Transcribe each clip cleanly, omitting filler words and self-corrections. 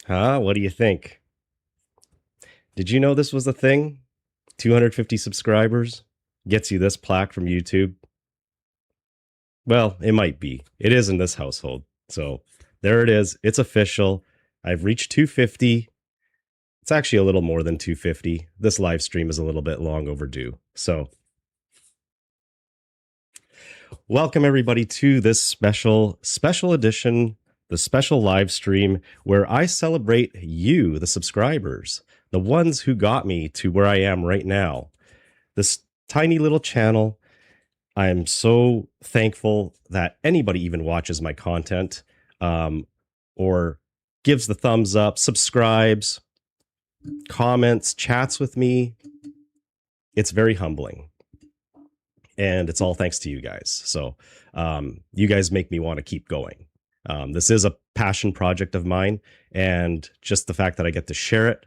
Huh? What do you think? Did you know this was a thing? 250 subscribers gets you this plaque from YouTube. Well, it might be. It is in this household. So there it is. It's official. I've reached 250. It's actually a little more than 250. This live stream is a little bit long overdue. So welcome everybody to this special edition, the special live stream where I celebrate you, the subscribers, the ones who got me to where I am right now. This tiny little channel. I am so thankful that anybody even watches my content, or gives the thumbs up, subscribes, comments, chats with me. It's very humbling. And it's all thanks to you guys. So you guys make me want to keep going. This is a passion project of mine. And just the fact that I get to share it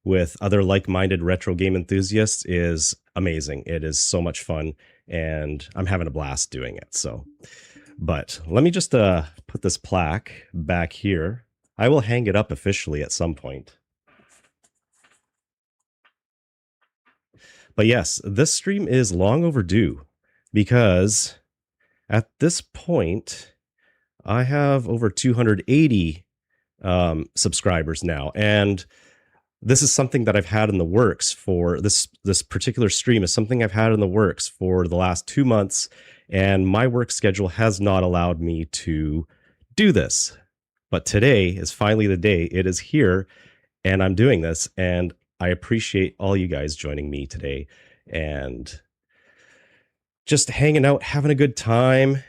with other like-minded retro game enthusiasts is amazing. It is so much fun. And I'm having a blast doing it. So, but let me just put this plaque back here. I will hang it up officially at some point. But yes, this stream is long overdue because at this point, I have over 280 subscribers now. And this is something that I've had in the works for this particular stream is something I've had in the works for the last 2 months. And my work schedule has not allowed me to do this. But today is finally the day. It is here and I'm doing this. And I appreciate all you guys joining me today and just hanging out, having a good time.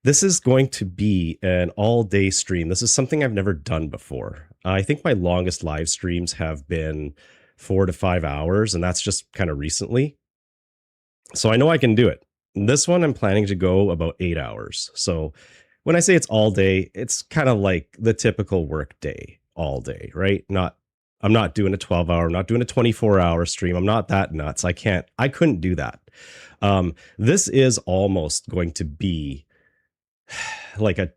This is going to be an all-day stream. This is something I've never done before. I think my longest live streams have been 4 to 5 hours, and that's just kind of recently. So I know I can do it. This one I'm planning to go about 8 hours. So when I say it's all day, it's kind of like the typical work day, all day, right? I'm not doing a 12-hour, I'm not doing a 24-hour stream. I'm not that nuts. I couldn't do that. This is almost going to be like a,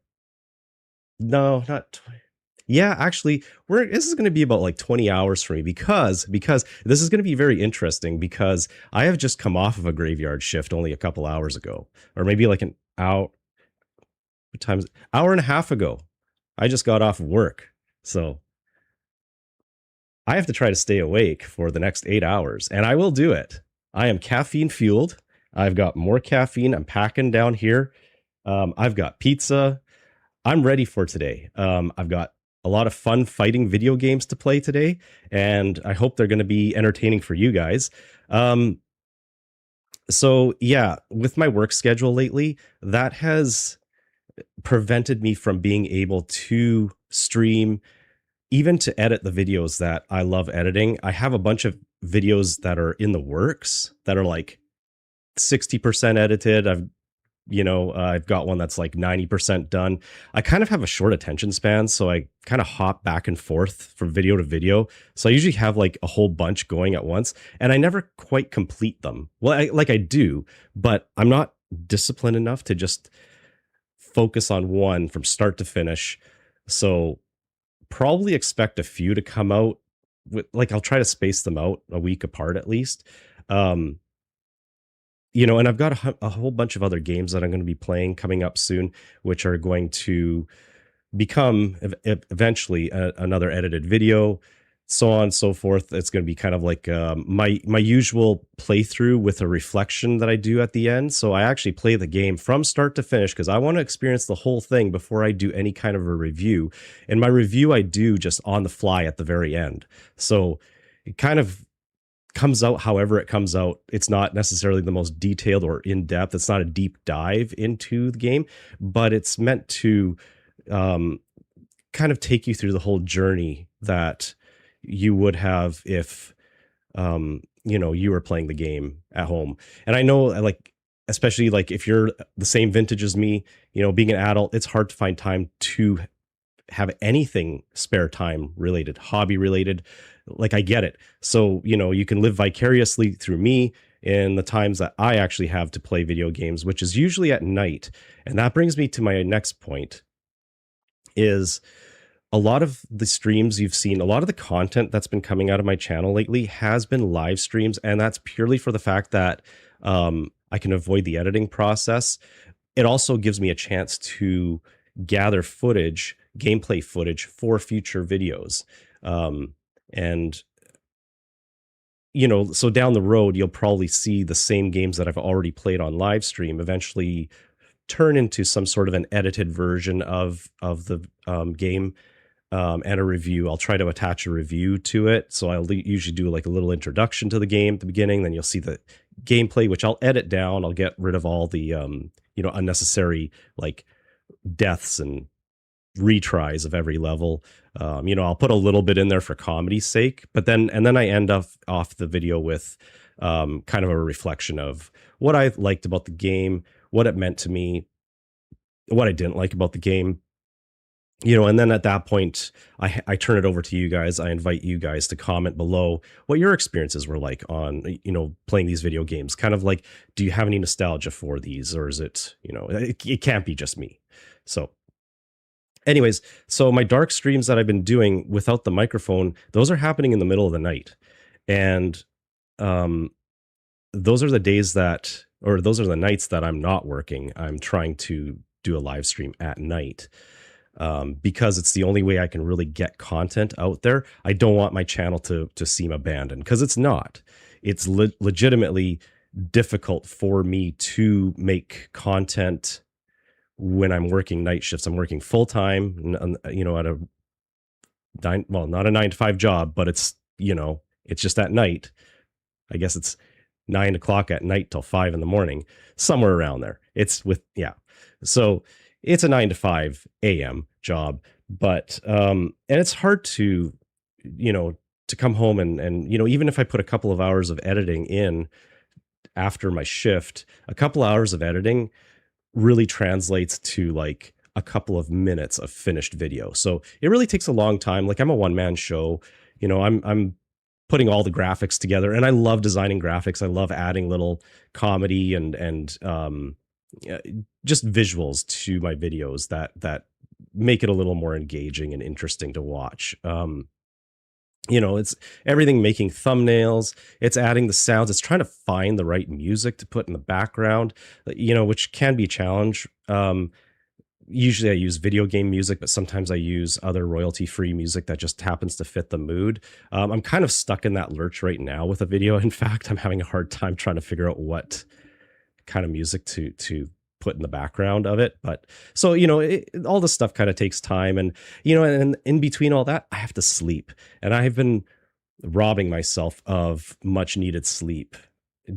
no, not 20. Yeah, actually, this is going to be about like 20 hours for me because this is going to be very interesting because I have just come off of a graveyard shift only a couple hours ago, or maybe like an hour, hour and a half ago. I just got off of work. So I have to try to stay awake for the next 8 hours, and I will do it. I am caffeine fueled. I've got more caffeine. I'm packing down here. I've got pizza. I'm ready for today. I've got a lot of fun fighting video games to play today, and I hope they're going to be entertaining for you guys. So yeah, with my work schedule lately, that has prevented me from being able to stream, even to edit the videos that I love editing. I have a bunch of videos that are in the works that are like 60% edited. I've got one that's like 90% done. I kind of have a short attention span, so I kind of hop back and forth from video to video. So I usually have like a whole bunch going at once, and I never quite complete them. Well, I do, but I'm not disciplined enough to just focus on one from start to finish. So probably expect a few to come out like I'll try to space them out a week apart at least. And I've got a whole bunch of other games that I'm going to be playing coming up soon, which are going to become eventually another edited video, so on and so forth. It's going to be kind of like my usual playthrough with a reflection that I do at the end. So I actually play the game from start to finish because I want to experience the whole thing before I do any kind of a review. And my review I do just on the fly at the very end. So it kind of comes out however it comes out. It's not necessarily the most detailed or in-depth. It's not a deep dive into the game, but it's meant to kind of take you through the whole journey that you would have if you were playing the game at home. And I know, like, especially like if you're the same vintage as me, being an adult, it's hard to find time to have anything spare time related, hobby related. Like, I get it. So, you can live vicariously through me in the times that I actually have to play video games, which is usually at night. And that brings me to my next point is a lot of the streams you've seen, a lot of the content that's been coming out of my channel lately has been live streams, and that's purely for the fact that I can avoid the editing process. It also gives me a chance to gather footage, gameplay footage for future videos. And so down the road, you'll probably see the same games that I've already played on live stream eventually turn into some sort of an edited version of the game, and a review. I'll try to attach a review to it. So I'll usually do like a little introduction to the game at the beginning. Then you'll see the gameplay, which I'll edit down. I'll get rid of all the unnecessary like deaths and retries of every level. I'll put a little bit in there for comedy's sake, but then I end up off the video with kind of a reflection of what I liked about the game, what it meant to me, what I didn't like about the game. And then at that point, I turn it over to you guys. I invite you guys to comment below what your experiences were like on, playing these video games. Kind of like, do you have any nostalgia for these, or is it, it can't be just me. So anyways, so my dark streams that I've been doing without the microphone, those are happening in the middle of the night. And those are the days that, or those are the nights that I'm not working. I'm trying to do a live stream at night. Because it's the only way I can really get content out there. I don't want my channel to seem abandoned, because it's not. It's legitimately difficult for me to make content when I'm working night shifts. I'm working full time, at a not a 9 to 5 job, but it's just at night. I guess it's 9 o'clock at night till 5 in the morning, somewhere around there. So it's a 9 to 5 a.m. job, but and it's hard to come home and even if I put a couple of hours of editing in after my shift, a couple hours of editing really translates to like a couple of minutes of finished video. So it really takes a long time. Like, I'm a one-man show. I'm putting all the graphics together, and I love designing graphics. I love adding little comedy and just visuals to my videos that make it a little more engaging and interesting to watch. It's everything, making thumbnails, it's adding the sounds, it's trying to find the right music to put in the background, which can be a challenge. Usually I use video game music, but sometimes I use other royalty-free music that just happens to fit the mood. I'm kind of stuck in that lurch right now with a video. In fact, I'm having a hard time trying to figure out what kind of music to put in the background of it. But so, all this stuff kind of takes time, and and in between all that, I have to sleep, and I've been robbing myself of much needed sleep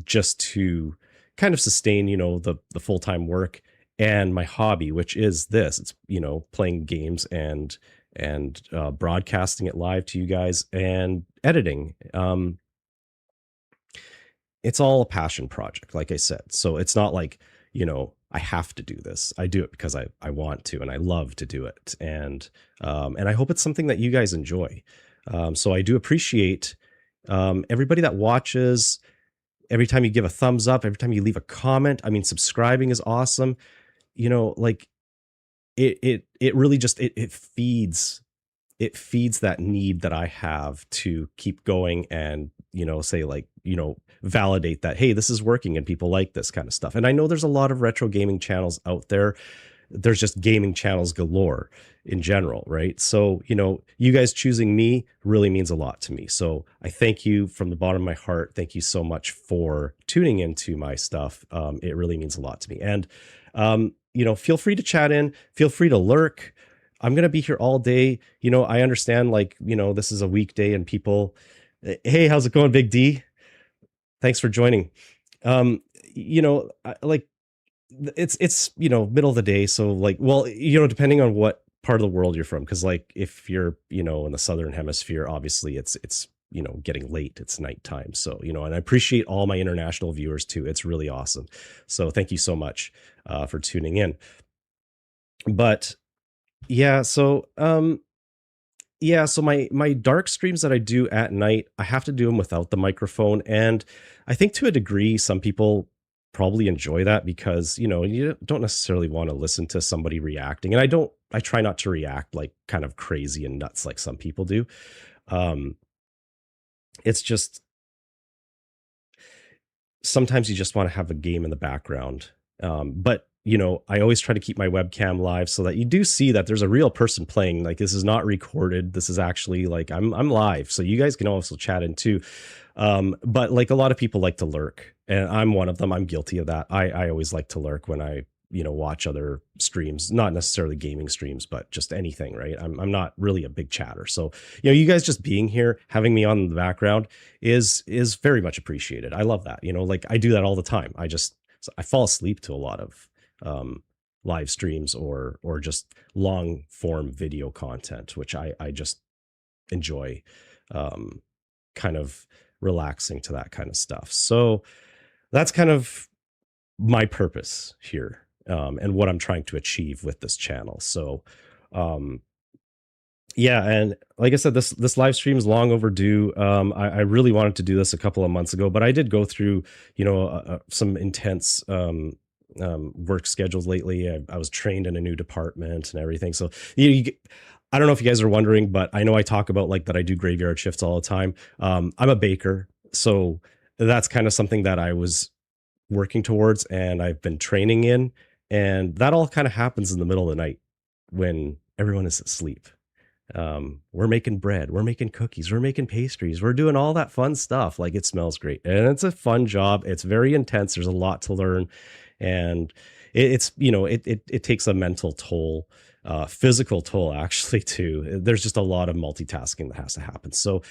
just to kind of sustain, the full-time work and my hobby, which is this. It's, playing games and broadcasting it live to you guys and editing. It's all a passion project, like I said. So it's not like, I have to do this. I do it because I want to, and I love to do it. And I hope it's something that you guys enjoy. So I do appreciate everybody that watches, every time you give a thumbs up, every time you leave a comment. I mean, subscribing is awesome. Like it really just, it feeds that need that I have to keep going and, say like, validate that, hey, this is working and people like this kind of stuff. And I know there's a lot of retro gaming channels out there. There's just gaming channels galore in general, right? So, you guys choosing me really means a lot to me. So I thank you from the bottom of my heart. Thank you so much for tuning into my stuff. It really means a lot to me. And, feel free to chat in, feel free to lurk. I'm going to be here all day. I understand, like, this is a weekday and people, hey, how's it going, Big D? Thanks for joining. Like, it's middle of the day, so like, well, depending on what part of the world you're from, because like if you're in the southern hemisphere, obviously it's getting late, it's nighttime. So and I appreciate all my international viewers too. It's really awesome. So thank you so much for tuning in. But yeah, so my dark streams that I do at night, I have to do them without the microphone. And I think to a degree, some people probably enjoy that because, you don't necessarily want to listen to somebody reacting. And I try not to react like kind of crazy and nuts like some people do. Um, it's just sometimes you just want to have a game in the background. But I always try to keep my webcam live so that you do see that there's a real person playing. Like this is not recorded. This is actually like I'm live, so you guys can also chat in too. But like a lot of people like to lurk, and I'm one of them. I'm guilty of that. I always like to lurk when I watch other streams, not necessarily gaming streams, but just anything. Right? I'm not really a big chatter, so you guys just being here, having me on in the background is very much appreciated. I love that. Like I do that all the time. I fall asleep to a lot of live streams or just long form video content, which I just enjoy. Um, Kind of relaxing to that kind of stuff. So that's kind of my purpose here, and what I'm trying to achieve with this channel. So, um, yeah, and like I said, this live stream is long overdue. I really wanted to do this a couple of months ago, but I did go through, some intense work schedules lately. I was trained in a new department and everything. So I don't know if you guys are wondering, but I know I talk about like that I do graveyard shifts all the time. I'm a baker, so that's kind of something that I was working towards, and I've been training in, and that all kind of happens in the middle of the night when everyone is asleep. We're making bread, we're making cookies, we're making pastries, we're doing all that fun stuff. Like it smells great and it's a fun job. It's very intense. There's a lot to learn, and it's it takes a mental toll, physical toll actually too. There's just a lot of multitasking that has to happen. So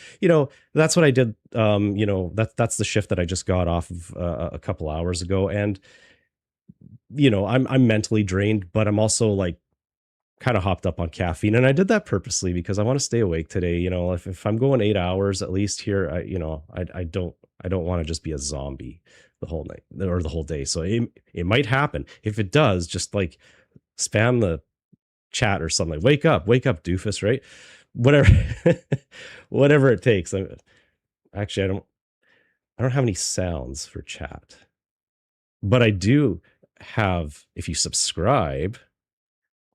that's what I did. That's the shift that I just got off of a couple hours ago, and I'm mentally drained, but I'm also like kind of hopped up on caffeine, and I did that purposely because I want to stay awake today. If I'm going 8 hours at least here, I don't want to just be a zombie the whole night or the whole day. So it might happen. If it does, just like spam the chat or something. Like, wake up, doofus, right? Whatever, whatever it takes. Actually, I don't have any sounds for chat, but I do have, if you subscribe,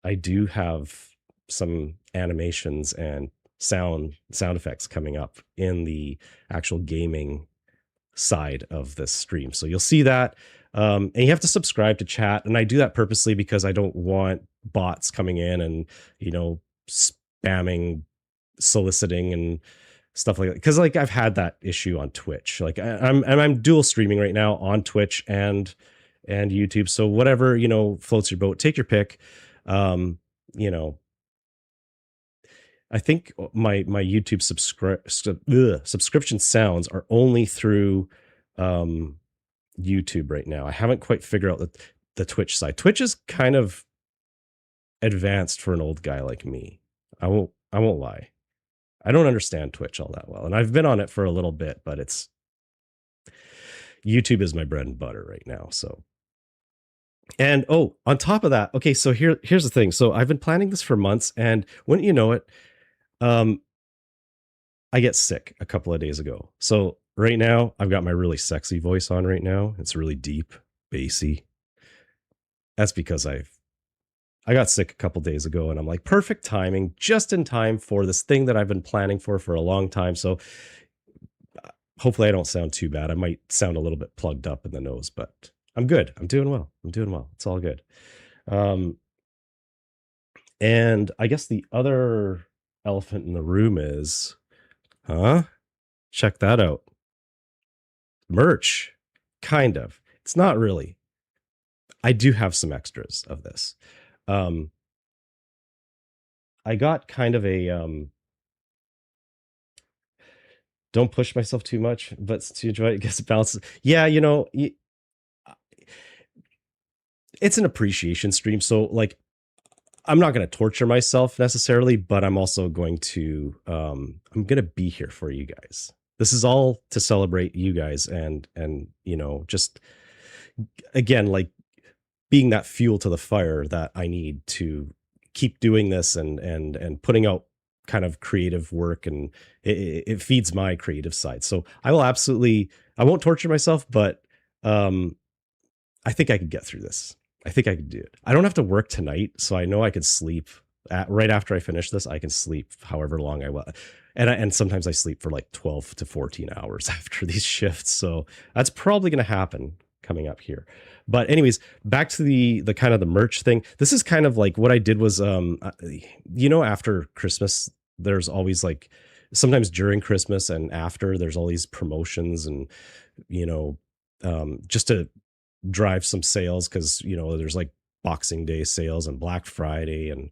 I do have some animations and sound effects coming up in the actual gaming side of this stream. So you'll see that. And you have to subscribe to chat. And I do that purposely because I don't want bots coming in and, spamming, soliciting and stuff like that. Cause like I've had that issue on Twitch. Like I'm dual streaming right now on Twitch and YouTube. So whatever, floats your boat, take your pick. Um, you know, I think my YouTube subscription sounds are only through um YouTube right now. I haven't quite figured out the Twitch side. Twitch is kind of advanced for an old guy like me. I won't lie. I don't understand Twitch all that well. And I've been on it for a little bit, but it's YouTube is my bread and butter right now. So, and oh, on top of that, okay, so here's the thing. So I've been planning this for months, and wouldn't you know it, um, I get sick a couple of days ago. So right now, I've got my really sexy voice on right now. It's really deep, bassy. That's because I got sick a couple days ago, and I'm like, perfect timing, just in time for this thing that I've been planning for a long time. So hopefully I don't sound too bad. I might sound a little bit plugged up in the nose, but I'm good. I'm doing well. I'm doing well. It's all good. Um, and I guess the other elephant in the room is, huh? Check that out. Merch. Kind of. It's not really. I do have some extras of this. Um, I got kind of a don't push myself too much, but to enjoy it, I guess it balances. Yeah, it's an appreciation stream. So like I'm not going to torture myself necessarily, but I'm also going to I'm going to be here for you guys. This is all to celebrate you guys, and just again, like being that fuel to the fire that I need to keep doing this, and putting out kind of creative work, and it feeds my creative side. So I won't torture myself, but um I think I could get through this. I think I could do it. I don't have to work tonight, so I know I could sleep right after I finish this. I can sleep however long I want, and sometimes I sleep for like 12 to 14 hours after these shifts. So that's probably going to happen coming up here. But anyways, back to the kind of the merch thing. This is kind of like what I did was after Christmas, there's always like sometimes during Christmas and after there's all these promotions and you know just to drive some sales because there's like Boxing Day sales and Black Friday and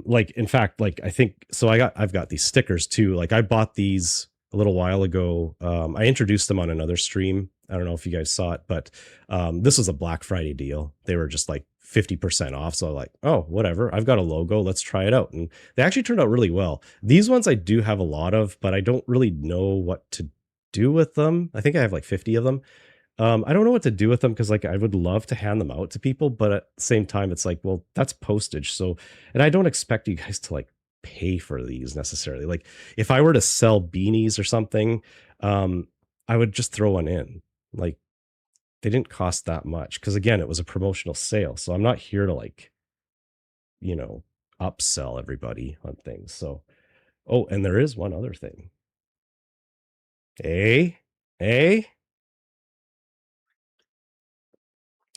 like in fact like I think so I've got these stickers too. Like I bought these a little while ago. I introduced them on another stream. I don't know if you guys saw it, but this was a Black Friday deal. They were just like 50% off. So I'm like, oh, whatever. I've got a logo. Let's try it out. And they actually turned out really well. These ones I do have a lot of, but I don't really know what to do with them. I think I have like 50 of them. I don't know what to do with them because like I would love to hand them out to people, but at the same time, it's like, well, that's postage. So, and I don't expect you guys to like pay for these necessarily. Like if I were to sell beanies or something, I would just throw one in. Like they didn't cost that much because again, it was a promotional sale. So I'm not here to like, you know, upsell everybody on things. So, oh, and there is one other thing. Hey, hey.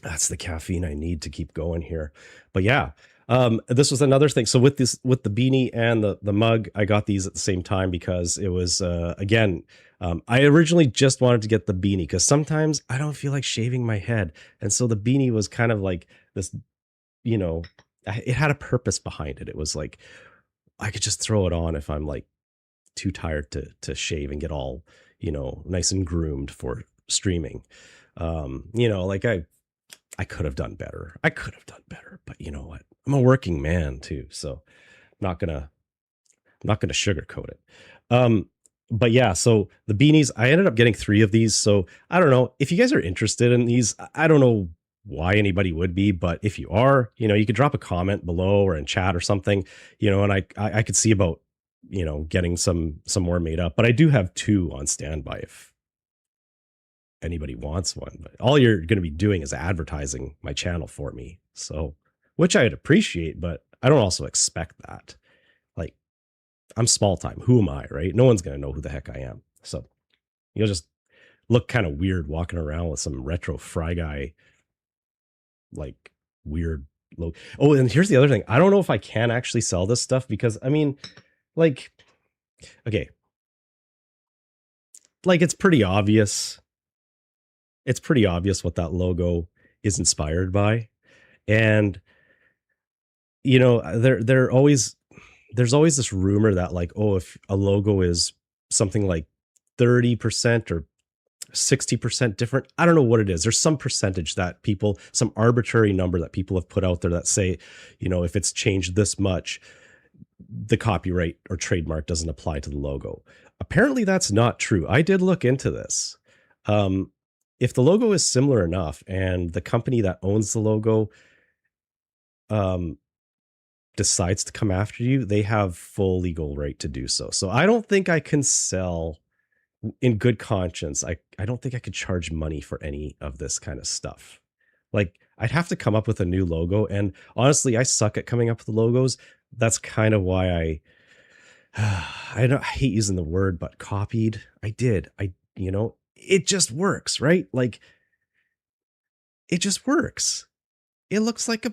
That's the caffeine I need to keep going here. But yeah, this was another thing. So with the beanie and the mug, I got these at the same time because it was again. I originally just wanted to get the beanie because sometimes I don't feel like shaving my head, and so the beanie was kind of like this. You know, it had a purpose behind it. It was like I could just throw it on if I'm like too tired to shave and get all nice and groomed for streaming. Like I could have done better. I could have done better, but you know what? I'm a working man too, so I'm not gonna sugarcoat it. Um, but yeah, so the beanies, I ended up getting 3 of these. So I don't know if you guys are interested in these. I don't know why anybody would be, but if you are, you could drop a comment below or in chat or something, and I could see about getting some more made up. But I do have 2 on standby if anybody wants one. But all you're going to be doing is advertising my channel for me. So, which I'd appreciate, but I don't also expect that. Like, I'm small time. Who am I, right? No one's going to know who the heck I am. So, you'll just look kind of weird walking around with some retro Fry Guy, like weird look. Oh, and here's the other thing. I don't know if I can actually sell this stuff because, I mean, like, okay, like it's pretty obvious. It's pretty obvious what that logo is inspired by. And they're always there's always this rumor that like, oh, if a logo is something like 30% or 60% different, I don't know what it is. There's some percentage that people, some arbitrary number that people have put out there that say, if it's changed this much, the copyright or trademark doesn't apply to the logo. Apparently that's not true. I did look into this. If the logo is similar enough and the company that owns the logo um, decides to come after you, they have full legal right to do so. So I don't think I can sell in good conscience. I don't think I could charge money for any of this kind of stuff. Like I'd have to come up with a new logo. And honestly, I suck at coming up with logos. That's kind of why I hate using the word, but copied. I did. It just works, right? Like it just works. It looks like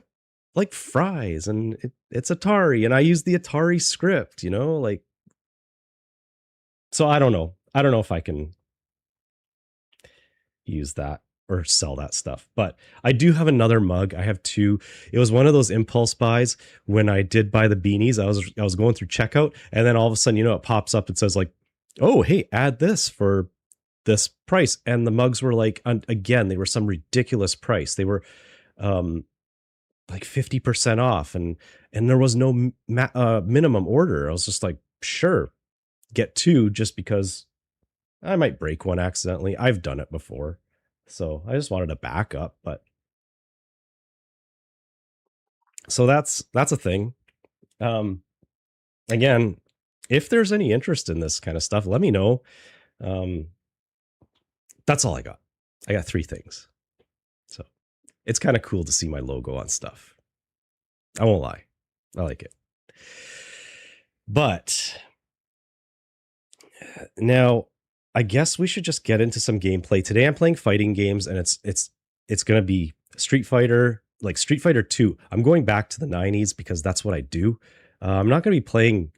fries and it's Atari and I use the Atari script, like so I don't know. I don't know if I can use that or sell that stuff. But I do have another mug. I have 2. It was one of those impulse buys when I did buy the beanies. I was going through checkout and then all of a sudden, it pops up. It says like, "Oh, hey, add this for this price." And the mugs were like again, they were some ridiculous price. They were like 50% off and there was no minimum order. I was just like, "Sure, get 2 just because I might break one accidentally." I've done it before. So I just wanted a backup, but so that's a thing. Um Again, if there's any interest in this kind of stuff, let me know. Um that's all I got. I got 3 things. It's kind of cool to see my logo on stuff. I won't lie. I like it. But now I guess we should just get into some gameplay. Today I'm playing fighting games, and it's going to be Street Fighter, like Street Fighter 2. I'm going back to the 90s because that's what I do. I'm not going to be playing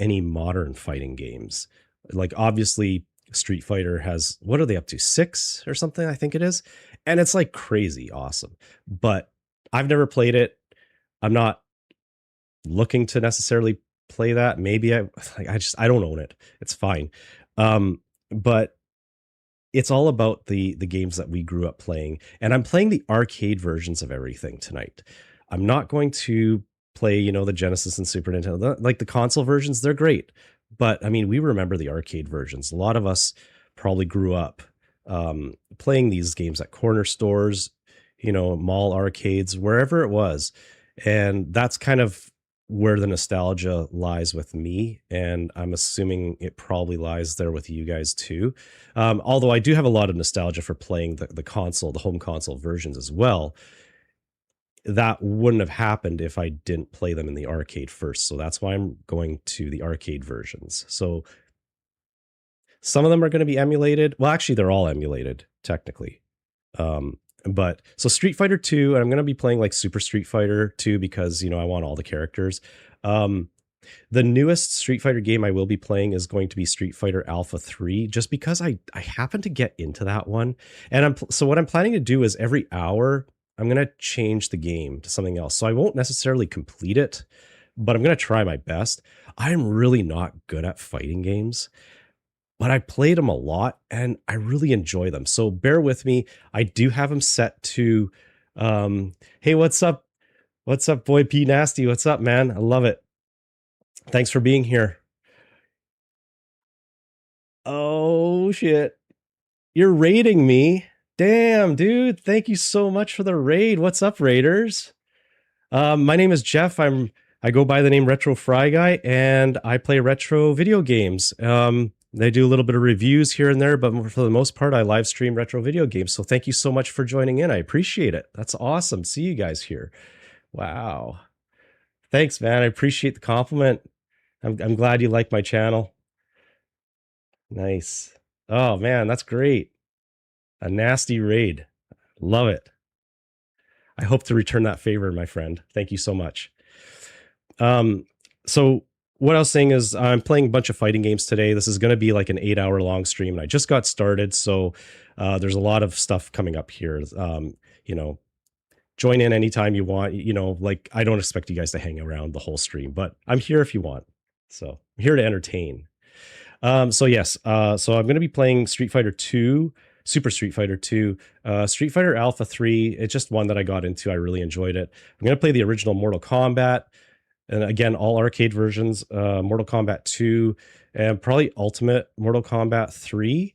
any modern fighting games. Like obviously Street Fighter has, what are they up to? 6 or something, I think it is. And it's like crazy awesome. But I've never played it. I'm not looking to necessarily play that. Maybe I don't own it. It's fine. But it's all about the games that we grew up playing, and I'm playing the arcade versions of everything tonight. I'm not going to play, the Genesis and Super Nintendo. Like the console versions, they're great, but I mean, we remember the arcade versions. A lot of us probably grew up playing these games at corner stores, mall arcades, wherever it was, and that's kind of where the nostalgia lies with me, and I'm assuming it probably lies there with you guys too. Although I do have a lot of nostalgia for playing the console, the home console versions as well. That wouldn't have happened if I didn't play them in the arcade first. So that's why I'm going to the arcade versions. So some of them are going to be emulated. Well, actually, they're all emulated technically. But so Street Fighter 2, and I'm going to be playing like Super Street Fighter 2 because, I want all the characters. The newest Street Fighter game I will be playing is going to be Street Fighter Alpha 3, just because I happen to get into that one. And so what I'm planning to do is every hour, I'm going to change the game to something else. So I won't necessarily complete it, but I'm going to try my best. I'm really not good at fighting games, but I played them a lot and I really enjoy them. So bear with me. I do have them set to, hey, what's up? What's up, boy P Nasty? What's up, man? I love it. Thanks for being here. Oh, shit. You're raiding me. Damn, dude. Thank you so much for the raid. What's up, raiders? My name is Jeff. I go by the name Retro Fry Guy, and I play retro video games. I do a little bit of reviews here and there, but for the most part, I live stream retro video games. So thank you so much for joining in. I appreciate it. That's awesome. See you guys here. Wow. Thanks, man. I appreciate the compliment. I'm glad you like my channel. Nice. Oh, man, that's great. A nasty raid. Love it. I hope to return that favor, my friend. Thank you so much. So what I was saying is I'm playing a bunch of fighting games today. This is going to be like an 8-hour long stream, and I just got started. So there's a lot of stuff coming up here. Join in anytime you want. Like I don't expect you guys to hang around the whole stream, but I'm here if you want. So I'm here to entertain. So yes, so I'm going to be playing Street Fighter 2, Super Street Fighter 2, Street Fighter Alpha 3. It's just one that I got into. I really enjoyed it. I'm going to play the original Mortal Kombat. And again, all arcade versions, Mortal Kombat 2, and probably Ultimate Mortal Kombat 3.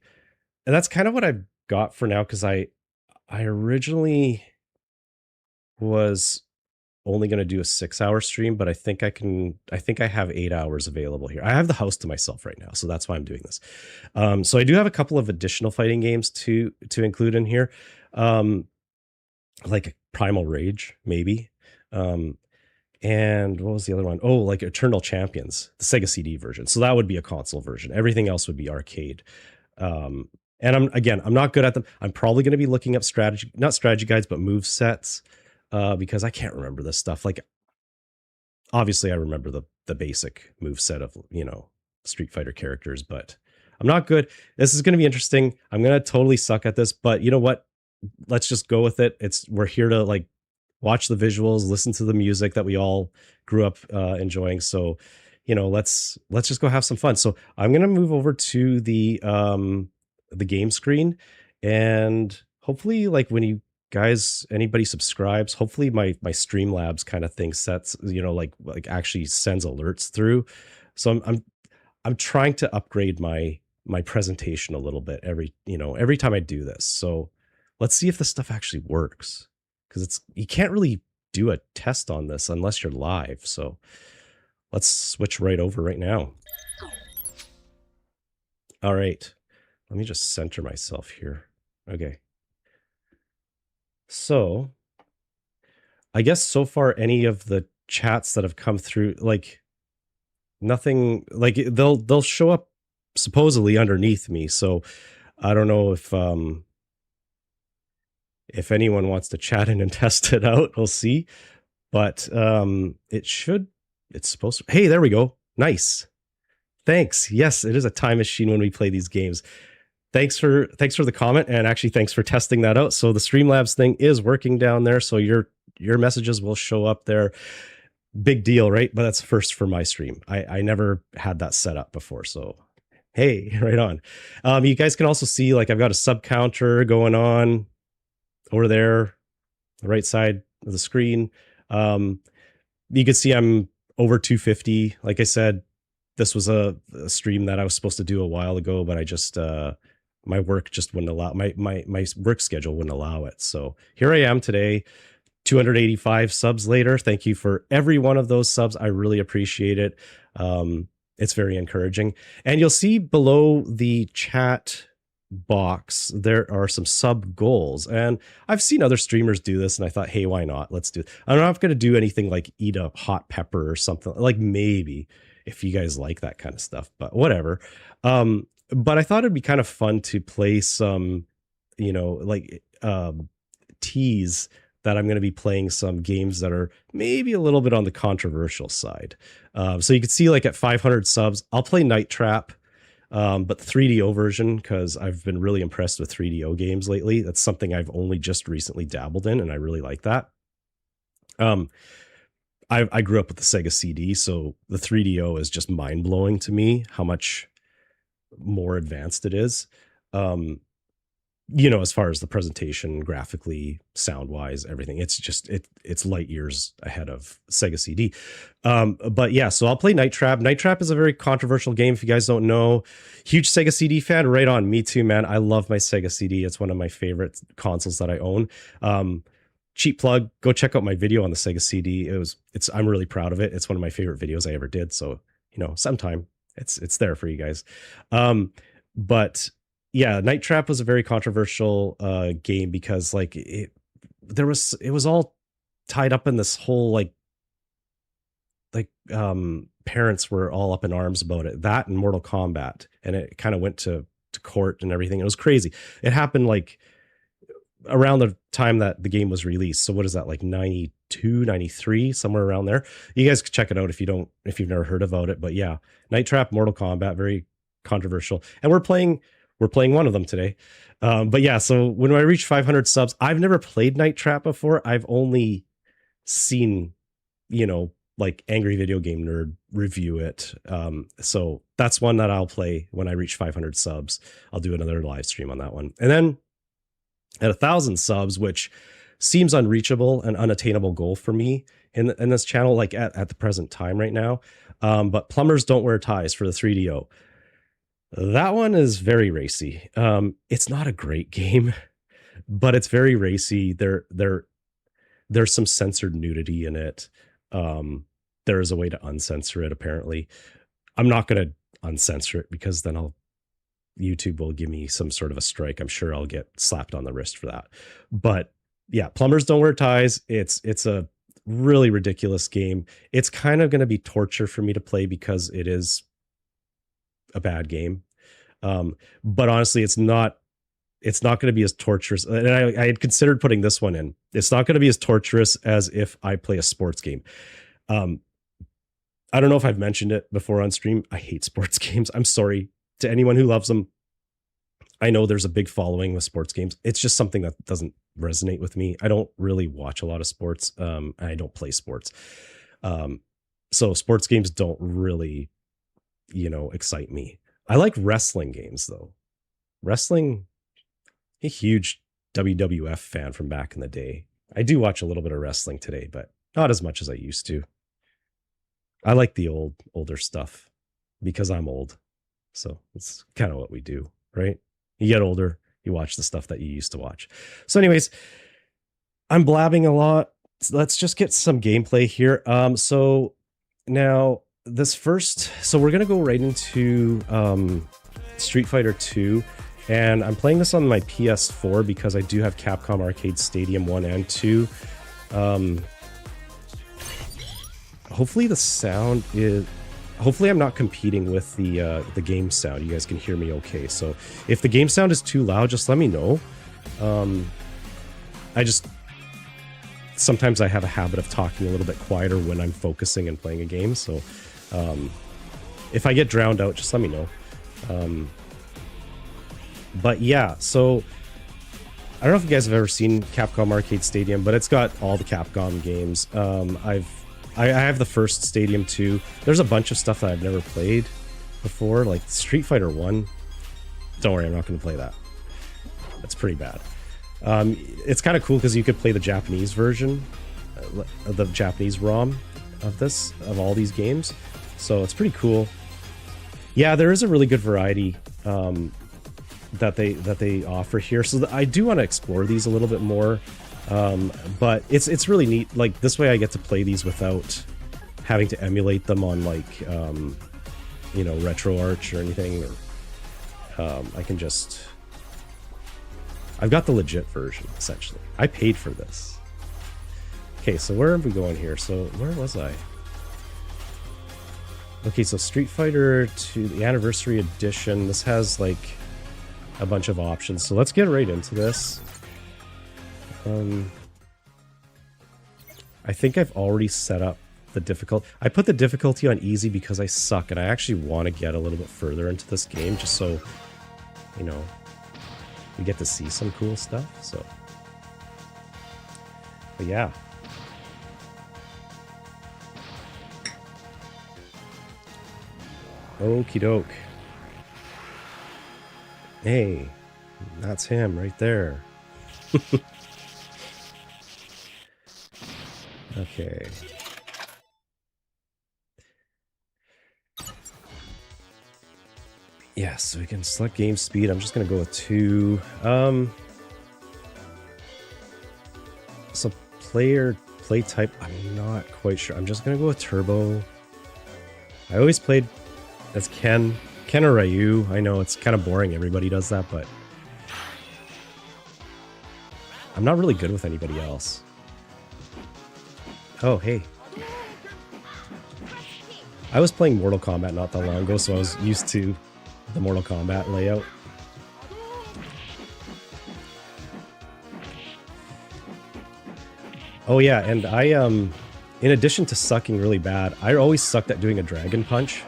And that's kind of what I've got for now, because I originally was only going to do a 6-hour stream, but I think I have 8 hours available here. I have the house to myself right now, so that's why I'm doing this. So I do have a couple of additional fighting games to include in here, like Primal Rage, maybe. And what was the other one? Oh, like Eternal Champions, the Sega CD version. So that would be a console version. Everything else would be arcade. And I'm not good at them. I'm probably going to be looking up not strategy guides, but move sets, because I can't remember this stuff. Like, obviously I remember the basic move set of, Street Fighter characters, but I'm not good. This is going to be interesting. I'm going to totally suck at this, but you know what? Let's just go with it. We're here to like watch the visuals, listen to the music that we all grew up enjoying. So, let's just go have some fun. So I'm going to move over to the game screen, and hopefully, like when you guys, anybody subscribes, hopefully my Streamlabs kind of thing sets, like actually sends alerts through. So I'm trying to upgrade my presentation a little bit every time I do this. So let's see if this stuff actually works, because you can't really do a test on this unless you're live. So let's switch right over right now. All right, let me just center myself here. Okay. So I guess so far any of the chats that have come through, like nothing, like they'll show up supposedly underneath me. So I don't know if anyone wants to chat in and test it out. We'll see. But it's supposed to, hey, there we go. Nice. Thanks. Yes, it is a time machine when we play these games. Thanks for the comment, and actually thanks for testing that out. So the Streamlabs thing is working down there, so your messages will show up there. Big deal, right? But that's first for my stream. I never had that set up before, so hey, right on. You guys can also see, like, I've got a sub counter going on over there, the right side of the screen. You can see I'm over 250. Like I said, this was a stream that I was supposed to do a while ago, but I just my work just wouldn't allow, my work schedule wouldn't allow it. So here I am today, 285 subs later. Thank you for every one of those subs. I really appreciate it. It's very encouraging. And you'll see below the chat box, there are some sub goals. And I've seen other streamers do this, and I thought, hey, why not? Let's do it. I'm not going to do anything like eat a hot pepper or something, like maybe if you guys like that kind of stuff, but whatever. But I thought it'd be kind of fun to play some, like tease that I'm going to be playing some games that are maybe a little bit on the controversial side. So you can see, like, at 500 subs, I'll play Night Trap, but the 3DO version, because I've been really impressed with 3DO games lately. That's something I've only just recently dabbled in, and I really like that. I grew up with the Sega CD, so the 3DO is just mind-blowing to me how much more advanced it is. As far as the presentation, graphically, sound-wise, everything. It's just it's light years ahead of Sega CD. But yeah, so I'll play Night Trap. Night Trap is a very controversial game, if you guys don't know. Huge Sega CD fan, right on. Me too, man. I love my Sega CD. It's one of my favorite consoles that I own. Cheap plug, go check out my video on the Sega CD. I'm really proud of it. It's one of my favorite videos I ever did. So, sometime it's there for you guys. But yeah, Night Trap was a very controversial game because, like, it was all tied up in this whole like parents were all up in arms about it. That and Mortal Kombat, and it kind of went to court and everything. It was crazy. It happened like around the time that the game was released. So what is that, like 92, 93, somewhere around there? You guys can check it out if you've never heard about it. But yeah, Night Trap, Mortal Kombat, very controversial. And we're playing one of them today. But yeah, so when I reach 500 subs, I've never played Night Trap before. I've only seen, like Angry Video Game Nerd review it. So that's one that I'll play when I reach 500 subs. I'll do another live stream on that one. And then at 1,000 subs, which seems unreachable and unattainable goal for me in this channel, like at the present time right now. But Plumbers Don't Wear Ties for the 3DO. That one is very racy. It's not a great game, but it's very racy. There's some censored nudity in it. There is a way to uncensor it, apparently. I'm not going to uncensor it because then YouTube will give me some sort of a strike. I'm sure I'll get slapped on the wrist for that. But yeah, Plumbers Don't Wear Ties. It's a really ridiculous game. It's kind of going to be torture for me to play because it is a bad game. But honestly, it's not going to be as torturous. And I had considered putting this one in. It's not going to be as torturous as if I play a sports game. I don't know if I've mentioned it before on stream. I hate sports games. I'm sorry to anyone who loves them. I know there's a big following with sports games. It's just something that doesn't resonate with me. I don't really watch a lot of sports. I don't play sports. So sports games don't really, excite me. I like wrestling games though. Wrestling, a huge WWF fan from back in the day. I do watch a little bit of wrestling today, but not as much as I used to. I like the older stuff because I'm old. So it's kind of what we do, right? You get older, you watch the stuff that you used to watch. So anyways, I'm blabbing a lot. Let's just get some gameplay here. So now so we're going to go right into Street Fighter 2. And I'm playing this on my PS4 because I do have Capcom Arcade Stadium 1 and 2. hopefully the sound is... Hopefully I'm not competing with the game sound. You guys can hear me okay. So if the game sound is too loud, just let me know. Sometimes I have a habit of talking a little bit quieter when I'm focusing and playing a game. So if I get drowned out, just let me know. But yeah, so I don't know if you guys have ever seen Capcom Arcade Stadium, but it's got all the Capcom games. I have the first Stadium 2. There's a bunch of stuff that I've never played before, like Street Fighter 1. Don't worry, I'm not going to play that. That's pretty bad. It's kind of cool because you could play the Japanese version, the Japanese ROM of all these games. So it's pretty cool. Yeah, there is a really good variety that they offer here. So I do want to explore these a little bit more. But it's really neat. Like, this way I get to play these without having to emulate them on, like, you know, RetroArch or anything. Or, I can just... I've got the legit version, essentially. I paid for this. Okay, so where are we going here? So, where was I? Okay, so Street Fighter 2, the Anniversary Edition. This has, like, a bunch of options. So let's get right into this. I think I've already set up the difficulty. I put the difficulty on easy because I suck, and I actually want to get a little bit further into this game, just so, you know, we get to see some cool stuff. So, but yeah. Okie doke. Hey, that's him right there. Okay. Yeah, so we can select game speed. I'm just gonna go with 2. So play type, I'm not quite sure. I'm just gonna go with turbo. I always played as Ken or Ryu. I know it's kind of boring, everybody does that, but I'm not really good with anybody else. Oh, hey. I was playing Mortal Kombat not that long ago, so I was used to the Mortal Kombat layout. Oh yeah, and I, in addition to sucking really bad, I always sucked at doing a dragon punch.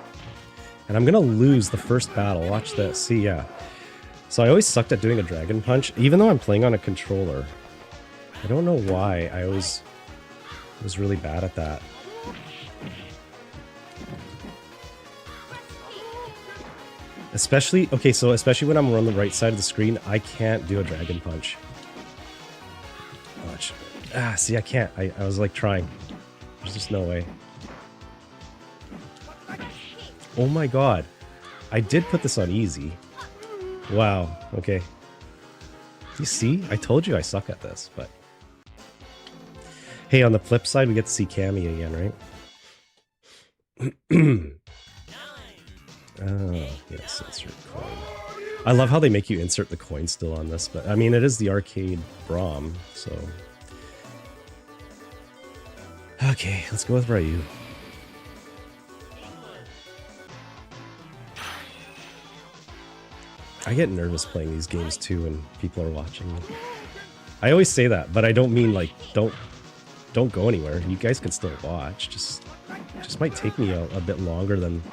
And I'm gonna lose the first battle. Watch this. See, yeah. So I always sucked at doing a dragon punch, even though I'm playing on a controller. I don't know why. I always was really bad at that. Especially, okay, so especially when I'm on the right side of the screen, I can't do a dragon punch. Watch. Ah, see, I can't. I was like trying. There's just no way. Oh my god. I did put this on easy. Wow, okay. You see? I told you I suck at this, but... Hey, on the flip side, we get to see Cammy again, right? Oh, yes, insert coin. I love how they make you insert the coin still on this, but I mean, it is the arcade ROM, so... Okay, let's go with Ryu. I get nervous playing these games too when people are watching. I always say that, but I don't mean like, don't go anywhere. You guys can still watch. Just might take me a bit longer than,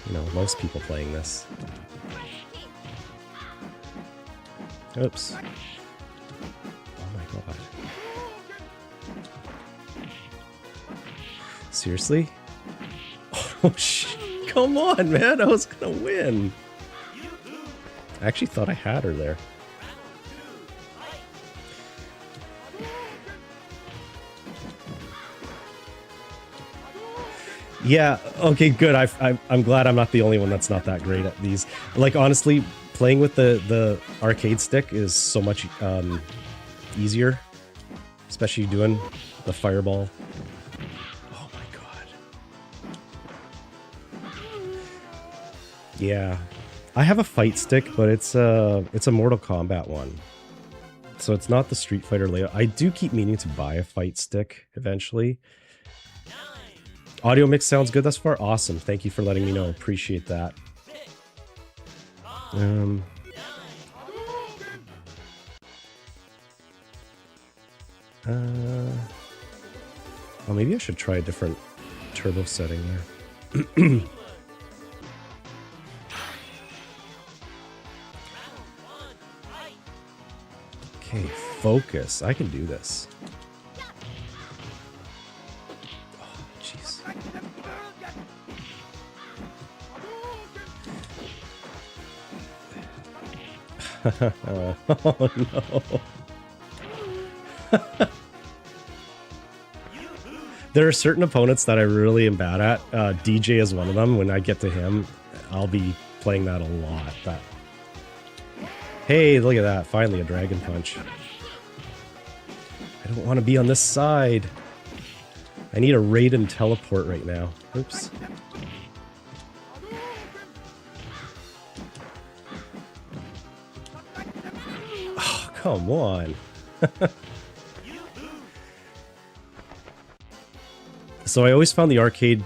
you know, most people playing this. Oops. Oh my god. Seriously? Oh shit. Come on, man. I was gonna win. I actually thought I had her there. Yeah, okay, good. I'm glad I'm not the only one that's not that great at these. Like, honestly, playing with the arcade stick is so much easier. Especially doing the fireball. Oh my god. Yeah. I have a fight stick, but it's a Mortal Kombat one. So it's not the Street Fighter layout. I do keep meaning to buy a fight stick eventually. Audio mix sounds good thus far. Awesome. Thank you for letting me know. Appreciate that. Oh, maybe I should try a different turbo setting there. Okay, focus. I can do this. Oh, jeez. Oh, no. There are certain opponents that I really am bad at. DJ is one of them. When I get to him, I'll be playing that a lot. Hey, look at that. Finally, a Dragon Punch. I don't want to be on this side. I need a Raiden teleport right now. Oops. Oh, come on. So I always found the arcade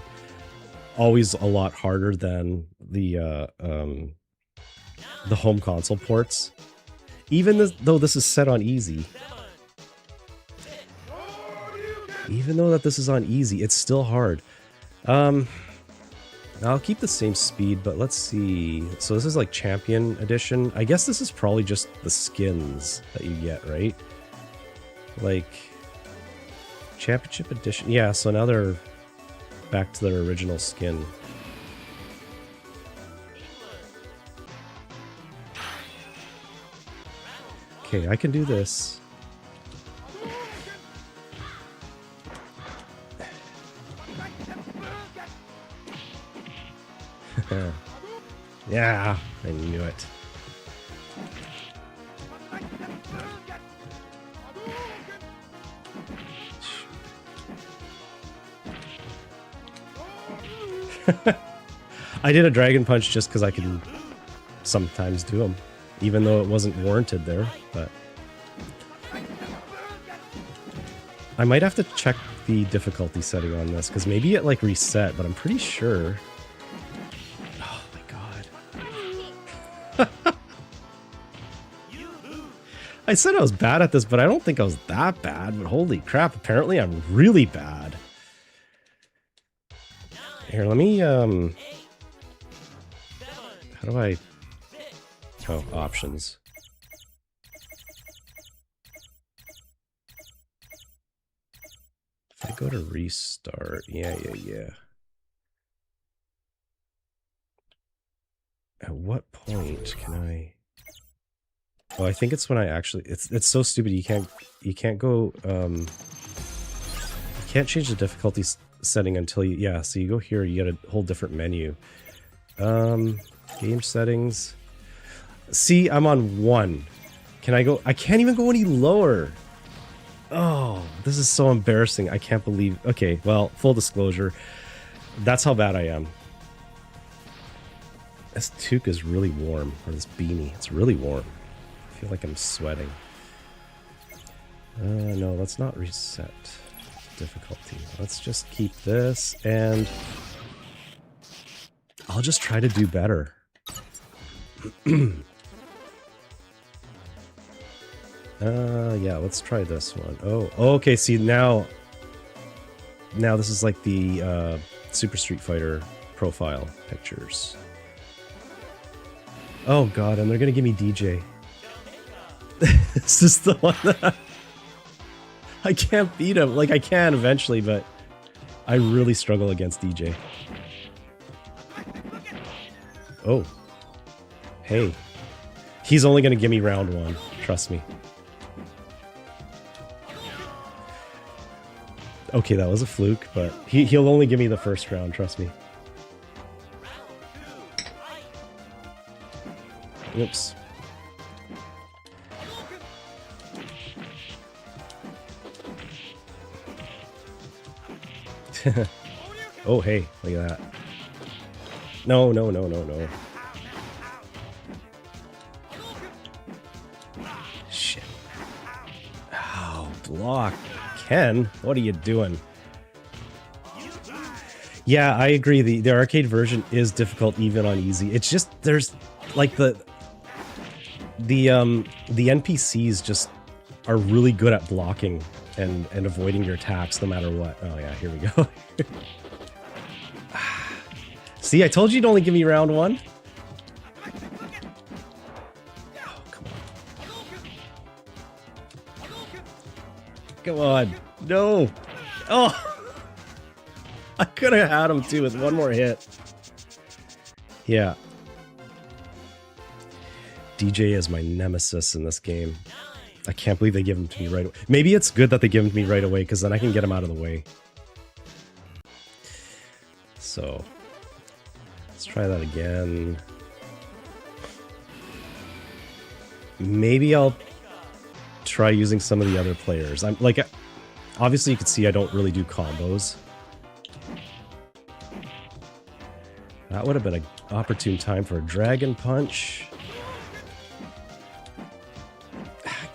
always a lot harder than the home console ports. Even though this is set on easy. Even though that this is on easy, it's still hard. I'll keep the same speed, but let's see. So this is like Champion Edition. I guess this is probably just the skins that you get, right? Like... Championship Edition. Yeah, so now they're back to their original skin. Okay, I can do this. Yeah, I knew it. I did a Dragon Punch just because I can sometimes do them, even though it wasn't warranted there, but... I might have to check the difficulty setting on this, because maybe it like reset, but I'm pretty sure... Oh my god. I said I was bad at this, but I don't think I was that bad, but holy crap, apparently I'm really bad. Here, let me, how do I... Oh, options. If I go to restart, yeah. At what point can I... Oh, I think it's when I actually... It's so stupid, you can't go, you can't change the difficulty setting until you... Yeah, so you go here, you get a whole different menu. Game settings. See, I'm on 1. Can I go... I can't even go any lower. Oh, this is so embarrassing. I can't believe... Okay, well, full disclosure. That's how bad I am. This toque is really warm. Or this beanie. It's really warm. I feel like I'm sweating. No, let's not reset difficulty. Let's just keep this, and... I'll just try to do better. Yeah, let's try this one. Oh, okay, see, now this is like the Super Street Fighter profile pictures. Oh god, and they're gonna give me DJ. This is the one that I can't beat him. Like, I can eventually, but I really struggle against DJ. Oh. Hey. He's only gonna give me round 1. Trust me. Okay, that was a fluke, but he'll only give me the first round, trust me. Whoops. Oh, hey, look at that. No. Shit. Ow, block. Ken, what are you doing? Yeah, I agree. The arcade version is difficult even on easy. It's just there's like the NPCs just are really good at blocking and avoiding your attacks no matter what. Oh yeah, here we go. See, I told you to only give me round one. Oh, come on. Come on. No. Oh. I could have had him too with one more hit. Yeah. DJ is my nemesis in this game. I can't believe they give him to me right away. Maybe it's good that they give him to me right away because then I can get him out of the way. So, let's try that again. Maybe I'll try using some of the other players. I'm like, obviously you can see I don't really do combos. That would have been an opportune time for a dragon punch.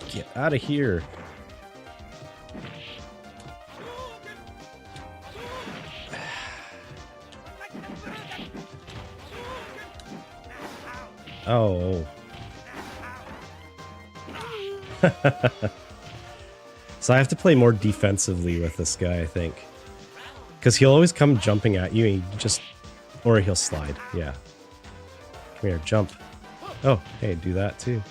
Get out of here. Oh. So I have to play more defensively with this guy, I think. Because he'll always come jumping at you and you just... Or he'll slide, yeah. Come here, jump. Oh, hey, do that too.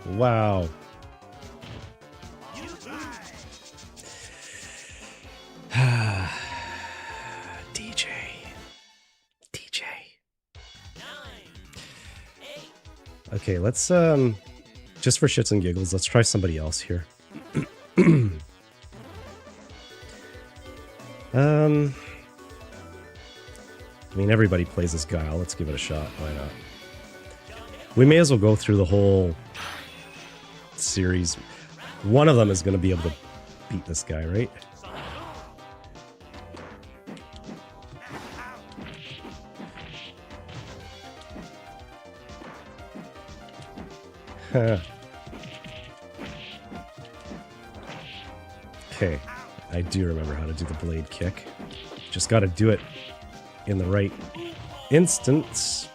Wow. DJ. Okay, let's just for shits and giggles, let's try somebody else here. I mean, everybody plays this Guile. Let's give it a shot. Why not? We may as well go through the whole series. One of them is going to be able to beat this guy, right? Okay, I do remember how to do the blade kick. Just got to do it in the right instance.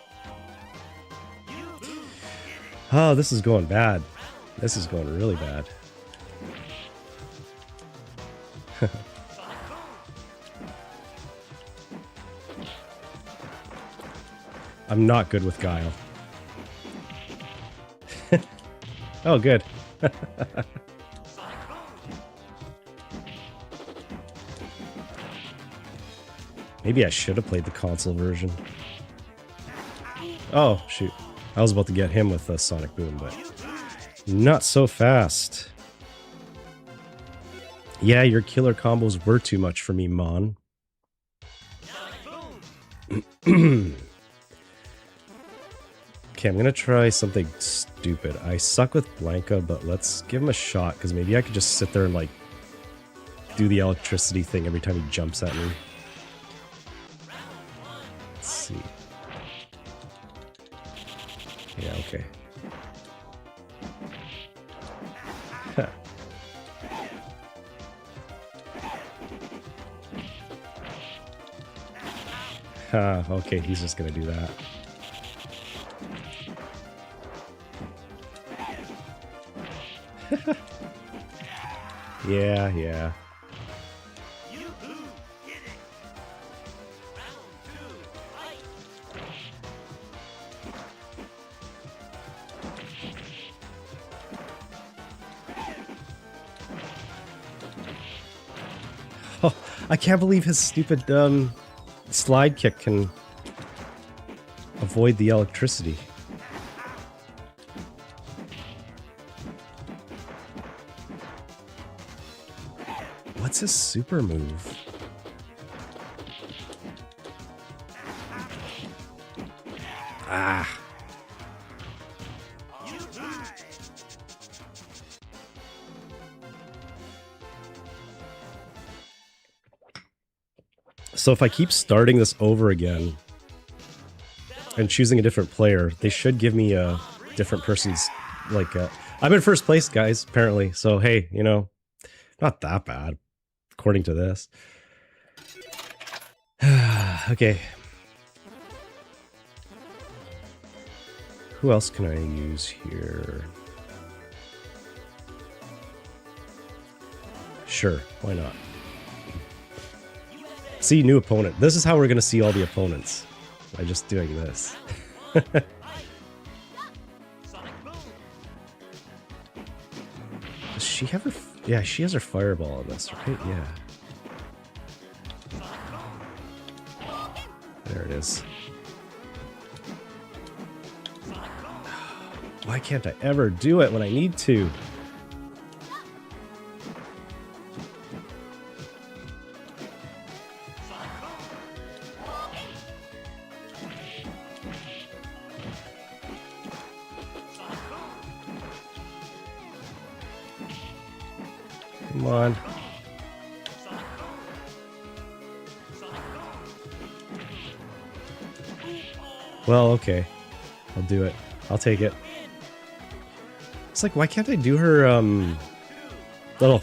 Oh, this is going bad. This is going really bad. I'm not good with Guile. Oh, good. Maybe I should have played the console version. Oh, shoot. I was about to get him with a Sonic Boom, but not so fast. Yeah, your killer combos were too much for me, Mon. Okay, I'm gonna try something stupid. I suck with Blanca, but let's give him a shot, because maybe I could just sit there and, like, do the electricity thing every time he jumps at me. Let's see. Yeah, okay. Okay, he's just gonna do that. Yeah. Oh, I can't believe his stupid slide kick can avoid the electricity. What's his super move? Ah. So if I keep starting this over again and choosing a different player, they should give me a different person's, like, I'm in first place, guys, apparently. So, hey, you know, not that bad, according to this. Okay. Who else can I use here? Sure, why not? See, new opponent. This is how we're going to see all the opponents. By just doing this. Does she have her... Yeah, she has her fireball on this, right? Yeah. There it is. Why can't I ever do it when I need to? Come on. Well, okay. I'll do it. I'll take it. It's like, why can't I do her little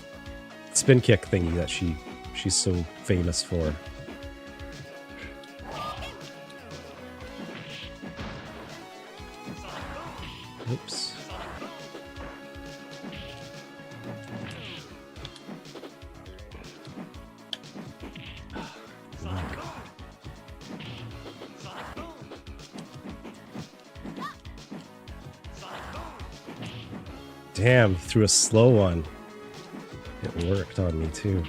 spin kick thingy that she's so famous for? Oops. Damn, he threw a slow one. It worked on me too.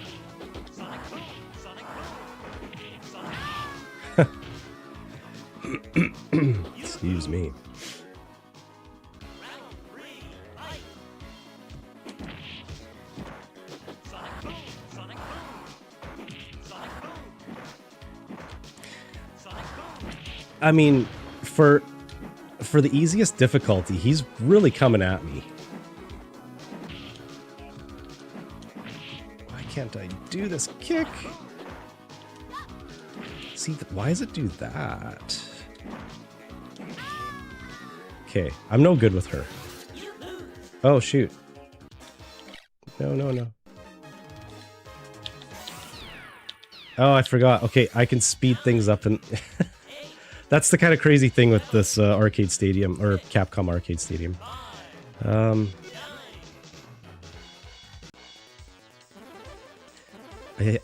Excuse me. I mean, for the easiest difficulty, he's really coming at me. Why can't I do this kick? See, why does it do that? Okay, I'm no good with her. Oh, shoot. No, no, no. Oh, I forgot. Okay, I can speed things up and... That's the kind of crazy thing with this arcade stadium, or Capcom arcade stadium.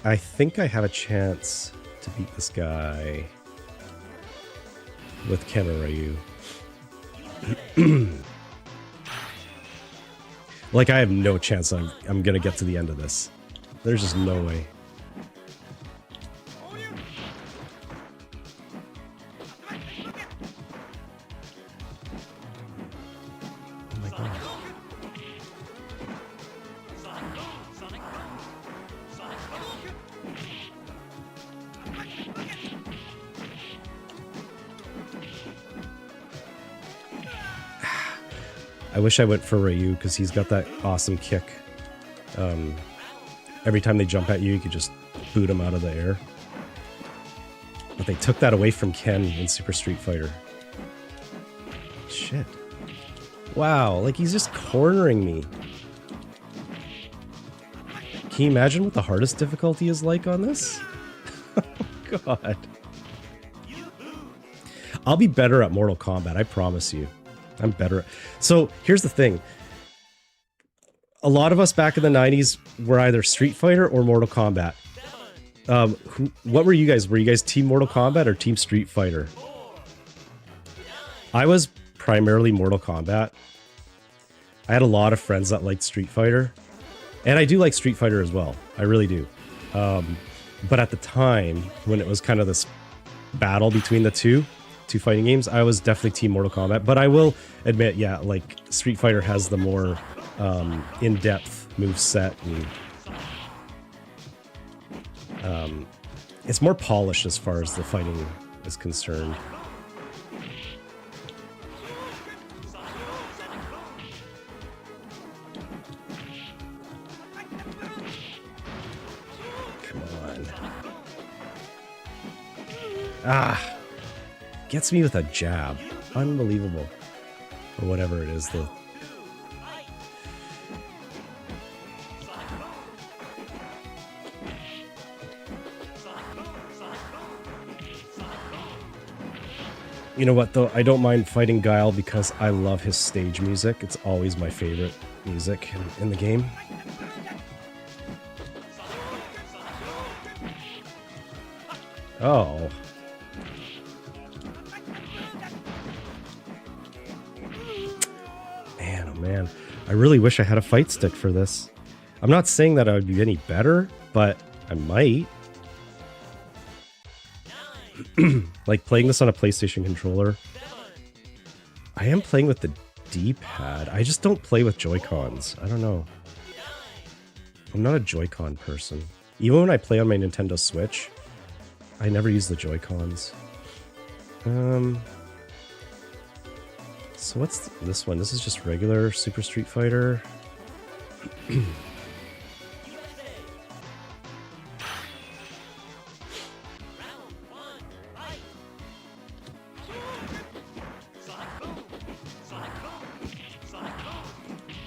I think I have a chance to beat this guy with Ken or Ryu. Like, I have no chance I'm gonna get to the end of this. There's just no way. Oh my god. I wish I went for Ryu, because he's got that awesome kick. Every time they jump at you, you could just boot him out of the air. But they took that away from Ken in Super Street Fighter. Shit. Wow, like he's just cornering me. Can you imagine what the hardest difficulty is like on this? Oh god. I'll be better at Mortal Kombat, I promise you. I'm better. So here's the thing. A lot of us back in the 90s were either Street Fighter or Mortal Kombat. What were you guys? Were you guys Team Mortal Kombat or Team Street Fighter? I was primarily Mortal Kombat. I had a lot of friends that liked Street Fighter. And I do like Street Fighter as well. I really do. But at the time, when it was kind of this battle between the two fighting games, I was definitely Team Mortal Kombat. But I will admit, yeah, like Street Fighter has the more in-depth move set, and it's more polished as far as the fighting is concerned. Come on. Ah! Gets me with a jab. Unbelievable. Or whatever it is, the... You know what, though? I don't mind fighting Guile because I love his stage music. It's always my favorite music in the game. Oh. Man, oh man. I really wish I had a fight stick for this. I'm not saying that I would be any better, but I might. Like playing this on a PlayStation controller. I am playing with the D-pad. I just don't play with Joy-Cons. I don't know. I'm not a Joy-Con person. Even when I play on my Nintendo Switch, I never use the Joy-Cons. So what's this one? This is just regular Super Street Fighter.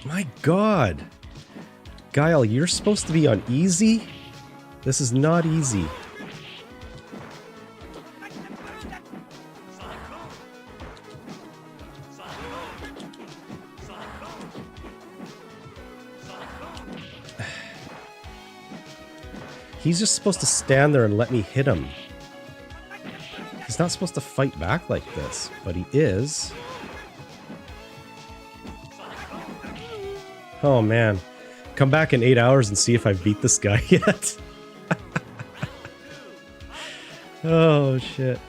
My God! Guile, you're supposed to be on easy? This is not easy. He's just supposed to stand there and let me hit him. He's not supposed to fight back like this, but he is. Oh man. Come back in 8 hours and see if I beat this guy yet. Oh shit.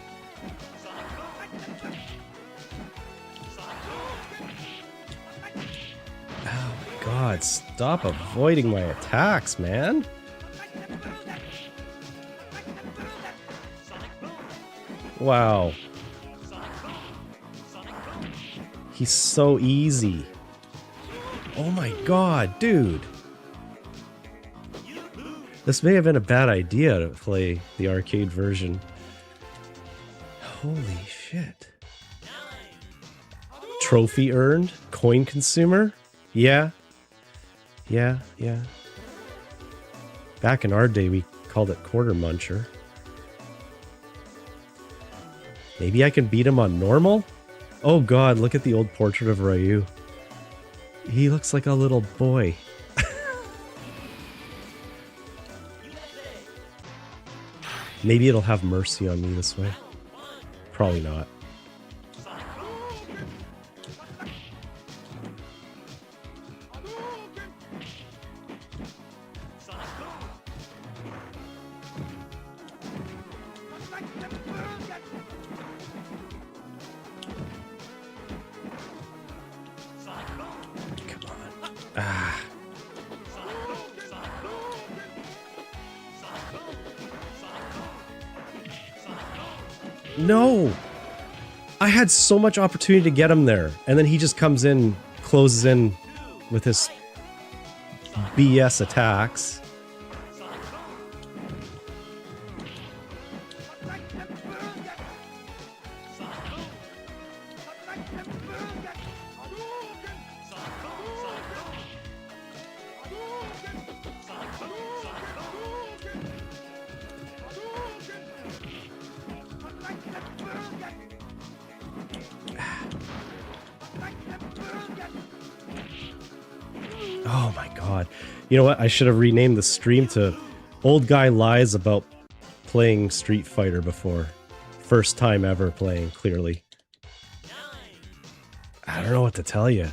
Oh my God, stop avoiding my attacks, man. Wow. He's so easy. Oh my God, dude. This may have been a bad idea to play the arcade version. Holy shit. Trophy earned? Coin consumer? Yeah. Yeah, yeah. Back in our day, we called it quarter muncher. Maybe I can beat him on normal? Oh God, look at the old portrait of Ryu. He looks like a little boy. Maybe it'll have mercy on me this way. Probably not. Ah. No! I had so much opportunity to get him there, and then he just comes in, closes in with his BS attacks. Oh my God. You know what? I should have renamed the stream to Old Guy Lies About Playing Street Fighter Before. First time ever playing, clearly. I don't know what to tell you.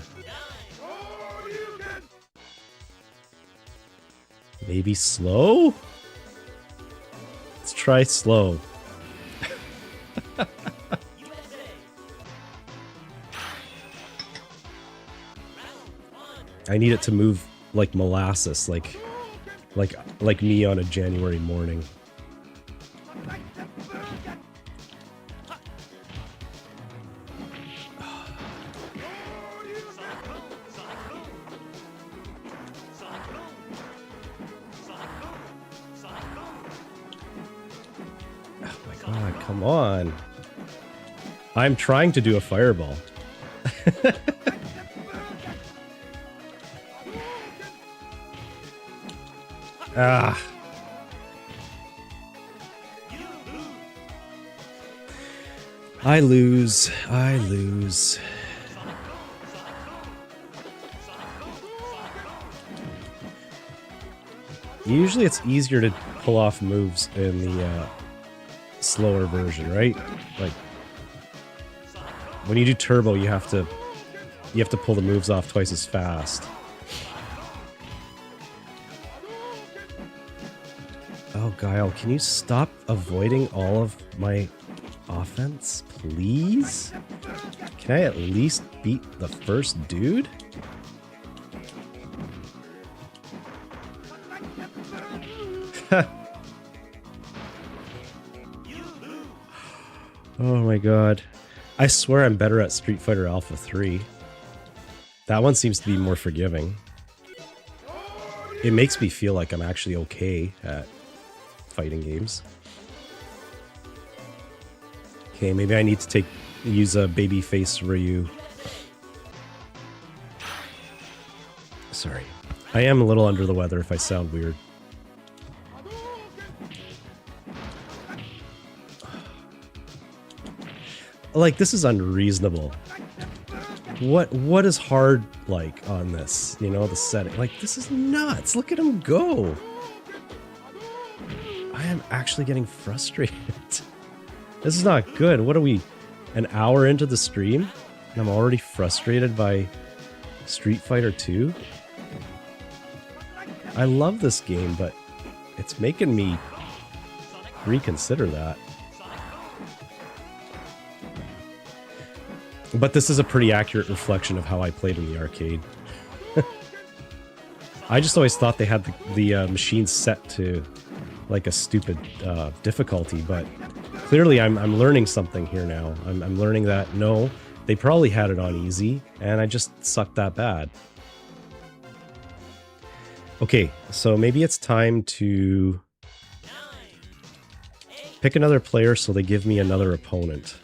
Maybe slow? Let's try slow. I need it to move like molasses, like me on a January morning. Oh my Ah, come on. I'm trying to do a fireball. Ah. I lose. I lose. Usually it's easier to pull off moves in the slower version, right? Like when you do turbo, you have to pull the moves off twice as fast. Oh, Guile, can you stop avoiding all of my offense, please? Can I at least beat the first dude? Oh my god. I swear I'm better at Street Fighter Alpha 3. That one seems to be more forgiving. It makes me feel like I'm actually okay at fighting games. Okay, maybe I need to use a babyface Ryu. Sorry. I am a little under the weather if I sound weird. Like, this is unreasonable. What is hard like on this? You know, the setting. Like, this is nuts. Look at him go. I am actually getting frustrated. This is not good. What are we, an hour into the stream? And I'm already frustrated by Street Fighter 2? I love this game, but it's making me reconsider that. But this is a pretty accurate reflection of how I played in the arcade. I just always thought they had the machines set to like a stupid difficulty, but clearly I'm learning something here now. I'm learning that no, they probably had it on easy, and I just sucked that bad. Okay, so maybe it's time to pick another player so they give me another opponent.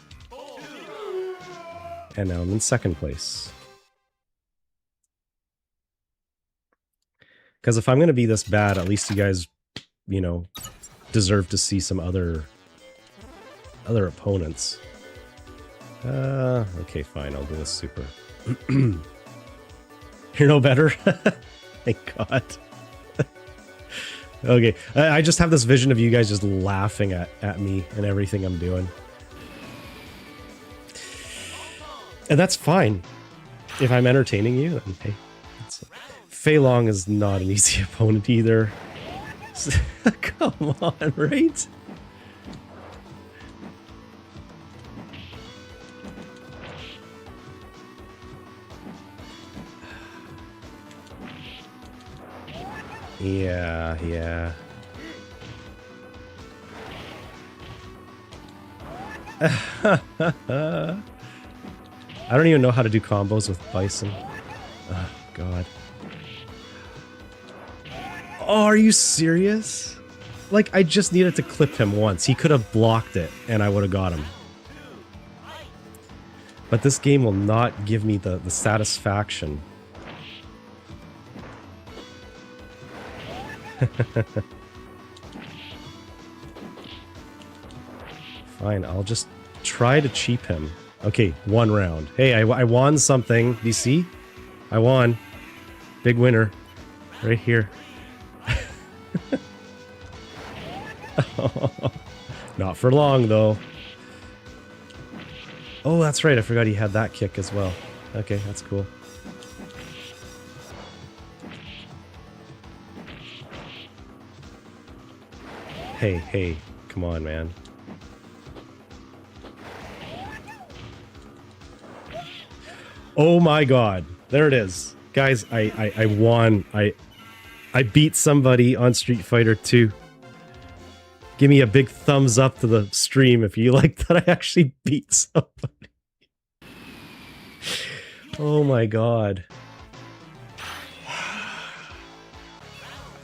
And now I'm in second place. Because if I'm going to be this bad, at least you guys, you know, deserve to see some other opponents. Okay, fine, I'll do a super. You're no better? Thank God. Okay, I just have this vision of you guys just laughing at me and everything I'm doing. And that's fine. If I'm entertaining you, then hey. Fei Long is not an easy opponent either. Come on, right? Yeah, yeah. I don't even know how to do combos with Bison. Oh, God. Oh, are you serious? Like, I just needed to clip him once. He could have blocked it, and I would have got him. But this game will not give me the satisfaction. Fine, I'll just try to cheap him. Okay, one round. Hey, I won something. Do you see? I won. Big winner. Right here. Not for long, though. Oh, that's right. I forgot he had that kick as well. Okay, that's cool. Hey, hey. Come on, man. Oh my God. There it is. Guys, I won. I beat somebody on Street Fighter 2. Give me a big thumbs up to the stream if you like that I actually beat somebody. Oh my God.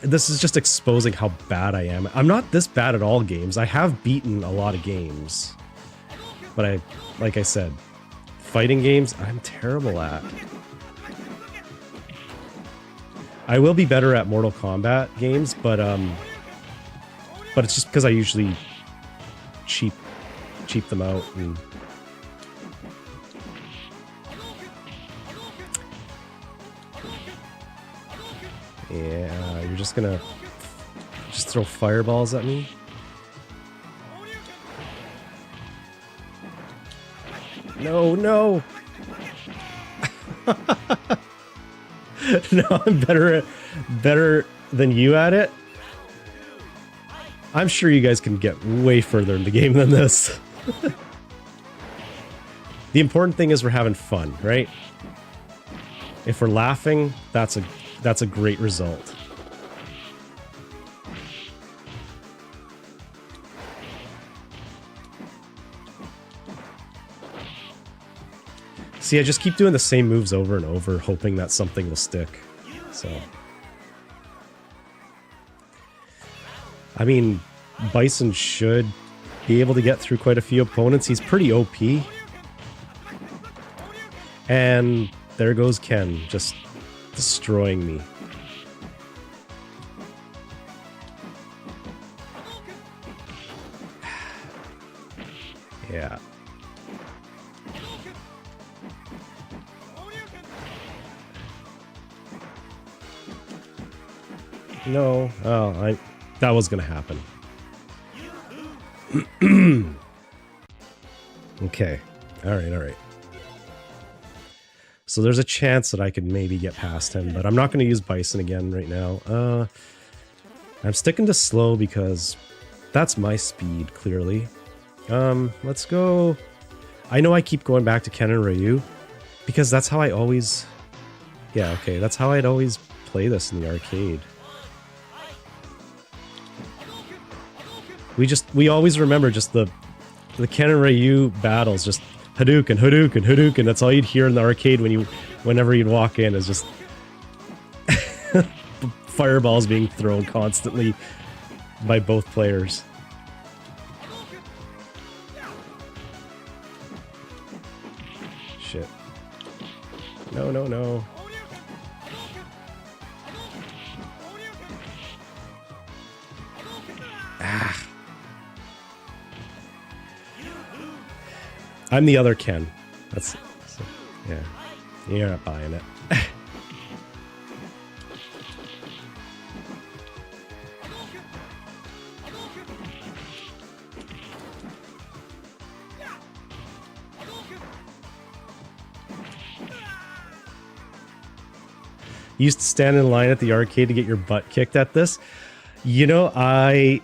this is just exposing how bad I am. I'm not this bad at all games. I have beaten a lot of games. But like I said, fighting games, I'm terrible at. I will be better at Mortal Kombat games, but it's just because I usually cheap them out and yeah, you're just gonna throw fireballs at me? No, no. No, I'm better than you at it. I'm sure you guys can get way further in the game than this. The important thing is we're having fun, right? If we're laughing, that's a great result. See, I just keep doing the same moves over and over, hoping that something will stick. So, I mean, Bison should be able to get through quite a few opponents. He's pretty OP. And there goes Ken, just destroying me. Yeah. No. Oh, that was gonna happen. Okay. Alright. So there's a chance that I could maybe get past him, but I'm not gonna use Bison again right now. I'm sticking to slow because that's my speed, clearly. Let's go... I know I keep going back to Ken and Ryu, because that's how I always... Yeah, okay, that's how I'd always play this in the arcade. We always remember just the Ken and Ryu battles, just Hadouken, Hadouken, Hadouken. That's all you'd hear in the arcade whenever you'd walk in, is just fireballs being thrown constantly by both players. Shit. No. Ah. I'm the other Ken. Yeah. You're not buying it. You used to stand in line at the arcade to get your butt kicked at this. You know, I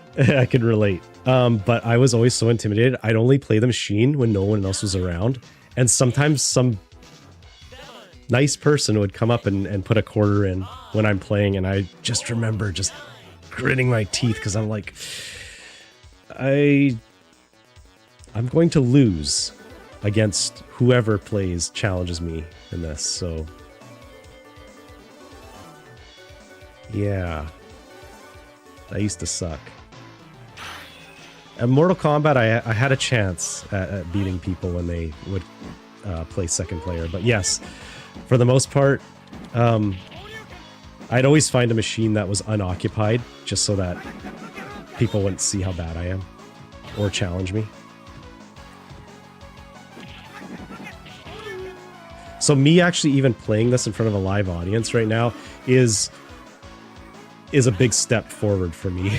could relate. But I was always so intimidated. I'd only play the machine when no one else was around. And sometimes some nice person would come up and put a quarter in when I'm playing. And I just remember just gritting my teeth because I'm like, I'm going to lose against whoever challenges me in this. So, yeah. That used to suck. At Mortal Kombat, I had a chance at beating people when they would play second player. But yes, for the most part, I'd always find a machine that was unoccupied just so that people wouldn't see how bad I am or challenge me. So me actually even playing this in front of a live audience right now is a big step forward for me.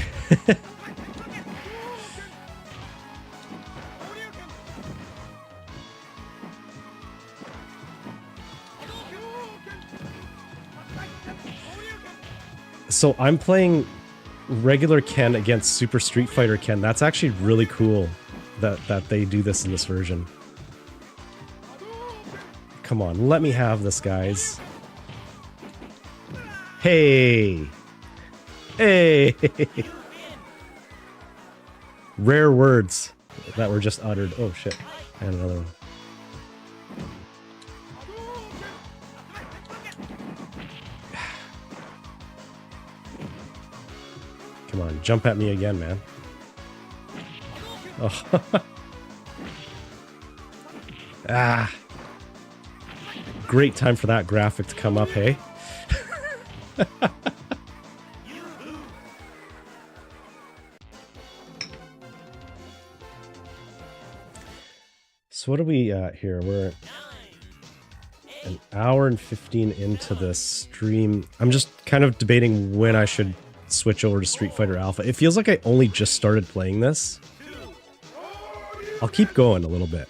So I'm playing regular Ken against Super Street Fighter Ken. That's actually really cool that they do this in this version. Come on, let me have this, guys. Hey! Hey! Rare words that were just uttered. Oh shit. And another one. Come on, jump at me again, man. Oh. Ah. Great time for that graphic to come up, hey? So what are we at here? We're an hour and 15 into this stream. I'm just kind of debating when I should switch over to Street Fighter Alpha. It feels like I only just started playing this. I'll keep going a little bit.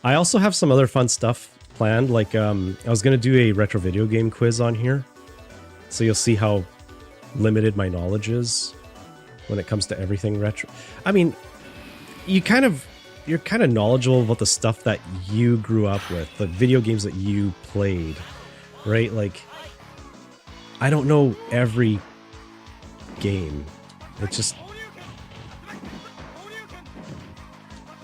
I also have some other fun stuff planned. Like, I was going to do a retro video game quiz on here. So you'll see how limited my knowledge is when it comes to everything retro. I mean, you're kind of knowledgeable about the stuff that you grew up with, the video games that you played, right? Like, I don't know every game. It's just,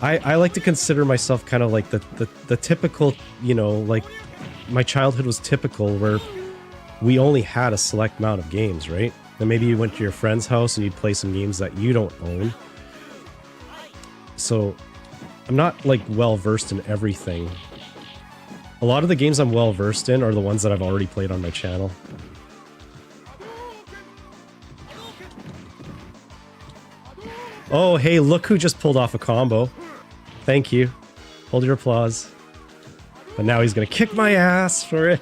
I like to consider myself kind of like the typical, you know, like my childhood was typical where we only had a select amount of games, right? And maybe you went to your friend's house and you'd play some games that you don't own. So I'm not like well versed in everything. A lot of the games I'm well versed in are the ones that I've already played on my channel. Oh, hey, look who just pulled off a combo. Thank you. Hold your applause. But now he's gonna kick my ass for it.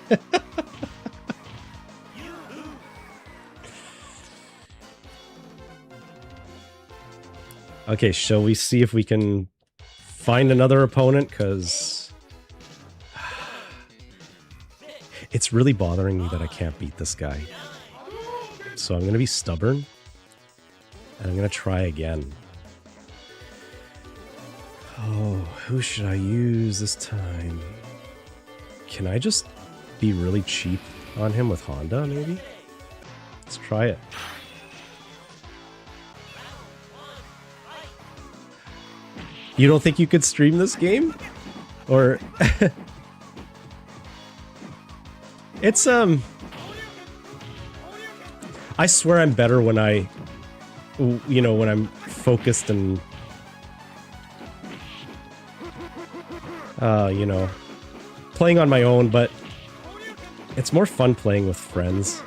Okay, shall we see if we can find another opponent? Because it's really bothering me that I can't beat this guy. So I'm going to be stubborn. And I'm going to try again. Oh, who should I use this time? Can I just be really cheap on him with Honda, maybe? Let's try it. You don't think you could stream this game? Or... It's, I swear I'm better when I... You know, when I'm focused and... you know... Playing on my own, but... It's more fun playing with friends.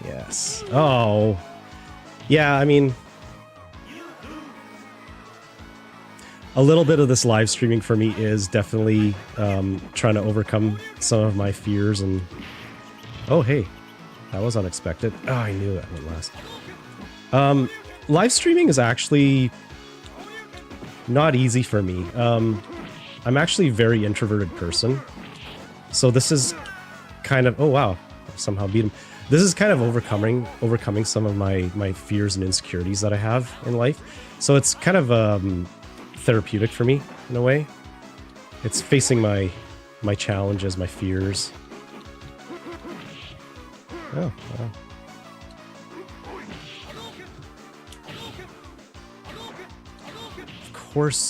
Yes. Oh. Yeah, I mean... A little bit of this live streaming for me is definitely trying to overcome some of my fears and... Oh, hey. That was unexpected. Oh, I knew that went last. Live streaming is actually not easy for me. I'm actually a very introverted person. So this is kind of... Oh, wow. Somehow beat him. This is kind of overcoming some of my fears and insecurities that I have in life. So it's kind of... therapeutic for me in a way. It's facing my challenges, my fears. Oh, wow.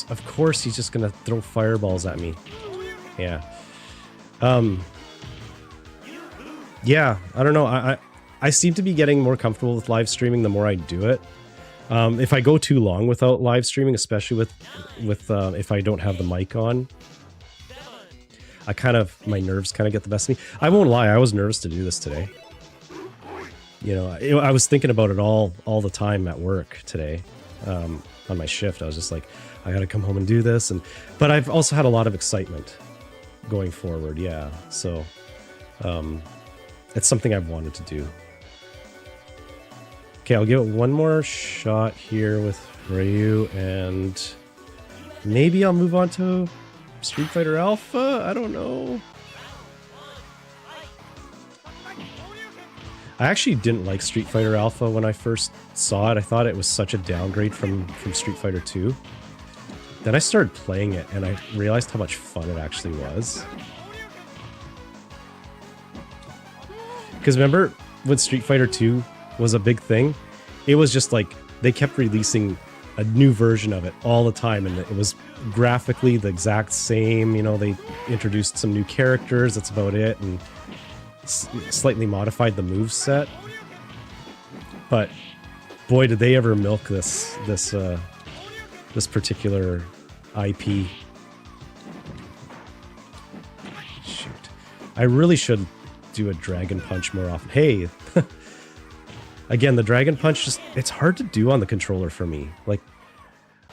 Of course he's just gonna throw fireballs at me. Yeah. Yeah, I don't know. I seem to be getting more comfortable with live streaming the more I do it. If I go too long without live streaming, especially with if I don't have the mic on, my nerves kind of get the best of me. I won't lie, I was nervous to do this today. You know, I was thinking about it all the time at work today, on my shift. I was just like, I gotta come home and do this, but I've also had a lot of excitement going forward. Yeah, so it's something I've wanted to do. Okay, I'll give it one more shot here with Ryu, and maybe I'll move on to Street Fighter Alpha? I don't know. I actually didn't like Street Fighter Alpha when I first saw it. I thought it was such a downgrade from Street Fighter 2. Then I started playing it, and I realized how much fun it actually was. Because remember when Street Fighter 2 was a big thing? It was just like they kept releasing a new version of it all the time, and it was graphically the exact same. You know, they introduced some new characters, that's about it, and slightly modified the moveset. But boy, did they ever milk this particular IP. Shoot. I really should do a Dragon Punch more often. Hey, again, the Dragon Punch, just it's hard to do on the controller for me. Like,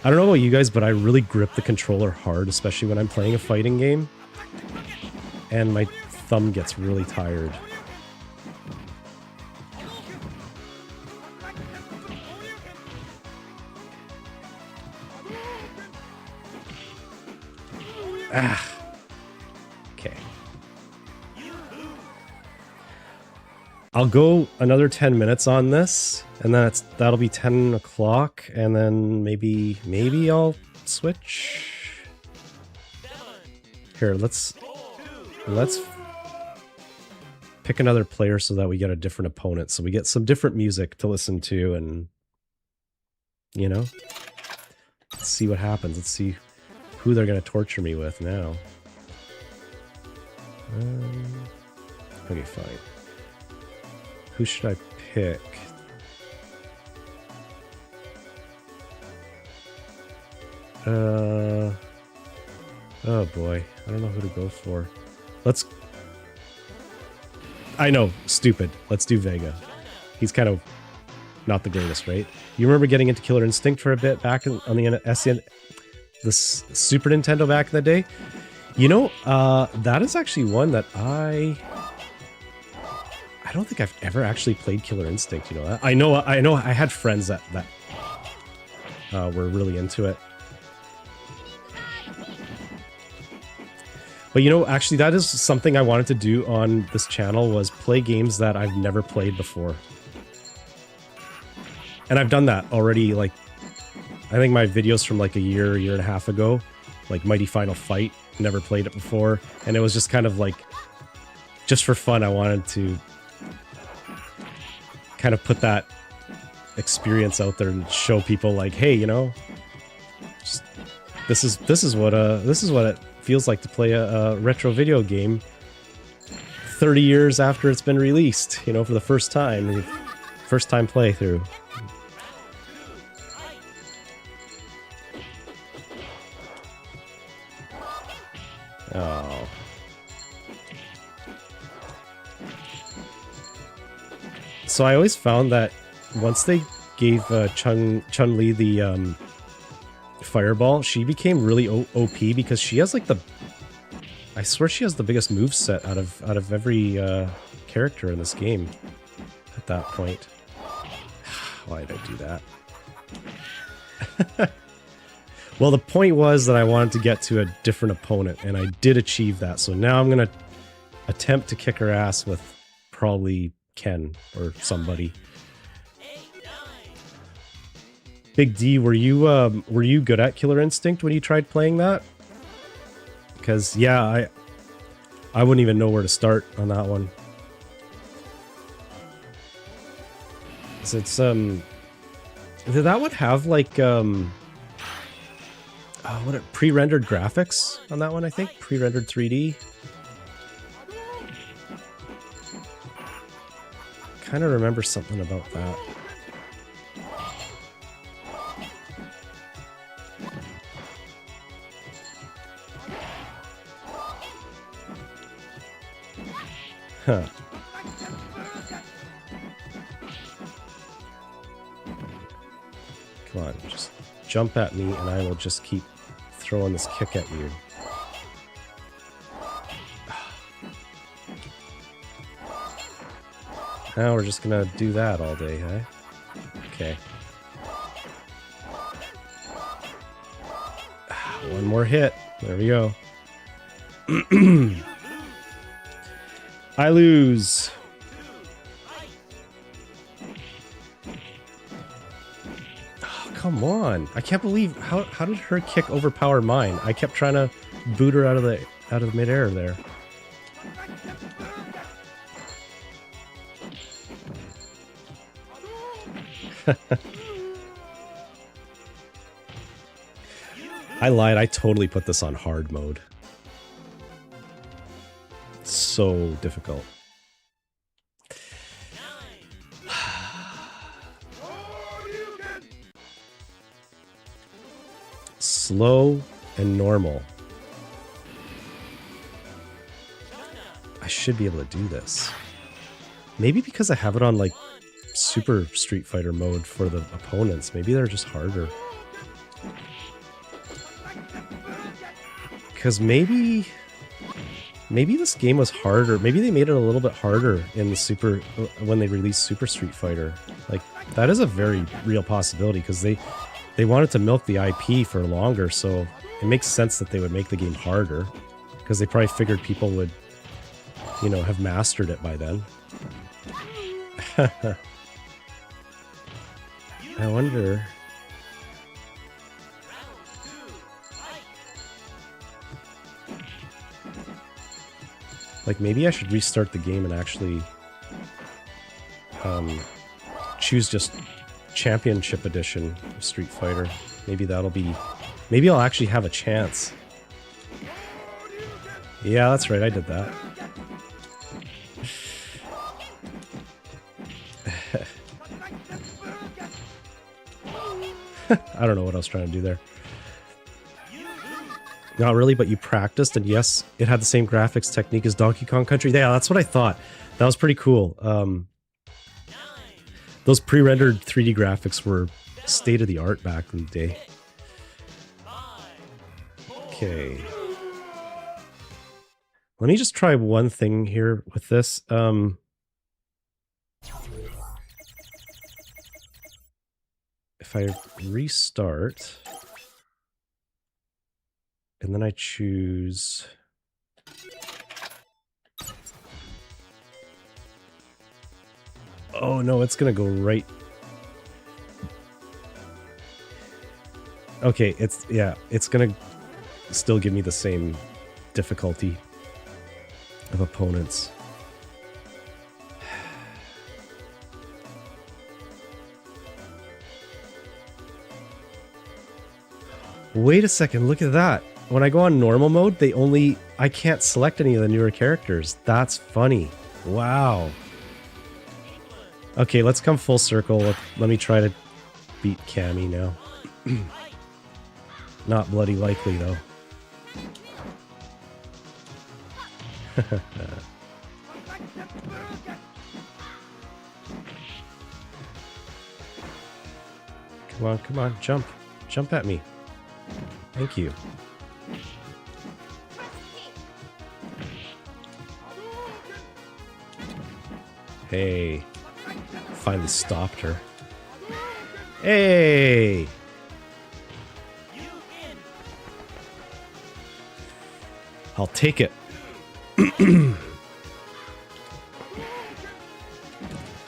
I don't know about you guys, but I really grip the controller hard, especially when I'm playing a fighting game. And my thumb gets really tired. Ah. Okay. I'll go another 10 minutes on this, and then that'll be 10 o'clock, and then maybe I'll switch. Here, let's pick another player so that we get a different opponent, so we get some different music to listen to, and you know, let's see what happens. Let's see who they're gonna torture me with now. Okay, fine. Who should I pick? Oh boy, I don't know who to go for. I know, stupid. Let's do Vega. He's kind of not the greatest, right? You remember getting into Killer Instinct for a bit back on the Super Nintendo back in the day? You know, that is actually one that I don't think I've ever actually played Killer Instinct, you know that? I know I had friends that were really into it. But you know, actually that is something I wanted to do on this channel, was play games that I've never played before. And I've done that already, like, I think my videos from like a year and a half ago, like Mighty Final Fight, never played it before, and it was just kind of like, just for fun, I wanted to kind of put that experience out there and show people like, hey, you know, just, this is what it feels like to play a retro video game 30 years after it's been released, you know, for the first time playthrough. Oh. So I always found that once they gave Chun-Li the fireball, she became really OP because she has like I swear she has the biggest moveset out of every character in this game at that point. Why did I do that? Well, the point was that I wanted to get to a different opponent, and I did achieve that. So now I'm going to attempt to kick her ass with probably Ken or somebody. Big D, were you good at Killer Instinct when you tried playing that? Because yeah, I wouldn't even know where to start on that one. So it's did that one have like what pre-rendered graphics on that one? I think pre-rendered 3D. Kind of remember something about that. Huh. Come on, just jump at me and I will just keep throwing this kick at you. Now we're just gonna do that all day, huh? Okay. One more hit. There we go. I lose. Oh, come on. I can't believe how did her kick overpower mine? I kept trying to boot her out of midair there. I lied. I totally put this on hard mode. So difficult. slow and normal. I should be able to do this. Maybe because I have it on like Super Street Fighter mode for the opponents. Maybe they're just harder. Because maybe this game was harder. Maybe they made it a little bit harder in the when they released Super Street Fighter. Like, that is a very real possibility because they wanted to milk the IP for longer, so it makes sense that they would make the game harder because they probably figured people would, you know, have mastered it by then. I wonder... Like, maybe I should restart the game and actually choose just Championship Edition of Street Fighter. Maybe that'll be... Maybe I'll actually have a chance. Yeah, that's right, I did that. I don't know what I was trying to do there. Not really, but you practiced, and yes, it had the same graphics technique as Donkey Kong Country. Yeah, that's what I thought. That was pretty cool. Those pre-rendered 3D graphics were state-of-the-art back in the day. Okay. Let me just try one thing here with this. If I restart... And then I choose... Oh no, it's gonna go right... Okay, it's gonna still give me the same difficulty of opponents. Wait a second, look at that. When I go on normal mode, I can't select any of the newer characters. That's funny. Wow. Okay, let's come full circle. Let me try to beat Cammy now. Not bloody likely, though. Come on, jump. Jump at me. Thank you. Hey. Finally stopped her. Hey! I'll take it.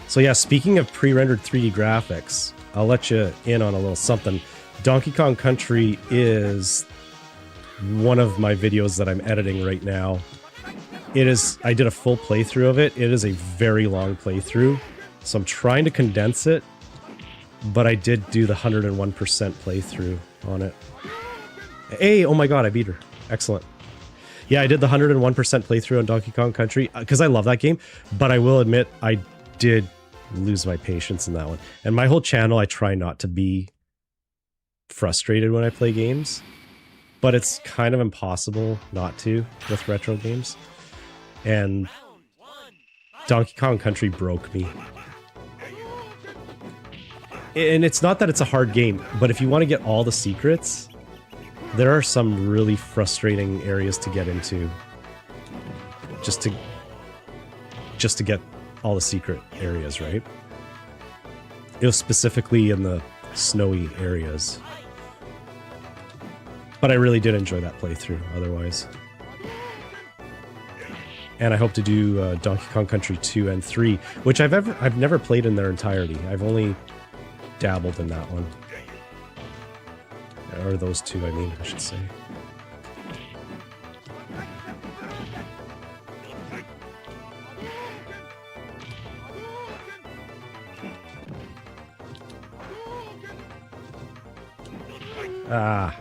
So yeah, speaking of pre-rendered 3D graphics, I'll let you in on a little something. Donkey Kong Country is one of my videos that I'm editing right now. I did a full playthrough of it. It is a very long playthrough, so I'm trying to condense it, but I did do the 101% playthrough on it. Hey, oh my god, I beat her. Excellent. Yeah, I did the 101% playthrough on Donkey Kong Country, because I love that game, but I will admit, I did lose my patience in that one. And my whole channel, I try not to be frustrated when I play games, but it's kind of impossible not to with retro games. And Donkey Kong Country broke me. And it's not that it's a hard game, but if you want to get all the secrets, there are some really frustrating areas to get into. Just to get all the secret areas, right? It was specifically in the snowy areas. But I really did enjoy that playthrough, otherwise. And I hope to do Donkey Kong Country 2 and 3, which I've never played in their entirety. I've only dabbled in that one. Or those two, I mean, I should say. Ah.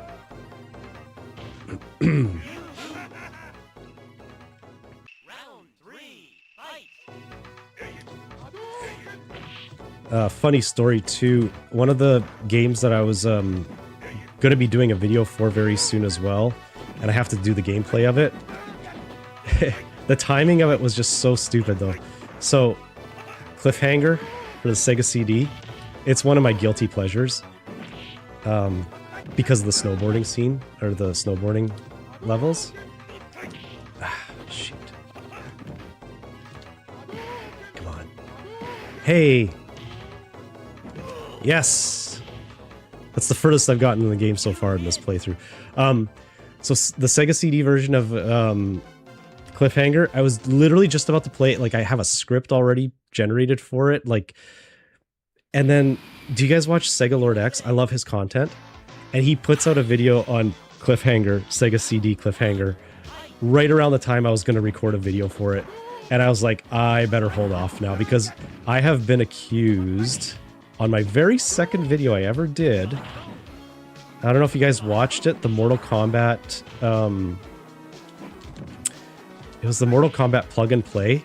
Funny story too. One of the games that I was going to be doing a video for very soon as well, and I have to do the gameplay of it. The timing of it was just so stupid though. So, cliffhanger for the Sega CD. It's one of my guilty pleasures. Because of the snowboarding scene, or the snowboarding levels. Ah, shoot. Come on. Hey! Yes! That's the furthest I've gotten in the game so far in this playthrough. So the Sega CD version of Cliffhanger, I was literally just about to play it. Like, I have a script already generated for it. Like, and then, do you guys watch Sega Lord X? I love his content. And he puts out a video on Cliffhanger, Sega CD Cliffhanger, right around the time I was going to record a video for it. And I was like, I better hold off now, because I have been accused on my very second video I ever did. I don't know if you guys watched it, the Mortal Kombat. It was the Mortal Kombat plug and play,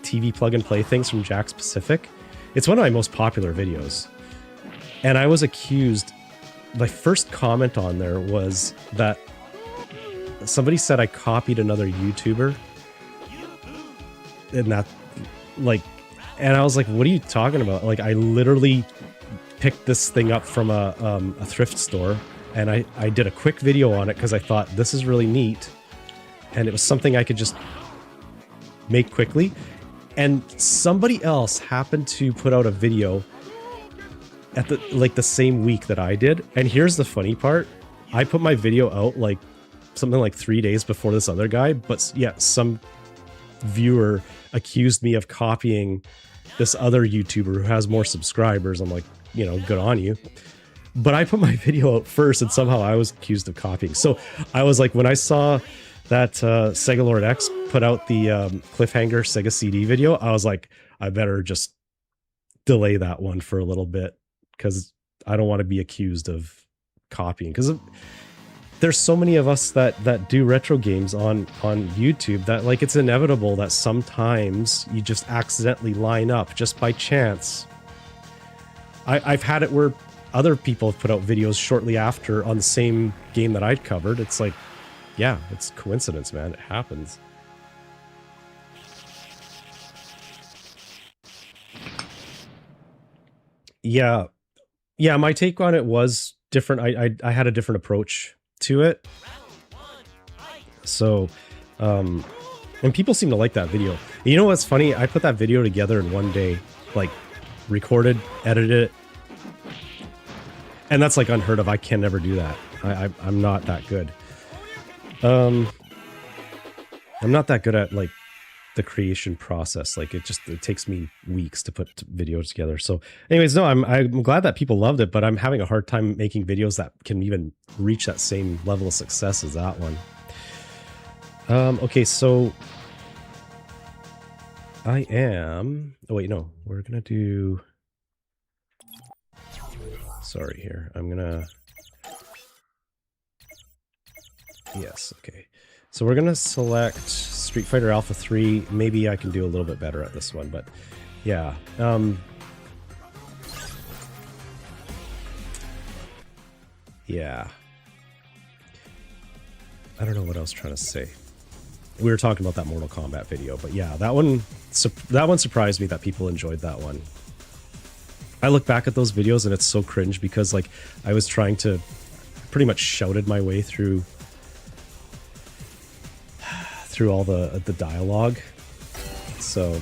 TV plug and play things from Jack's Pacific. It's one of my most popular videos. And I was accused, my first comment on there was that somebody said I copied another YouTuber. And that, like, and I was like, what are you talking about? Like, I literally picked this thing up from a thrift store, and I did a quick video on it because I thought this is really neat. And it was something I could just make quickly. And somebody else happened to put out a video at the same week that I did. And here's the funny part. I put my video out like something like 3 days before this other guy, but yeah, some viewer accused me of copying this other YouTuber who has more subscribers. I'm like, you know, good on you. But I put my video out first, and somehow I was accused of copying. So I was like, when I saw that Sega Lord X put out the Cliffhanger Sega CD video, I was like, I better just delay that one for a little bit, because I don't want to be accused of copying. Because there's so many of us that do retro games on YouTube that, like, it's inevitable that sometimes you just accidentally line up just by chance. I've had it where other people have put out videos shortly after on the same game that I'd covered. It's like, yeah, it's coincidence, man. It happens. Yeah. Yeah, my take on it was different. I had a different approach to it. So, and people seem to like that video. You know what's funny? I put that video together in one day, like recorded, edited it. And that's like unheard of. I can never do that. I'm not that good. I'm not that good at like the creation process. Like it takes me weeks to put videos together. So anyways, no, I'm glad that people loved it, but I'm having a hard time making videos that can even reach that same level of success as that one. Okay, so I am, oh wait, no, we're gonna do, sorry here, I'm gonna, yes, okay. So we're gonna select Street Fighter Alpha 3. Maybe I can do a little bit better at this one, but yeah. Yeah. I don't know what I was trying to say. We were talking about that Mortal Kombat video, but yeah, that one surprised me that people enjoyed that one. I look back at those videos and it's so cringe because like I was trying to pretty much shouted my way through all the dialogue. So,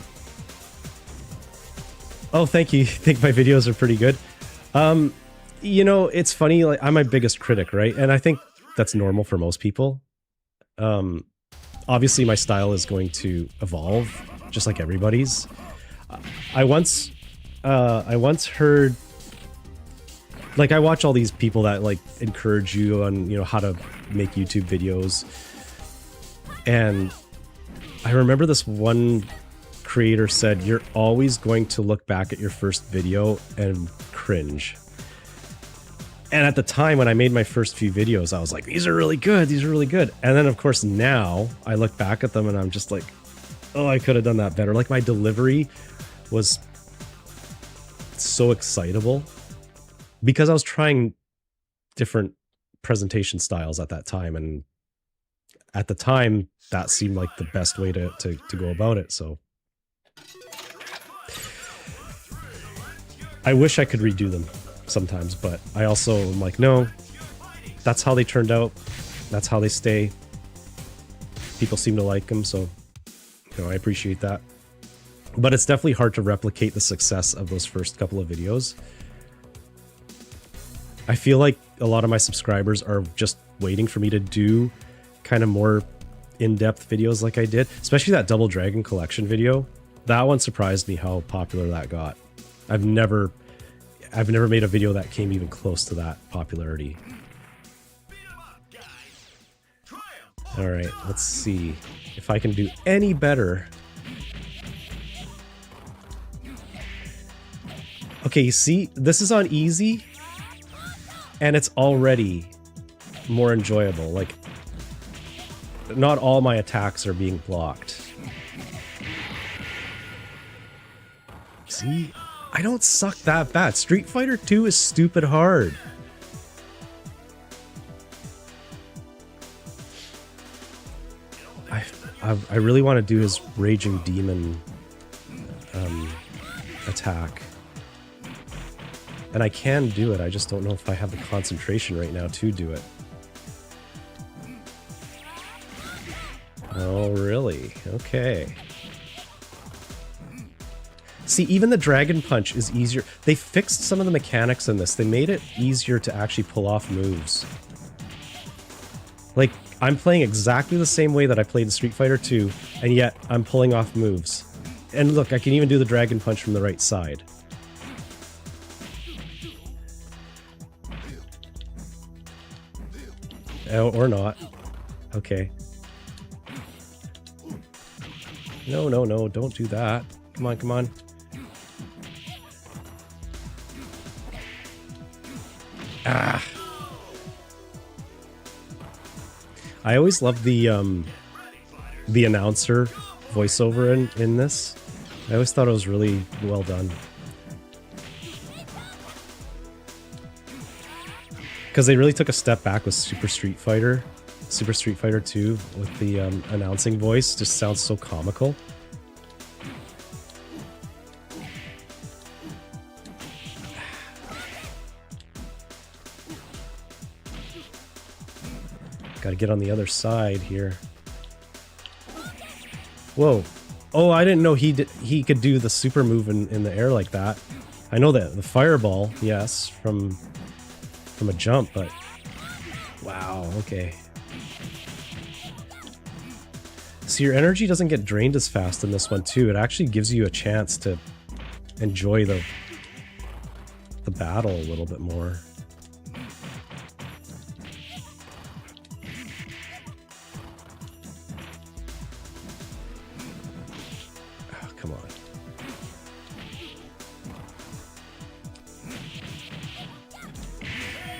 oh, thank you. I think my videos are pretty good. You know, it's funny, like I'm my biggest critic, right? And I think that's normal for most people. Obviously my style is going to evolve just like everybody's. I once heard, like, I watch all these people that like encourage you on, you know, how to make YouTube videos. And I remember this one creator said, you're always going to look back at your first video and cringe. And at the time when I made my first few videos, I was like, these are really good. These are really good. And then of course now I look back at them and I'm just like, oh, I could have done that better. Like my delivery was so excitable because I was trying different presentation styles at that time, and at the time that seemed like the best way to go about it. So I wish I could redo them sometimes, but I also am like, no, that's how they turned out, that's how they stay. People seem to like them, so you know, I appreciate that. But it's definitely hard to replicate the success of those first couple of videos. I feel like a lot of my subscribers are just waiting for me to do kind of more in-depth videos like I did, especially that Double Dragon collection video. That one surprised me how popular that got. I've never made a video that came even close to that popularity. All right, let's see if I can do any better. Okay, you see, this is on easy, and it's already more enjoyable. Like, not all my attacks are being blocked. See, I don't suck that bad. Street Fighter 2 is stupid hard. I really want to do his Raging Demon attack. And I can do it, I just don't know if I have the concentration right now to do it. Oh, really? Okay. See, even the Dragon Punch is easier. They fixed some of the mechanics in this. They made it easier to actually pull off moves. Like, I'm playing exactly the same way that I played in Street Fighter 2, and yet I'm pulling off moves. And look, I can even do the Dragon Punch from the right side. Oh, or not. Okay. No, no, no, don't do that. Come on, come on. Ah. I always love the announcer voiceover in this. I always thought it was really well done. Because they really took a step back with Super Street Fighter 2 with the announcing voice. Just sounds so comical. Gotta get on the other side here. Whoa. Oh, I didn't know he could do the super move in the air like that. I know that the fireball, yes, from a jump, but wow, okay. So your energy doesn't get drained as fast in this one too. It actually gives you a chance to enjoy the battle a little bit more. Oh, come on.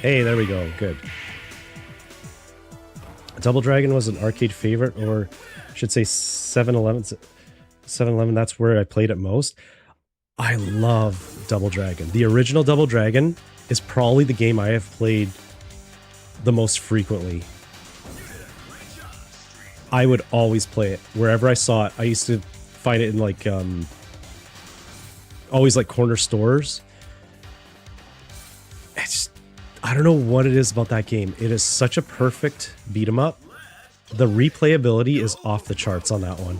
Hey, there we go. Good. Double Dragon was an arcade favorite, or I should say 7-Eleven. 7-Eleven, that's where I played it most. I love Double Dragon. The original Double Dragon is probably the game I have played the most frequently. I would always play it wherever I saw it. I used to find it in like always like corner stores. It's, I don't know what it is about that game. It is such a perfect beat 'em up. The replayability is off the charts on that one.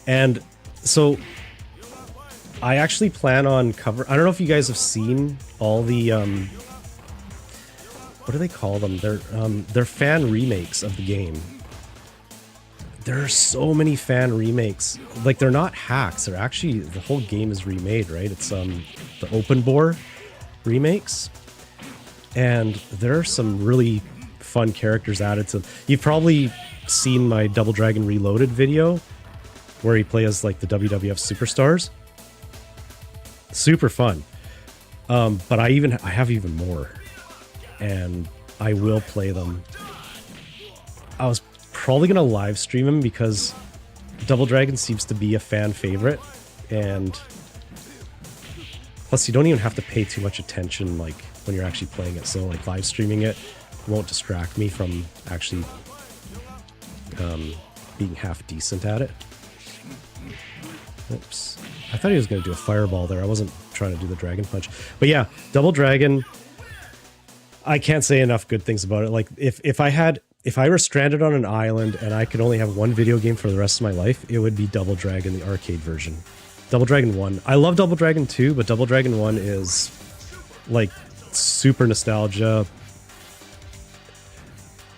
And so I actually plan on I don't know if you guys have seen all the what do they call them? They're fan remakes of the game. There are so many fan remakes. Like, they're not hacks. They're actually, the whole game is remade, right? It's the open bore remakes. And there are some really fun characters added to. You've probably seen my Double Dragon Reloaded video where he plays like the WWF superstars. Super fun. But I have even more. And I will play them. I was probably gonna live stream him because Double Dragon seems to be a fan favorite, and Plus, you don't even have to pay too much attention like when you're actually playing it. So like live streaming it won't distract me from actually being half decent at it. Oops. I thought he was going to do a fireball there. I wasn't trying to do the dragon punch. But yeah, Double Dragon, I can't say enough good things about it. Like if I were stranded on an island and I could only have one video game for the rest of my life, it would be Double Dragon, the arcade version. Double Dragon 1. I love Double Dragon 2, but Double Dragon 1 is like super nostalgia.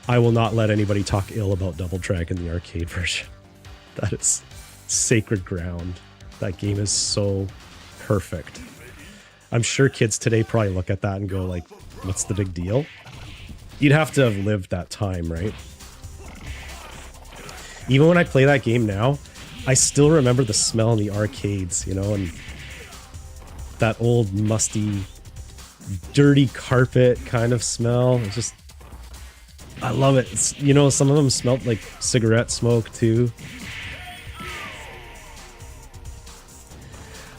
I will not let anybody talk ill about Double Dragon, the arcade version. That is sacred ground. That game is so perfect. I'm sure kids today probably look at that and go like, what's the big deal? You'd have to have lived that time, right? Even when I play that game now, I still remember the smell in the arcades, you know, and that old musty, dirty carpet kind of smell. It's just, I love it. It's, you know, some of them smelled like cigarette smoke too.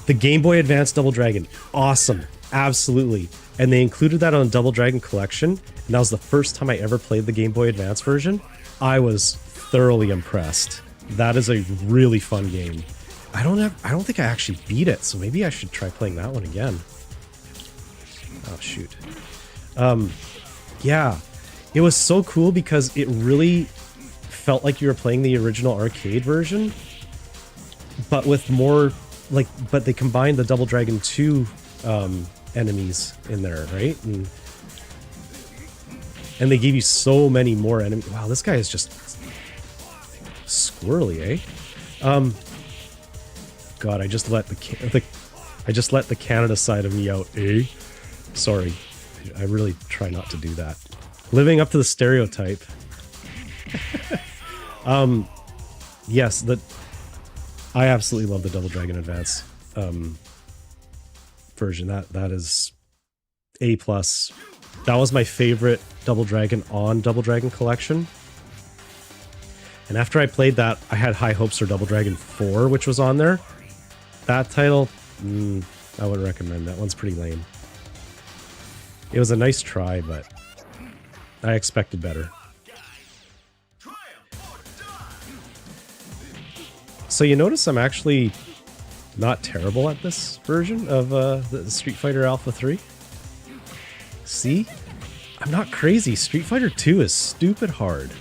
The Game Boy Advance Double Dragon, awesome, absolutely. And they included that on Double Dragon Collection, and that was the first time I ever played the Game Boy Advance version. I was thoroughly impressed. That is a really fun game. I don't think I actually beat it, so maybe I should try playing that one again. Oh shoot. Yeah, it was so cool because it really felt like you were playing the original arcade version, but with more like, but they combined the Double Dragon 2 enemies in there, right? And they gave you so many more enemies. Wow, this guy is just squirrely, eh? God, I just let the Canada side of me out, eh? Sorry, I really try not to do that. Living up to the stereotype. Yes, I absolutely love the Double Dragon Advance version. That is A+. That was my favorite Double Dragon on Double Dragon Collection. And after I played that, I had high hopes for Double Dragon 4, which was on there. That title, I would recommend. That one's pretty lame. It was a nice try, but I expected better. So you notice I'm actually not terrible at this version of the Street Fighter Alpha 3. See? I'm not crazy. Street Fighter 2 is stupid hard.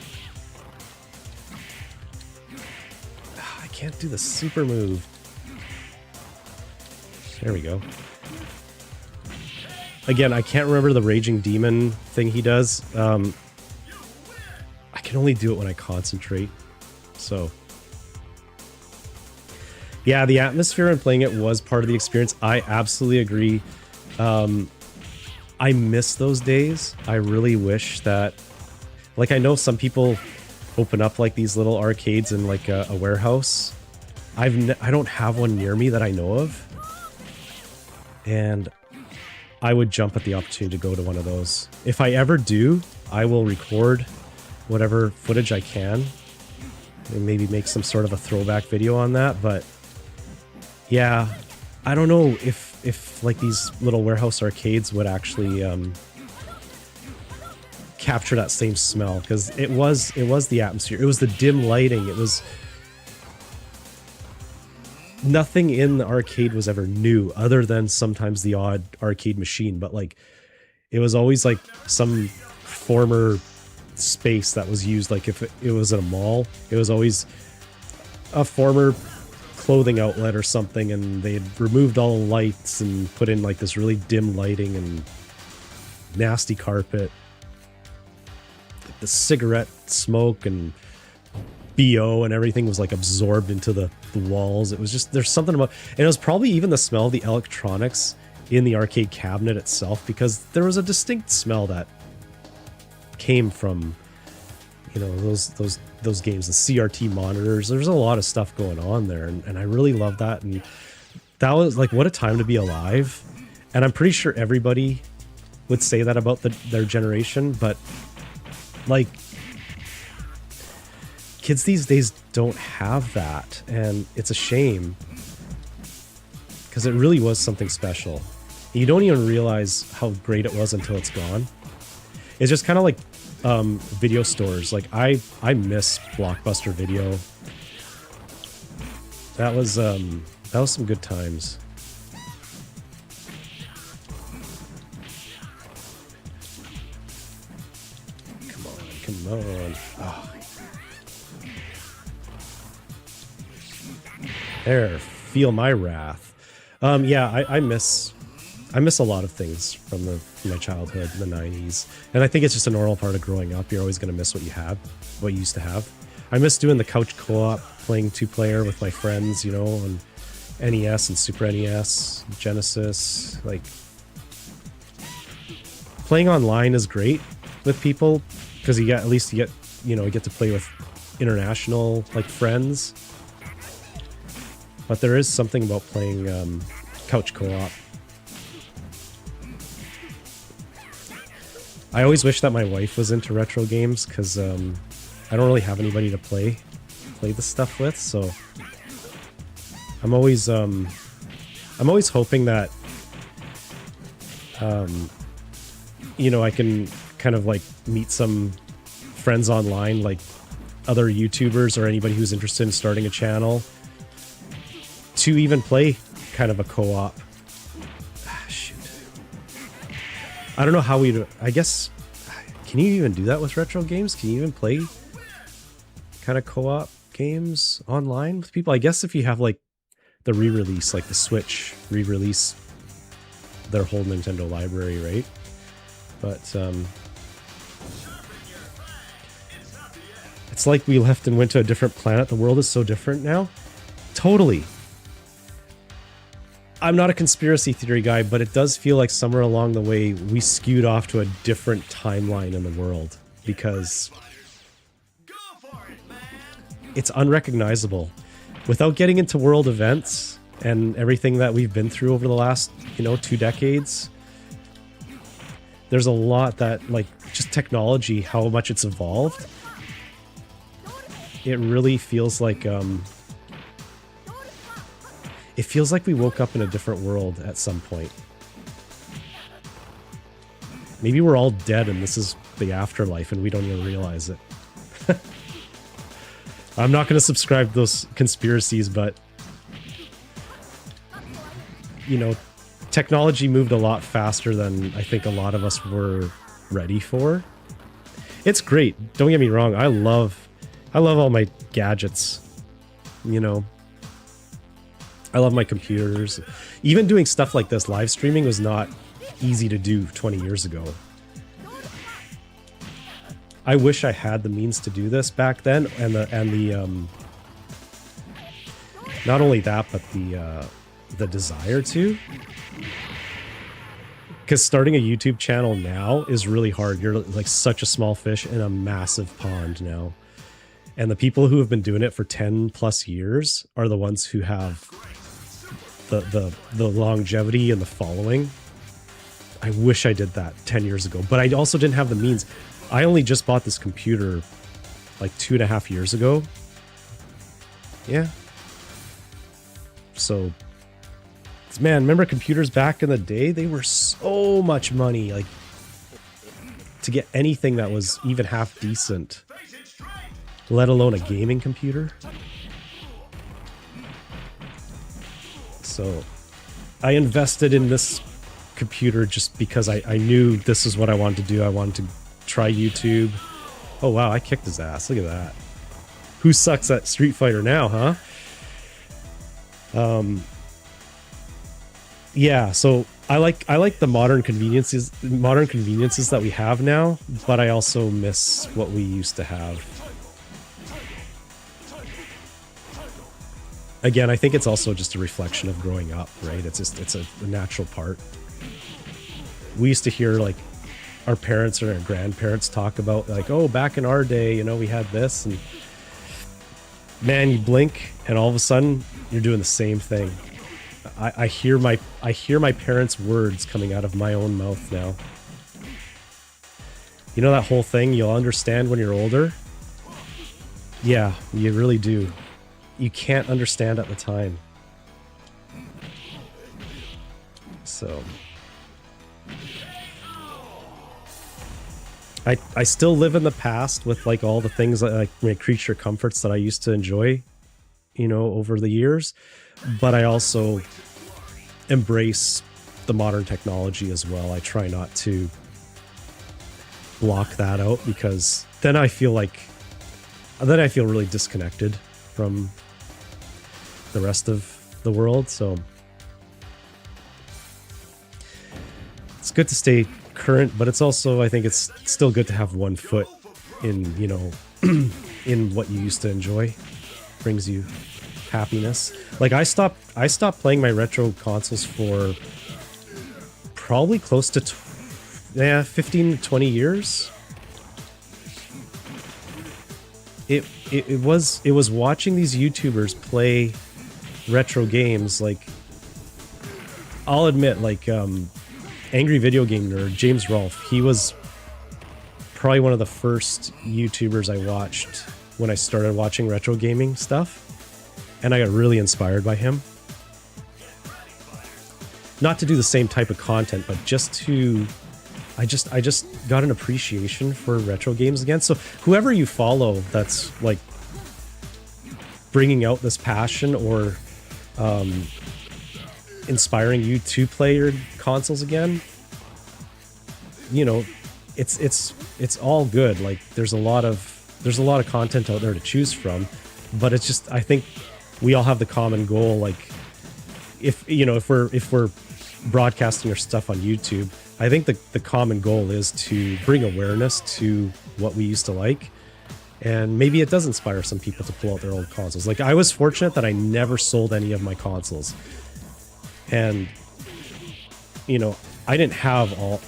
I can't do the super move. There we go. Again, I can't remember the Raging Demon thing he does. I can only do it when I concentrate. So... yeah, the atmosphere and playing it was part of the experience. I absolutely agree. I miss those days. I really wish that... like, I know some people open up, like, these little arcades in, like, a warehouse. I don't have one near me that I know of. And I would jump at the opportunity to go to one of those. If I ever do, I will record whatever footage I can. And maybe make some sort of a throwback video on that, but... yeah, I don't know if like these little warehouse arcades would actually capture that same smell, because it was the atmosphere. It was the dim lighting. It was nothing in the arcade was ever new, other than sometimes the odd arcade machine. But like, it was always like some former space that was used. Like if it was at a mall, it was always a former clothing outlet or something, and they had removed all the lights and put in like this really dim lighting and nasty carpet, the cigarette smoke and BO and everything was like absorbed into the walls. It was just, there's something about, and it was probably even the smell of the electronics in the arcade cabinet itself, because there was a distinct smell that came from, you know, those games, the CRT monitors. There's a lot of stuff going on there, and I really love that. And that was like, what a time to be alive. And I'm pretty sure everybody would say that about their generation, but like, kids these days don't have that, and it's a shame, because it really was something special. You don't even realize how great it was until it's gone. It's just kind of like video stores. Like I miss Blockbuster Video. That was some good times. Come on. Oh. There, feel my wrath. Yeah, I miss a lot of things from my childhood in the 90s. And I think it's just a normal part of growing up. You're always going to miss what you used to have. I miss doing the couch co-op, playing 2-player with my friends, you know, on NES and Super NES, Genesis. Like, playing online is great with people because you get to play with international like friends. But there is something about playing couch co-op. I always wish that my wife was into retro games because I don't really have anybody to play this stuff with. So I'm always hoping that you know, I can kind of like meet some friends online, like other YouTubers or anybody who's interested in starting a channel, to even play kind of a co-op. Shoot. I don't know how we do. I guess, can you even do that with retro games? Can you even play kind of co-op games online with people? I guess if you have like the re-release, like the Switch re-release, their whole Nintendo library, right? But it's like we left and went to a different planet. The world is so different now. Totally. I'm not a conspiracy theory guy, but it does feel like somewhere along the way we skewed off to a different timeline in the world because it's unrecognizable. Without getting into world events and everything that we've been through over the last, 2 decades, there's a lot that, like, just technology, how much it's evolved. It really feels like, it feels like we woke up in a different world at some point. Maybe we're all dead and this is the afterlife and we don't even realize it. I'm not going to subscribe to those conspiracies, but, technology moved a lot faster than I think a lot of us were ready for. It's great. Don't get me wrong. I love all my gadgets. I love my computers. Even doing stuff like this, live streaming, was not easy to do 20 years ago. I wish I had the means to do this back then, and the not only that, but the desire to. Because starting a YouTube channel now is really hard. You're like such a small fish in a massive pond now. And the people who have been doing it for 10 plus years are the ones who have the longevity and the following. I wish I did that 10 years ago, but I also didn't have the means. I only just bought this computer like 2.5 years ago. Yeah. So, man, remember computers back in the day? They were so much money, like, to get anything that was even half decent, let alone a gaming computer. So I invested in this computer just because I knew this is what I wanted to do. I wanted to try YouTube. Oh wow, I kicked his ass. Look at that. Who sucks at Street Fighter now, huh? Yeah, so I like the modern conveniences that we have now, but I also miss what we used to have. Again, I think it's also just a reflection of growing up, right? It's a natural part. We used to hear like our parents or our grandparents talk about like, oh, back in our day, we had this, and man, you blink and all of a sudden you're doing the same thing. I hear my parents' words coming out of my own mouth now. You know that whole thing, you'll understand when you're older? Yeah, you really do. You can't understand at the time. So, I still live in the past with like all the things like my creature comforts that I used to enjoy, you know, over the years, but I also embrace the modern technology as well. I try not to block that out, because then I feel really disconnected from the rest of the world. So it's good to stay current, but it's also, I think it's still good to have one foot in, you know, in what you used to enjoy. Brings you happiness. Like I stopped playing my retro consoles for probably close to 15 to 20 years. It was watching these YouTubers play retro games. Like, I'll admit, like Angry Video Game Nerd, James Rolfe, he was probably one of the first YouTubers I watched when I started watching retro gaming stuff, and I got really inspired by him. Not to do the same type of content, but just to I just got an appreciation for retro games again. So whoever you follow that's like bringing out this passion or inspiring you to play your consoles again, you know, it's all good. Like there's a lot of content out there to choose from, but it's just, I think we all have the common goal. Like if we're broadcasting our stuff on YouTube, I think the common goal is to bring awareness to what we used to like, and maybe it does inspire some people to pull out their old consoles. Like I was fortunate that I never sold any of my consoles, and you know, I didn't have all.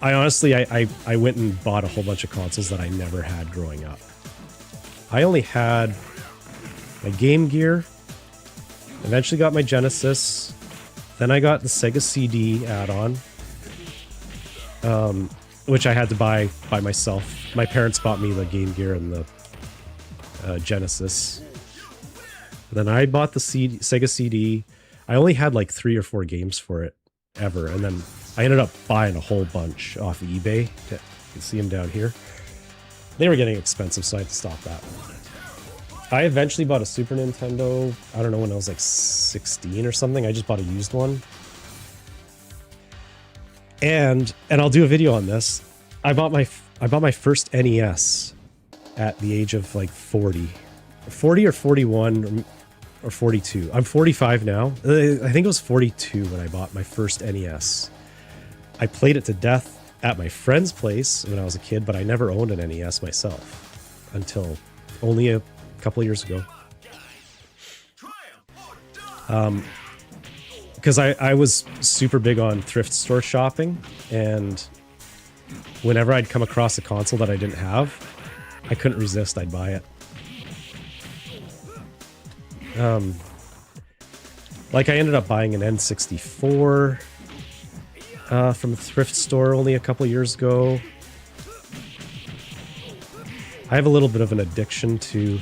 I honestly, I went and bought a whole bunch of consoles that I never had growing up. I only had my Game Gear, eventually got my Genesis, then I got the Sega CD add-on, which I had to buy by myself. My parents bought me the Game Gear and the Genesis. Then I bought the Sega CD. I only had like 3 or 4 games for it ever, and then I ended up buying a whole bunch off eBay. You can see them down here. They were getting expensive, so I had to stop that. I eventually bought a Super Nintendo, I don't know, when I was like 16 or something. I just bought a used one. And I'll do a video on this. I bought my first NES at the age of like 40 or 41 or 42. I'm 45 now. I think it was 42 when I bought my first NES. I played it to death at my friend's place when I was a kid, but I never owned an NES myself until only a couple of years ago. Because I was super big on thrift store shopping, and whenever I'd come across a console that I didn't have, I couldn't resist. I'd buy it. Like I ended up buying an N64 from a thrift store only a couple years ago. I have a little bit of an addiction to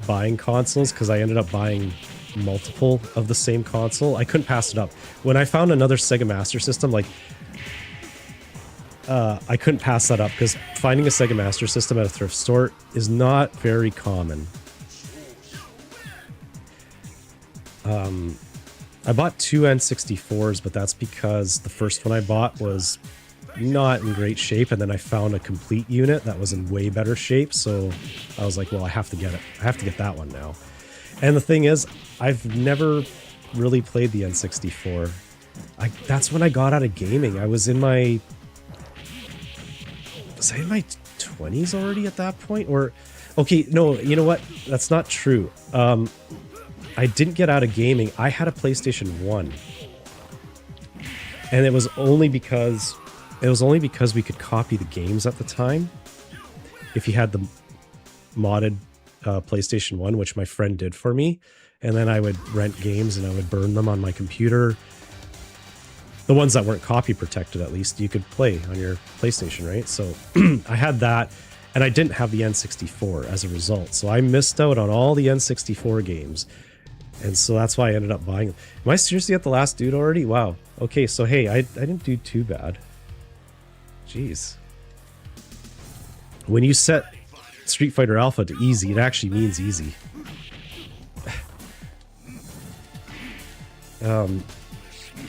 buying consoles because I ended up buying multiple of the same console. I couldn't pass it up. When I found another Sega Master System, like I couldn't pass that up because finding a Sega Master System at a thrift store is not very common. I bought 2 N64s, but that's because the first one I bought was not in great shape, and then I found a complete unit that was in way better shape, so I was like, well, I have to get it. I have to get that one now. And the thing is, I've never really played the N64. That's when I got out of gaming. Was I in my 20s already at that point? Or, okay, no, you know what? That's not true. I didn't get out of gaming. I had a PlayStation 1. And it was only because we could copy the games at the time. If you had the modded PlayStation 1, which my friend did for me, and then I would rent games and I would burn them on my computer. The ones that weren't copy protected, at least, you could play on your PlayStation, right? So I had that, and I didn't have the N64 as a result. So I missed out on all the N64 games. And so that's why I ended up buying them. Am I seriously at the last dude already? Wow. Okay, so hey, I didn't do too bad. Jeez. When you set Street Fighter Alpha to easy, it actually means easy.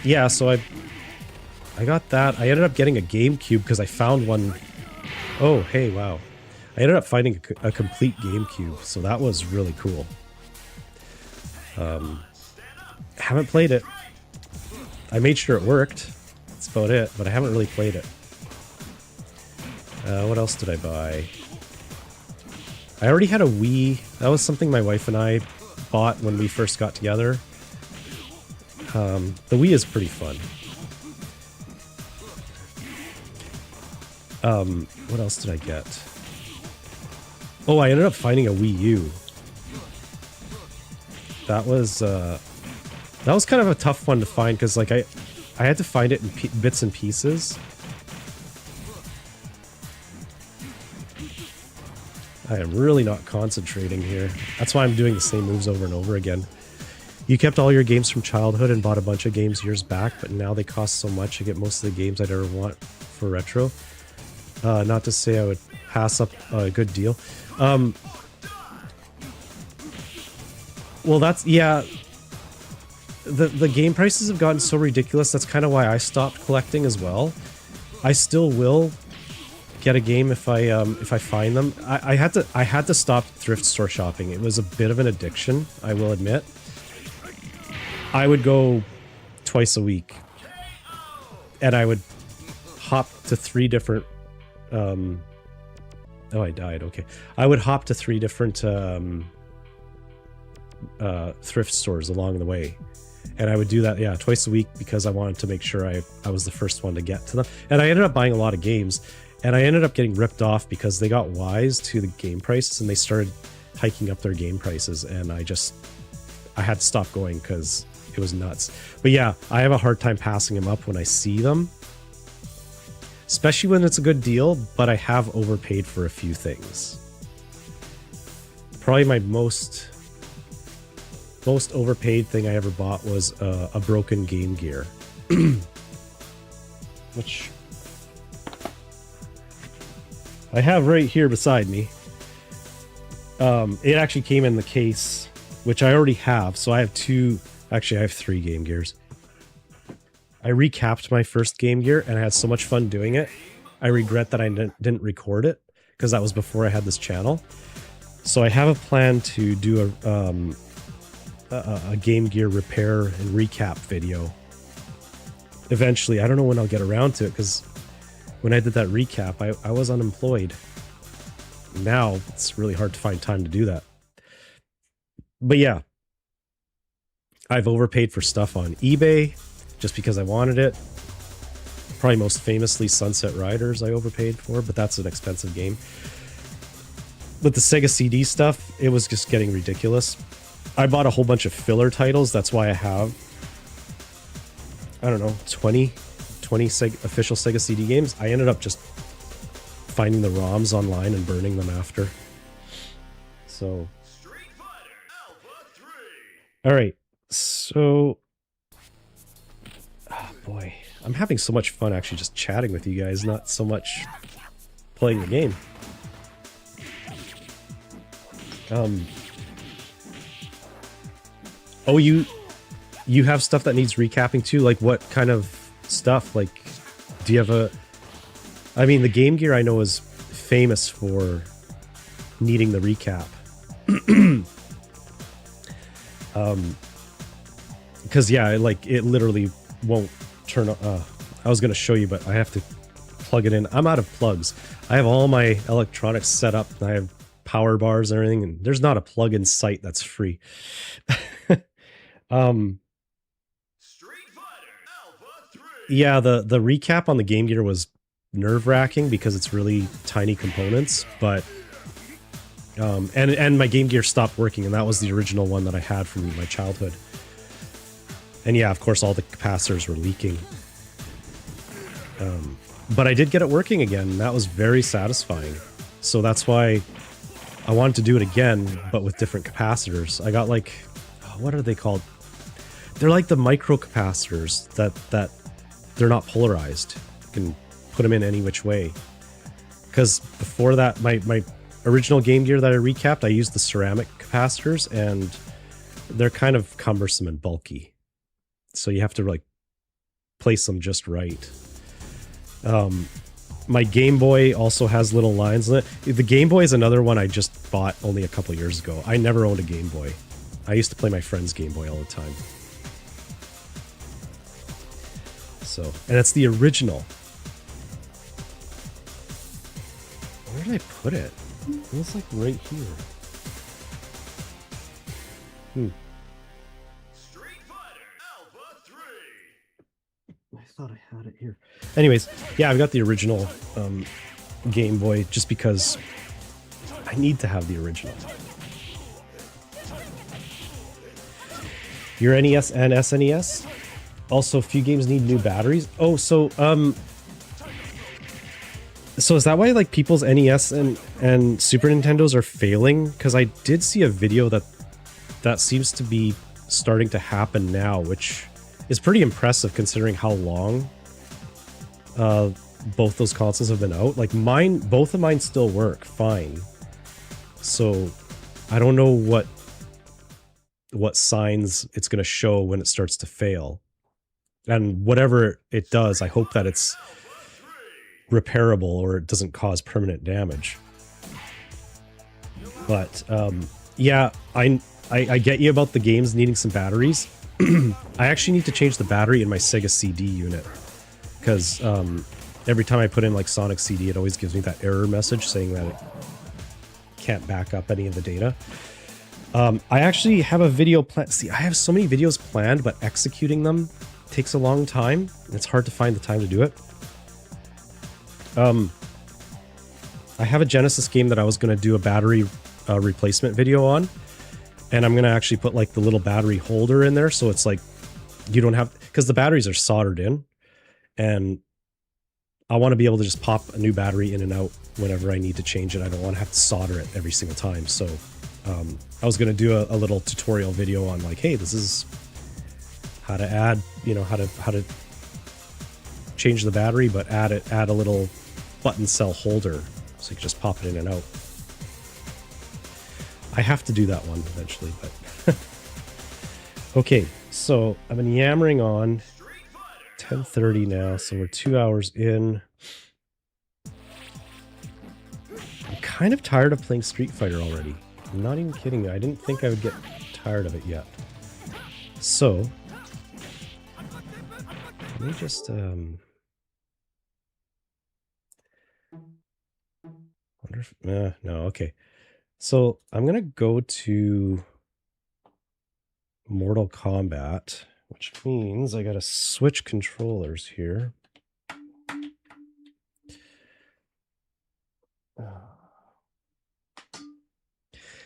Yeah, so I got that. I ended up getting a GameCube because I found one. Oh, hey, wow. I ended up finding a complete GameCube, so that was really cool. Haven't played it. I made sure it worked. That's about it, but I haven't really played it. What else did I buy? I already had a Wii. That was something my wife and I bought when we first got together. The Wii is pretty fun. What else did I get? Oh, I ended up finding a Wii U. That was kind of a tough one to find because, like, I had to find it in bits and pieces. I am really not concentrating here. That's why I'm doing the same moves over and over again. You kept all your games from childhood and bought a bunch of games years back, but now they cost so much to get most of the games I'd ever want for retro. Not to say I would pass up a good deal. Well, that's, yeah. The game prices have gotten so ridiculous. That's kind of why I stopped collecting as well. I still will get a game if I find them. I had to stop thrift store shopping. It was a bit of an addiction, I will admit. I would go twice a week, and I would hop to 3 different. Oh, I died. Okay, I would hop to 3 different thrift stores along the way. And I would do that, yeah, twice a week because I wanted to make sure I was the first one to get to them. And I ended up buying a lot of games. And I ended up getting ripped off because they got wise to the game prices and they started hiking up their game prices. And I had to stop going because it was nuts. But yeah, I have a hard time passing them up when I see them. Especially when it's a good deal, but I have overpaid for a few things. Probably my most overpaid thing I ever bought was a broken Game Gear. Which I have right here beside me. It actually came in the case, which I already have. So I have 2, actually I have 3 Game Gears. I recapped my first Game Gear and I had so much fun doing it. I regret that I didn't record it because that was before I had this channel. So I have a plan to do a Game Gear repair and recap video. Eventually, I don't know when I'll get around to it because when I did that recap, I was unemployed. Now it's really hard to find time to do that. But yeah, I've overpaid for stuff on eBay just because I wanted it. Probably most famously Sunset Riders I overpaid for, but that's an expensive game. But the Sega CD stuff, it was just getting ridiculous. I bought a whole bunch of filler titles. That's why I have, I don't know, 20 official Sega CD games. I ended up just finding the ROMs online and burning them after. So, all right. So, oh boy, I'm having so much fun actually just chatting with you guys, not so much playing the game. Oh, you have stuff that needs recapping too? Like what kind of stuff? Like, do you have a... I mean, the Game Gear I know is famous for needing the recap. Because yeah, like it literally won't turn on. I was going to show you, but I have to plug it in. I'm out of plugs. I have all my electronics set up. I have power bars and everything, and there's not a plug in sight that's free. Yeah, the recap on the Game Gear was nerve-wracking because it's really tiny components, but and my Game Gear stopped working, and that was the original one that I had from my childhood. And yeah, of course, all the capacitors were leaking. But I did get it working again, and that was very satisfying. So that's why I wanted to do it again, but with different capacitors. I got like, what are they called? They're like the micro capacitors that they're not polarized. You can put them in any which way. Because before that, my original Game Gear that I recapped, I used the ceramic capacitors, and they're kind of cumbersome and bulky. So you have to like place them just right. My Game Boy also has little lines in it. The Game Boy is another one I just bought only a couple years ago. I never owned a Game Boy. I used to play my friend's Game Boy all the time. So, and it's the original. Where did I put it? It was like right here. I thought I had it here. Anyways, yeah, I've got the original Game Boy just because I need to have the original. Your NES and SNES? Also, a few games need new batteries. Oh, so is that why like people's NES and Super Nintendos are failing? Because I did see a video that seems to be starting to happen now, which is pretty impressive considering how long both those consoles have been out. Like both of mine still work fine. So I don't know what signs it's going to show when it starts to fail. And whatever it does, I hope that it's repairable or it doesn't cause permanent damage. But yeah, I get you about the games needing some batteries. I actually need to change the battery in my Sega CD unit because every time I put in like Sonic CD, it always gives me that error message saying that it can't back up any of the data. I actually have a video plan. See, I have so many videos planned, but executing them takes a long time. It's hard to find the time to do it. I have a Genesis game that I was going to do a battery replacement video on, and I'm going to actually put like the little battery holder in there, so it's like you don't have, because the batteries are soldered in, and I want to be able to just pop a new battery in and out whenever I need to change it. I don't want to have to solder it every single time. So I was going to do a little tutorial video on like, hey, this is how to add, how to change the battery, but add a little button cell holder so you can just pop it in and out. I have to do that one eventually, but okay, so I've been yammering on 10:30 now, so we're 2 hours in. I'm kind of tired of playing Street Fighter already. I'm not even kidding you. I didn't think I would get tired of it yet. So let me just wonder if no, okay. So I'm gonna go to Mortal Kombat, which means I gotta switch controllers here.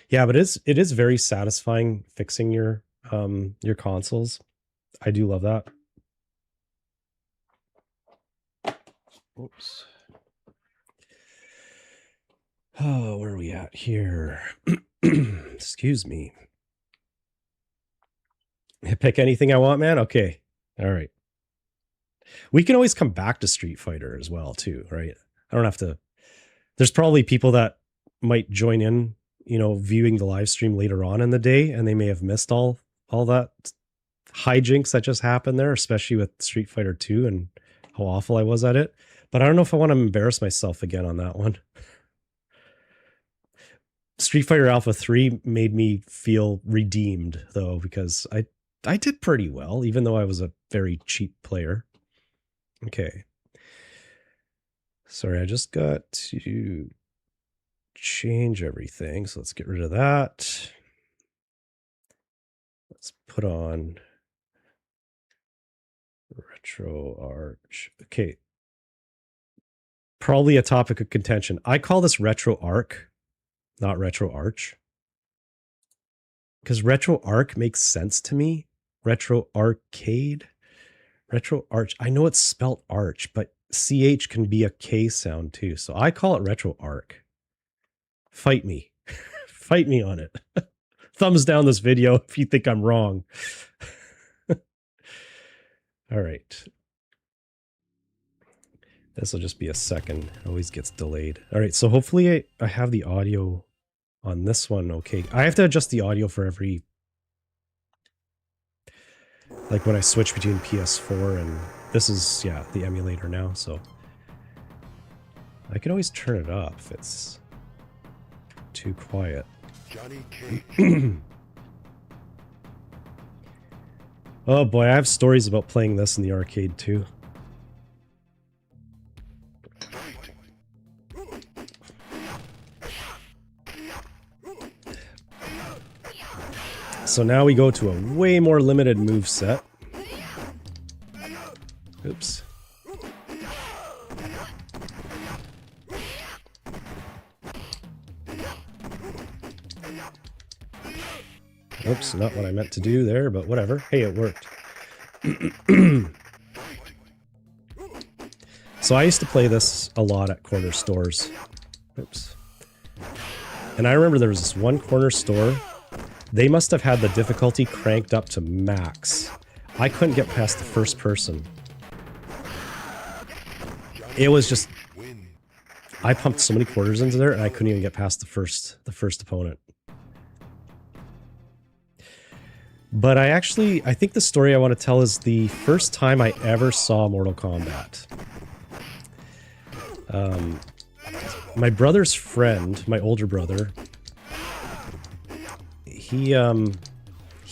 Yeah, but it is very satisfying fixing your consoles. I do love that. Oops. Oh, where are we at here? Excuse me. Pick anything I want, man? Okay. All right. We can always come back to Street Fighter as well, too, right? I don't have to... There's probably people that might join in, viewing the live stream later on in the day, and they may have missed all that hijinks that just happened there, especially with Street Fighter 2 and how awful I was at it. But I don't know if I want to embarrass myself again on that one. Street Fighter Alpha 3 made me feel redeemed, though, because I did pretty well, even though I was a very cheap player. Okay. Sorry, I just got to change everything, so let's get rid of that. Let's put on Retro Arch. Okay. Probably a topic of contention. I call this Retro Arc, not Retro Arch. Because Retro Arc makes sense to me. Retro Arcade. Retro Arch. I know it's spelt Arch, but CH can be a K sound too. So I call it Retro Arc. Fight me. Fight me on it. Thumbs down this video if you think I'm wrong. All right. This will just be a second. It always gets delayed. All right, so hopefully I have the audio on this one okay. I have to adjust the audio for every... Like when I switch between PS4 and... This is, yeah, the emulator now, so... I can always turn it up if it's too quiet. Johnny Cage. Oh boy, I have stories about playing this in the arcade too. So now we go to a way more limited move set. Oops. Oops, not what I meant to do there, but whatever. Hey, it worked. So I used to play this a lot at corner stores. Oops. And I remember there was this one corner store. They must have had the difficulty cranked up to max. I couldn't get past the first person. It was just... I pumped so many quarters into there and I couldn't even get past the first opponent. But I think the story I want to tell is the first time I ever saw Mortal Kombat. My brother's friend, my older brother, he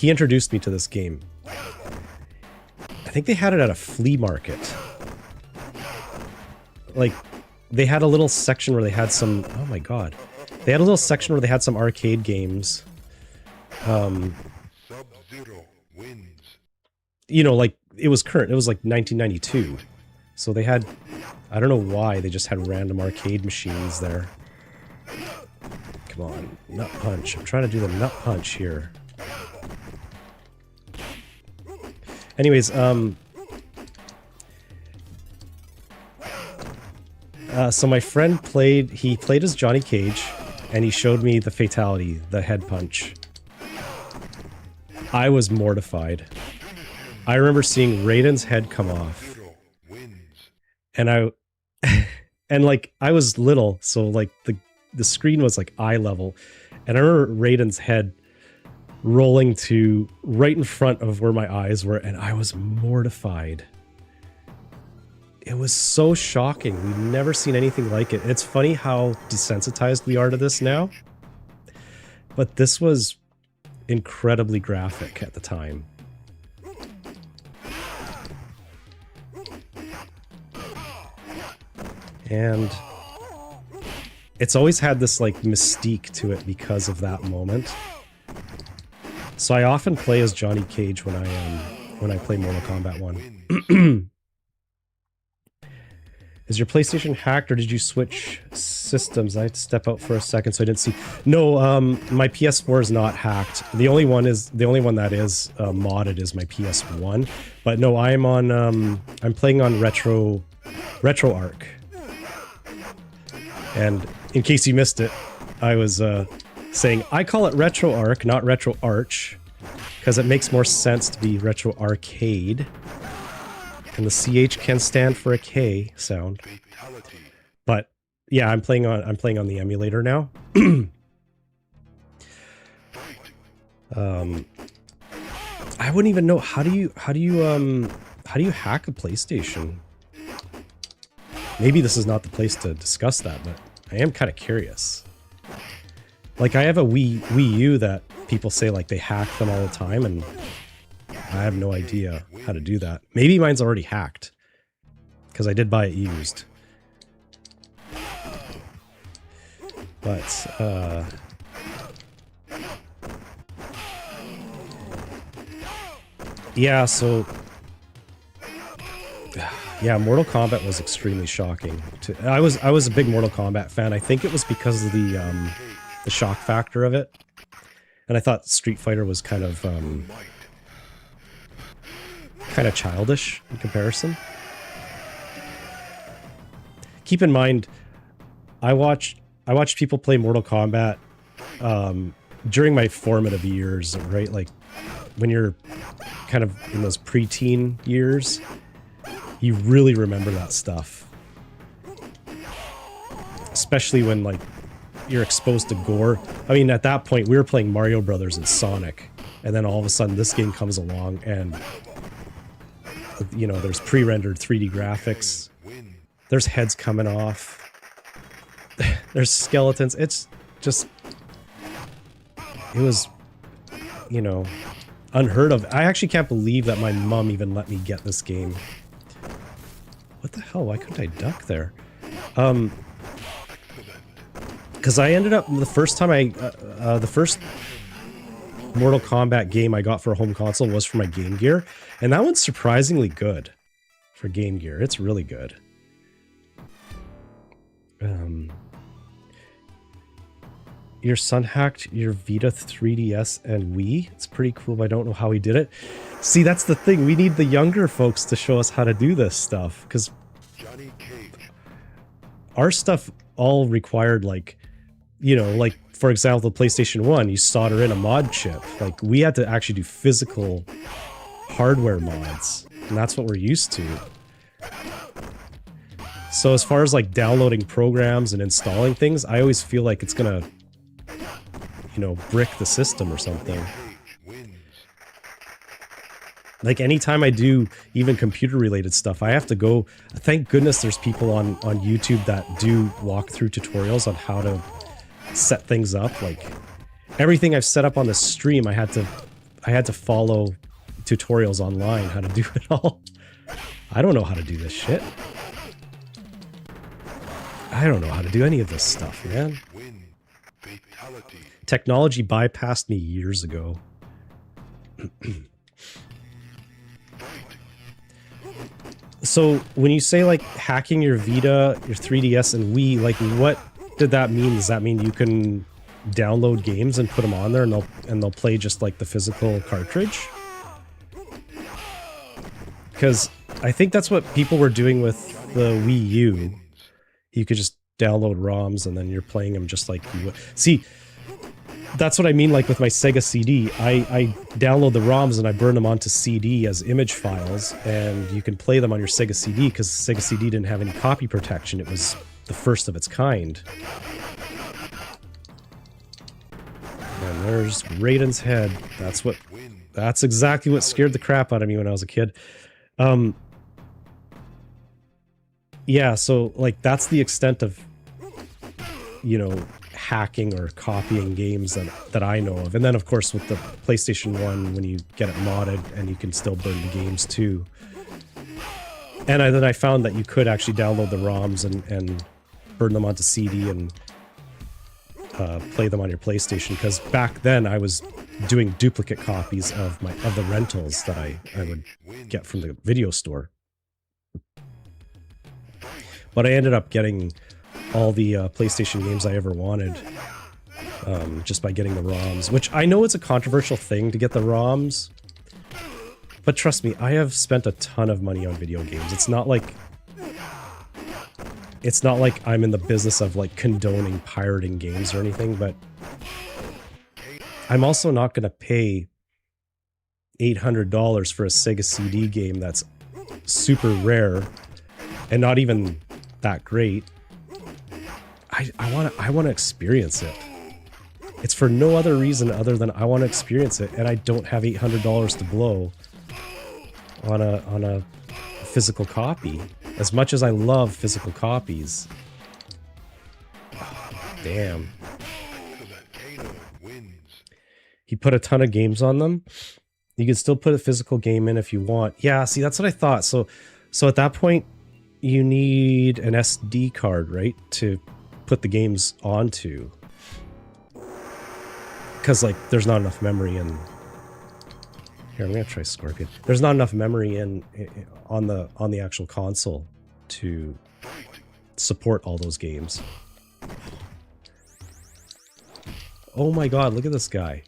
introduced me to this game. I think they had it at a flea market. Like, they had a little section where they had some... Oh my god. They had a little section where they had some arcade games. You know, like, it was current. It was like 1992. So they had... I don't know why, they just had random arcade machines there. Come on, nut punch. I'm trying to do the nut punch here. Anyways, so my friend played as Johnny Cage, and he showed me the fatality, the head punch. I was mortified. I remember seeing Raiden's head come off. And and like, I was little, so like the screen was like eye level. And I remember Raiden's head rolling to right in front of where my eyes were, and I was mortified. It was so shocking. We've never seen anything like it. It's funny how desensitized we are to this now. But this was incredibly graphic at the time. And it's always had this like mystique to it because of that moment. So I often play as Johnny Cage when I play Mortal Kombat 1. Is your PlayStation hacked or did you switch systems? I had to step out for a second so I didn't see. No, my PS4 is not hacked. The only one that is modded is my PS1. But no, I'm playing on RetroArch. And in case you missed it, I was saying I call it RetroArch, not RetroArch, because it makes more sense to be Retro Arcade. And the CH can stand for a K sound. But yeah, I'm playing on the emulator now. I wouldn't even know how do you hack a PlayStation? Maybe this is not the place to discuss that, but I am kind of curious. Like, I have a Wii U that people say like they hack them all the time, and I have no idea how to do that. Maybe mine's already hacked, because I did buy it used. But, yeah, so... Yeah, Mortal Kombat was extremely shocking. I was a big Mortal Kombat fan. I think it was because of the shock factor of it. And I thought Street Fighter was kind of childish in comparison. Keep in mind, I watched people play Mortal Kombat during my formative years, right? Like when you're kind of in those preteen years, you really remember that stuff. especially when like you're exposed to gore. I mean, at that point, we were playing Mario Brothers and Sonic, and then all of a sudden this game comes along and, you know, there's pre-rendered 3D graphics. There's heads coming off. There's skeletons. It's just... It was, you know, unheard of. I actually can't believe that my mom even let me get this game. What the hell? Why couldn't I duck there? Because I ended up, the first time the first Mortal Kombat game I got for a home console was for my Game Gear, and that one's surprisingly good for Game Gear. It's really good. Your son hacked your Vita 3DS and Wii. It's pretty cool, but I don't know how he did it. See, that's the thing. We need the younger folks to show us how to do this stuff, because our stuff all required, like, you know, like, for example, the PlayStation 1, you solder in a mod chip. Like, we had to actually do physical hardware mods, and that's what we're used to. So as far as, like, downloading programs and installing things, I always feel like it's gonna, you know, brick the system or something. Like, anytime I do even computer-related stuff, I have to go... Thank goodness there's people on YouTube that do walkthrough tutorials on how to set things up. Like, everything I've set up on the stream, I had to follow tutorials online how to do it all. I don't know how to do this shit. I don't know how to do any of this stuff, man. Technology bypassed me years ago. So, when you say, like, hacking your Vita, your 3DS, and Wii, like, what did that mean? Does that mean you can download games and put them on there and they'll play just like the physical cartridge? Because I think that's what people were doing with the Wii U. You could just download ROMs and then you're playing them just like you would. See, that's what I mean, like with my Sega CD. I download the ROMs and I burn them onto CD as image files, and you can play them on your Sega CD because Sega CD didn't have any copy protection. It was the first of its kind. And there's Raiden's head. That's exactly what scared the crap out of me when I was a kid. Yeah, so, like, that's the extent of, you know, hacking or copying games that I know of. And then, of course, with the PlayStation 1, when you get it modded, and you can still burn the games, too. And then I found that you could actually download the ROMs and burn them onto CD and play them on your PlayStation, because back then I was doing duplicate copies of the rentals that I would get from the video store. But I ended up getting all the PlayStation games I ever wanted just by getting the ROMs, which I know it's a controversial thing to get the ROMs, but trust me, I have spent a ton of money on video games. It's not like I'm in the business of, like, condoning pirating games or anything, but I'm also not going to pay $800 for a Sega CD game that's super rare and not even that great. I want to experience it. It's for no other reason other than I want to experience it, and I don't have $800 to blow on a physical copy. As much as I love physical copies. Damn. He put a ton of games on them. You can still put a physical game in if you want. Yeah, see, that's what I thought. So at that point, you need an SD card, right, to put the games onto. Because, like, there's not enough memory in... Here, I'm gonna try Scorpion. There's not enough memory on the actual console to support all those games. Oh my god, look at this guy.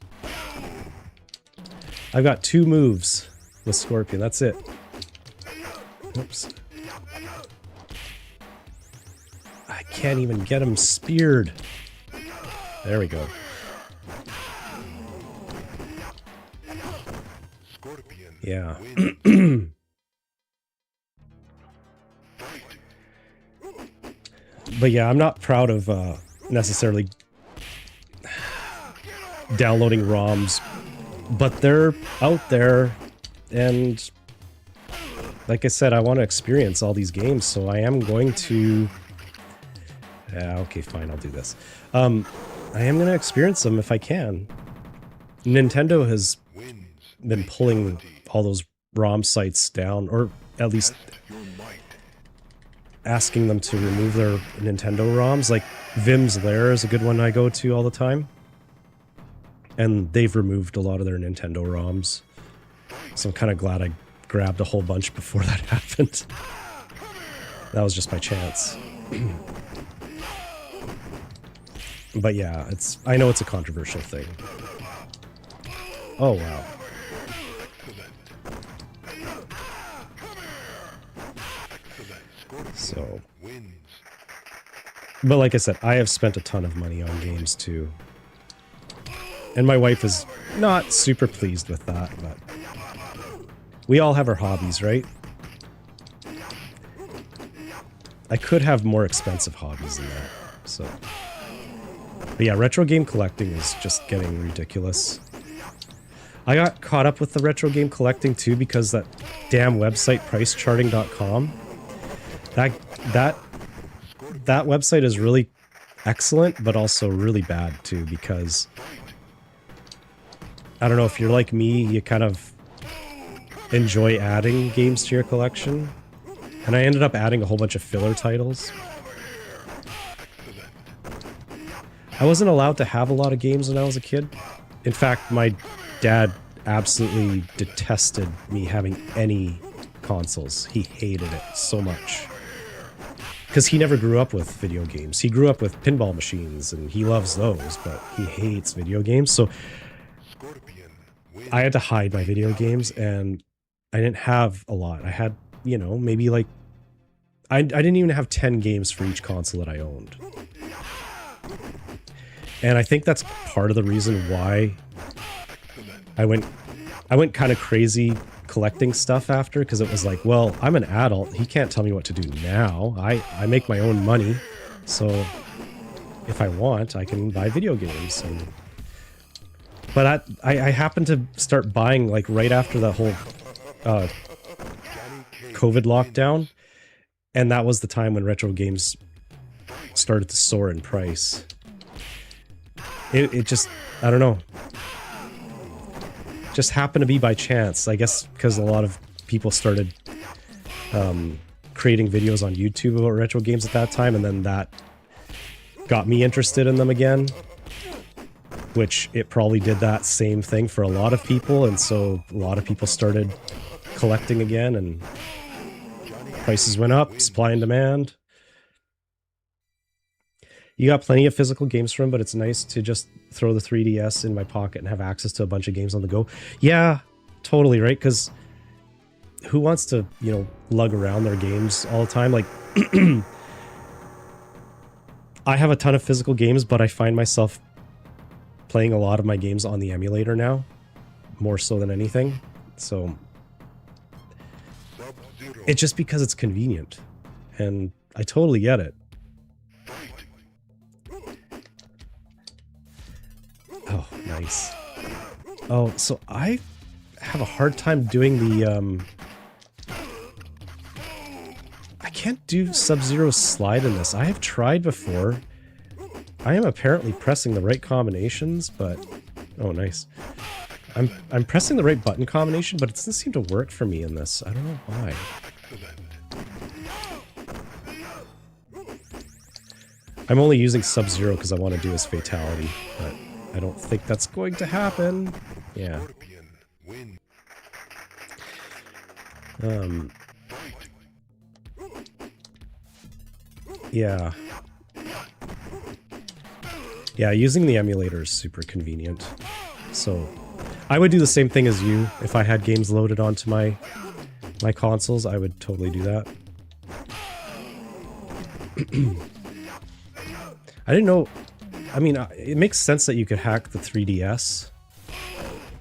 I've got 2 moves with Scorpion, that's it. Oops. I can't even get him speared. There we go. Yeah. But yeah, I'm not proud of necessarily downloading ROMs, but they're out there, and like I said, I want to experience all these games, so I am going to... okay, fine, I'll do this. I am going to experience them if I can. Nintendo has been pulling all those ROM sites down, or at least asking them to remove their Nintendo ROMs. Like, Vim's Lair is a good one I go to all the time. And they've removed a lot of their Nintendo ROMs. So I'm kind of glad I grabbed a whole bunch before that happened. That was just by chance. But yeah, I know it's a controversial thing. Oh, wow. So... But like I said, I have spent a ton of money on games too. And my wife is not super pleased with that, but... We all have our hobbies, right? I could have more expensive hobbies than that, so... But yeah, retro game collecting is just getting ridiculous. I got caught up with the retro game collecting too because that damn website pricecharting.com. That website is really excellent, but also really bad too, because I don't know, if you're like me, you kind of enjoy adding games to your collection. And I ended up adding a whole bunch of filler titles. I wasn't allowed to have a lot of games when I was a kid. In fact, my dad absolutely detested me having any consoles. He hated it so much. Because he never grew up with video games. He grew up with pinball machines, and he loves those, but he hates video games. So I had to hide my video games, and I didn't have a lot. I had, you know, maybe like... I didn't even have 10 games for each console that I owned. And I think that's part of the reason why I went kind of crazy collecting stuff after, because it was like, well, I'm an adult. He can't tell me what to do now. I make my own money. So if I want, I can buy video games. But I happened to start buying like right after the whole COVID lockdown. And that was the time when retro games started to soar in price. It just, I don't know. Just happened to be by chance. I guess because a lot of people started creating videos on YouTube about retro games at that time, and then that got me interested in them again. Which it probably did that same thing for a lot of people, and so a lot of people started collecting again, and prices went up, supply and demand. You got plenty of physical games for them, but it's nice to just throw the 3DS in my pocket and have access to a bunch of games on the go. Yeah, totally, right? Because who wants to, you know, lug around their games all the time? Like, I have a ton of physical games, but I find myself playing a lot of my games on the emulator now, more so than anything. So, it's just because it's convenient, and I totally get it. Oh, nice. Oh, so I have a hard time doing the, I can't do Sub-Zero slide in this. I have tried before. I am apparently pressing the right combinations, but... Oh, nice. I'm pressing the right button combination, but it doesn't seem to work for me in this. I don't know why. I'm only using Sub-Zero because I want to do his fatality, but... I don't think that's going to happen. Yeah. Yeah. Yeah, using the emulator is super convenient. So, I would do the same thing as you. If I had games loaded onto my consoles, I would totally do that. I didn't know... I mean, it makes sense that you could hack the 3DS.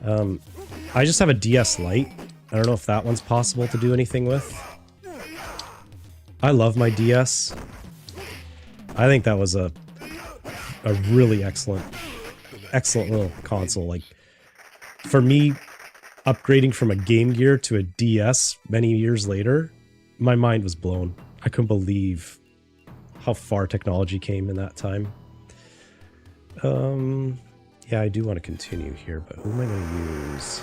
I just have a DS Lite. I don't know if that one's possible to do anything with. I love my DS. I think that was a really excellent little console. Like, for me, upgrading from a Game Gear to a DS many years later, my mind was blown. I couldn't believe how far technology came in that time. Yeah, I do want to continue here, but who am I going to use?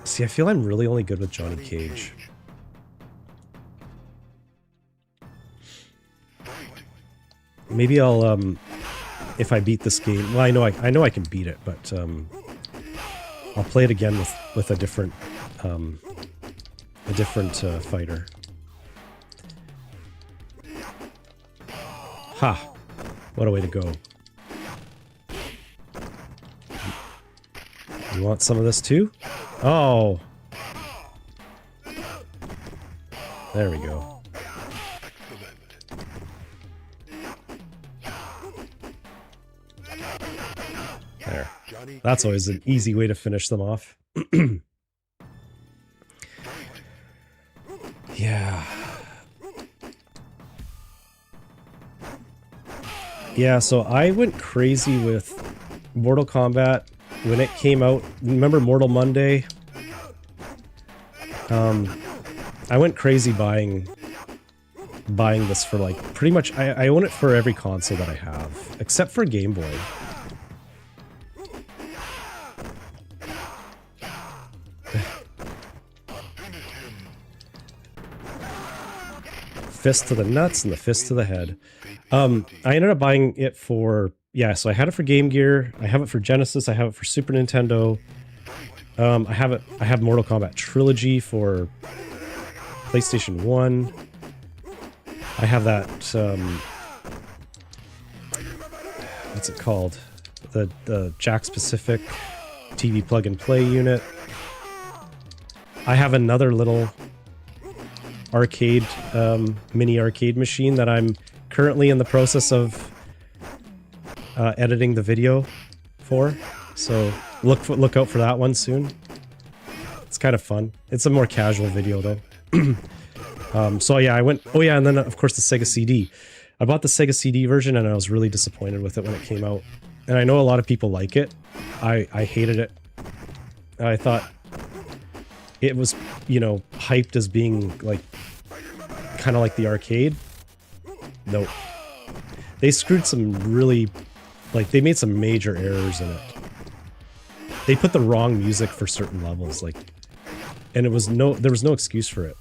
See, I feel I'm really only good with Johnny Cage. Maybe I'll, if I beat this game, well, I know I can beat it, but, I'll play it again with a different fighter. Ha! What a way to go. You want some of this too? Oh! There we go. There. That's always an easy way to finish them off. Yeah. Yeah, so I went crazy with Mortal Kombat when it came out. Remember Mortal Monday? I went crazy buying this for like pretty much I own it for every console that I have, except for Game Boy. Fist to the nuts and the fist to the head. I ended up buying it for, yeah, so I had it for Game Gear, I have it for Genesis, I have it for Super Nintendo. I have Mortal Kombat Trilogy for PlayStation 1. I have that, what's it called? The Jack Specific TV plug and play unit. I have another little arcade, mini arcade machine that I'm currently in the process of editing the video for. So look out for that one soon. It's kind of fun. It's a more casual video though. So yeah, I went, oh yeah, and then of course the Sega CD. I bought the Sega CD version and I was really disappointed with it when it came out. And I know a lot of people like it. I hated it. I thought it was, you know, hyped as being like kind of like the arcade. Nope. They screwed some really, like, they made some major errors in it. They put the wrong music for certain levels, like, and there was no excuse for it.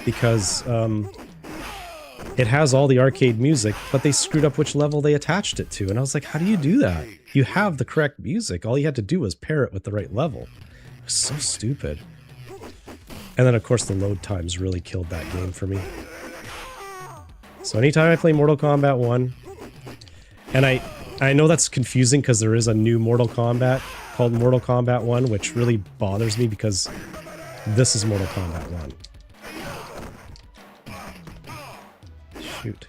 Because it has all the arcade music, but they screwed up which level they attached it to. And I was like, how do you do that? You have the correct music. All you had to do was pair it with the right level. It was so stupid. And then, of course, the load times really killed that game for me. So anytime I play Mortal Kombat 1, and I know that's confusing because there is a new Mortal Kombat called Mortal Kombat 1, which really bothers me because this is Mortal Kombat 1. Shoot.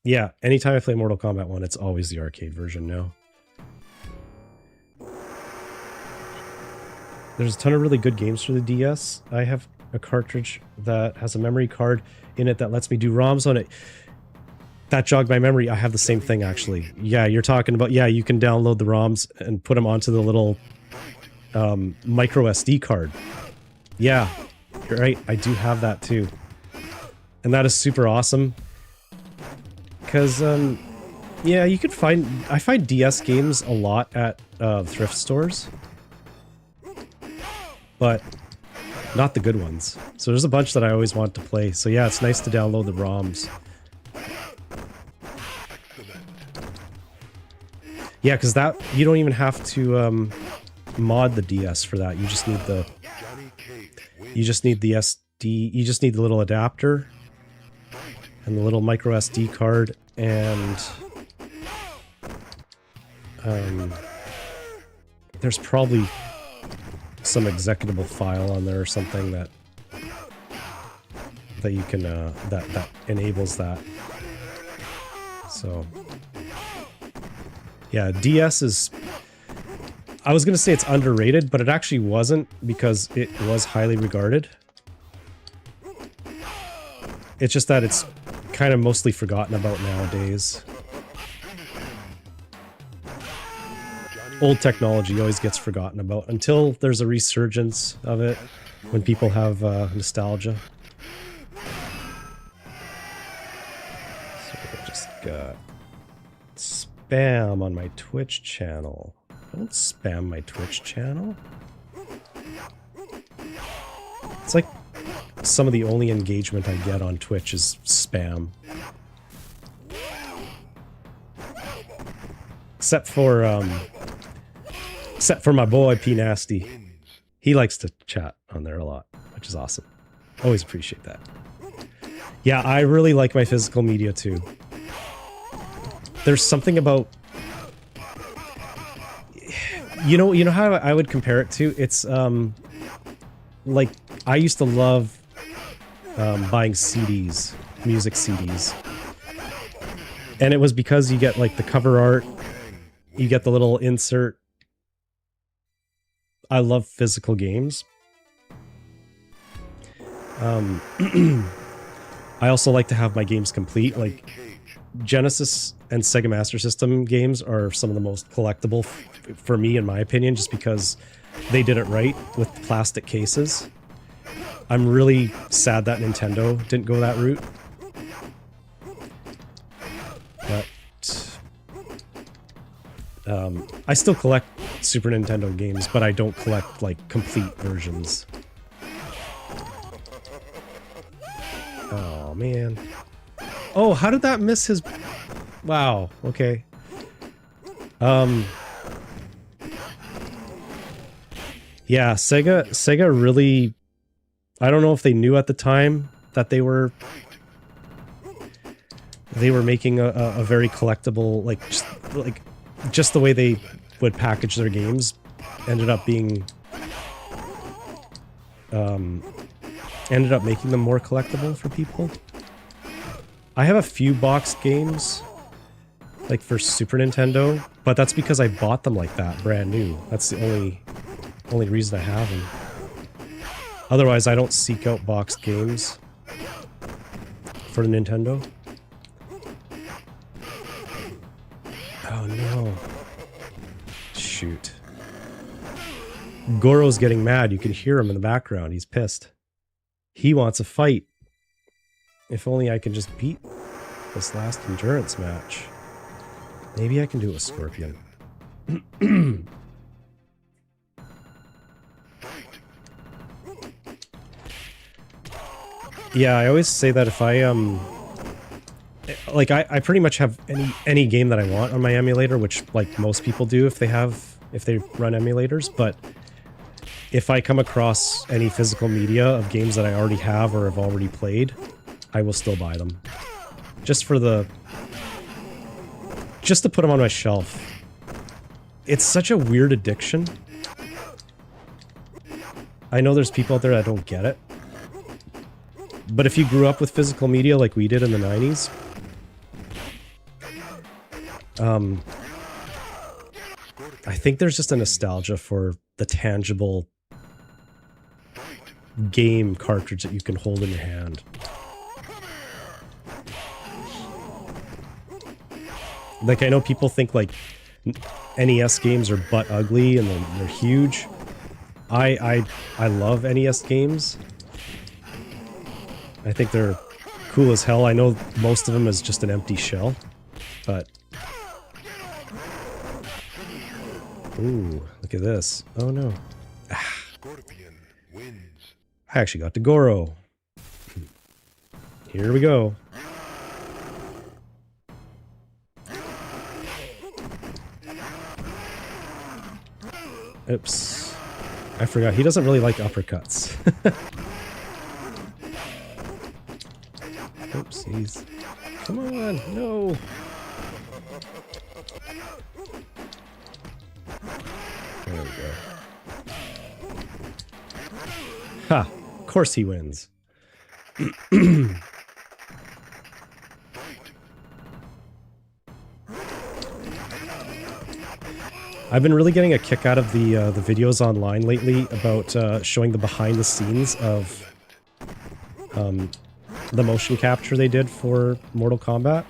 Yeah, anytime I play Mortal Kombat 1, it's always the arcade version now. There's a ton of really good games for the DS. I have a cartridge that has a memory card in it that lets me do ROMs on it. That jogged my memory. I have the same thing, actually. Yeah, you're talking about, yeah, you can download the ROMs and put them onto the little micro SD card. Yeah, you're right. I do have that too. And that is super awesome. Because, yeah, you could find... I find DS games a lot at thrift stores. But not the good ones. So there's a bunch that I always want to play. So yeah, it's nice to download the ROMs. Yeah, because that... You don't even have to mod the DS for that. You just need the... You just need the SD... You just need the little adapter. And the little micro SD card. And... there's probably some executable file on there or something that you can that enables that. So yeah, DS is I was going to say it's underrated, but it actually wasn't because it was highly regarded. It's just that it's kind of mostly forgotten about nowadays. Old technology always gets forgotten about until there's a resurgence of it when people have nostalgia. So I just got spam on my Twitch channel. Don't spam my Twitch channel. It's like some of the only engagement I get on Twitch is spam. Except for my boy P Nasty. He likes to chat on there a lot, which is awesome. Always appreciate that. Yeah, I really like my physical media too. There's something about, you know how I would compare it to? It's like I used to love buying CDs, music CDs. And it was because you get like the cover art, you get the little insert. I love physical games. I also like to have my games complete. Like Genesis and Sega Master System games are some of the most collectible for me, in my opinion, just because they did it right with plastic cases. I'm really sad that Nintendo didn't go that route. But I still collect Super Nintendo games, but I don't collect like complete versions. Oh man. Oh, how did that miss his... Wow, okay. Yeah, Sega really... I don't know if they knew at the time that they were making a very collectible, like just the way they would package their games ended up being ended up making them more collectible for people. I have a few boxed games like for Super Nintendo, but that's because I bought them like that, brand new. That's the only reason I have them. Otherwise, I don't seek out boxed games for the Nintendo. Oh no. Shoot. Goro's getting mad. You can hear him in the background. He's pissed. He wants a fight. If only I can just beat this last endurance match. Maybe I can do it with Scorpion. Yeah, I always say that if I like I pretty much have any game that I want on my emulator, which like most people do if they run emulators, but if I come across any physical media of games that I already have or have already played, I will still buy them. Just to put them on my shelf. It's such a weird addiction. I know there's people out there that don't get it. But if you grew up with physical media like we did in the 90s, I think there's just a nostalgia for the tangible game cartridge that you can hold in your hand. Like, I know people think like NES games are butt ugly and they're huge. I love NES games. I think they're cool as hell. I know most of them is just an empty shell, but... Ooh, look at this. Oh no. Scorpion wins. I actually got to Goro. Here we go. Oops. I forgot. He doesn't really like uppercuts. Oopsies. Come on, no. There we go. Ha! Of course he wins. I've been really getting a kick out of the videos online lately about showing the behind the scenes of the motion capture they did for Mortal Kombat.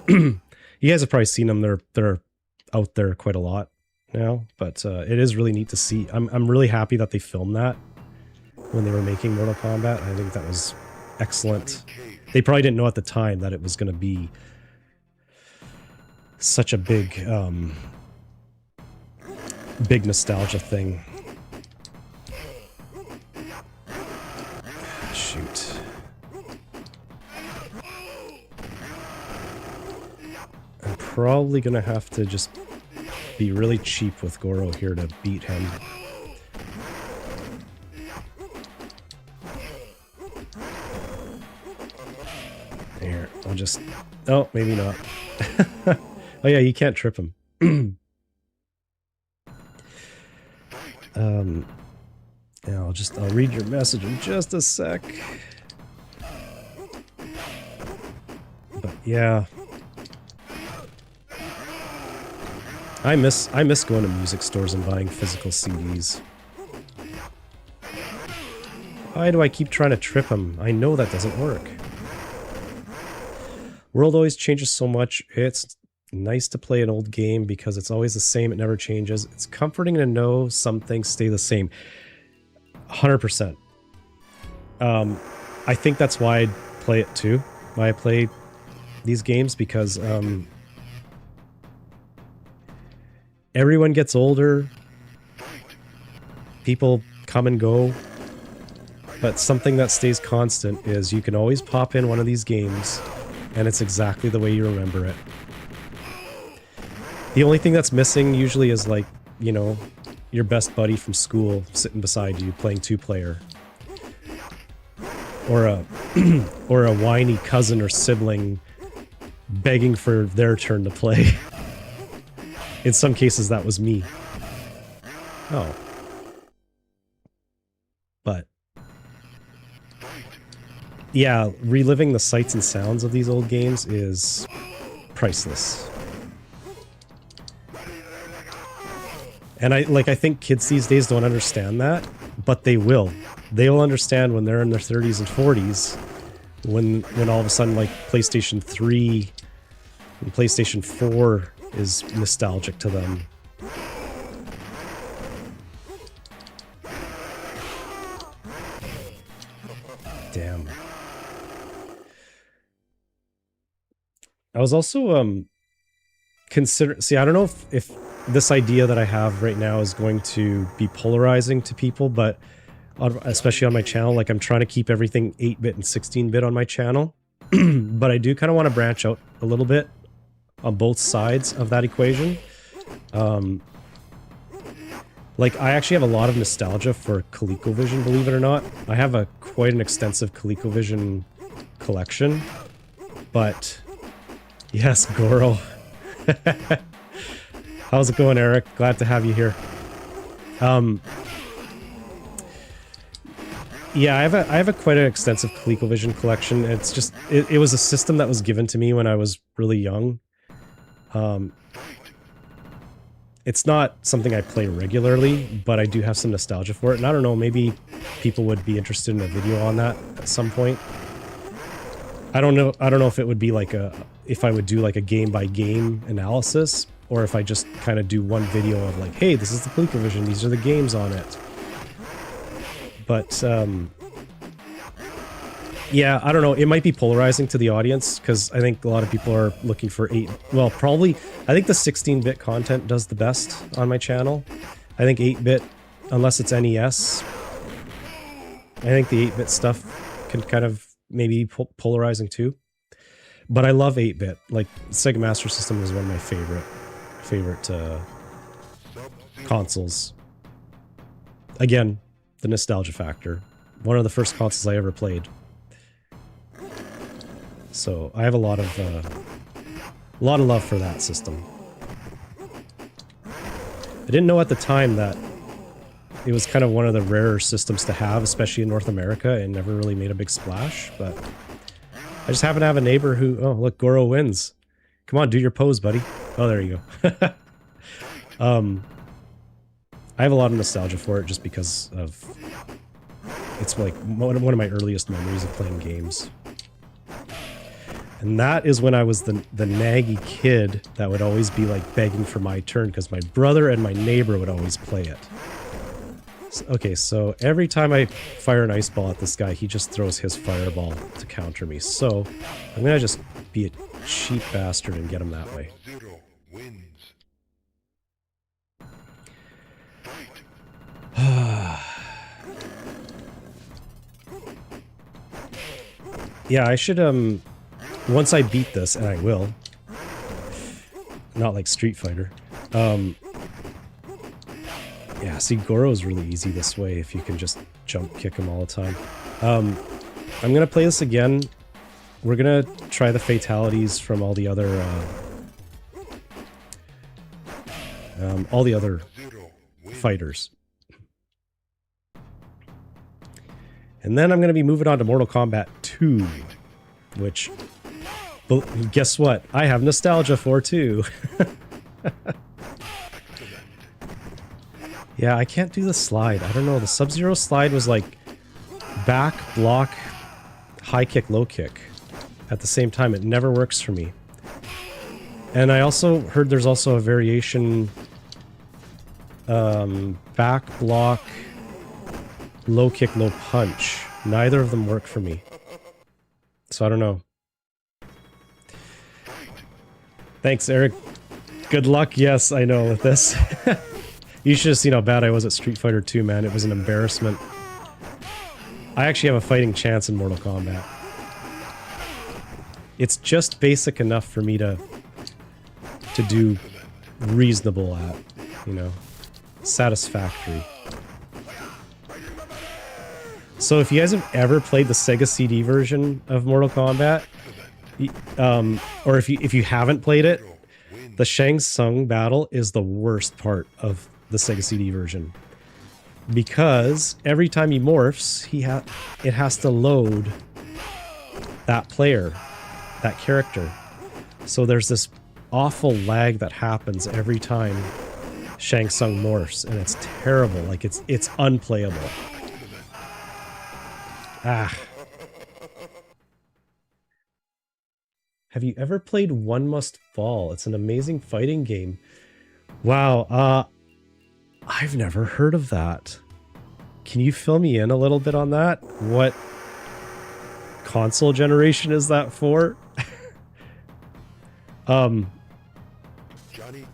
You guys have probably seen them. They're out there quite a lot now, but it is really neat to see. I'm really happy that they filmed that when they were making Mortal Kombat. I think that was excellent. They probably didn't know at the time that it was going to be such a big big nostalgia thing. Shoot. I'm probably gonna have to just be really cheap with Goro here to beat him. Here, I'll just... Oh, maybe not. Oh yeah, you can't trip him. Yeah, I'll read your message in just a sec. But yeah. I miss going to music stores and buying physical CDs. Why do I keep trying to trip him? I know that doesn't work. World always changes so much. It's nice to play an old game because it's always the same. It never changes. It's comforting to know some things stay the same. 100%. I think that's why I play it too. Why I play these games, because everyone gets older. People come and go. But something that stays constant is you can always pop in one of these games and it's exactly the way you remember it. The only thing that's missing usually is, like, you know, your best buddy from school sitting beside you playing two-player. Or a or a whiny cousin or sibling begging for their turn to play. In some cases that was me. Oh. But yeah, reliving the sights and sounds of these old games is priceless. And I think kids these days don't understand that, but they will. They will understand when they're in their 30s and 40s, when all of a sudden, like, PlayStation 3 and PlayStation 4 is nostalgic to them. Damn. I was also see, I don't know if this idea that I have right now is going to be polarizing to people, but especially on my channel, like, I'm trying to keep everything 8-bit and 16-bit on my channel, but I do kind of want to branch out a little bit on both sides of that equation. Like, I actually have a lot of nostalgia for ColecoVision, believe it or not. I have quite an extensive ColecoVision collection, but yes, Goro. How's it going, Eric? Glad to have you here. Yeah, I have quite an extensive ColecoVision collection. It's just it was a system that was given to me when I was really young. It's not something I play regularly, but I do have some nostalgia for it. And I don't know, maybe people would be interested in a video on that at some point. I don't know if it would be like if I would do like a game by game analysis, or if I just kind of do one video of like, hey, this is the ColecoVision, these are the games on it. But yeah, I don't know. It might be polarizing to the audience because I think a lot of people are looking for I think the 16-bit content does the best on my channel. I think 8-bit, unless it's NES, I think the 8-bit stuff can kind of maybe be polarizing too. But I love 8-bit. Like, Sega Master System is one of my favorite consoles. Again, the nostalgia factor. One of the first consoles I ever played. So I have a lot of love for that system. I didn't know at the time that it was kind of one of the rarer systems to have, especially in North America, and never really made a big splash, but I just happen to have a neighbor who... Oh, look, Goro wins. Come on, do your pose, buddy. Oh, there you go. I have a lot of nostalgia for it just because of it's like one of my earliest memories of playing games. And that is when I was the naggy kid that would always be like begging for my turn because my brother and my neighbor would always play it. So, okay, so every time I fire an ice ball at this guy, he just throws his fireball to counter me. So I'm gonna just be a cheap bastard and get him that way. Zero wins. Yeah, I should, once I beat this, and I will, not like Street Fighter, yeah, see, Goro's really easy this way if you can just jump kick him all the time. I'm gonna play this again. We're gonna try the fatalities from all the other, fighters. And then I'm going to be moving on to Mortal Kombat 2, which, guess what? I have nostalgia for too. Yeah, I can't do the slide. I don't know. The Sub-Zero slide was like back, block, high kick, low kick at the same time. It never works for me. And I also heard there's also a variation back, block, low kick, low punch. Neither of them work for me. So I don't know. Thanks, Eric. Good luck. Yes, I know with this. You should have seen how bad I was at Street Fighter 2, man. It was an embarrassment. I actually have a fighting chance in Mortal Kombat. It's just basic enough for me to do reasonable at, you know, satisfactory. So if you guys have ever played the Sega CD version of Mortal Kombat, or if you haven't played it, the Shang Tsung battle is the worst part of the Sega CD version. Because every time he morphs, it has to load that player, that character. So there's this awful lag that happens every time Shang Tsung morphs, and it's terrible. Like, it's unplayable. Ah. Have you ever played One Must Fall? It's an amazing fighting game. Wow, I've never heard of that. Can you fill me in a little bit on that? What console generation is that for? Johnny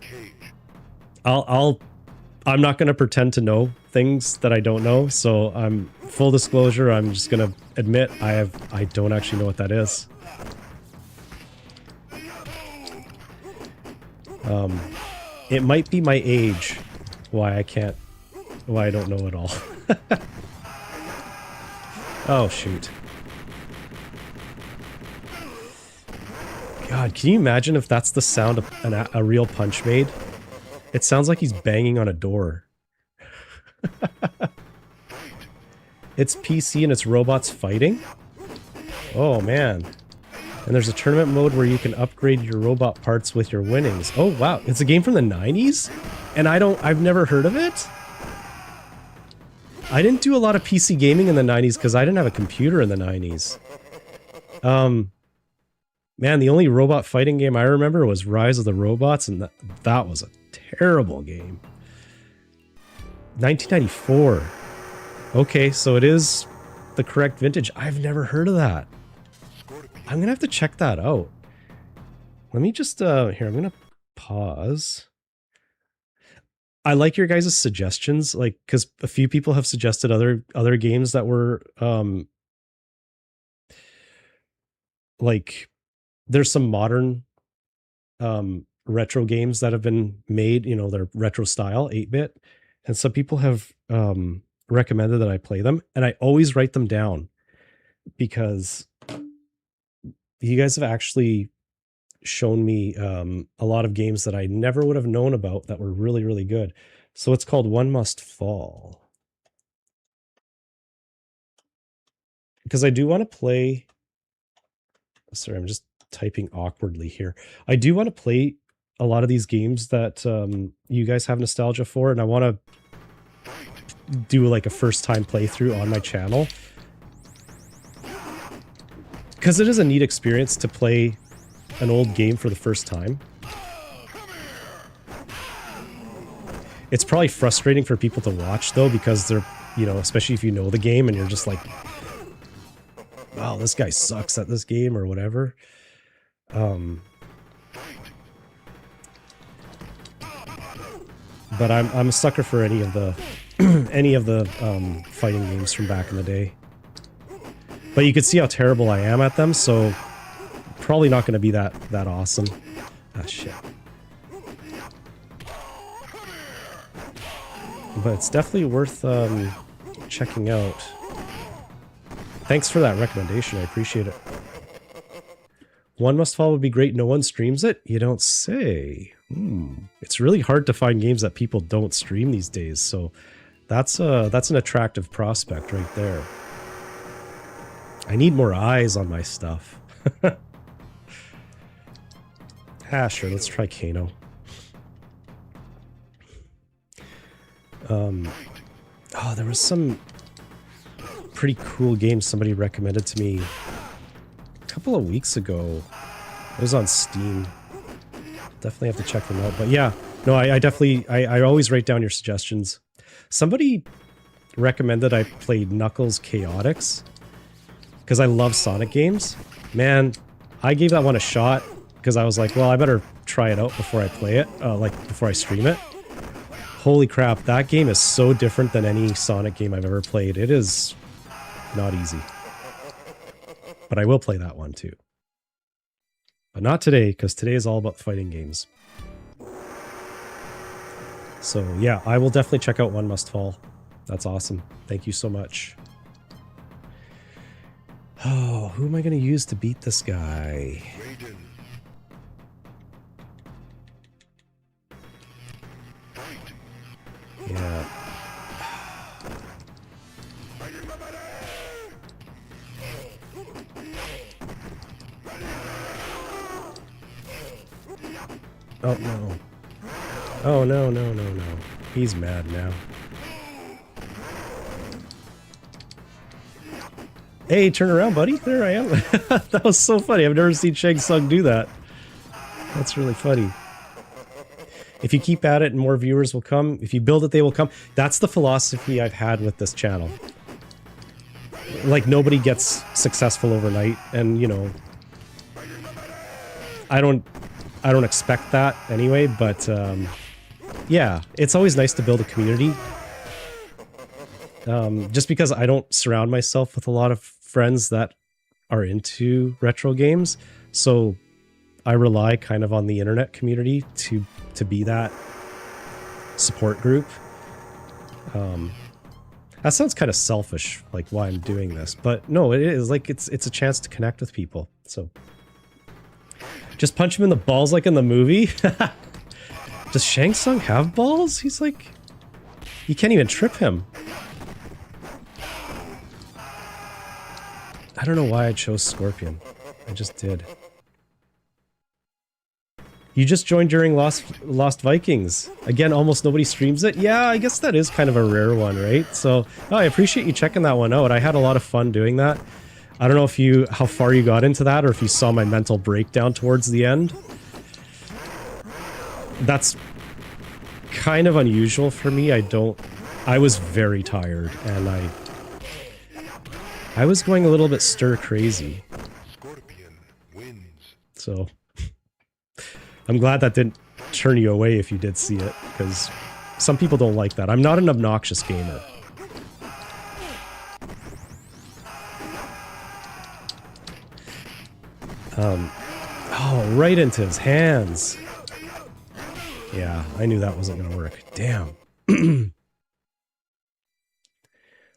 Cage. I'm not going to pretend to know things that I don't know, so full disclosure, I'm just going to admit I don't actually know what that is. It might be my age why I don't know it all. Oh, shoot. God, can you imagine if that's the sound a real punch made? It sounds like he's banging on a door. It's PC and it's robots fighting? Oh, man. And there's a tournament mode where you can upgrade your robot parts with your winnings. Oh, wow. It's a game from the 90s? And I've never heard of it? I didn't do a lot of PC gaming in the 90s because I didn't have a computer in the 90s. Man, the only robot fighting game I remember was Rise of the Robots, and that was a terrible game. 1994. Okay, so it is the correct vintage. I've never heard of that. I'm gonna have to check that out. Let me just, here, I'm gonna pause. I like your guys' suggestions, like, because a few people have suggested other games that were, like, there's some modern retro games that have been made, you know, they're retro style, 8-bit, and some people have recommended that I play them, and I always write them down because you guys have actually shown me a lot of games that I never would have known about that were really, really good. So it's called One Must Fall. Because I do want to play... Sorry, I'm just typing awkwardly here. I do want to play a lot of these games that you guys have nostalgia for, and I want to do like a first time playthrough on my channel. Because it is a neat experience to play an old game for the first time. It's probably frustrating for people to watch though, because they're, you know, especially if you know the game and you're just like, wow, this guy sucks at this game or whatever. But I'm a sucker for any of the fighting games from back in the day. But you can see how terrible I am at them, so probably not going to be that awesome. Ah, shit. But it's definitely worth checking out. Thanks for that recommendation. I appreciate it. One Must Fall would be great. No one streams it? You don't say. It's really hard to find games that people don't stream these days, so that's an attractive prospect right there. I need more eyes on my stuff. Sure, let's try Kano. Oh, there was some pretty cool game somebody recommended to me a couple of weeks ago. It was on Steam. Definitely have to check them out. But yeah, no, I always write down your suggestions. Somebody recommended I played Knuckles Chaotix because I love Sonic games. Man, I gave that one a shot because I was like, well, I better try it out before I play it, before I stream it. Holy crap, that game is so different than any Sonic game I've ever played. It is not easy. But I will play that one too. But not today, because today is all about fighting games. So yeah, I will definitely check out One Must Fall. That's awesome. Thank you so much. Oh, who am I going to use to beat this guy? Yeah. Oh no. Oh no, no, no, no. He's mad now. Hey, turn around, buddy. There I am. That was so funny. I've never seen Shang Tsung do that. That's really funny. If you keep at it and more viewers will come, if you build it, they will come. That's the philosophy I've had with this channel. Like, nobody gets successful overnight, and, you know, I don't expect that anyway, but, yeah, it's always nice to build a community. Just because I don't surround myself with a lot of friends that are into retro games, so I rely kind of on the internet community to be that support group. That sounds kind of selfish, like why I'm doing this, but no, it is like it's a chance to connect with people. So just punch him in the balls like in the movie. Does Shang Tsung have balls? He's like, you can't even trip him. I don't know why I chose Scorpion. I just did. You just joined during Lost Vikings. Again, almost nobody streams it. Yeah, I guess that is kind of a rare one, right? So, I appreciate you checking that one out. I had a lot of fun doing that. I don't know how far you got into that, or if you saw my mental breakdown towards the end. That's kind of unusual for me. I was very tired, and I was going a little bit stir crazy. Scorpion wins. So I'm glad that didn't turn you away if you did see it, because some people don't like that. I'm not an obnoxious gamer. Oh, right into his hands. Yeah, I knew that wasn't gonna work. Damn. The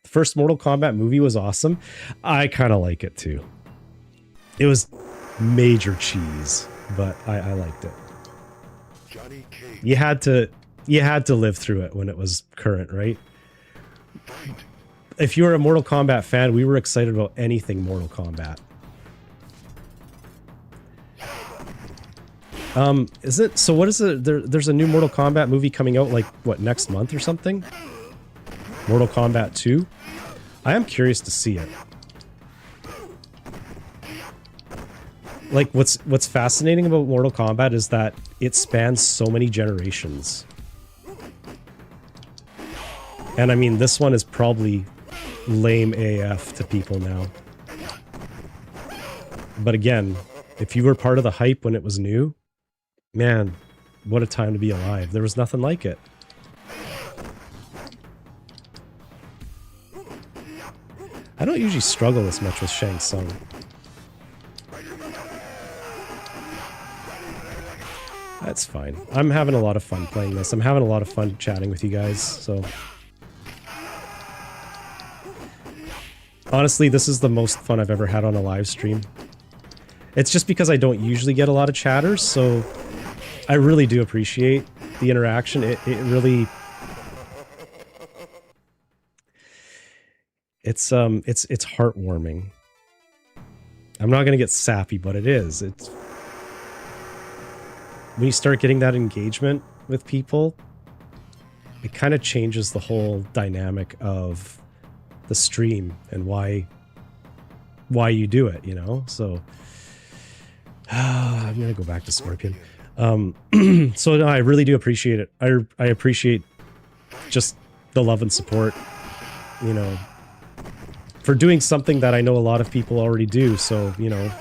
first Mortal Kombat movie was awesome. I kind of like it too. It was major cheese, but I liked it. Johnny Cage. You had to live through it when it was current, right? If you were a Mortal Kombat fan, we were excited about anything Mortal Kombat. Is it, so what is it, there's a new Mortal Kombat movie coming out, like, what, next month or something? Mortal Kombat 2? I am curious to see it. Like, what's fascinating about Mortal Kombat is that it spans so many generations. And I mean, this one is probably lame AF to people now. But again, if you were part of the hype when it was new, man, what a time to be alive. There was nothing like it. I don't usually struggle this much with Shang Tsung. That's fine. I'm having a lot of fun playing this. I'm having a lot of fun chatting with you guys, so... Honestly, this is the most fun I've ever had on a live stream. It's just because I don't usually get a lot of chatters, so I really do appreciate the interaction. It really... It's heartwarming. I'm not gonna get sappy, but it is. It's... When you start getting that engagement with people, it kind of changes the whole dynamic of the stream and why you do it, you know? So I'm gonna go back to Scorpion. So no, I really do appreciate it. I appreciate just the love and support, you know, for doing something that I know a lot of people already do. So, you know,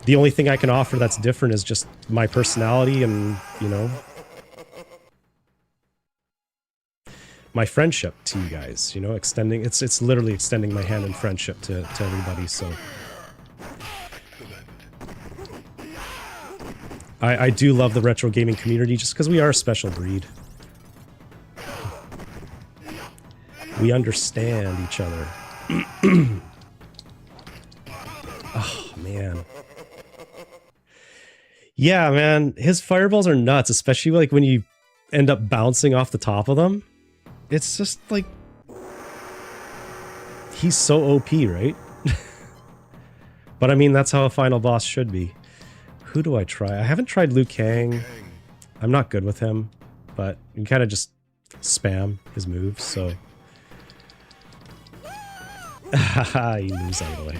the only thing I can offer that's different is just my personality and, you know, my friendship to you guys, you know, extending, it's literally extending my hand in friendship to everybody, so. I do love the retro gaming community just because we are a special breed. We understand each other. Oh, man. Yeah, man, his fireballs are nuts, especially like when you end up bouncing off the top of them. It's just like... He's so OP, right? But I mean, that's how a final boss should be. Who do I try? I haven't tried Liu Kang. I'm not good with him, but you kind of just spam his moves, so... Haha, he moves out of the way.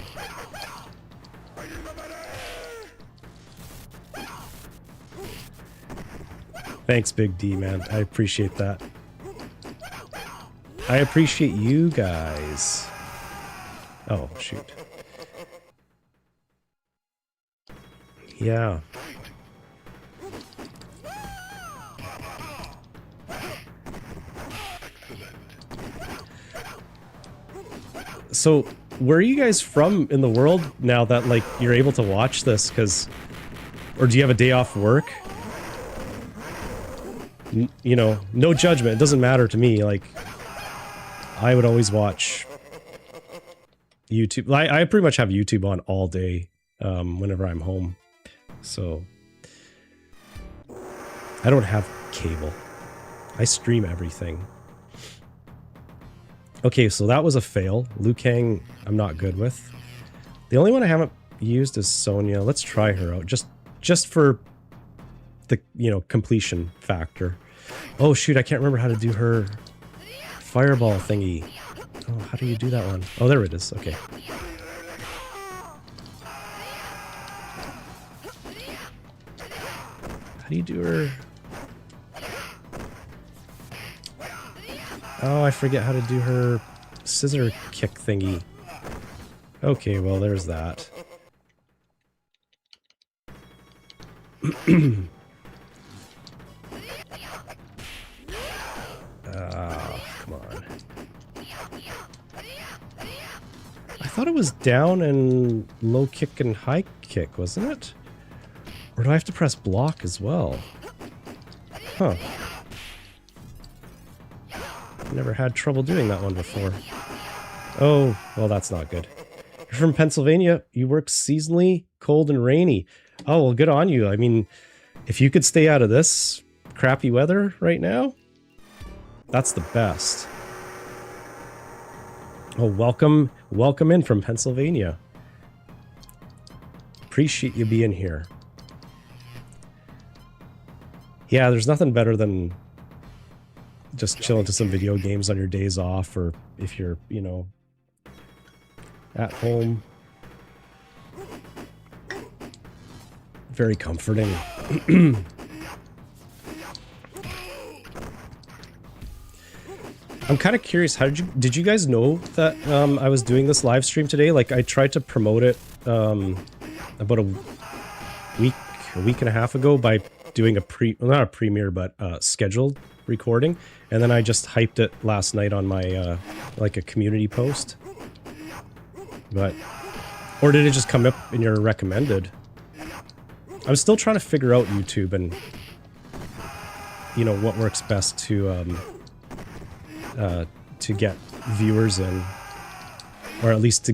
Thanks, Big D, man. I appreciate that. I appreciate you guys. Oh, shoot. Yeah. So, where are you guys from in the world now that, like, you're able to watch this? Or do you have a day off work? You know, no judgment. It doesn't matter to me. Like, I would always watch YouTube. I pretty much have YouTube on all day whenever I'm home. So, I don't have cable. I stream everything. Okay, so that was a fail. Liu Kang, I'm not good with. The only one I haven't used is Sonya. Let's try her out, just for the, you know, completion factor. Oh shoot, I can't remember how to do her fireball thingy. Oh, how do you do that one? Oh, there it is. Okay. How do you do her? Oh, I forget how to do her scissor kick thingy. Okay, well, there's that. Come on. I thought it was down and low kick and high kick, wasn't it? Or do I have to press block as well? Huh. Never had trouble doing that one before. Oh, well, that's not good. You're from Pennsylvania. You work seasonally, cold and rainy. Oh, well, good on you. I mean, if you could stay out of this crappy weather right now, that's the best. Oh, welcome in from Pennsylvania. appreciate you being here. Yeah, there's nothing better than just chilling to some video games on your days off, or if you're, you know, at home. Very comforting. I'm kind of curious, how did you guys know that I was doing this live stream today? Like, I tried to promote it about a week and a half ago by doing a not a premiere, but scheduled recording, and then I just hyped it last night on my like a community post. But, or did it just come up in your recommended? I'm still trying to figure out YouTube and, you know, what works best to get viewers in, or at least to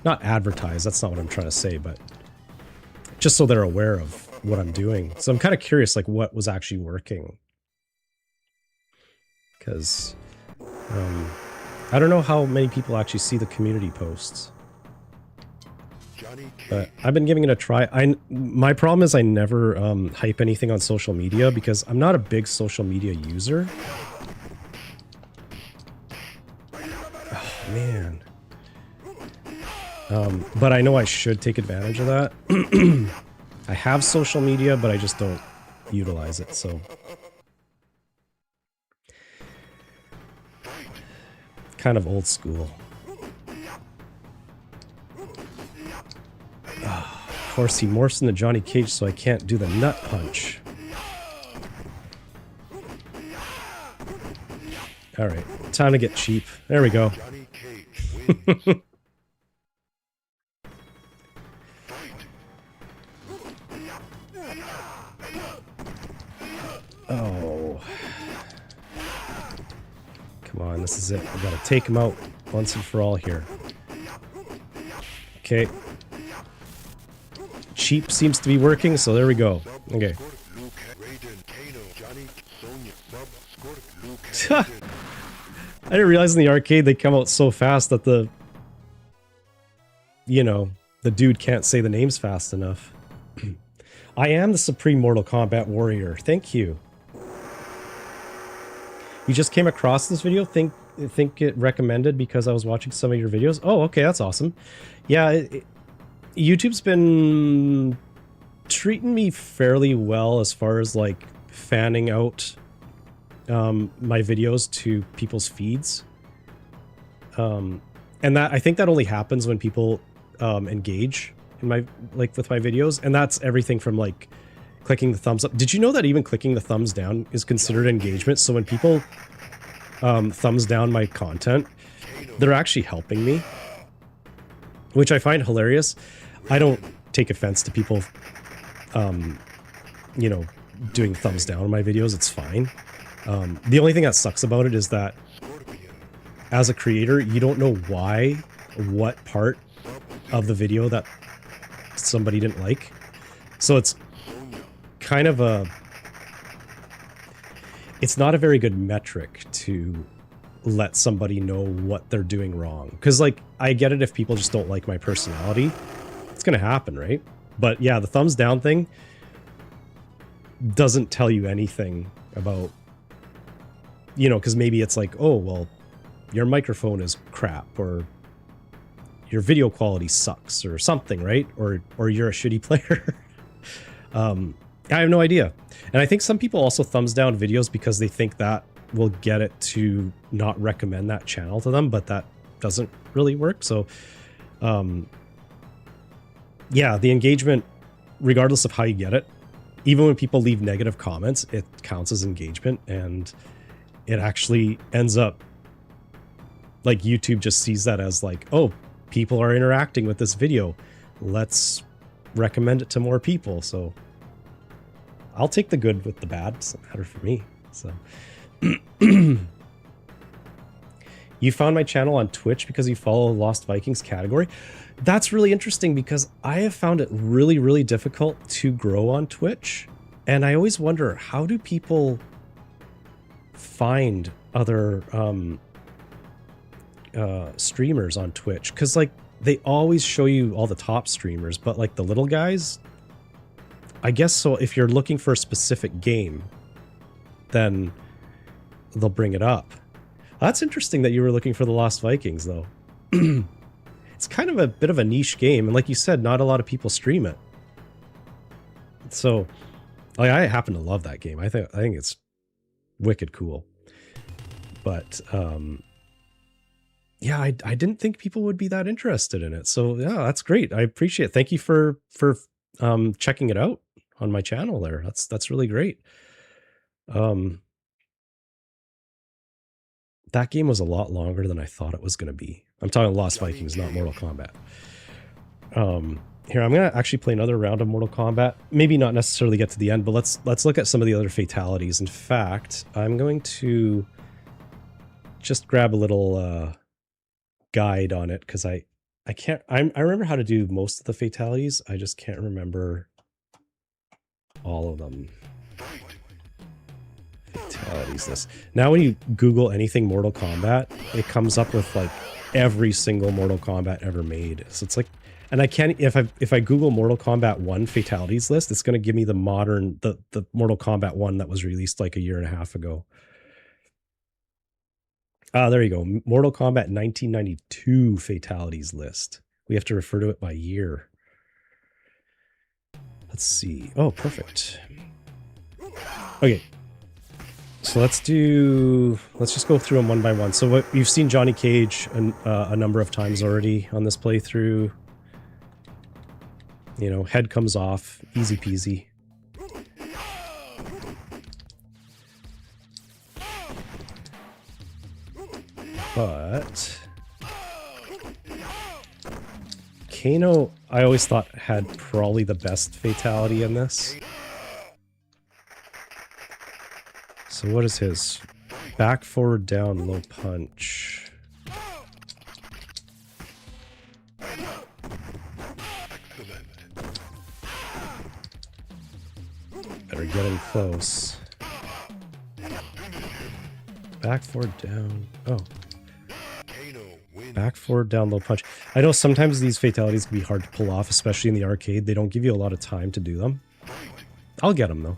not advertise, that's not what I'm trying to say, but just so they're aware of what I'm doing. So I'm kind of curious, like, what was actually working, because I don't know how many people actually see the community posts, but I've been giving it a try. My problem is I never hype anything on social media because I'm not a big social media user. Oh, man. But I know I should take advantage of that. I have social media, but I just don't utilize it, so. Kind of old school. Of course, he morphs into Johnny Cage, so I can't do the nut punch. Alright, time to get cheap. There we go. Johnny Cage wins. Oh. Come on, this is it. I gotta take him out once and for all here. Okay. Cheap seems to be working, so there we go. Okay. I didn't realize in the arcade they come out so fast that the, you know, the dude can't say the names fast enough. I am the Supreme Mortal Kombat Warrior. Thank you. You just came across this video? Think it recommended because I was watching some of your videos? Oh, okay, that's awesome. Yeah, YouTube's been treating me fairly well as far as, like, fanning out my videos to people's feeds. And that, I think that only happens when people engage in my, like, with my videos, and that's everything from, like, clicking the thumbs up. Did you know that even clicking the thumbs down is considered engagement? So when people thumbs down my content, they're actually helping me, which I find hilarious. I don't take offense to people, you know, doing thumbs down on my videos. It's fine. The only thing that sucks about it is that as a creator, you don't know what part of the video that somebody didn't like. So it's kind of it's not a very good metric to let somebody know what they're doing wrong. Because, like, I get it if people just don't like my personality. It's gonna happen, right? But yeah, the thumbs down thing doesn't tell you anything about, you know, because maybe it's like, oh, well, your microphone is crap, or your video quality sucks, or something, right? Or you're a shitty player. I have no idea. And I think some people also thumbs down videos because they think that will get it to not recommend that channel to them, but that doesn't really work. So, yeah, the engagement, regardless of how you get it, even when people leave negative comments, it counts as engagement, and it actually ends up, like, YouTube just sees that as like, oh, people are interacting with this video, let's recommend it to more people. So I'll take the good with the bad. It doesn't matter for me. So you found my channel on Twitch because you follow Lost Vikings category. That's really interesting because I have found it really, really difficult to grow on Twitch. And I always wonder, how do people find other streamers on Twitch? Because, like, they always show you all the top streamers, but like the little guys, I guess so if you're looking for a specific game, then they'll bring it up. That's interesting that you were looking for the Lost Vikings, though. It's kind of a bit of a niche game, and like you said, not a lot of people stream it. So, like, I happen to love that game. I think it's wicked cool. But yeah, I didn't think people would be that interested in it. So yeah, that's great. I appreciate it. Thank you for checking it out on my channel there. That's really great. That game was a lot longer than I thought it was going to be. I'm talking Lost Vikings, not Mortal Kombat. Here, I'm going to actually play another round of Mortal Kombat. Maybe not necessarily get to the end, but let's look at some of the other fatalities. In fact, I'm going to just grab a little guide on it, because I remember how to do most of the fatalities. I just can't remember all of them. Fatalities this. Now when you Google anything Mortal Kombat, it comes up with like every single Mortal Kombat ever made. So it's like, and I can't, if I Google Mortal Kombat 1 fatalities list, it's going to give me the modern, the Mortal Kombat 1 that was released like a year and a half ago. There you go. Mortal Kombat 1992 fatalities list. We have to refer to it by year. Let's see. Oh, perfect. Okay. So let's just go through them one by one. So what you've seen Johnny Cage a number of times already on this playthrough. You know, head comes off, easy peasy. But Kano, I always thought had probably the best fatality in this. So what is his? Back, forward, down, low punch. Better get in close. Back, forward, down. Oh. Back, forward, down, low punch. I know sometimes these fatalities can be hard to pull off, especially in the arcade. They don't give you a lot of time to do them. I'll get them, though.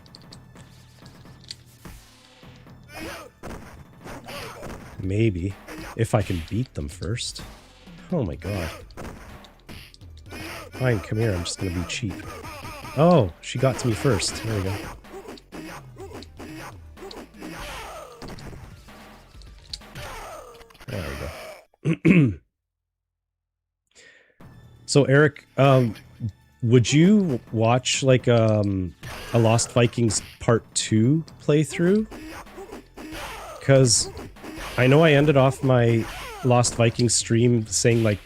Maybe. If I can beat them first. Oh my god. Fine, come here. I'm just gonna be cheap. Oh, she got to me first. There we go. There we go. So Eric, would you watch like a Lost Vikings Part 2 playthrough? Because I know I ended off my Lost Vikings stream saying like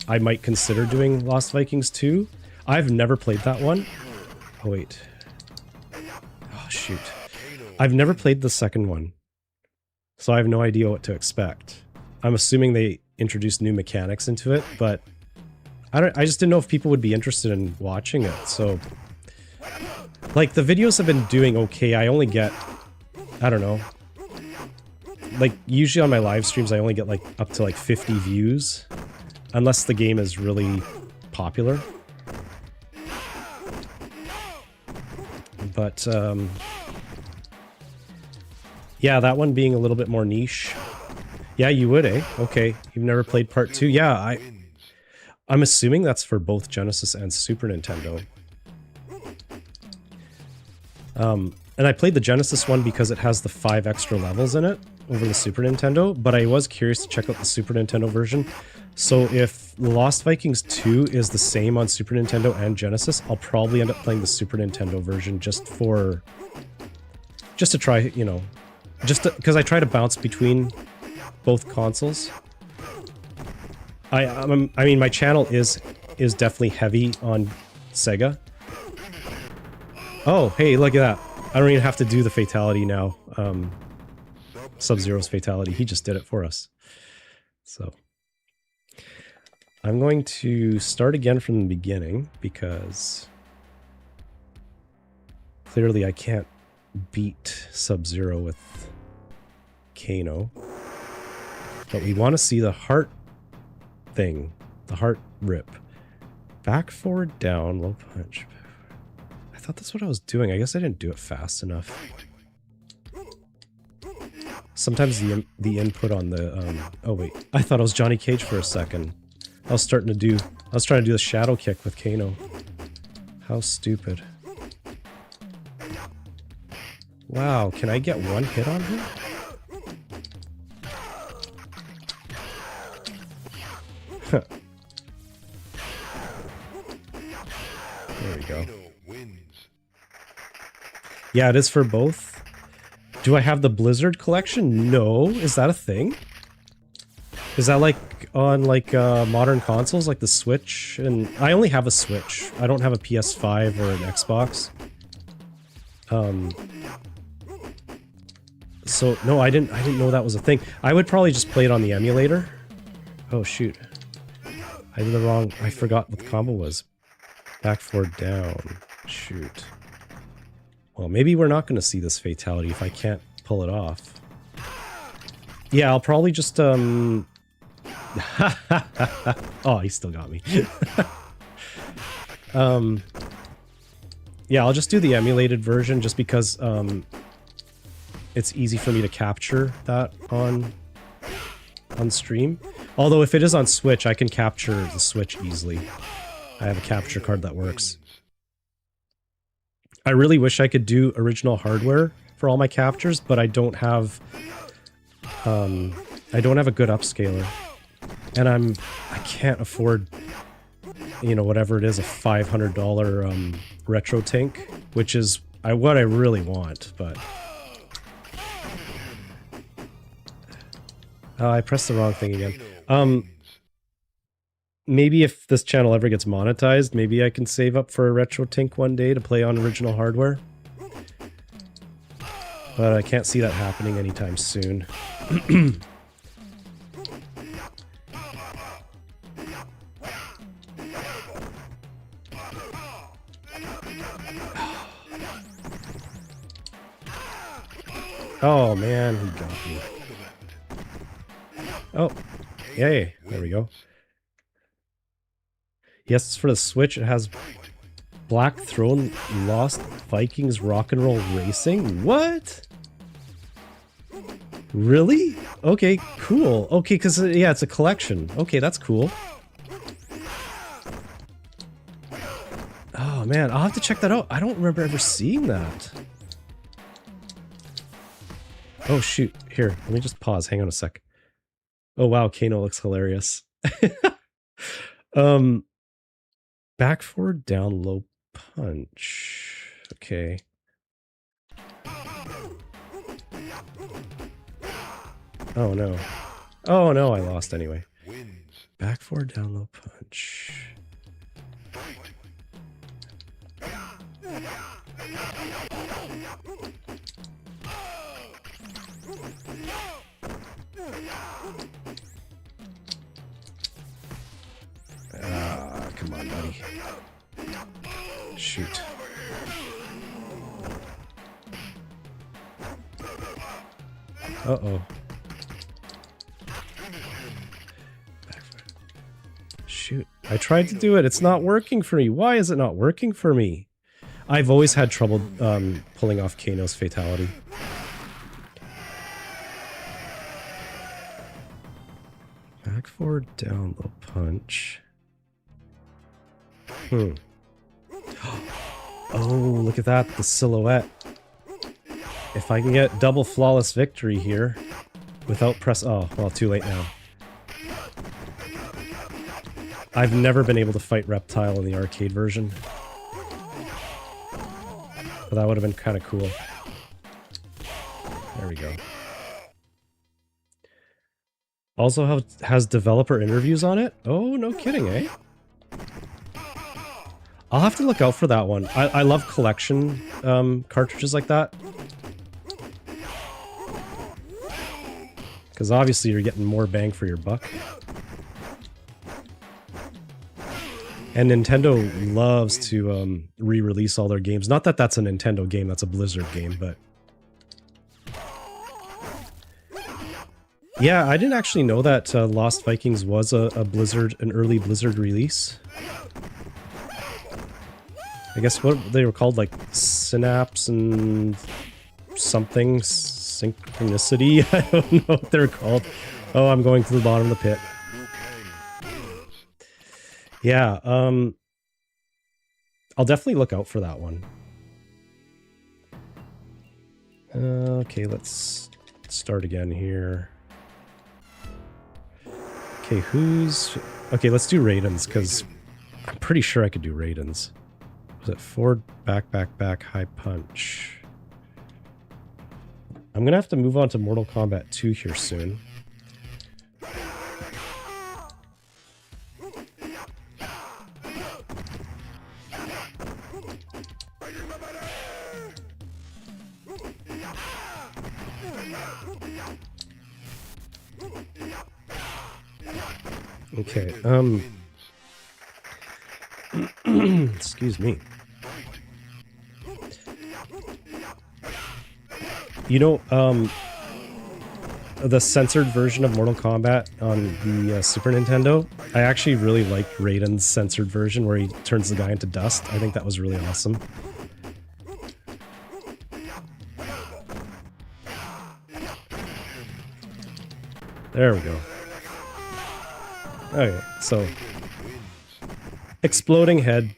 I might consider doing Lost Vikings 2. I've never played that one. Oh wait. Oh shoot. I've never played the second one. So I have no idea what to expect. I'm assuming they introduced new mechanics into it, but I just didn't know if people would be interested in watching it. So like the videos have been doing okay. I only get, I don't know, like usually on my live streams I only get like up to like 50 views unless the game is really popular. But yeah, that one being a little bit more niche. Yeah, you would, eh? Okay, you've never played Part 2. Yeah, I'm assuming that's for both Genesis and Super Nintendo. And I played the Genesis one because it has the 5 extra levels in it over the Super Nintendo, but I was curious to check out the Super Nintendo version. So if Lost Vikings 2 is the same on Super Nintendo and Genesis, I'll probably end up playing the Super Nintendo version just to try, you know, because I try to bounce between both consoles. I mean, my channel is definitely heavy on Sega. Oh, hey, look at that. I don't even have to do the fatality now. Sub-Zero's fatality. He just did it for us. So I'm going to start again from the beginning because clearly I can't beat Sub-Zero with Kano. But we want to see the heart thing. The heart rip. Back, forward, down, low punch. I thought that's what I was doing. I guess I didn't do it fast enough. Sometimes the input on the oh wait, I thought it was Johnny Cage for a second. I was trying to do the shadow kick with Kano. How stupid. Wow, can I get one hit on him? Huh. There we go. Yeah, it is for both. Do I have the Blizzard collection? No. Is that a thing? Is that like on like modern consoles like the Switch? And I only have a Switch. I don't have a PS5 or an Xbox. So no, I didn't know that was a thing. I would probably just play it on the emulator. Oh shoot. I did the wrong. I forgot what the combo was. Back, forward, down. Shoot. Well, maybe we're not going to see this fatality if I can't pull it off. Yeah, I'll probably just, Oh, he still got me. Yeah, I'll just do the emulated version just because, it's easy for me to capture that on stream. Although if it is on Switch, I can capture the Switch easily. I have a capture card that works. I really wish I could do original hardware for all my captures, but I don't have a good upscaler. And I can't afford, you know, whatever it is, a $500 retro tank, which is what I really want, but I pressed the wrong thing again. Maybe if this channel ever gets monetized, maybe I can save up for a retro tank one day to play on original hardware. But I can't see that happening anytime soon. Oh man, he got me. Oh, yay, there we go. Yes, it's for the Switch. It has Black Throne Lost Vikings Rock and Roll Racing. What? Really? Okay, cool. Okay, because, yeah, it's a collection. Okay, that's cool. Oh, man, I'll have to check that out. I don't remember ever seeing that. Oh, shoot. Here, let me just pause. Hang on a sec. Oh, wow, Kano looks hilarious. Back, forward, down, low punch. Okay. Oh no. Oh no, I lost anyway. Back, forward, down, low punch. Come on, buddy. Shoot. Uh-oh. Shoot. I tried to do it. It's not working for me. Why is it not working for me? I've always had trouble pulling off Kano's fatality. Back, forward, down, low punch. Oh, look at that, the silhouette. If I can get double flawless victory here without press... Oh, well, too late now. I've never been able to fight Reptile in the arcade version. But that would have been kind of cool. There we go. Also has developer interviews on it? Oh, no kidding, eh? I'll have to look out for that one. I love collection cartridges like that. Because obviously you're getting more bang for your buck. And Nintendo loves to re-release all their games. Not that that's a Nintendo game, that's a Blizzard game, but... Yeah, I didn't actually know that Lost Vikings was a Blizzard, an early Blizzard release. I guess what they were called, like Synapse and something, Synchronicity. I don't know what they're called. Oh, I'm going to the bottom of the pit. Yeah, I'll definitely look out for that one. Okay, let's start again here. Okay, okay, let's do Raidens, because I'm pretty sure I could do Raidens. Was it forward, back, back, back, high punch? I'm gonna have to move on to Mortal Kombat 2 here soon. Okay, excuse me. You know, the censored version of Mortal Kombat on the Super Nintendo, I actually really liked Raiden's censored version where he turns the guy into dust. I think that was really awesome. There we go. Okay, so exploding head.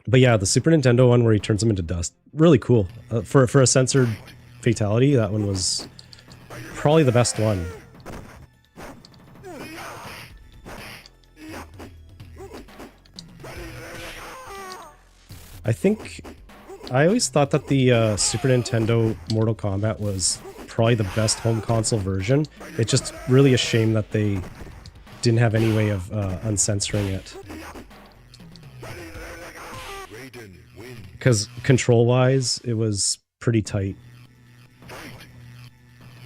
But yeah, the Super Nintendo one where he turns him into dust, really cool. For a censored fatality, that one was probably the best one. I always thought that the Super Nintendo Mortal Kombat was probably the best home console version. It's just really a shame that they didn't have any way of uncensoring it. Because control-wise, it was pretty tight.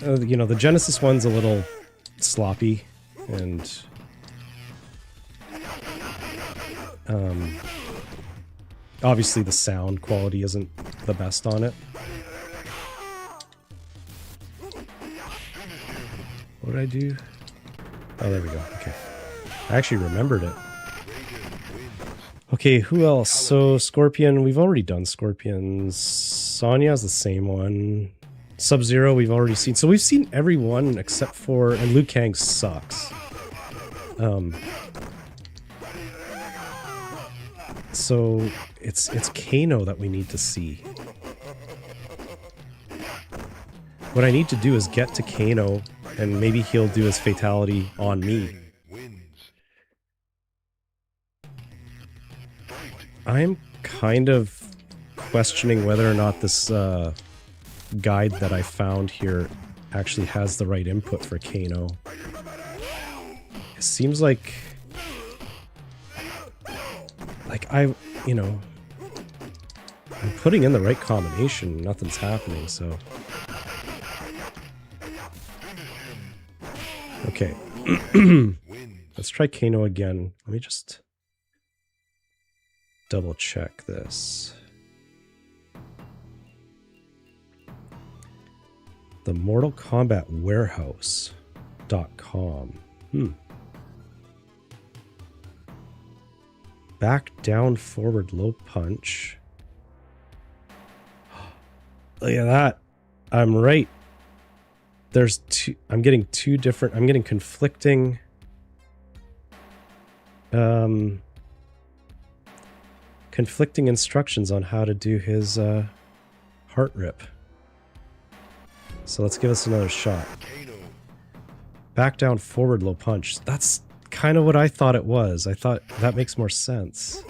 You know, the Genesis one's a little sloppy, and obviously the sound quality isn't the best on it. What did I do? Oh, there we go. Okay. I actually remembered it. Okay, who else? So, Scorpion, we've already done Scorpions. Sonya's the same one. Sub-Zero, we've already seen. So we've seen every one except for... And Liu Kang sucks. So, it's Kano that we need to see. What I need to do is get to Kano, and maybe he'll do his fatality on me. I'm kind of questioning whether or not this guide that I found here actually has the right input for Kano. It seems like I'm putting in the right combination, nothing's happening, so... Okay. Let's try Kano again. Let me just... double check this. The Mortal Kombat Warehouse.com. Back, down, forward, low punch. Look at that. I'm right. There's two. I'm getting two different. I'm getting conflicting. Conflicting instructions on how to do his heart rip. So let's give us another shot. Back, down, forward, low punch. That's kind of what I thought it was. I thought that makes more sense.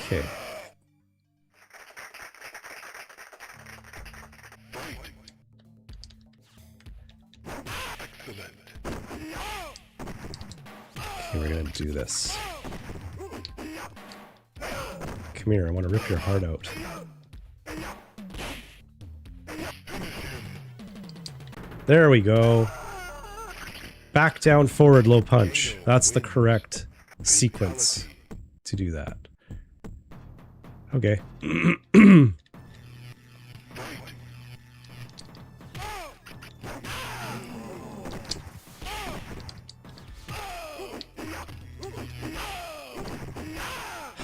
Okay. Okay, we're gonna do this. Come here, I want to rip your heart out. There we go. Back, down, forward, low punch. That's the correct sequence to do that. Okay.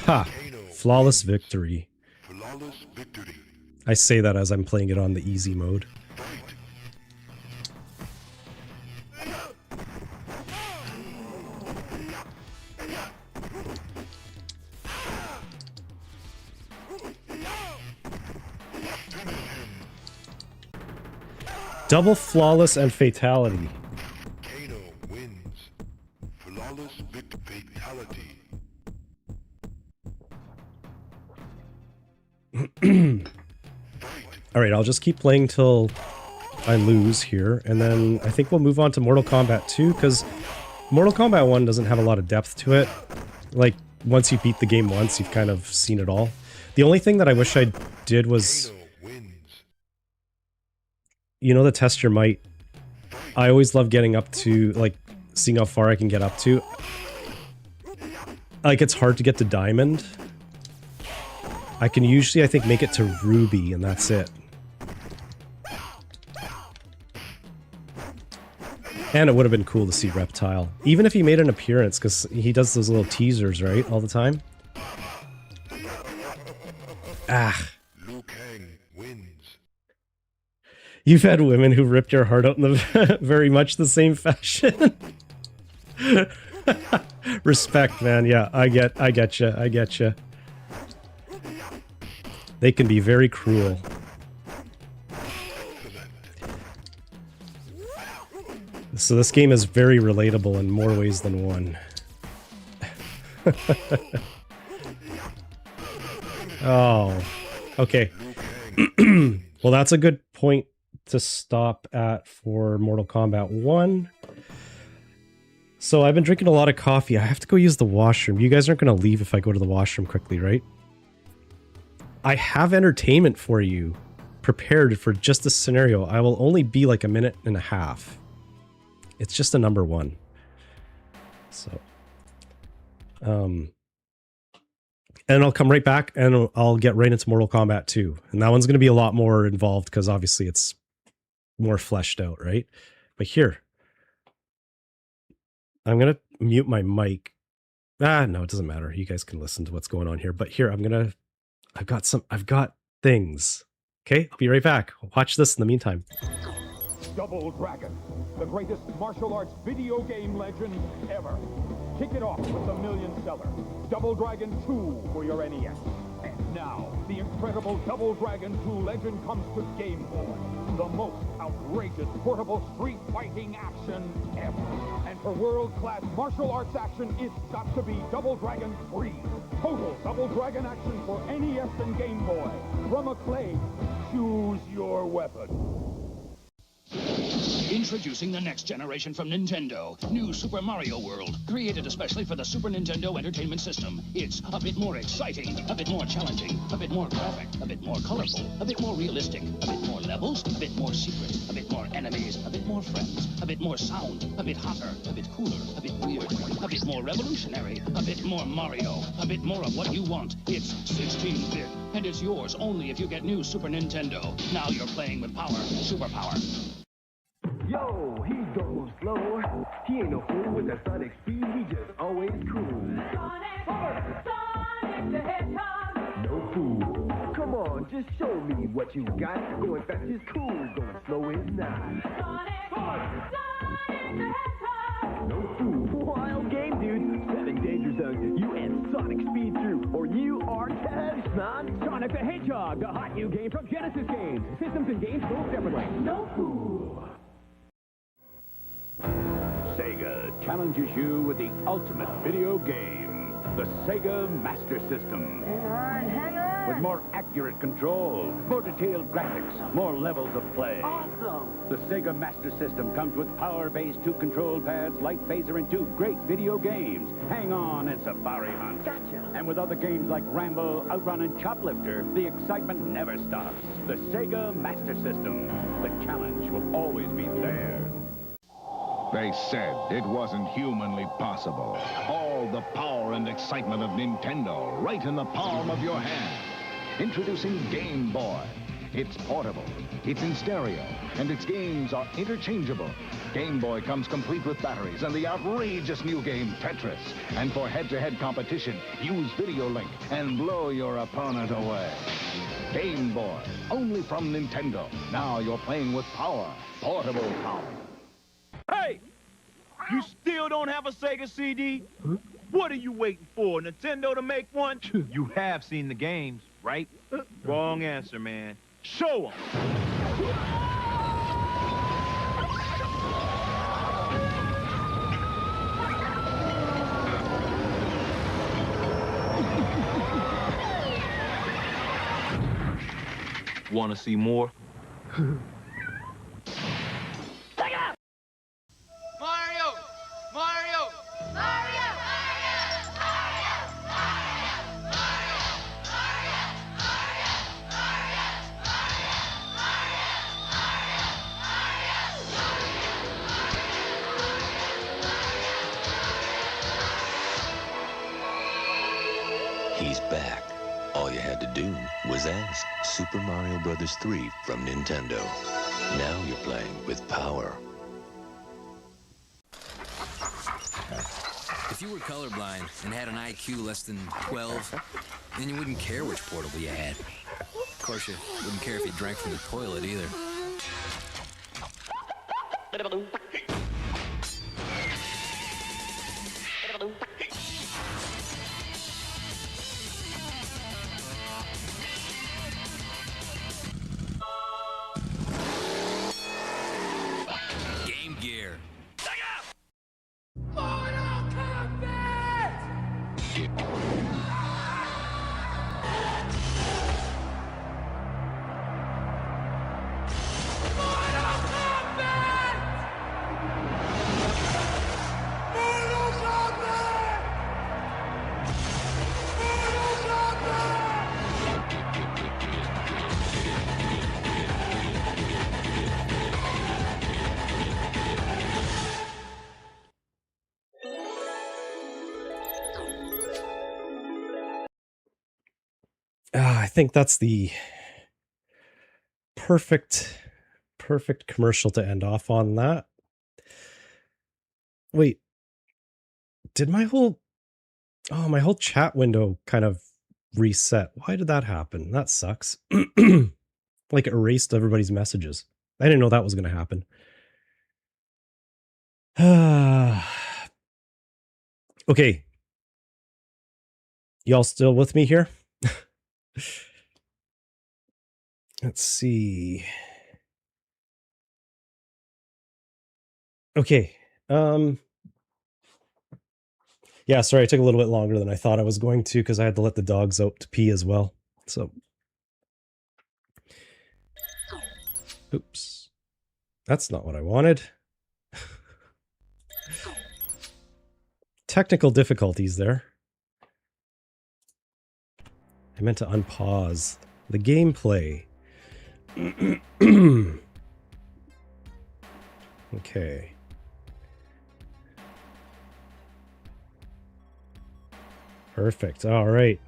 Ha! Flawless victory. Flawless victory. I say that as I'm playing it on the easy mode. Double flawless and fatality. Kano wins. Flawless fatality. Alright, I'll just keep playing till I lose here, and then I think we'll move on to Mortal Kombat 2, because Mortal Kombat 1 doesn't have a lot of depth to it. Like, once you beat the game once, you've kind of seen it all. The only thing that I wish I did was... You know the test your might? I always love getting up to, like, seeing how far I can get up to. Like, it's hard to get to Diamond. I can usually, I think, make it to Ruby, and that's it. And it would have been cool to see Reptile. Even if he made an appearance, because he does those little teasers, right? All the time. Ah. Liu Kang wins. You've had women who ripped your heart out in the very much the same fashion. Respect, man. Yeah, I get you. They can be very cruel. So this game is very relatable in more ways than one. Oh, okay. Well, that's a good point to stop at for Mortal Kombat 1. So I've been drinking a lot of coffee. I have to go use the washroom. You guys aren't going to leave if I go to the washroom quickly, right? I have entertainment for you prepared for just this scenario. I will only be like a minute and a half. It's just a number 1. So, and I'll come right back and I'll get right into Mortal Kombat 2. And that one's going to be a lot more involved because obviously it's more fleshed out, right? But here, I'm going to mute my mic. No, it doesn't matter. You guys can listen to what's going on here. But here, I've got things. Okay, I'll be right back. Watch this in the meantime. Double Dragon, the greatest martial arts video game legend ever. Kick it off with the million-seller Double Dragon 2 for your NES. And now, the incredible Double Dragon 2 Legend comes to Game Boy. The most outrageous portable street fighting action ever. And for world-class martial arts action, it's got to be Double Dragon 3. Total Double Dragon action for NES and Game Boy. From Acclaim, choose your weapon. Introducing the next generation from Nintendo, New Super Mario World, created especially for the Super Nintendo Entertainment System. It's a bit more exciting, a bit more challenging, a bit more graphic, a bit more colorful, a bit more realistic, a bit more levels, a bit more secret, a bit more enemies, a bit more friends, a bit more sound, a bit hotter, a bit cooler, a bit weird, a bit more revolutionary, a bit more Mario, a bit more of what you want. It's 16-bit, and it's yours only if you get New Super Nintendo. Now you're playing with power, superpower. Yo, he goes slow. He ain't no fool with that sonic speed. He just always cool. Sonic the Hedgehog. No fool. Come on, just show me what you got. Going fast is cool, going slow is not. Sonic the Hedgehog. No fool. Wild game, dude. 7 danger zones. You and Sonic speed through, or you are toast, man. Sonic the Hedgehog, the hot new game from Genesis Games. Systems and games sold separately. No fool. Sega challenges you with the ultimate video game, the Sega Master System. Hang on. With more accurate control, more detailed graphics, more levels of play. Awesome. The Sega Master System comes with power-based 2 control pads, light phaser, and 2 great video games, Hang On and Safari Hunt. Gotcha. And with other games like Rambo, Outrun, and Choplifter, the excitement never stops. The Sega Master System. The challenge will always be there. They said it wasn't humanly possible. All the power and excitement of Nintendo right in the palm of your hand. Introducing Game Boy. It's portable, it's in stereo, and its games are interchangeable. Game Boy comes complete with batteries and the outrageous new game Tetris. And for head-to-head competition, use Video Link and blow your opponent away. Game Boy, only from Nintendo. Now you're playing with power, portable power. Hey! You still don't have a Sega CD? Huh? What are you waiting for? Nintendo to make one? You have seen the games, right? Wrong answer, man. Show 'em! Want to see more? Mario! Mario! Mario! He's back. All you had to do was ask. Super Mario Bros. 3 from Nintendo. Now you're playing with power. If you were colorblind and had an IQ less than 12, then you wouldn't care which portable you had. Of course, you wouldn't care if you drank from the toilet either. Game Gear. Mortal Kombat! Mortal Kombat! Mortal Kombat! Mortal Kombat! I think that's the perfect commercial to end off on that. Wait, did my whole chat window kind of reset? Why did that happen? That sucks. Like erased everybody's messages. I didn't know that was going to happen. Okay. Y'all still with me here? Let's see. Okay. Yeah, sorry, I took a little bit longer than I thought I was going to because I had to let the dogs out to pee as well. So, oops. That's not what I wanted. Technical difficulties there. I meant to unpause the gameplay. Okay. Perfect. All right.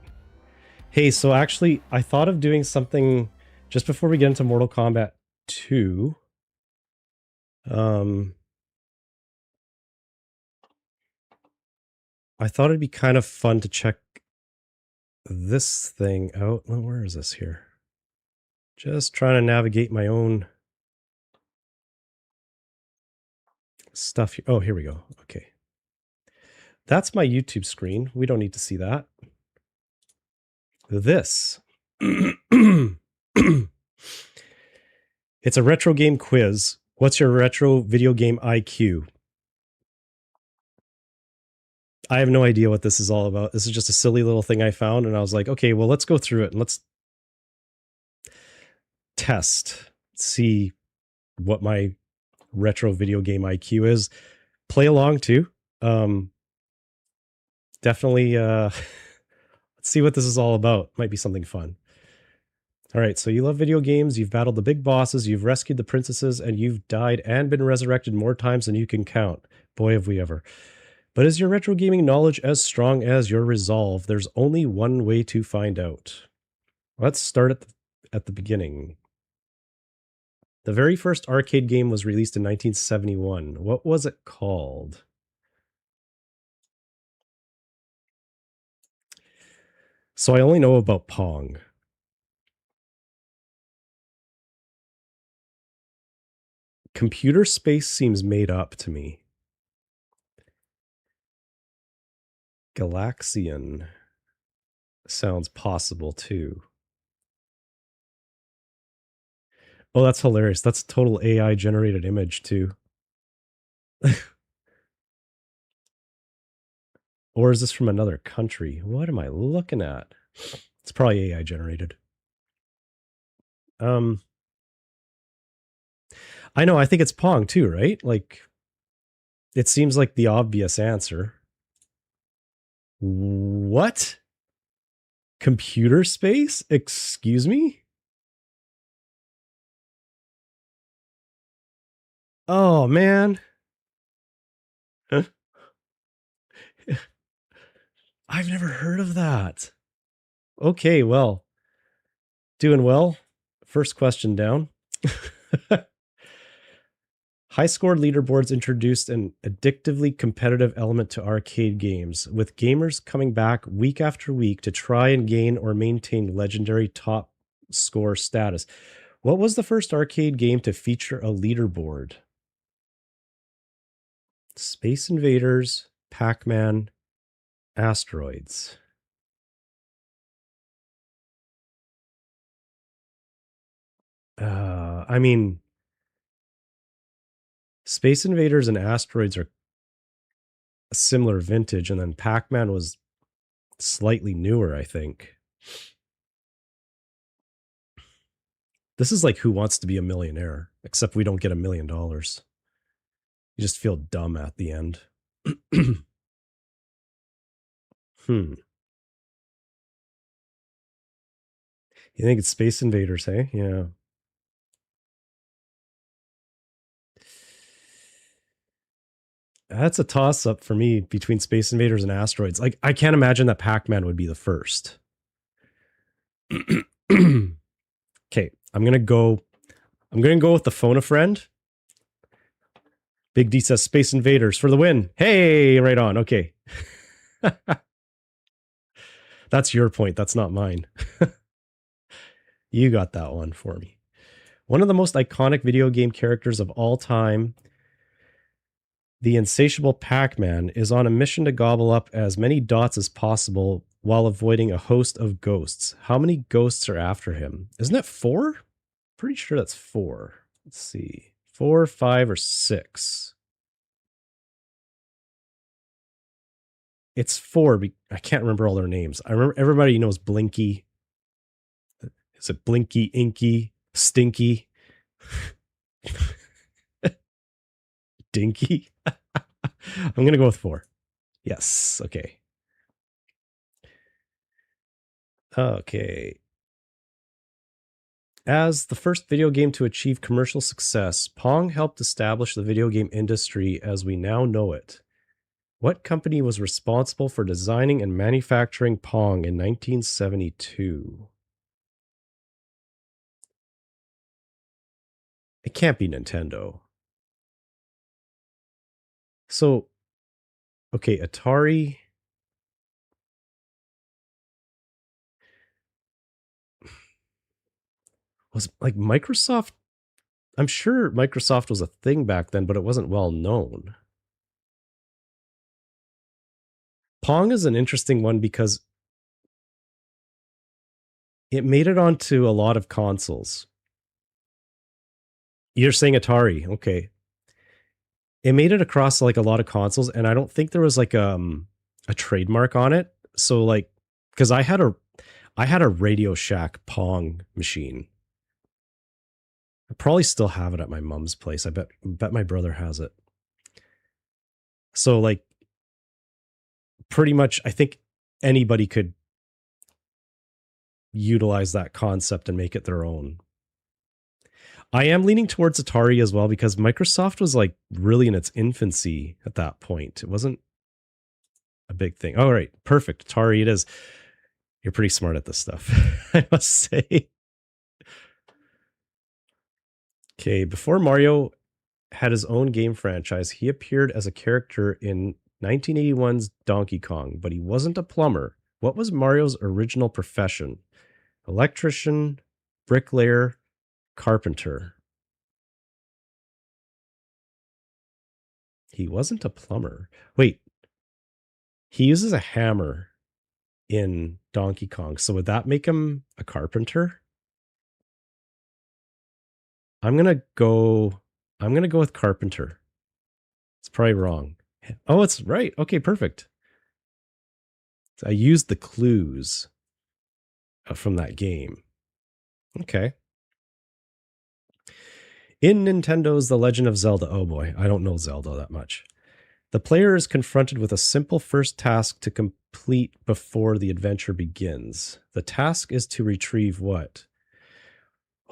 Hey, so actually, I thought of doing something just before we get into Mortal Kombat 2. I thought it'd be kind of fun to check this thing out. Oh, where is this here? Just trying to navigate my own stuff. Oh, here we go. Okay. That's my YouTube screen. We don't need to see that. This. It's a retro game quiz. What's your retro video game IQ? I have no idea what this is all about. This is just a silly little thing I found, and I was like, okay, well, let's go through it and let's test, see what my retro video game IQ is. Play along too. Definitely let's see what this is all about. Might be something fun. All right, so you love video games, you've battled the big bosses, you've rescued the princesses, and you've died and been resurrected more times than you can count. Boy, have we ever. But is your retro gaming knowledge as strong as your resolve? There's only one way to find out. Let's start at the beginning. The very first arcade game was released in 1971. What was it called? So I only know about Pong. Computer Space seems made up to me. Galaxian sounds possible too. Oh, that's hilarious. That's a total AI generated image too. Or is this from another country? What am I looking at? It's probably AI generated. I know, I think it's Pong too, right? Like, it seems like the obvious answer. What? Computer Space? Excuse me? Oh, man. Huh? I've never heard of that. Okay, well. Doing well. First question down. High score leaderboards introduced an addictively competitive element to arcade games, with gamers coming back week after week to try and gain or maintain legendary top score status. What was the first arcade game to feature a leaderboard? Space Invaders, Pac-Man, Asteroids. I mean, Space Invaders and Asteroids are a similar vintage, and then Pac-Man was slightly newer, I think. This is like Who Wants to Be a Millionaire, except we don't get $1 million. You just feel dumb at the end. You think it's Space Invaders, hey? Yeah. That's a toss-up for me between Space Invaders and Asteroids. Like, I can't imagine that Pac-Man would be the first. Okay, I'm gonna go with the Phone a Friend. Big D says Space Invaders for the win. Hey, right on. Okay. That's your point. That's not mine. You got that one for me. One of the most iconic video game characters of all time, the insatiable Pac-Man, is on a mission to gobble up as many dots as possible while avoiding a host of ghosts. How many ghosts are after him? Isn't it 4? Pretty sure that's 4. Let's see. 4, 5, or 6. It's 4. I can't remember all their names. I remember everybody knows Blinky. Is it Blinky, Inky, Stinky? Dinky? I'm going to go with 4. Yes. Okay. Okay. As the first video game to achieve commercial success, Pong helped establish the video game industry as we now know it. What company was responsible for designing and manufacturing Pong in 1972? It can't be Nintendo. So, okay, Atari. Was like Microsoft? I'm sure Microsoft was a thing back then, but it wasn't well known. Pong is an interesting one because it made it onto a lot of consoles. You're saying Atari, okay. It made it across like a lot of consoles, and I don't think there was like a trademark on it. So like, because I had a Radio Shack Pong machine. I probably still have it at my mom's place. I bet my brother has it. So like, pretty much, I think anybody could utilize that concept and make it their own. I am leaning towards Atari as well because Microsoft was like really in its infancy at that point. It wasn't a big thing. All right, perfect. Atari it is. You're pretty smart at this stuff, I must say. Okay, before Mario had his own game franchise, he appeared as a character in 1981's Donkey Kong, but he wasn't a plumber. What was Mario's original profession? Electrician, bricklayer, carpenter. He wasn't a plumber. Wait, he uses a hammer in Donkey Kong, so would that make him a carpenter? I'm gonna go with carpenter. It's probably wrong. Oh, it's right. Okay, perfect. So I used the clues from that game. Okay. In Nintendo's The Legend of Zelda, oh boy, I don't know Zelda that much. The player is confronted with a simple first task to complete before the adventure begins. The task is to retrieve what?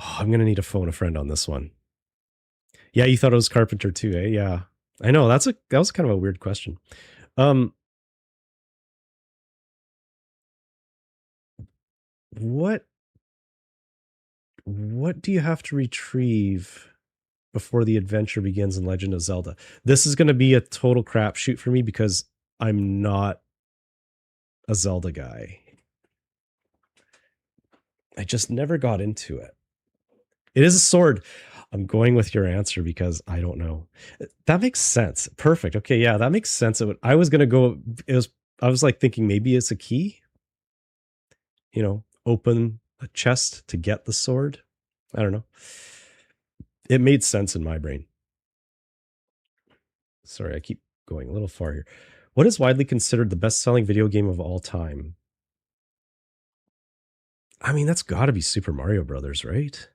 Oh, I'm going to need to phone a friend on this one. Yeah, you thought it was Carpenter too, eh? Yeah. I know, that was kind of a weird question. What do you have to retrieve before the adventure begins in Legend of Zelda? This is going to be a total crapshoot for me because I'm not a Zelda guy. I just never got into it. It is a sword. I'm going with your answer because I don't know. That makes sense. Perfect. Okay, yeah, that makes sense. I was going to go, I was like thinking maybe it's a key. You know, open a chest to get the sword. I don't know. It made sense in my brain. Sorry, I keep going a little far here. What is widely considered the best-selling video game of all time? I mean, that's got to be Super Mario Brothers, right?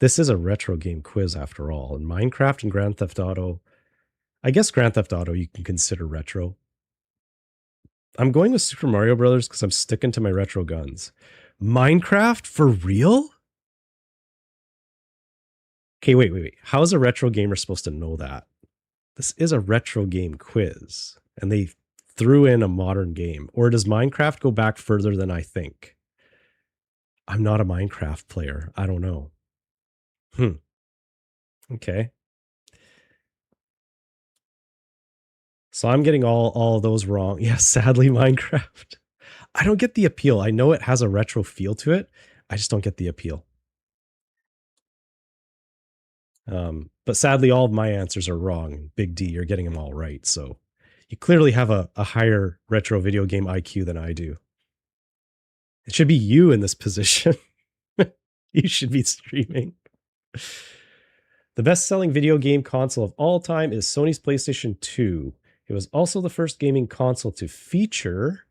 This is a retro game quiz after all. And Minecraft and Grand Theft Auto, I guess Grand Theft Auto you can consider retro. I'm going with Super Mario Brothers because I'm sticking to my retro guns. Minecraft for real? Okay, wait. How is a retro gamer supposed to know that? This is a retro game quiz, and they threw in a modern game. Or does Minecraft go back further than I think? I'm not a Minecraft player. I don't know. Okay. So I'm getting all of those wrong. Yeah, sadly, Minecraft. I don't get the appeal. I know it has a retro feel to it. I just don't get the appeal. But sadly, all of my answers are wrong. Big D, you're getting them all right. So you clearly have a higher retro video game IQ than I do. It should be you in this position. You should be streaming. The best-selling video game console of all time is Sony's PlayStation 2. It was also the first gaming console to feature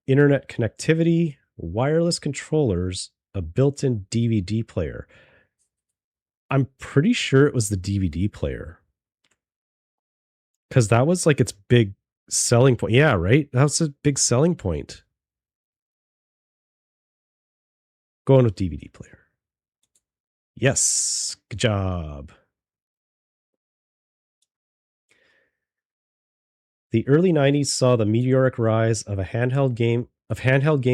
internet connectivity, wireless controllers, a built-in DVD player. I'm pretty sure it was the DVD player. Because that was like its big selling point. Yeah, right? That was a big selling point. Going with DVD player. Yes, good job. The early 90s saw the meteoric rise of handheld game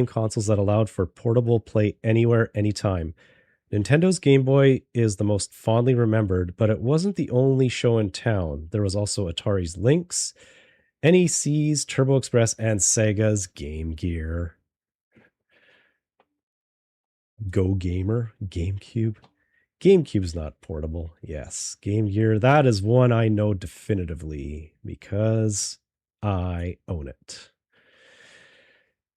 consoles that allowed for portable play anywhere, anytime. Nintendo's Game Boy is the most fondly remembered, but it wasn't the only show in town. There was also Atari's Lynx, NEC's Turbo Express, and Sega's Game Gear. Go Gamer, GameCube. GameCube's not portable. Yes, Game Gear. That is one I know definitively because I own it.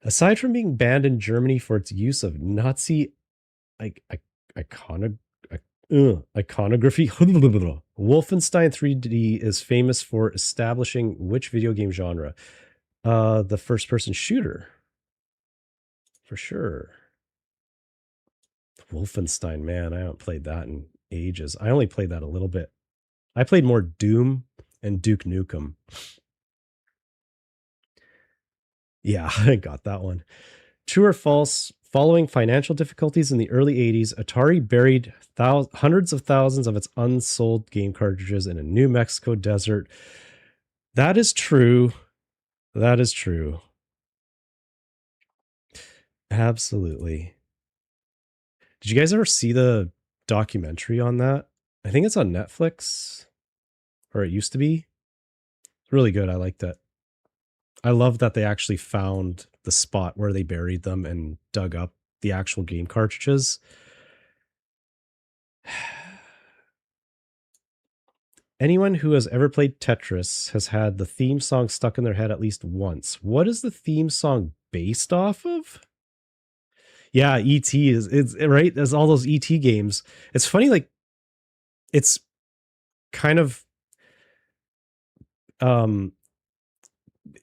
Aside from being banned in Germany for its use of Nazi iconography, Wolfenstein 3D is famous for establishing which video game genre? The first-person shooter. For sure. Wolfenstein, man, I haven't played that in ages. I only played that a little bit. I played more Doom and Duke Nukem. Yeah, I got that one. True or false, Following financial difficulties in the early 80s, Atari buried hundreds of thousands of its unsold game cartridges in a New Mexico desert. That is true. That is true. Absolutely. Did you guys ever see the documentary on that? I think it's on Netflix, or it used to be. It's really good. I liked it. I love that they actually found the spot where they buried them and dug up the actual game cartridges. Anyone who has ever played Tetris has had the theme song stuck in their head at least once. What is the theme song based off of? Yeah, E.T. it's right. There's all those E.T. games. It's funny, like it's kind of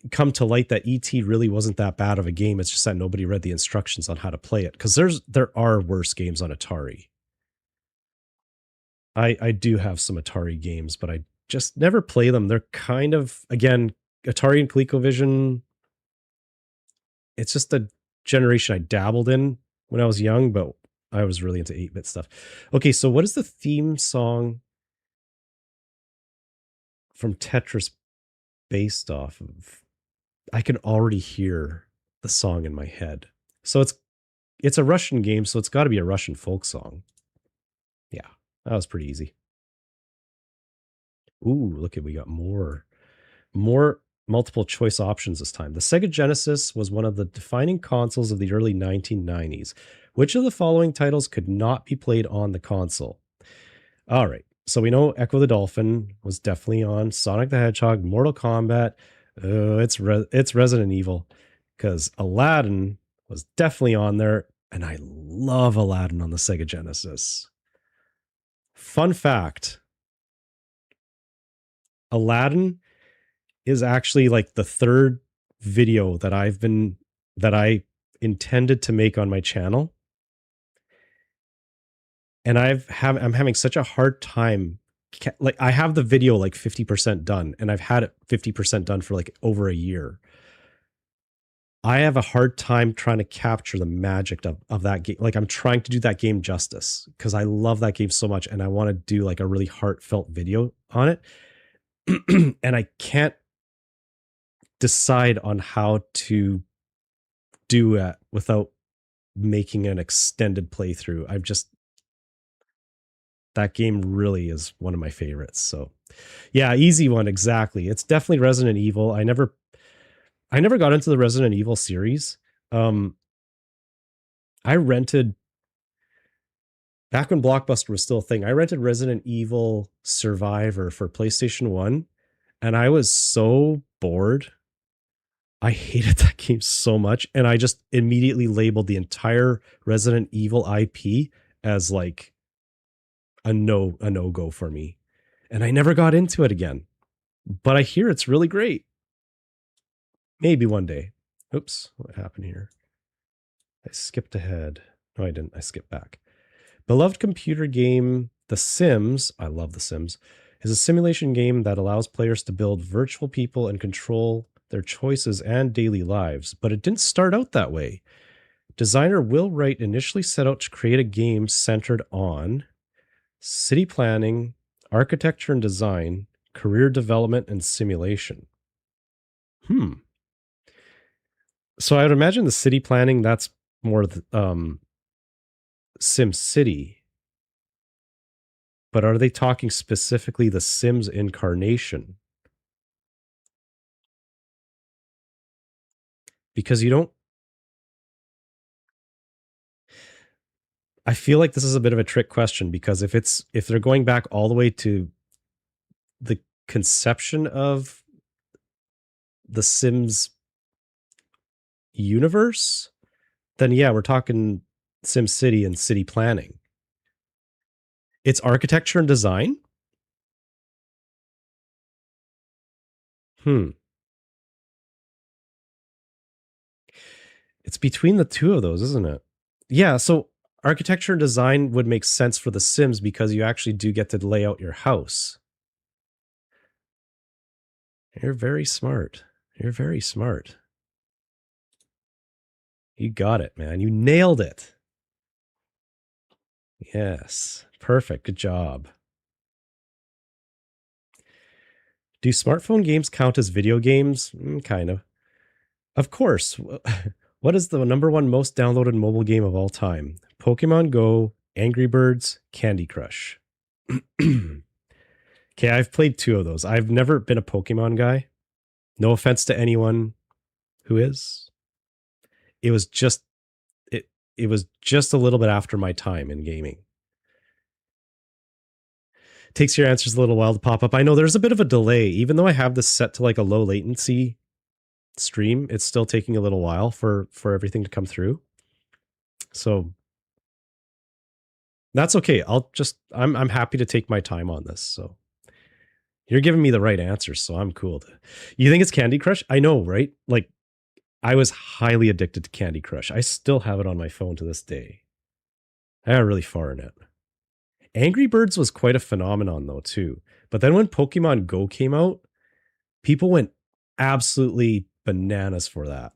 come to light that E.T. really wasn't that bad of a game. It's just that nobody read the instructions on how to play it, because there are worse games on Atari. I do have some Atari games, but I just never play them. They're kind of, again, Atari and ColecoVision. It's just a generation I dabbled in when I was young, but I was really into 8-bit stuff. Okay, so what is the theme song from Tetris based off of? I can already hear the song in my head. So it's a Russian game, so it's got to be a Russian folk song. Yeah, that was pretty easy. Ooh, look at, we got more multiple choice options this time. The Sega Genesis was one of the defining consoles of the early 1990s. Which of the following titles could not be played on the console? All right, so we know Echo the Dolphin was definitely on, Sonic the Hedgehog, Mortal Kombat. It's Resident Evil, because Aladdin was definitely on there, and I love Aladdin on the Sega Genesis. Fun fact, Aladdin is actually like the third video that I intended to make on my channel. And I'm having such a hard time. Like, I have the video like 50% done, and I've had it 50% done for like over a year. I have a hard time trying to capture the magic of that game. Like, I'm trying to do that game justice because I love that game so much, and I want to do like a really heartfelt video on it. And I can't decide on how to do it without making an extended playthrough. That game really is one of my favorites. So yeah, easy one. Exactly. It's definitely Resident Evil. I never got into the Resident Evil series. I rented, back when Blockbuster was still a thing, I rented Resident Evil Survivor for PlayStation 1, and I was so bored. I hated that game so much, and I just immediately labeled the entire Resident Evil IP as like a no-go for me. And I never got into it again. But I hear it's really great. Maybe one day. Oops, what happened here? I skipped ahead. No, I didn't. I skipped back. Beloved computer game The Sims, I love The Sims, is a simulation game that allows players to build virtual people and control their choices and daily lives. But it didn't start out that way. Designer Will Wright initially set out to create a game centered on city planning, architecture and design, career development, and simulation. So I would imagine the city planning, that's more Sim City. But are they talking specifically the Sims incarnation? Because I feel like this is a bit of a trick question, because if they're going back all the way to the conception of the Sims universe, then yeah, we're talking Sim City and city planning. It's architecture and design? It's between the two of those, isn't it? Yeah, so architecture and design would make sense for the Sims because you actually do get to lay out your house. You're very smart. You're very smart. You got it, man. You nailed it. Yes. Perfect. Good job. Do smartphone games count as video games? Kind of. Of course. What is the #1 most downloaded mobile game of all time? Pokemon Go, Angry Birds, Candy Crush. Okay, I've played 2 of those. I've never been a Pokemon guy. No offense to anyone who is. It was just it was just a little bit after my time in gaming. Takes your answers a little while to pop up. I know there's a bit of a delay. Even though I have this set to like a low latency stream, it's still taking a little while for everything to come through. So that's okay. I'm happy to take my time on this. So you're giving me the right answers, so I'm cool. You think it's Candy Crush? I know, right? Like, I was highly addicted to Candy Crush. I still have it on my phone to this day. I got really far in it. Angry Birds was quite a phenomenon, though, too. But then when Pokemon Go came out, people went absolutely bananas for that.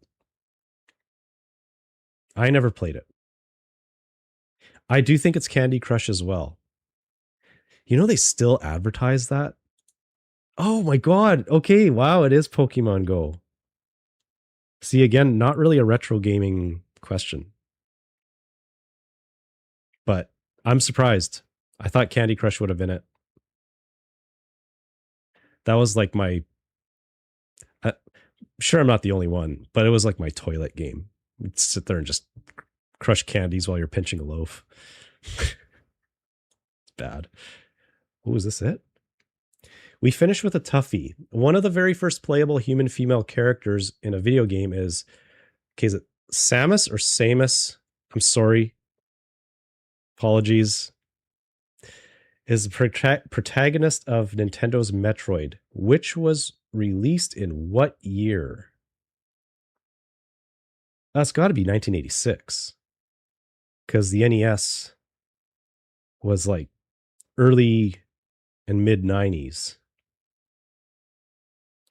I never played it. I do think it's Candy Crush as well. You know, they still advertise that? Oh my god. Okay, wow, it is Pokemon Go. See, again, not really a retro gaming question. But I'm surprised. I thought Candy Crush would have been it. That was like my... sure, I'm not the only one, but it was like my toilet game. You'd sit there and just crush candies while you're pinching a loaf. It's bad. Oh, is this it? We finish with a toughie. One of the very first playable human female characters in a video game is... okay, is it Samus or Samus? I'm sorry. Apologies. Is the protagonist of Nintendo's Metroid, which was released in what year? That's got to be 1986. Because the NES was like early and mid 90s.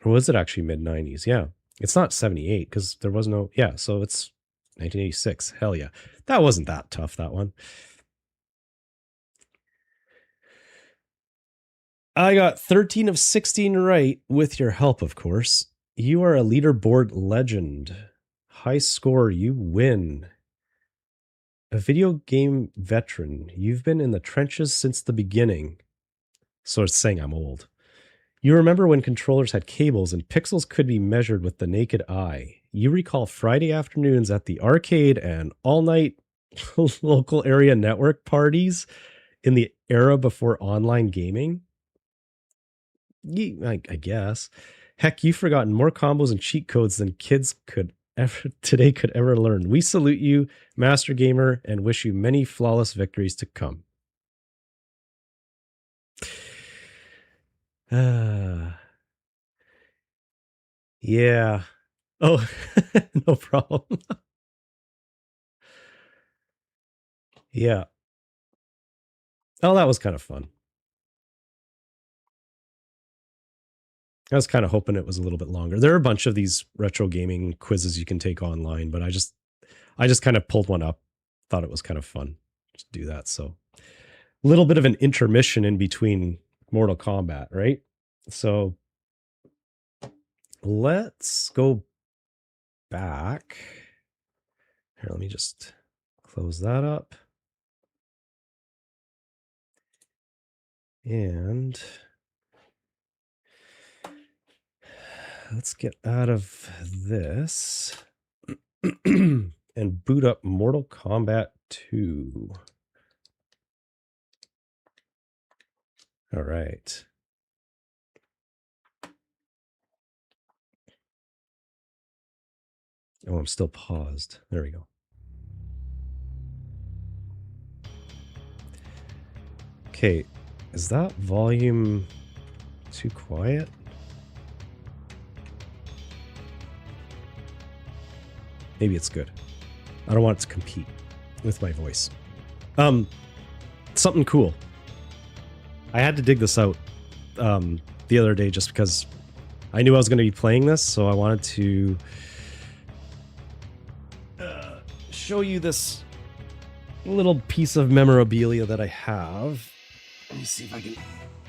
Or was it actually mid 90s? Yeah. It's not 78 because there was no... yeah, so it's 1986. Hell yeah. That wasn't that tough, that one. I got 13 of 16 right with your help, of course. You are a leaderboard legend. High score, you win. A video game veteran. You've been in the trenches since the beginning. So it's saying I'm old. You remember when controllers had cables and pixels could be measured with the naked eye. You recall Friday afternoons at the arcade and all-night local area network parties in the era before online gaming? I guess. Heck, you've forgotten more combos and cheat codes than kids could ever learn. We salute you, Master Gamer, and wish you many flawless victories to come. Yeah. Oh, no problem. Yeah. Oh, that was kind of fun. I was kind of hoping it was a little bit longer. There are a bunch of these retro gaming quizzes you can take online, but I just kind of pulled one up. Thought it was kind of fun to do that. So a little bit of an intermission in between Mortal Kombat, right? So let's go back. Here, let me just close that up. And let's get out of this and boot up Mortal Kombat 2. All right. Oh, I'm still paused. There we go. Okay, is that volume too quiet? Maybe it's good. I don't want it to compete with my voice. Something cool. I had to dig this out the other day just because I knew I was going to be playing this, so I wanted to show you this little piece of memorabilia that I have. Let me see if I can.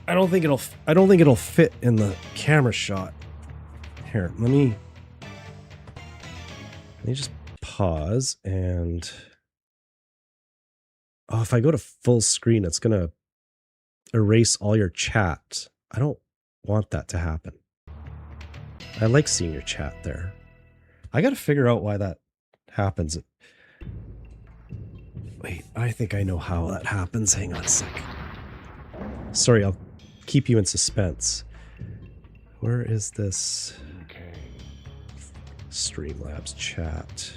I don't think it'll fit in the camera shot. Here, let me just pause and. Oh, if I go to full screen, it's gonna erase all your chat. I don't want that to happen. I like seeing your chat there. I gotta figure out why that happens. Wait, I think I know how that happens. Hang on a sec. Sorry, I'll keep you in suspense. Where is this? Streamlabs chat.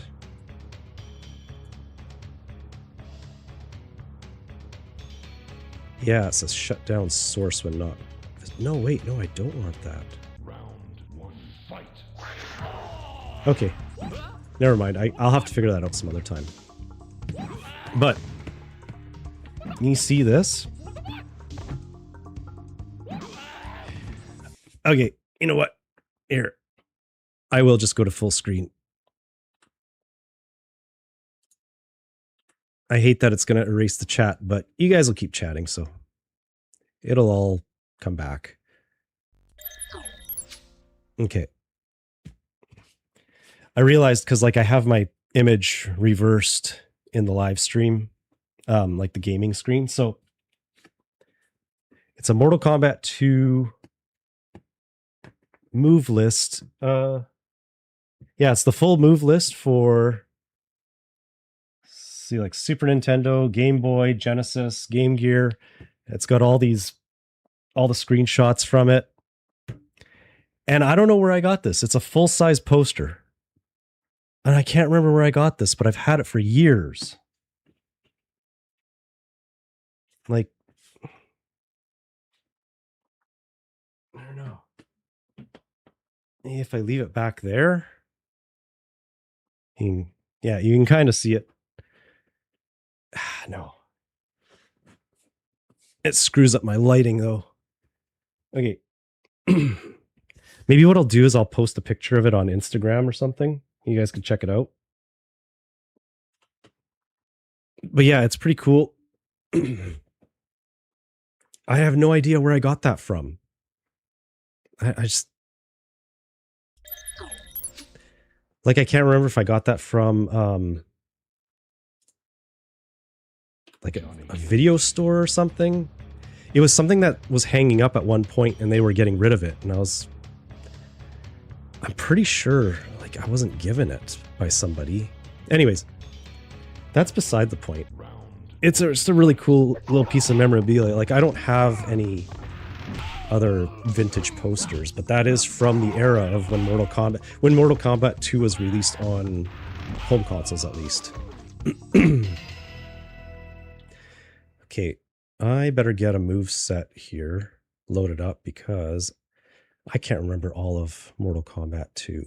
Yeah, it says shut down source when not. No, wait, no, I don't want that. Round one, fight. Okay, never mind. I'll have to figure that out some other time. But you see this? Okay, you know what? Here, I will just go to full screen. I hate that it's going to erase the chat, but you guys will keep chatting, so it'll all come back. Okay. I realized because like I have my image reversed in the live stream, like the gaming screen. So it's a Mortal Kombat 2 move list. Yeah, it's the full move list for see like Super Nintendo, Game Boy, Genesis, Game Gear. It's got all the screenshots from it. And I don't know where I got this. It's a full-size poster. And I can't remember where I got this, but I've had it for years. Like, I don't know. If I leave it back there, you can kind of see it. No. It screws up my lighting, though. Okay. Maybe what I'll do is I'll post a picture of it on Instagram or something. You guys can check it out. But yeah, it's pretty cool. I have no idea where I got that from. I just... Like, I can't remember if I got that from... like a video store or something. It was something that was hanging up at one point and they were getting rid of it. And I'm pretty sure like I wasn't given it by somebody. Anyways, that's beside the point. It's a really cool little piece of memorabilia. Like I don't have any other vintage posters, but that is from the era of when Mortal Kombat 2 was released on home consoles at least. Okay, I better get a move set here loaded up because I can't remember all of Mortal Kombat 2.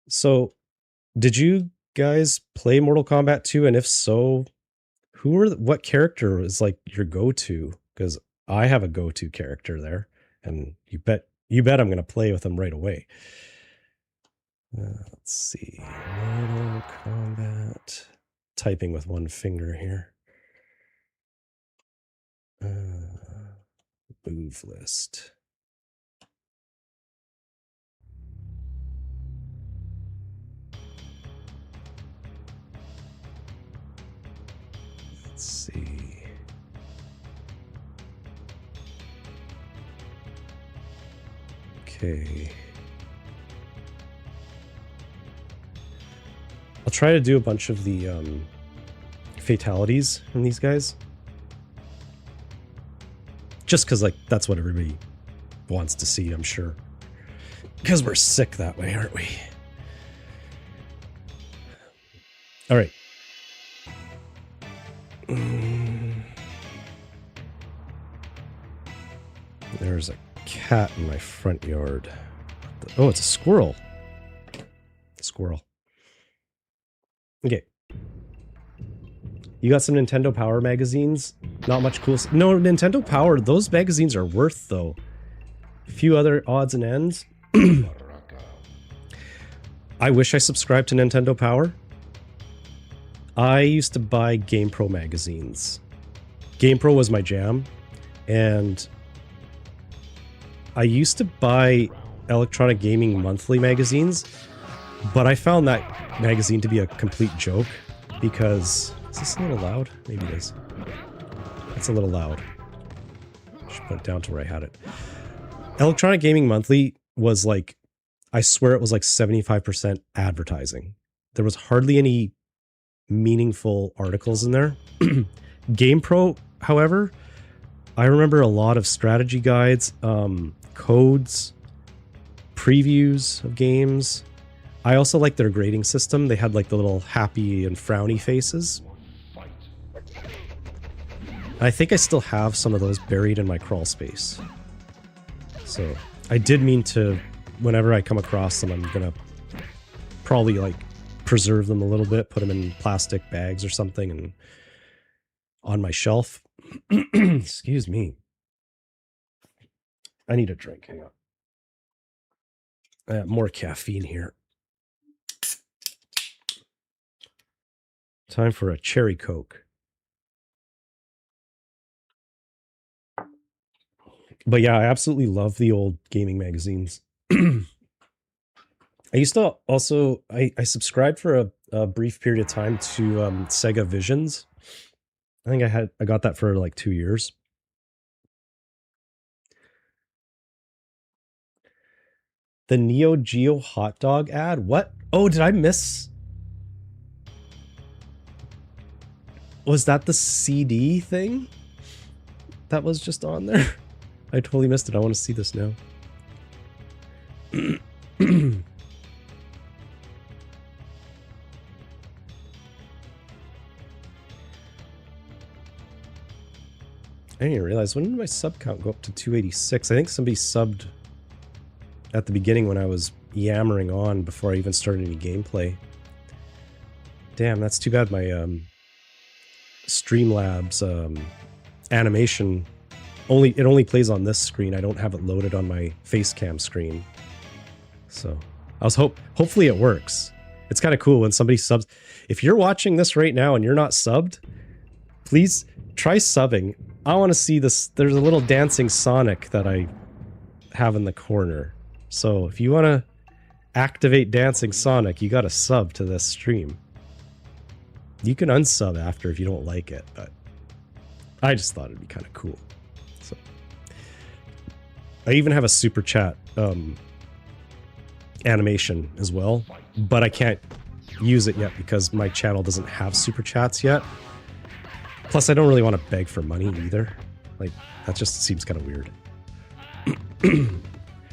So, did you guys play Mortal Kombat 2? And if so, what character is like your go-to? Because I have a go-to character there, and you bet I'm going to play with them right away. Let's see, Mortal Kombat. Typing with one finger here. Move list. Let's see. Okay. I'll try to do a bunch of the fatalities from these guys. Just because, like, that's what everybody wants to see, I'm sure. Because we're sick that way, aren't we? All right. There's a cat in my front yard. Oh, it's a squirrel. Squirrel. Okay. You got some Nintendo Power magazines? Not much cool. No, Nintendo Power, those magazines are worth, though. A few other odds and ends. I wish I subscribed to Nintendo Power. I used to buy GamePro magazines. GamePro was my jam, and I used to buy Electronic Gaming Monthly magazines, but I found that magazine to be a complete joke because... Is this a little loud? Maybe it is. It's a little loud. Should put it down to where I had it. Electronic Gaming Monthly was like, I swear it was like 75% advertising. There was hardly any meaningful articles in there. GamePro, however, I remember a lot of strategy guides, codes, previews of games. I also liked their grading system. They had like the little happy and frowny faces. I think I still have some of those buried in my crawl space. So I did mean to, whenever I come across them, I'm gonna probably like preserve them a little bit, put them in plastic bags or something and on my shelf. Excuse me. I need a drink. Hang on. I have more caffeine here. Time for a cherry Coke. But yeah, I absolutely love the old gaming magazines. I used to also, I subscribed for a brief period of time to Sega Visions. I think I got that for like 2 years. The Neo Geo hot dog ad? What? Oh, did I miss? Was that the CD thing that was just on there? I totally missed it. I want to see this now. I didn't even realize. When did my sub count go up to 286? I think somebody subbed at the beginning when I was yammering on before I even started any gameplay. Damn, that's too bad my Streamlabs animation only plays on this screen. I don't have it loaded on my Facecam screen. So I was hopefully it works. It's kind of cool when somebody subs. If you're watching this right now and you're not subbed, please try subbing. I want to see this. There's a little dancing Sonic that I have in the corner. So if you want to activate dancing Sonic, you got to sub to this stream. You can unsub after if you don't like it, but I just thought it'd be kind of cool. So I even have a super chat animation as well, but I can't use it yet because my channel doesn't have super chats yet. Plus, I don't really want to beg for money either. Like, that just seems kind of weird.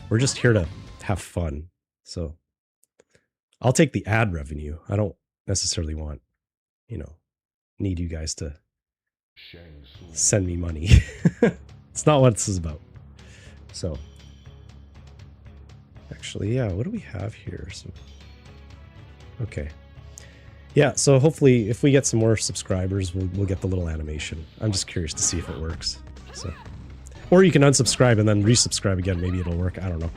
We're just here to have fun. So I'll take the ad revenue. I don't necessarily want, need you guys to send me money. It's not what this is about. So actually, yeah, what do we have here? Okay. Yeah, so hopefully if we get some more subscribers, we'll get the little animation. I'm just curious to see if it works. So, or you can unsubscribe and then resubscribe again. Maybe it'll work. I don't know.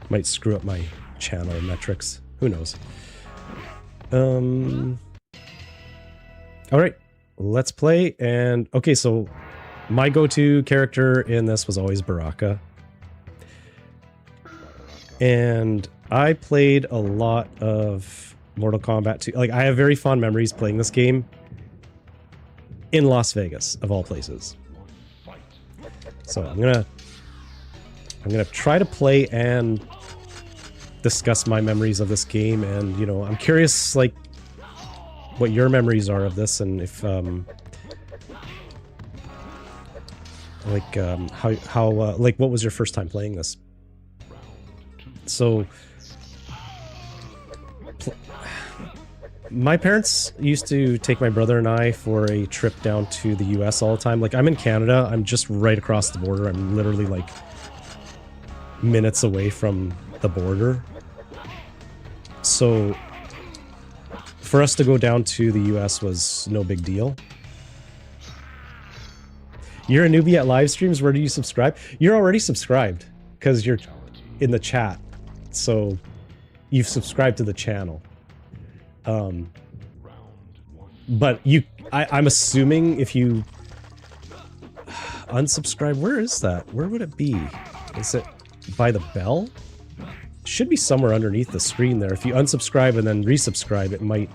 Might screw up my channel metrics. Who knows? All right, let's play. And okay, so my go-to character in this was always Baraka. And I played a lot of Mortal Kombat 2. Like, I have very fond memories playing this game in Las Vegas, of all places. So I'm gonna try to play and discuss my memories of this game, and I'm curious, like, what your memories are of this, and if like what was your first time playing this? So my parents used to take my brother and I for a trip down to the US all the time. Like, I'm in Canada, I'm just right across the border. I'm literally like minutes away from the border. So for us to go down to the US was no big deal. You're a newbie at live streams. Where do you subscribe? You're already subscribed because you're in the chat. So you've subscribed to the channel. But I'm assuming if you unsubscribe, where is that? Where would it be? Is it by the bell? Should be somewhere underneath the screen there. If you unsubscribe and then resubscribe, it might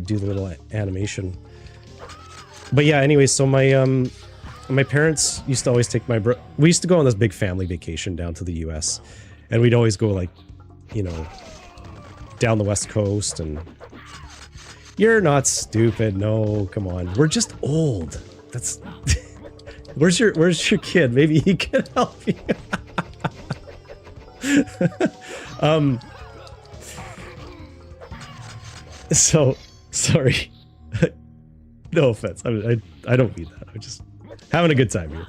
do the little animation. But yeah, anyway, so my parents used to always take we used to go on this big family vacation down to the US, and we'd always go, like, you know, down the West Coast. And you're not stupid. No, come on. We're just old. That's where's your kid? Maybe he can help you. So sorry. No offense. I don't mean that. I'm just having a good time here.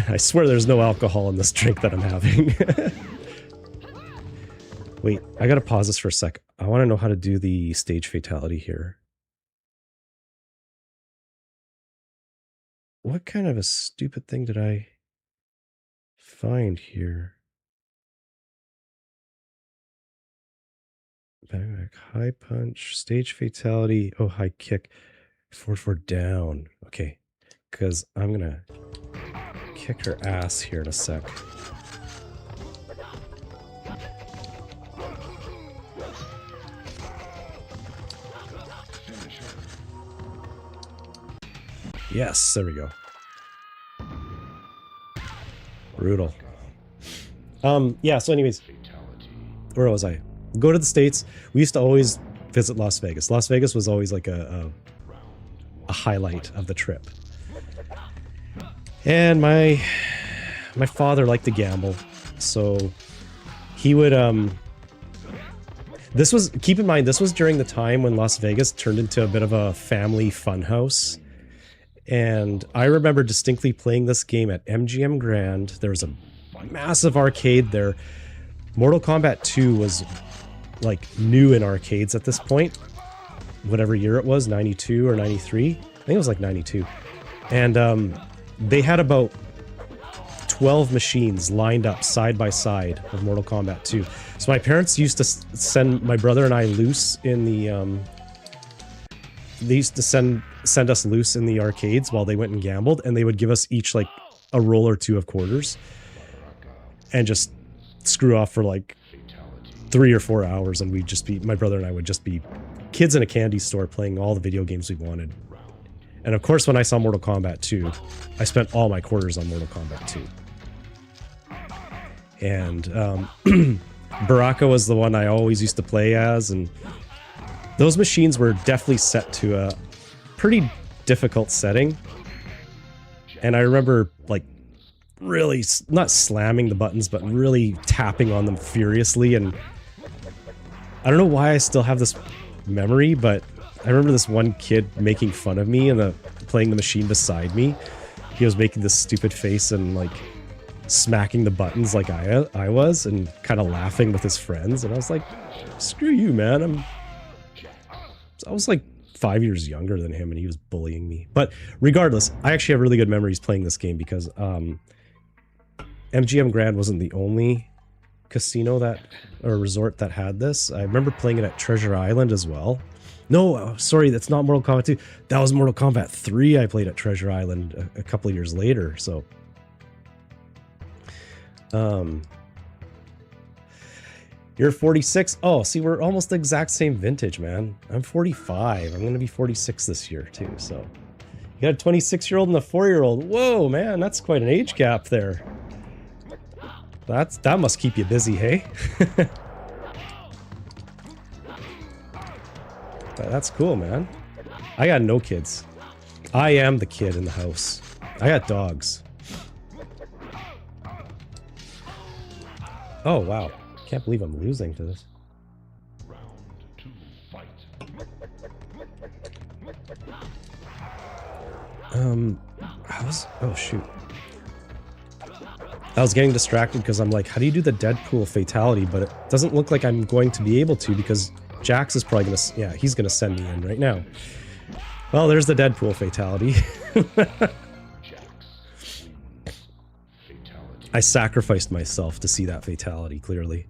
I swear there's no alcohol in this drink that I'm having. Wait, I gotta pause this for a sec. I want to know how to do the stage fatality here. What kind of a stupid thing did I find here? Back, high punch, stage fatality. Oh, high kick. Forward down. Okay, because I'm gonna kick her ass here in a sec. Yes, there we go. Brutal. Yeah, so anyways, where was I? Go to the States. We used to always visit Las Vegas. Las Vegas was always like a highlight of the trip. And my father liked to gamble, so he would keep in mind, this was during the time when Las Vegas turned into a bit of a family funhouse. And I remember distinctly playing this game at MGM Grand. There was a massive arcade there. Mortal Kombat 2 was like new in arcades at this point. Whatever year it was, 92 or 93. I think it was like 92. And they had about 12 machines lined up side by side of Mortal Kombat 2. So my parents used to send my brother and I loose in the... they used to send us loose in the arcades while they went and gambled, and they would give us each like a roll or two of quarters and just screw off for like 3 or 4 hours, and we'd just be, my brother and I would just be kids in a candy store playing all the video games we wanted. And of course, when I saw Mortal Kombat 2, I spent all my quarters on Mortal Kombat 2. And Baraka was the one I always used to play as, and those machines were definitely set to a pretty difficult setting. And I remember, like, really not slamming the buttons, but really tapping on them furiously. And I don't know why I still have this memory, but I remember this one kid making fun of me and playing the machine beside me. He was making this stupid face and like smacking the buttons like I was, and kind of laughing with his friends. And I was like, screw you, man. I was like 5 years younger than him, and he was bullying me. But regardless, I actually have really good memories playing this game because MGM Grand wasn't the only casino or resort that had this. I remember playing it at Treasure Island as well. No, sorry, that's not Mortal Kombat 2. That was Mortal Kombat 3 I played at Treasure Island a couple of years later. So, you're 46. Oh, see, we're almost the exact same vintage, man. I'm 45. I'm going to be 46 this year, too. So, you got a 26-year-old and a 4-year-old. Whoa, man, that's quite an age gap there. That must keep you busy, hey? That's cool, man. I got no kids. I am the kid in the house. I got dogs. Oh, wow. Can't believe I'm losing to this. Round 2, fight. Oh, shoot. I was getting distracted because I'm like, how do you do the Deadpool fatality? But it doesn't look like I'm going to be able to because Jax is probably going to... Yeah, he's going to send me in right now. Well, there's the Deadpool fatality. I sacrificed myself to see that fatality, clearly.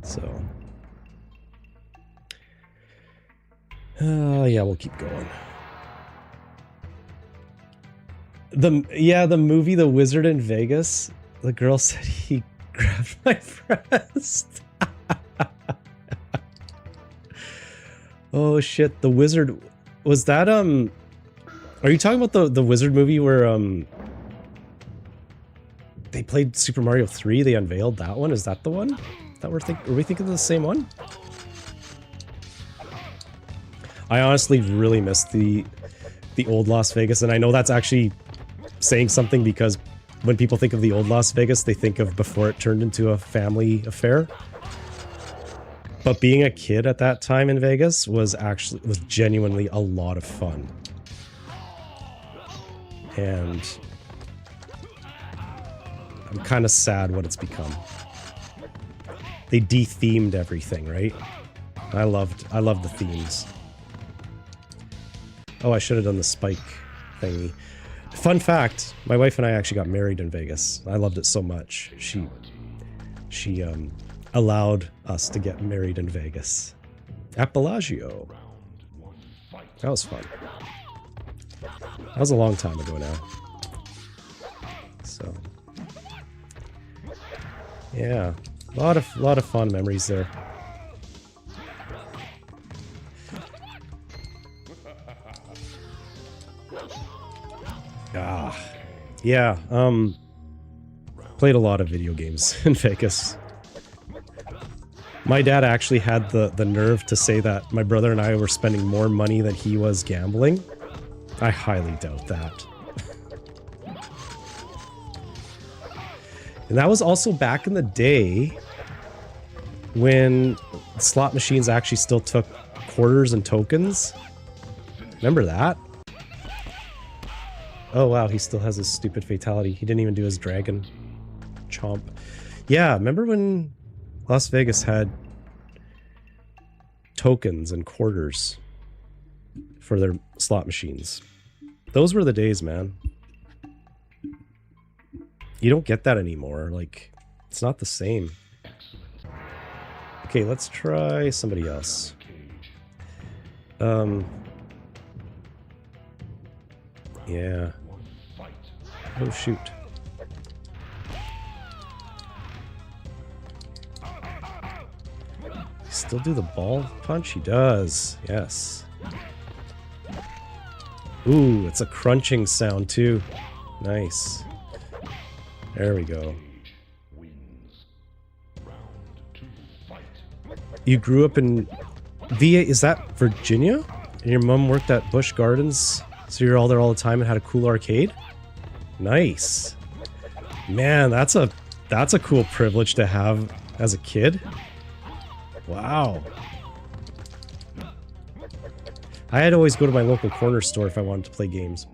So, yeah, we'll keep going. The movie The Wizard in Vegas. The girl said he grabbed my breast. Oh shit, The Wizard. Was that are you talking about the Wizard movie where they played Super Mario 3? They unveiled that one? Is that the one that are we thinking of the same one? I honestly really miss the old Las Vegas, and I know that's actually saying something because when people think of the old Las Vegas, they think of before it turned into a family affair. But being a kid at that time in Vegas was genuinely a lot of fun. And I'm kind of sad what it's become. They de-themed everything, right? I loved the themes. Oh, I should have done the spike thingy. Fun fact, my wife and I actually got married in Vegas. I loved it so much. She allowed us to get married in Vegas. At Bellagio. That was fun. That was a long time ago now. So yeah, a lot of fun memories there. Yeah, played a lot of video games in Vegas. My dad actually had the nerve to say that my brother and I were spending more money than he was gambling. I highly doubt that. And that was also back in the day when slot machines actually still took quarters and tokens. Remember that? Oh wow, he still has his stupid fatality. He didn't even do his dragon chomp. Yeah, remember when Las Vegas had tokens and quarters for their slot machines? Those were the days, man. You don't get that anymore. Like, it's not the same. Okay, let's try somebody else. Yeah. Oh, shoot. Still do the ball punch? He does. Yes. Ooh, it's a crunching sound, too. Nice. There we go. You grew up in VA, is that Virginia? And your mom worked at Busch Gardens, so you're all there all the time and had a cool arcade? Nice. Man, that's a cool privilege to have as a kid. Wow. I had to always go to my local corner store if I wanted to play games.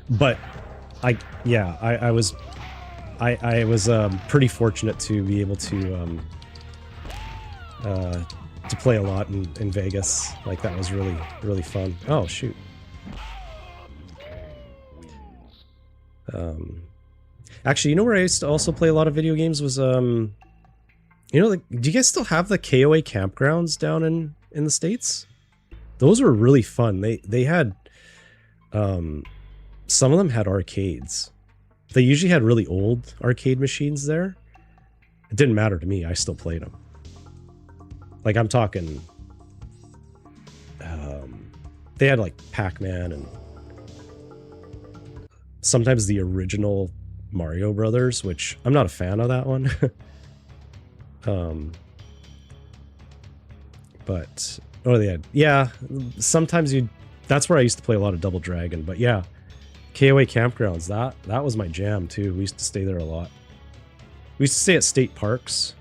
But I was pretty fortunate to be able to play a lot in Vegas. Like, that was really, really fun. Oh, shoot. Actually, you know where I used to also play a lot of video games was, you know, like, do you guys still have the KOA campgrounds down in the States? Those were really fun. They had, some of them had arcades. They usually had really old arcade machines there. It didn't matter to me. I still played them. Like, I'm talking, they had like Pac-Man and sometimes the original Mario Brothers, which I'm not a fan of that one. But oh, they had, yeah, sometimes that's where I used to play a lot of Double Dragon. But yeah, KOA campgrounds, that was my jam too. We used to stay there a lot. We used to stay at state parks,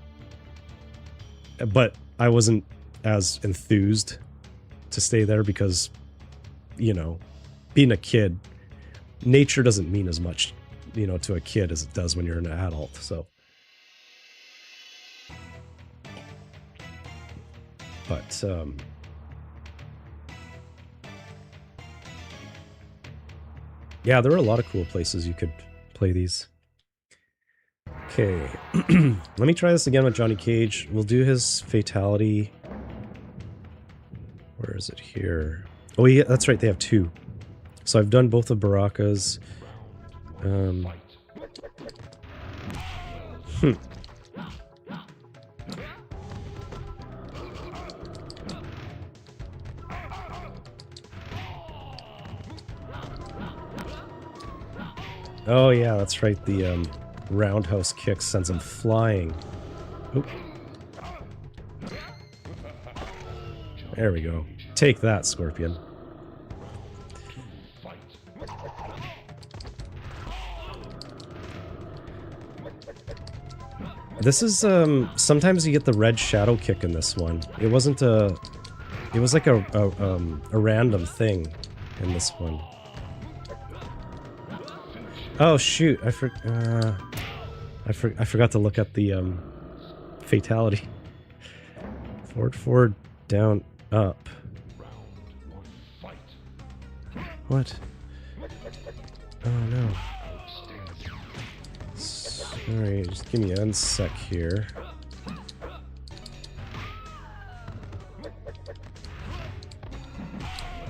but I wasn't as enthused to stay there because, you know, being a kid, nature doesn't mean as much, you know, to a kid as it does when you're an adult. So, but yeah, there were a lot of cool places you could play these. Okay, let me try this again with Johnny Cage. We'll do his fatality. Where is it here? Oh yeah, that's right, they have 2. So I've done both of Baraka's. Oh yeah, that's right, the roundhouse kick sends him flying. Oop. There we go. Take that, Scorpion. This is, sometimes you get the red shadow kick in this one. It wasn't a... It was like a random thing in this one. Oh shoot, I forgot to look at the, fatality. Forward, down, up. What? Oh no. Sorry, just give me one sec here.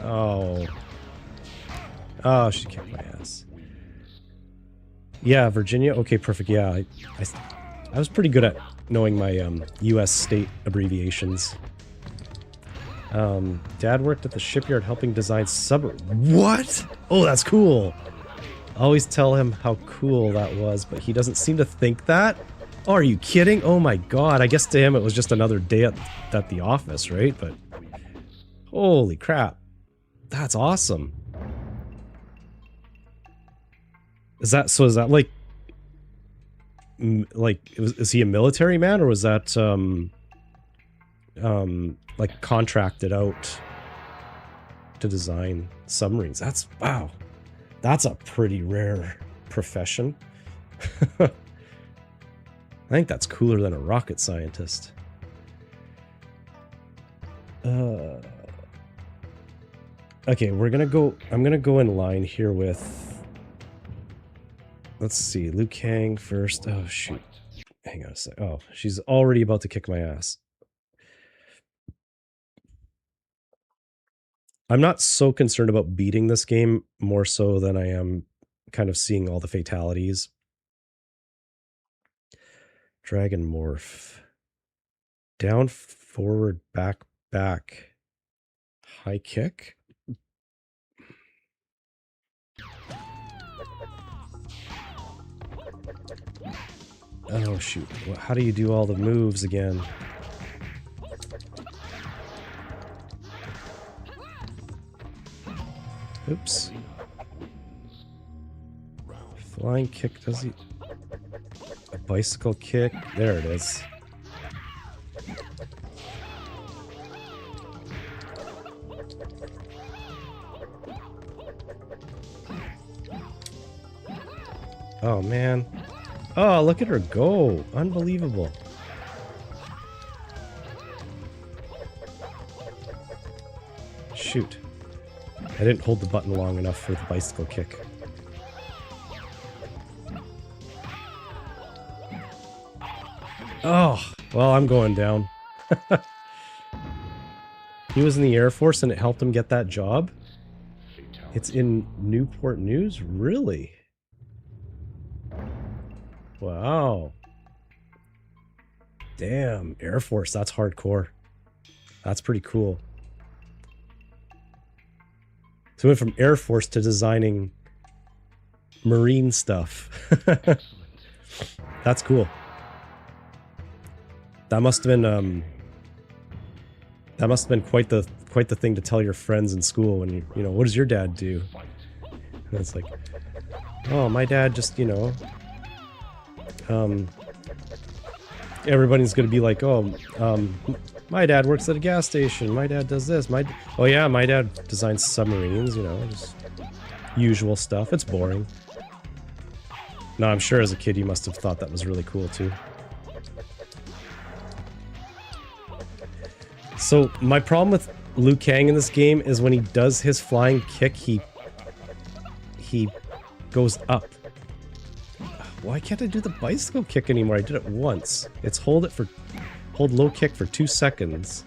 Oh. Oh, she kicked my ass. Yeah, Virginia? Okay, perfect. Yeah, I was pretty good at knowing my US state abbreviations. Dad worked at the shipyard helping design What? Oh, that's cool. I always tell him how cool that was, but he doesn't seem to think that. Oh, are you kidding? Oh my god. I guess to him it was just another day at the office, right? But holy crap. That's awesome. Is that like is he a military man, or was that like contracted out to design submarines? That's wow. That's a pretty rare profession. I think that's cooler than a rocket scientist. Okay, I'm gonna go in line here with, let's see, Liu Kang first. Oh shoot. Hang on a sec. Oh, she's already about to kick my ass. I'm not so concerned about beating this game, more so than I am kind of seeing all the fatalities. Dragon Morph. Down, forward, back, back. High kick? Oh shoot. How do you do all the moves again? Oops. Flying kick, does he? A bicycle kick? There it is. Oh man. Oh, look at her go. Unbelievable. Shoot. I didn't hold the button long enough for the bicycle kick. Oh, well, I'm going down. He was in the Air Force and it helped him get that job? It's in Newport News? Really? Wow. Damn, Air Force, that's hardcore. That's pretty cool. So we went from Air Force to designing marine stuff. That's cool. That must have been quite the thing to tell your friends in school when you know, what does your dad do? And it's like, oh, my dad just, you know, everybody's gonna be like, oh, my dad works at a gas station. My dad does this. Oh yeah, my dad designs submarines, you know, just usual stuff. It's boring. No, I'm sure as a kid you must have thought that was really cool too. So my problem with Liu Kang in this game is when he does his flying kick, he goes up. Why can't I do the bicycle kick anymore? I did it once. It's hold low kick for 2 seconds.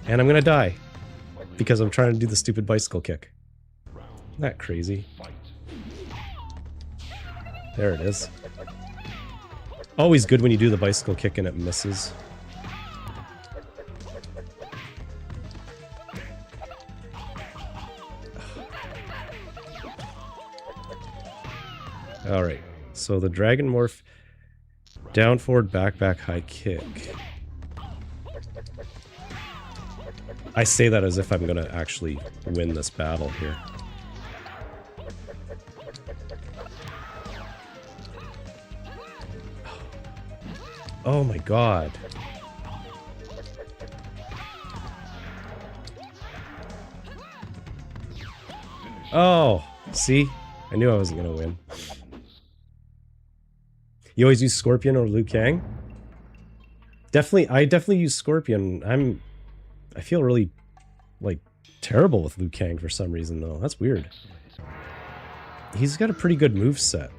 And I'm gonna die. Because I'm trying to do the stupid bicycle kick. Isn't that crazy? There it is. Always good when you do the bicycle kick and it misses. Alright, so the Dragon Morph, down, forward, back, back, high kick. I say that as if I'm gonna actually win this battle here. Oh my god. Oh, see? I knew I wasn't gonna win. You always use Scorpion or Liu Kang? I definitely use Scorpion. I feel really, like, terrible with Liu Kang for some reason, though. That's weird. He's got a pretty good moveset.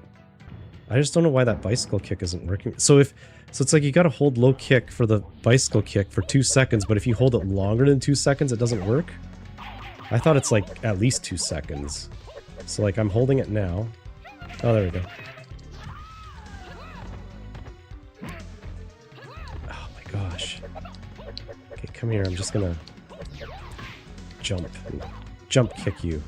I just don't know why that bicycle kick isn't working. So it's like you gotta hold low kick for the bicycle kick for 2 seconds, but if you hold it longer than 2 seconds, it doesn't work? I thought it's like at least 2 seconds. So like I'm holding it now. Oh, there we go. Oh my gosh. Okay, come here. I'm just gonna jump kick you.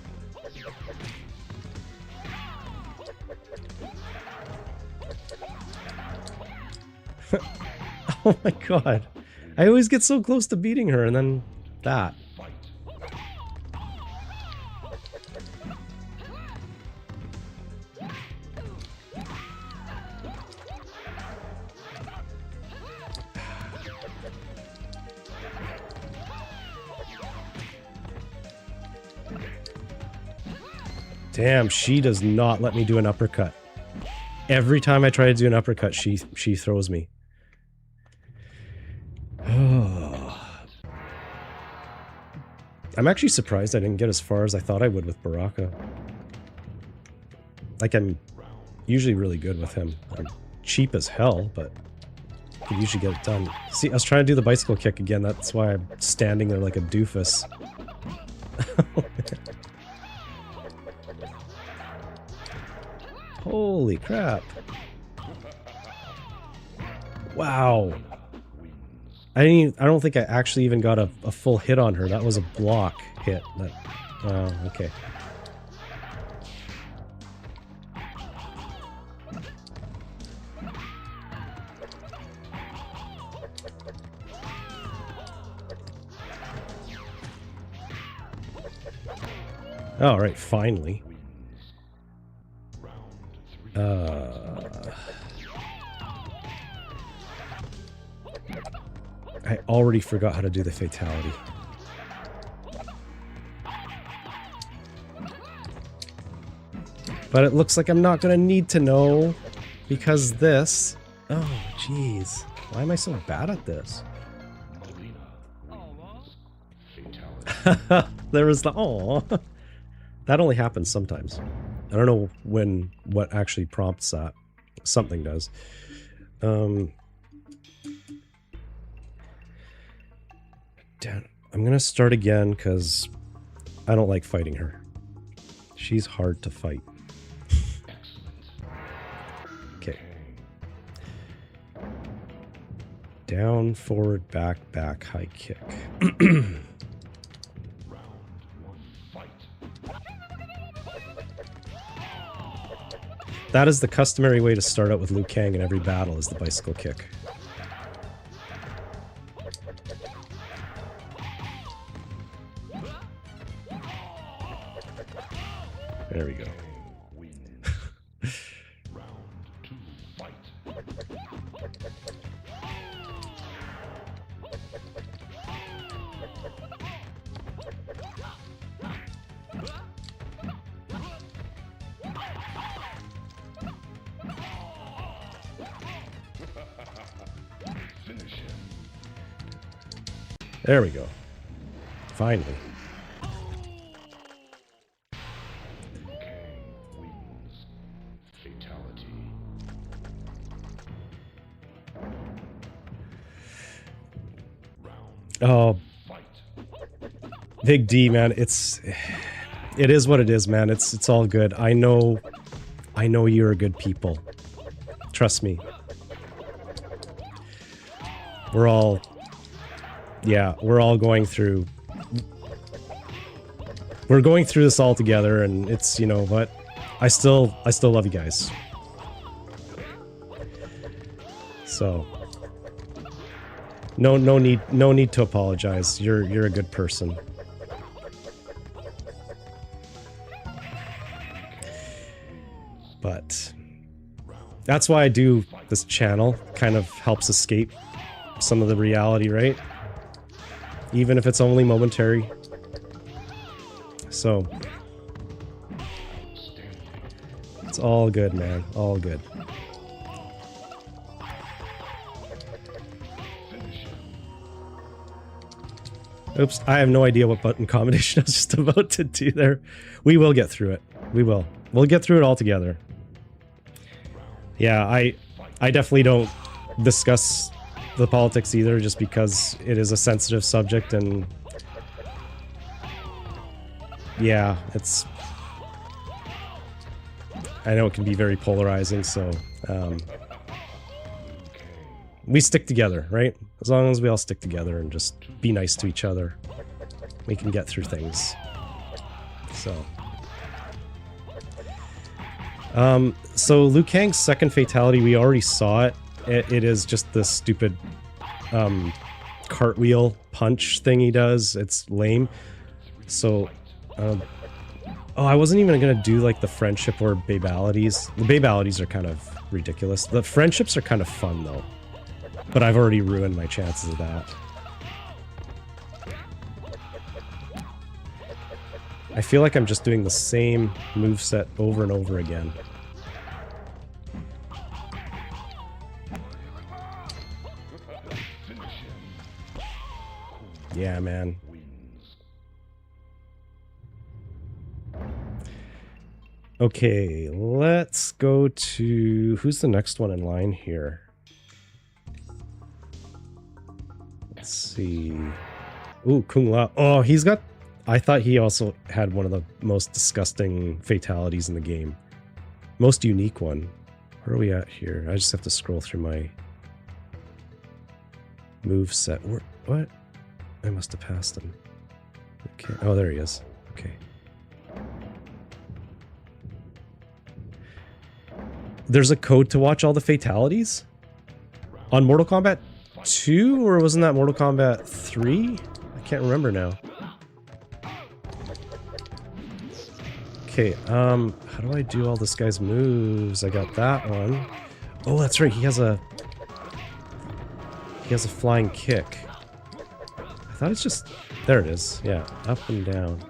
Oh my god. I always get so close to beating her and then that. Damn, she does not let me do an uppercut. Every time I try to do an uppercut, she throws me. I'm actually surprised I didn't get as far as I thought I would with Baraka. Like, I'm usually really good with him. I'm cheap as hell, but I can usually get it done. See, I was trying to do the bicycle kick again. That's why I'm standing there like a doofus. Holy crap. Wow. I don't think I actually even got a full hit on her. That was a block hit. Oh, okay. All right, finally. I already forgot how to do the fatality. But it looks like I'm not gonna need to know because this... Oh, jeez. Why am I so bad at this? There was the... Aw. That only happens sometimes. I don't know what actually prompts that. Something does. I'm gonna start again because I don't like fighting her. She's hard to fight. Okay. Down, forward, back, back, high kick. That is the customary way to start out with Liu Kang in every battle, is the bicycle kick. There we go. There we go. Finally. Oh, Big D, man. It is what it is, man. It's all good. I know you're good people. Trust me. We're all going through. We're going through this all together, and it's, you know what? I still love you guys. So no need to apologize. You're a good person. But that's why I do this channel. Kind of helps escape some of the reality, right? Even if it's only momentary. So it's all good, man. All good. Oops, I have no idea what button combination I was just about to do there. We will get through it. We will. We'll get through it all together. Yeah, I definitely don't discuss the politics either, just because it is a sensitive subject, and yeah, I know it can be very polarizing, so we stick together, right? As long as we all stick together and just be nice to each other, we can get through things. So Liu Kang's second fatality, we already saw it. It is just the stupid cartwheel punch thing he does. It's lame. So, oh, I wasn't even gonna do like the friendship or babalities. The babalities are kind of ridiculous. The friendships are kind of fun though. But I've already ruined my chances of that. I feel like I'm just doing the same moveset over and over again. Yeah, man. Okay, let's go to... Who's the next one in line here? Let's see. Ooh, Kung Lao. Oh, he's got... I thought he also had one of the most disgusting fatalities in the game. Most unique one. Where are we at here? I just have to scroll through my moveset. What? I must have passed him. Okay. Oh, there he is. Okay. There's a code to watch all the fatalities? On Mortal Kombat 2? Or wasn't that Mortal Kombat 3? I can't remember now. Okay, how do I do all this guy's moves? I got that one. Oh, that's right, he has a flying kick. I thought it's just... There it is. Yeah, up and down.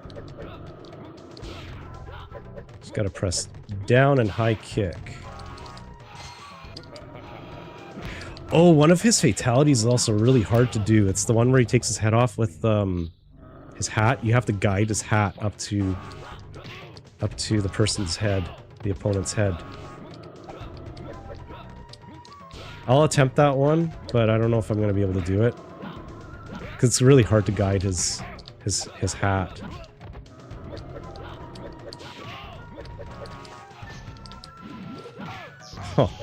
Just gotta press down and high kick. Oh, one of his fatalities is also really hard to do. It's the one where he takes his head off with his hat. You have to guide his hat up to the person's head, the opponent's head. I'll attempt that one, but I don't know if I'm going to be able to do it. Because it's really hard to guide his hat. Oh.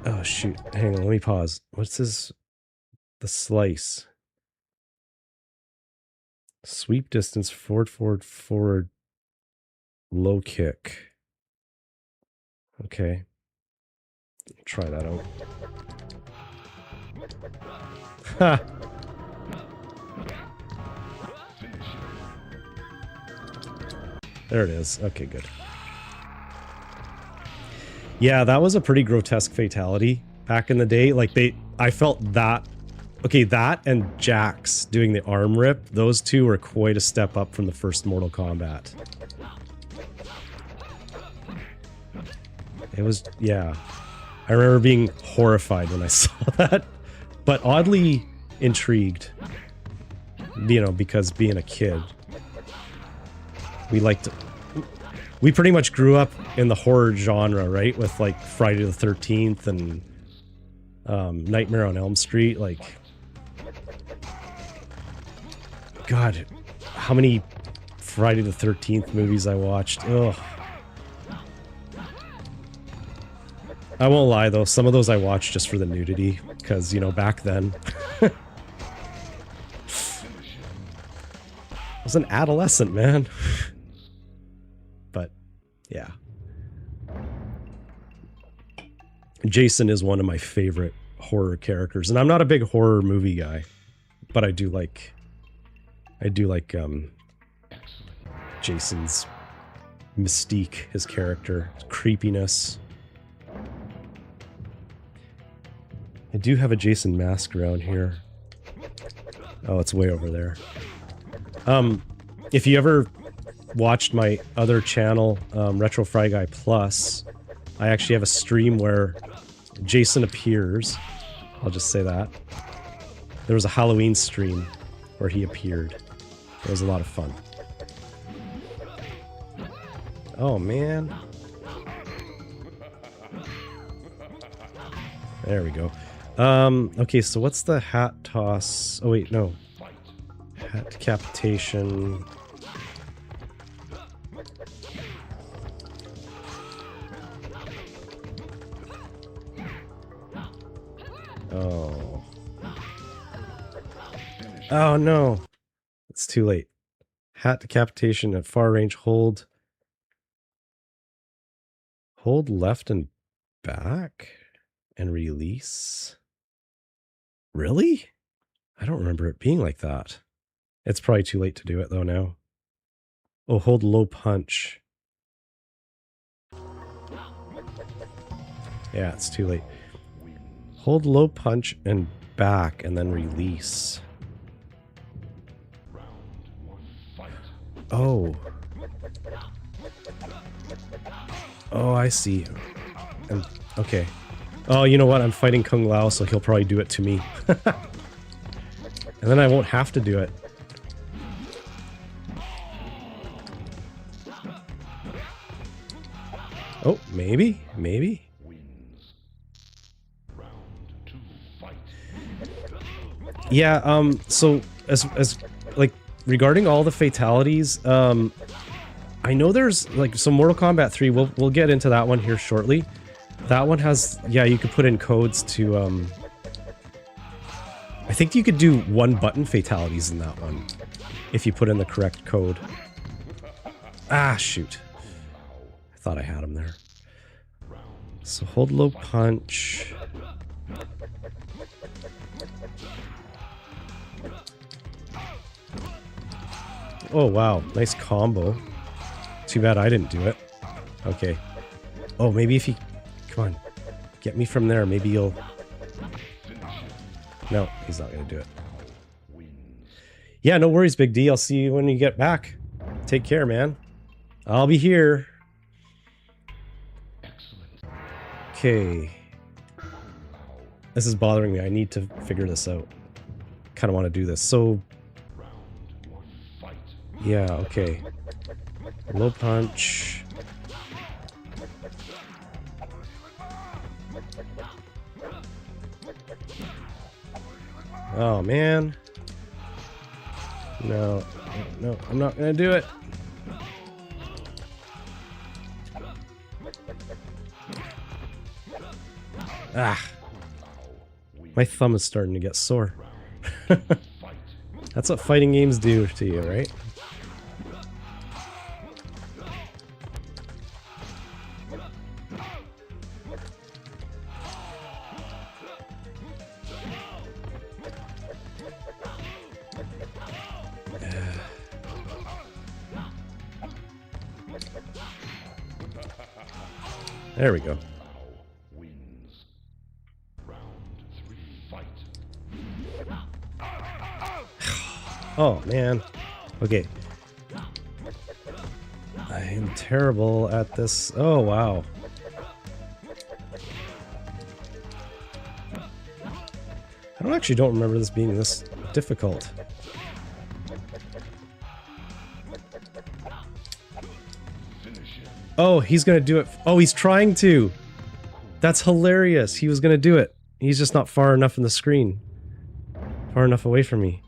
Oh, shoot. Hang on, let me pause. What's this? The slice. Sweep distance, forward, low kick. Okay. Try that out. Ha! There it is. Okay, good. Yeah, that was a pretty grotesque fatality back in the day. Like, I felt that... Okay, that and Jax doing the arm rip, those two were quite a step up from the first Mortal Kombat. It was... yeah. I remember being horrified when I saw that, but oddly intrigued. You know, because being a kid, we pretty much grew up in the horror genre, right? With like Friday the 13th and Nightmare on Elm Street, like, God, how many Friday the 13th movies I watched. Ugh. I won't lie though, some of those I watched just for the nudity, because, you know, back then I was an adolescent, man. But yeah, Jason is one of my favorite horror characters, and I'm not a big horror movie guy, but I do like Jason's mystique, his character, his creepiness. I do have a Jason mask around here. Oh, it's way over there. If you ever watched my other channel, Retro Fry Guy Plus, I actually have a stream where Jason appears. I'll just say that. There was a Halloween stream where he appeared. It was a lot of fun. Oh, man. There we go. Okay, so what's the hat toss? Oh, wait, no. Hat decapitation. Oh. Oh, no. It's too late. Hat decapitation at far range. Hold left and back and release. Really? I don't remember it being like that. It's probably too late to do it though now. Oh, hold low punch. Yeah, it's too late. Hold low punch and back and then release. Oh. Oh, I see. Okay. Oh, you know what? I'm fighting Kung Lao, so he'll probably do it to me. And then I won't have to do it. Oh, maybe? Maybe? Yeah, so as like regarding all the fatalities, I know there's like some Mortal Kombat 3, we'll get into that one here shortly. That one has, yeah, you could put in codes to I think you could do one button fatalities in that one if you put in the correct code. Ah, shoot. I thought I had him there. So hold low punch. Oh, wow. Nice combo. Too bad I didn't do it. Okay. Oh, maybe if he... Come on. Get me from there. Maybe you'll... No, he's not going to do it. Yeah, no worries, Big D. I'll see you when you get back. Take care, man. I'll be here. Okay. This is bothering me. I need to figure this out. Kind of want to do this. So... Yeah, okay. Low punch. Oh, man. No, no, I'm not gonna do it. Ah. My thumb is starting to get sore. That's what fighting games do to you, right? There we go. Oh, man. Okay. I am terrible at this. Oh, wow. I actually don't remember this being this difficult. Oh, he's gonna do it. Oh, he's trying to. That's hilarious. He was gonna do it. He's just not far enough in the screen. Far enough away from me.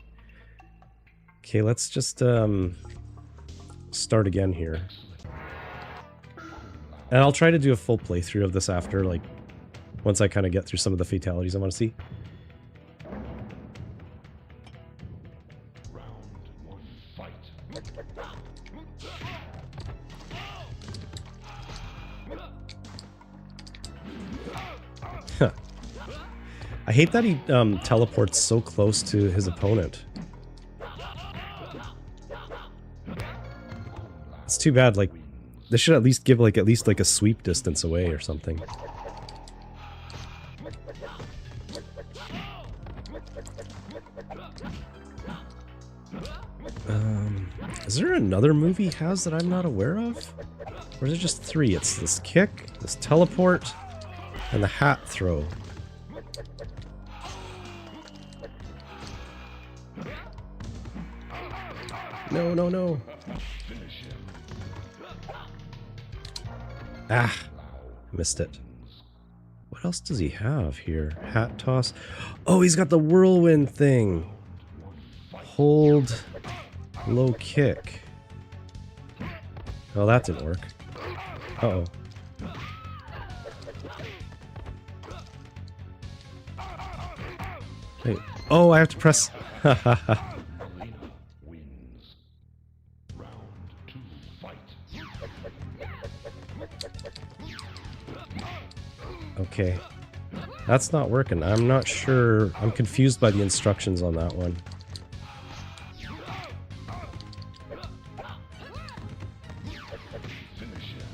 Okay, let's just start again here. And I'll try to do a full playthrough of this after, like, once I kind of get through some of the fatalities I want to see. I hate that he teleports so close to his opponent. It's too bad, like, they should at least give, like, at least a sweep distance away or something. Is there another move he has that I'm not aware of? Or is it just three? It's this kick, this teleport, and the hat throw. No, no, no. Ah, missed it. What else does he have here? Hat toss. Oh, he's got the whirlwind thing. Hold low kick. Oh, that didn't work. Uh-oh. Hey. Oh, I have to press. Okay. That's not working. I'm not sure. I'm confused by the instructions on that one.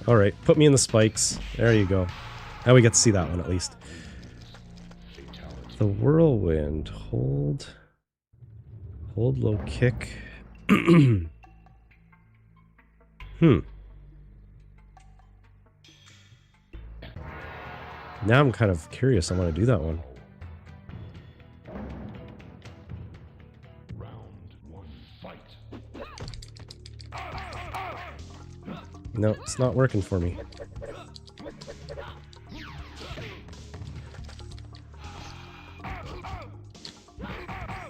Alright, put me in the spikes. There you go. Now we get to see that one at least. The whirlwind. Hold low kick. Now I'm kind of curious. I want to do that one. No, it's not working for me.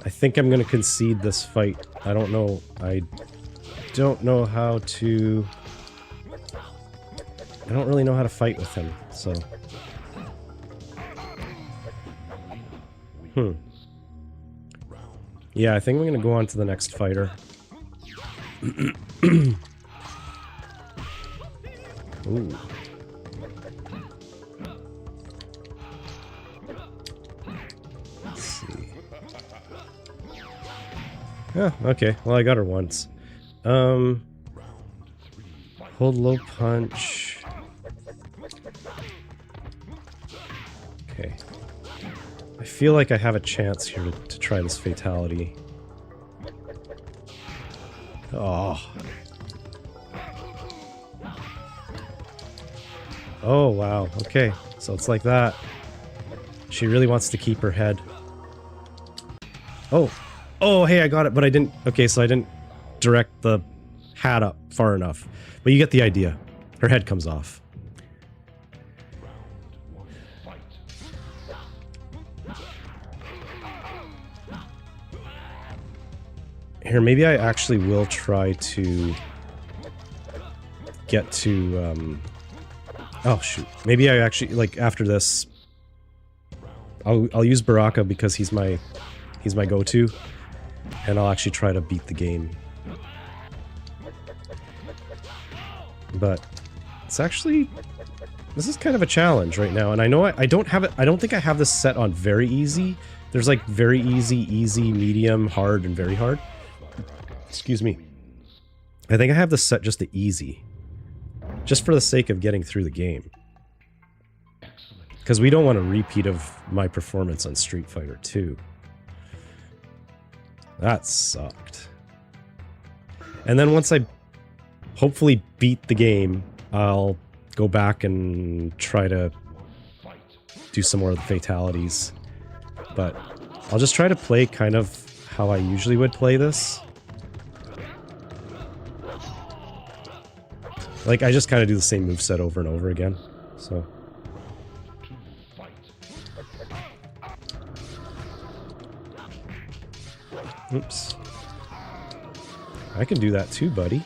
I think I'm going to concede this fight. I don't know. I don't know how to... I don't really know how to fight with him, so... Yeah, I think I'm going to go on to the next fighter. Ooh. Let's see. Yeah, okay. Well, I got her once. Hold low punch. Okay. I feel like I have a chance here to try this fatality. Oh. Oh, wow. Okay. So it's like that. She really wants to keep her head. Oh. Oh, hey, I got it, but I didn't... Okay, so I didn't direct the hat up far enough. But you get the idea. Her head comes off. Here, maybe I actually will try to get to... Oh, shoot. Maybe I actually, like, after this... I'll use Baraka because he's my go-to. And I'll actually try to beat the game. But it's actually... This is kind of a challenge right now. And I know I don't have it... I don't think I have this set on very easy. There's, like, very easy, medium, hard, and very hard. Excuse me. I think I have this set just to easy. Just for the sake of getting through the game. Because we don't want a repeat of my performance on Street Fighter 2. That sucked. And then once I hopefully beat the game, I'll go back and try to do some more of the fatalities. But I'll just try to play kind of how I usually would play this. Like, I just kind of do the same moveset over and over again, so... Oops. I can do that too, buddy.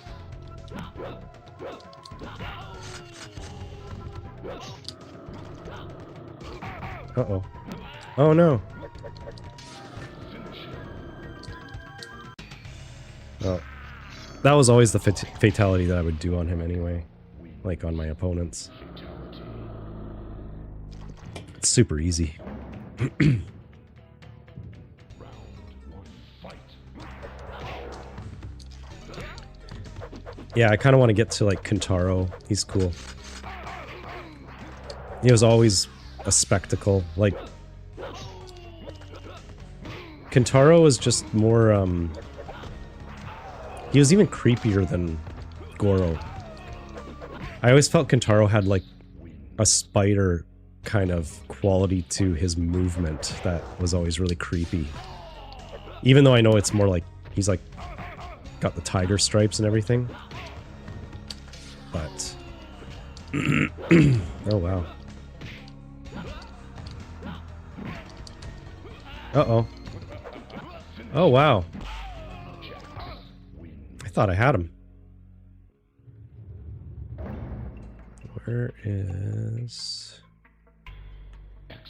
Uh-oh. Oh, no. Oh. That was always the fatality that I would do on him anyway. Like on my opponents. It's super easy. Yeah, I kind of want to get to like Kentaro. He's cool. He was always a spectacle. Like Kentaro was just more he was even creepier than Goro. I always felt Kentaro had like a spider kind of quality to his movement that was always really creepy. Even though I know it's more like he's like got the tiger stripes and everything. But oh wow. Uh-oh. Oh wow. I thought I had him. Where is...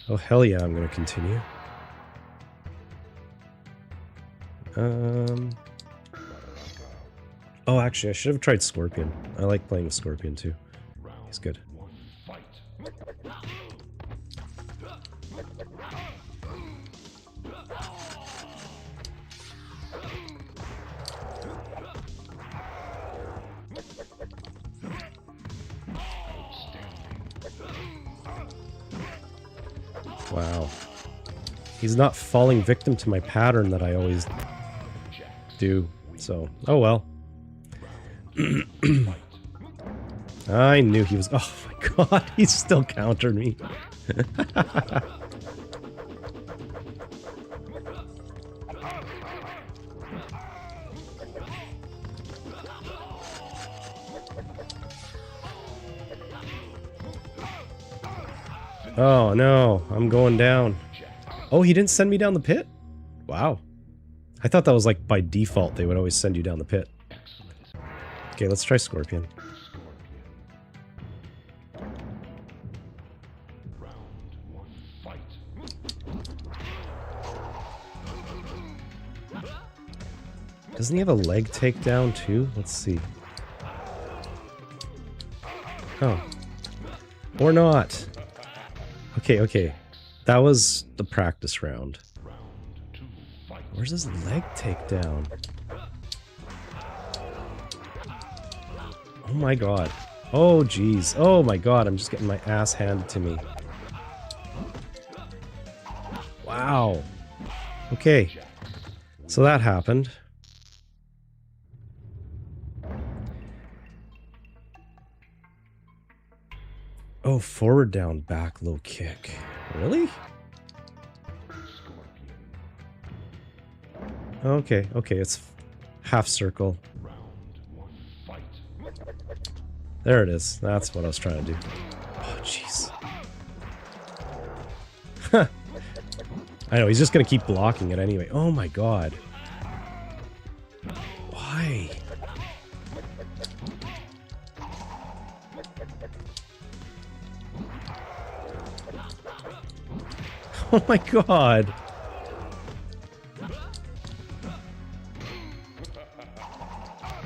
Oh hell yeah, I'm gonna continue. Oh, actually, I should have tried Scorpion. I like playing with Scorpion too. He's good. Wow. He's not falling victim to my pattern that I always do. So, oh well. I knew he was... Oh my god, he still countered me. Oh no, I'm going down. Oh, he didn't send me down the pit? Wow. I thought that was like by default they would always send you down the pit. Okay, let's try Scorpion. Doesn't he have a leg takedown too? Let's see. Oh. Or not. Okay, okay. That was the practice round. Where's his leg takedown? Oh my god. Oh jeez. Oh my god, I'm just getting my ass handed to me. Wow. Okay. So that happened. Oh, forward down, back low kick. Really? Okay, okay, it's half circle. There it is. That's what I was trying to do. Oh, jeez. I know, he's just gonna keep blocking it anyway. Oh my god. Why? Oh my god.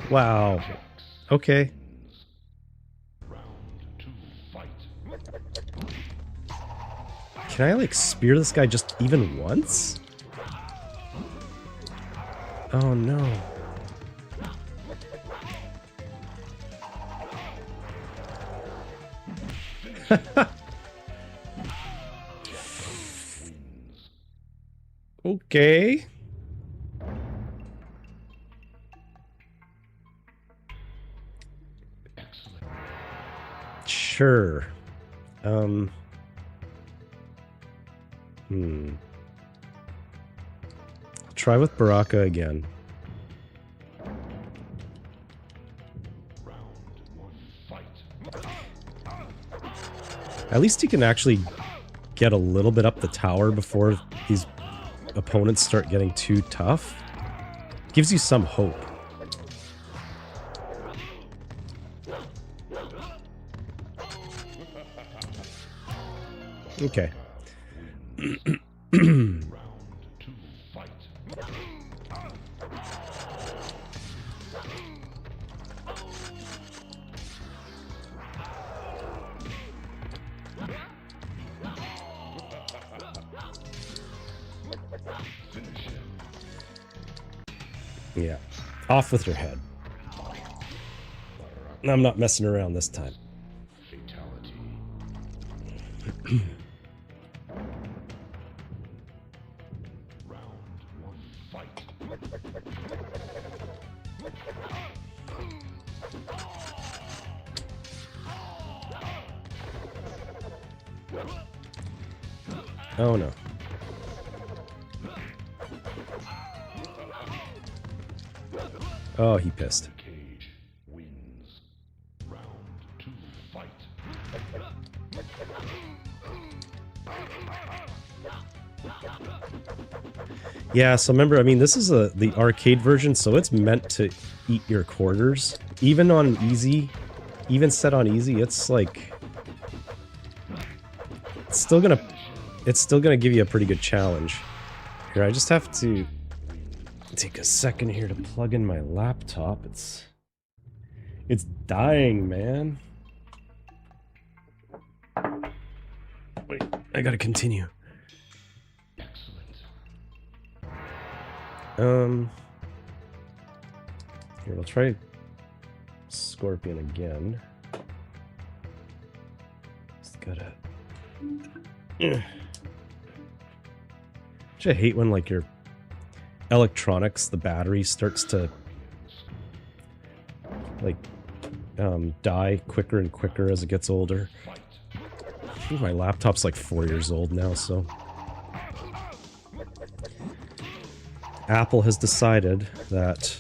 Wow. Okay. Can I like spear this guy just even once? Oh no. Okay. Sure. I'll try with Baraka again. At least he can actually get a little bit up the tower before these opponents start getting too tough. Gives you some hope. Okay. Yeah. Off with your head. I'm not messing around this time. Fatality. Round 1, fight. Oh no. Oh, he pissed. Cage wins. Round 2, fight. Yeah, so remember, I mean, this is the arcade version, so it's meant to eat your quarters. Even on easy, even set on easy, it's like... It's still gonna give you a pretty good challenge. Here, I just have to take a second here to plug in my laptop. It's dying, man. Wait, I gotta continue. Here, we'll try Scorpion again. Just gotta... I hate when, like, your electronics, the battery starts to, like, die quicker and quicker as it gets older. My laptop's like 4 years old now, so... Apple has decided that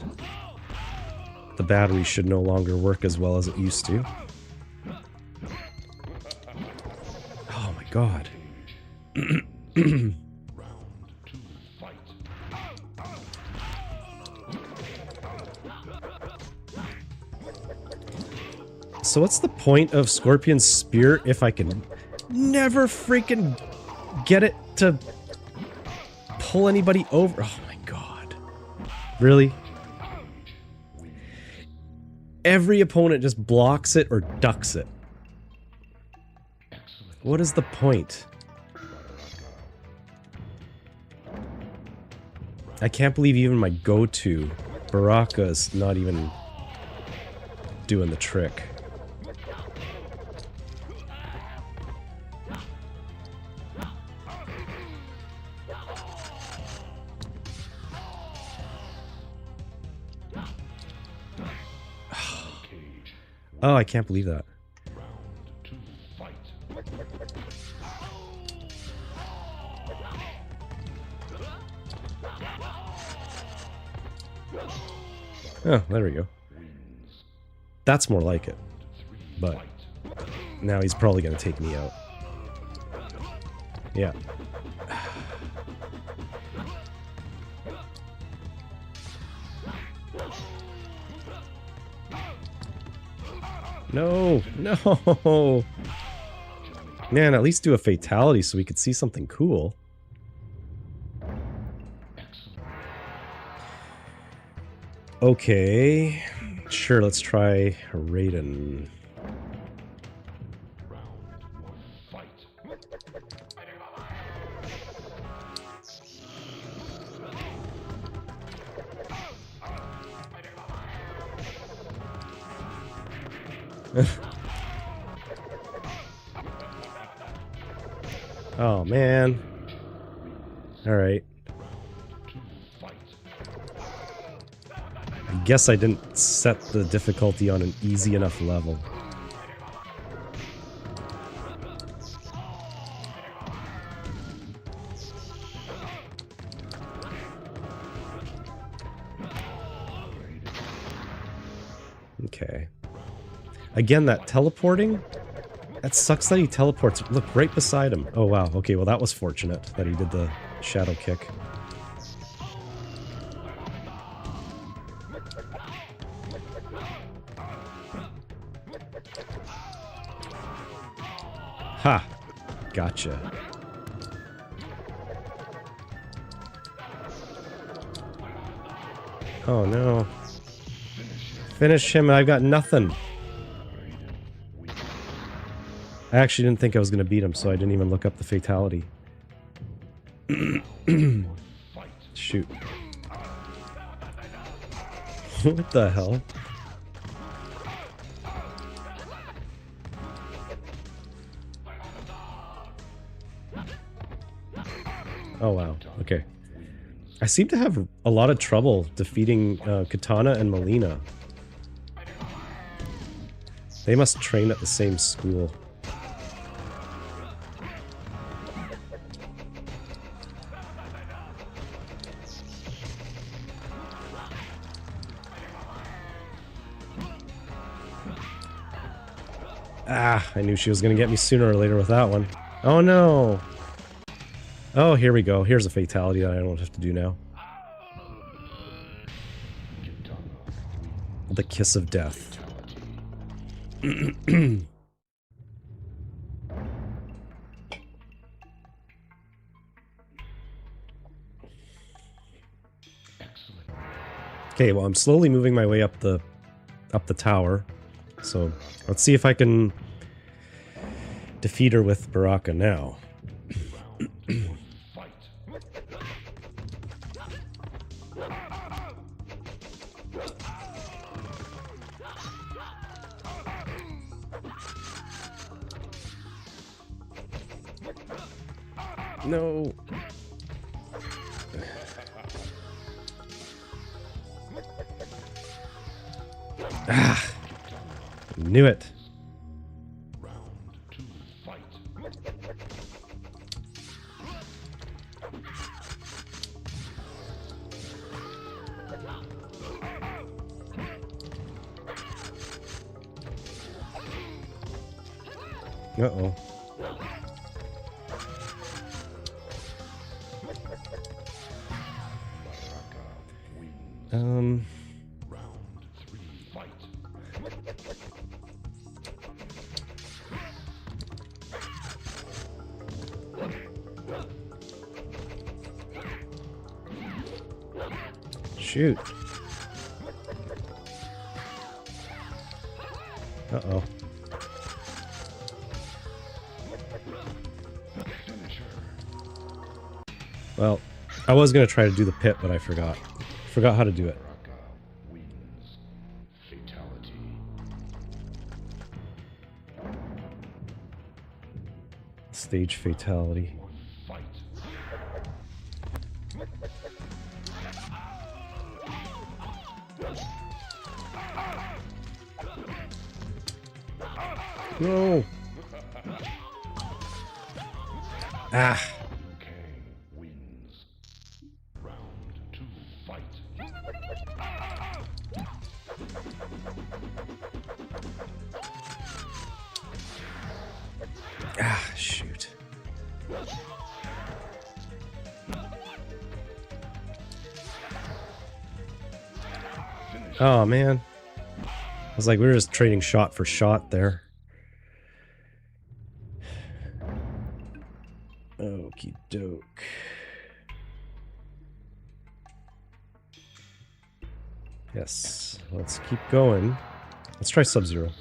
the battery should no longer work as well as it used to. Oh my god. So what's the point of Scorpion's Spear if I can never freaking get it to pull anybody over? Oh my god. Really? Every opponent just blocks it or ducks it. What is the point? I can't believe even my go-to, Baraka, is not even doing the trick. Oh, I can't believe that. Oh, there we go. That's more like it. But now he's probably going to take me out. Yeah. No, no. Man, at least do a fatality so we could see something cool. Okay. Sure, let's try Raiden. Oh, man. Alright. I guess I didn't set the difficulty on an easy enough level. Okay. Again, that teleporting? That sucks that he teleports. Look, right beside him. Oh, wow. Okay, well, that was fortunate that he did the shadow kick. Ha! Gotcha. Oh no. Finish him, I've got nothing. I actually didn't think I was going to beat him, so I didn't even look up the fatality. Shoot. What the hell? Oh wow, okay. I seem to have a lot of trouble defeating Katana and Melina. They must train at the same school. Ah, I knew she was going to get me sooner or later with that one. Oh no! Oh, here we go. Here's a fatality that I don't have to do now. The kiss of death. Okay, well, I'm slowly moving my way up the tower. So, let's see if I can defeat her with Baraka now. No. Ah. Knew it. Round 2, fight. Uh-oh. Round 3, fight. Shoot. Uh-oh. Well, I was going to try to do the pit, but I forgot. Forgot how to do it. Wins. Fatality. Stage fatality. Fight. No. Ah. Wins. Round 2, fight. Ah, shoot. Oh, man. I was like, we were just trading shot for shot there. Okie doke. Yes, let's keep going. Let's try Sub-Zero.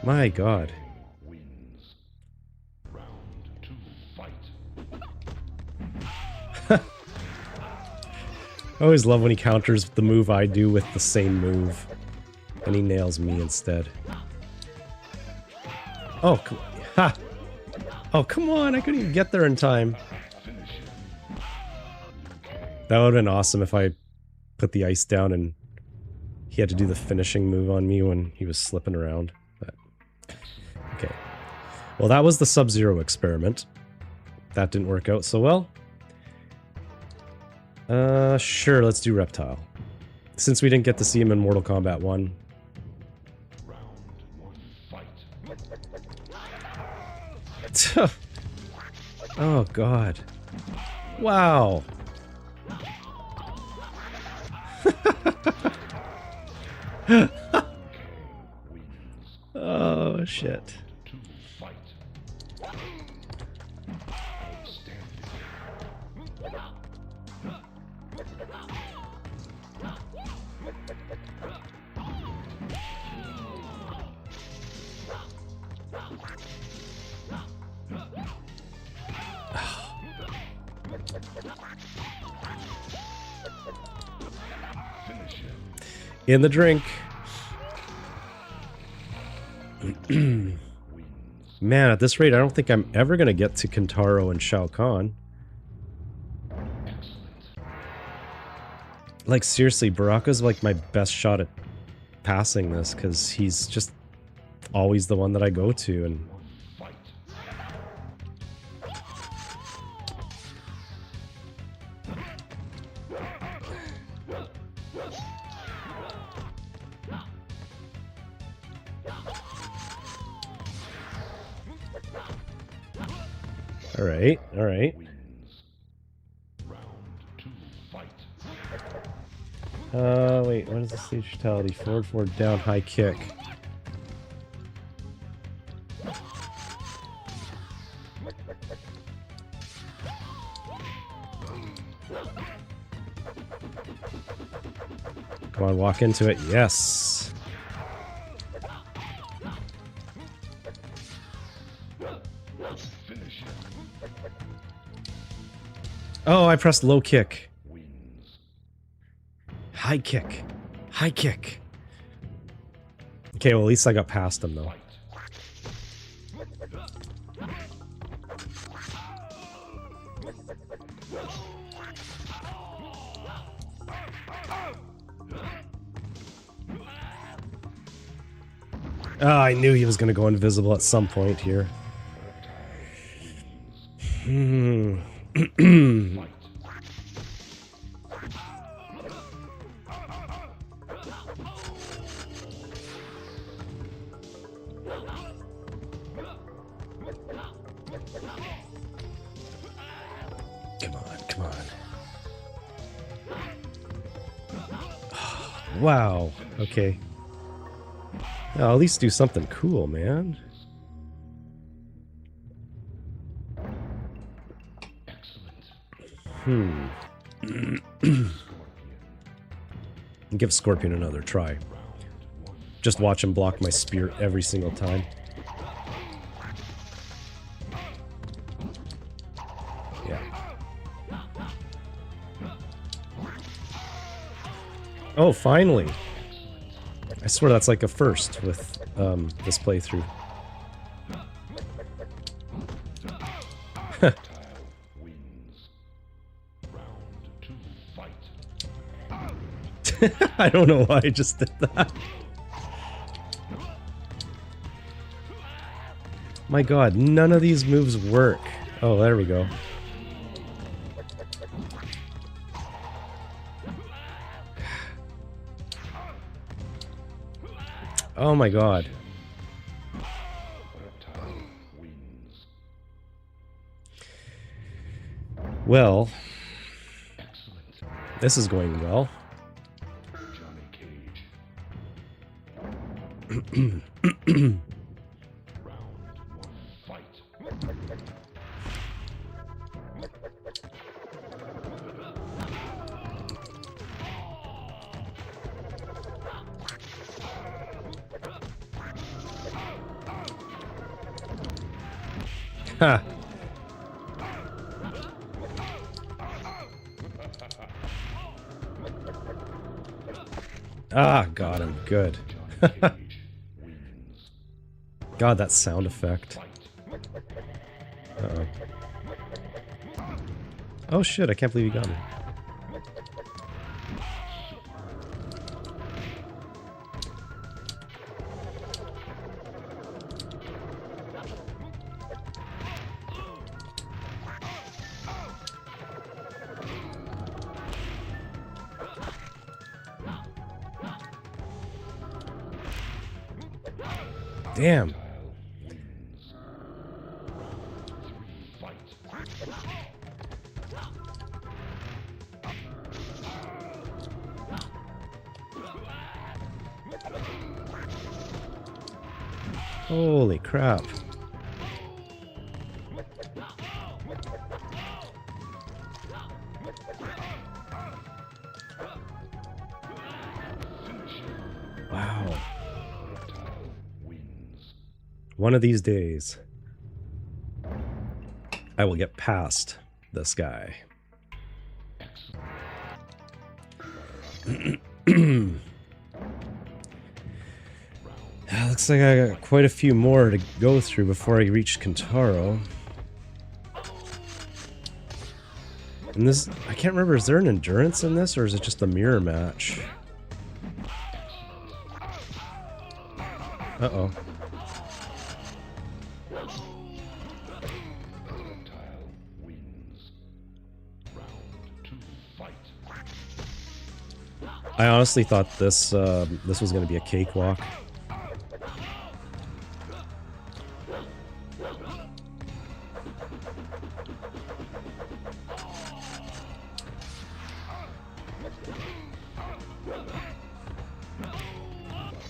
My God. Wins. Round 2, fight. I always love when he counters the move I do with the same move. And he nails me instead. Oh, ha! Oh, come on, I couldn't even get there in time. That would have been awesome if I put the ice down and he had to do the finishing move on me when he was slipping around. But, okay. Well, that was the Sub-Zero experiment. That didn't work out so well. Sure, let's do Reptile. Since we didn't get to see him in Mortal Kombat 1. Oh, God. Wow. Oh, shit. In the drink. Man, at this rate, I don't think I'm ever going to get to Kentaro and Shao Kahn. Like, seriously, Baraka's like my best shot at passing this, because he's just always the one that I go to, and... Alright, alright. Wait, what is the stage fatality? Forward, forward, down, high kick. Come on, walk into it. Yes! Oh, I pressed low kick. High kick. High kick. Okay, well, at least I got past him, though. Oh, I knew he was going to go invisible at some point here. Come on, come on. Wow. Okay. I'll at least do something cool, man. Give Scorpion another try. Just watch him block my spear every single time. Yeah. Oh, finally! I swear that's like a first with this playthrough. I don't know why I just did that. My god, none of these moves work. Oh, there we go. Oh my god. Well, this is going well. Ha. Ah, got him. Good. God, that sound effect. Uh-oh. Oh shit, I can't believe he got me. Damn. Holy crap. Wow. One of these days, I will get past this guy. Looks like I got quite a few more to go through before I reach Kentaro. And this, I can't remember, is there an endurance in this, or is it just a mirror match? Uh-oh. I honestly thought this this was going to be a cakewalk.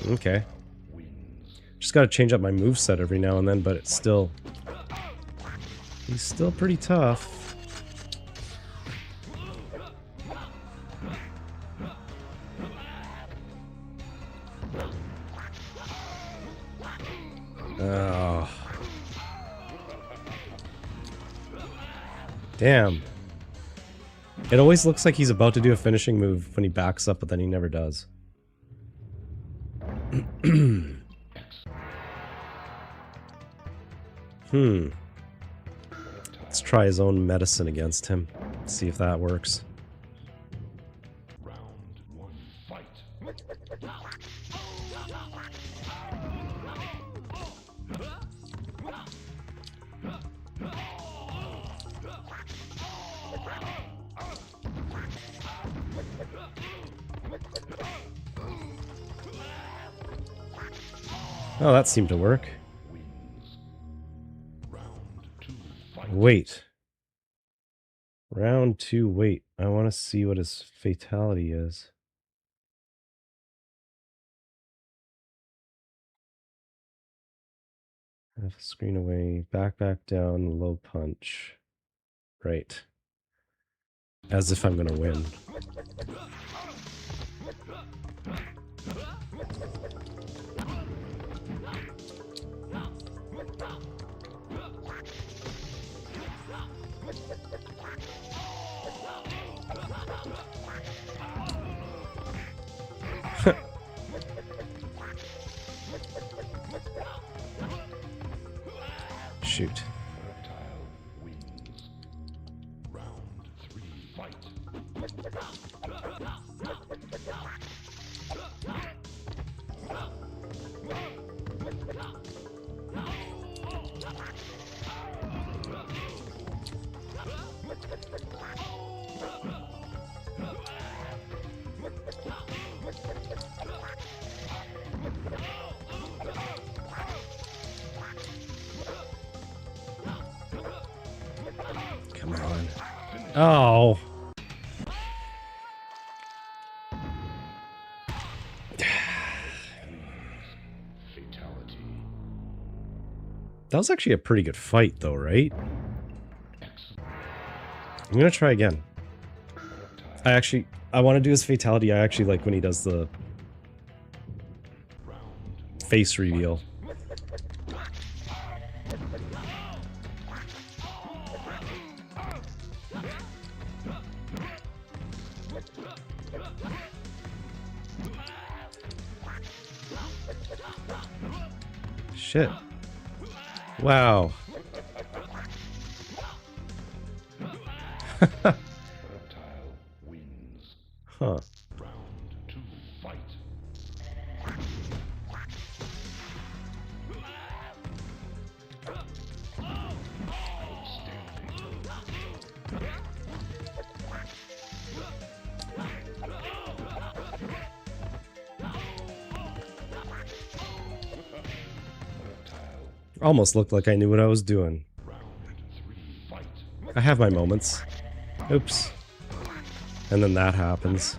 Okay. Just gotta change up my moveset every now and then, but it's still... He's still pretty tough. Oh. Damn. It always looks like he's about to do a finishing move when he backs up, but then he never does. Let's try his own medicine against him. See if that works. Round 1, fight. Oh, that seemed to work. Wait. Round 2, wait. I want to see what his fatality is. Half a screen away, back down, low punch. Right. As if I'm gonna win. Shoot. Round 3, fight. Come on. Oh. Fatality. That was actually a pretty good fight, though, right? I'm gonna try again. I want to do his fatality. I actually like when he does the face reveal. Shit. Wow. Huh. Round 2, fight. Almost looked like I knew what I was doing. Round 3, fight. I have my moments. Oops. And then that happens.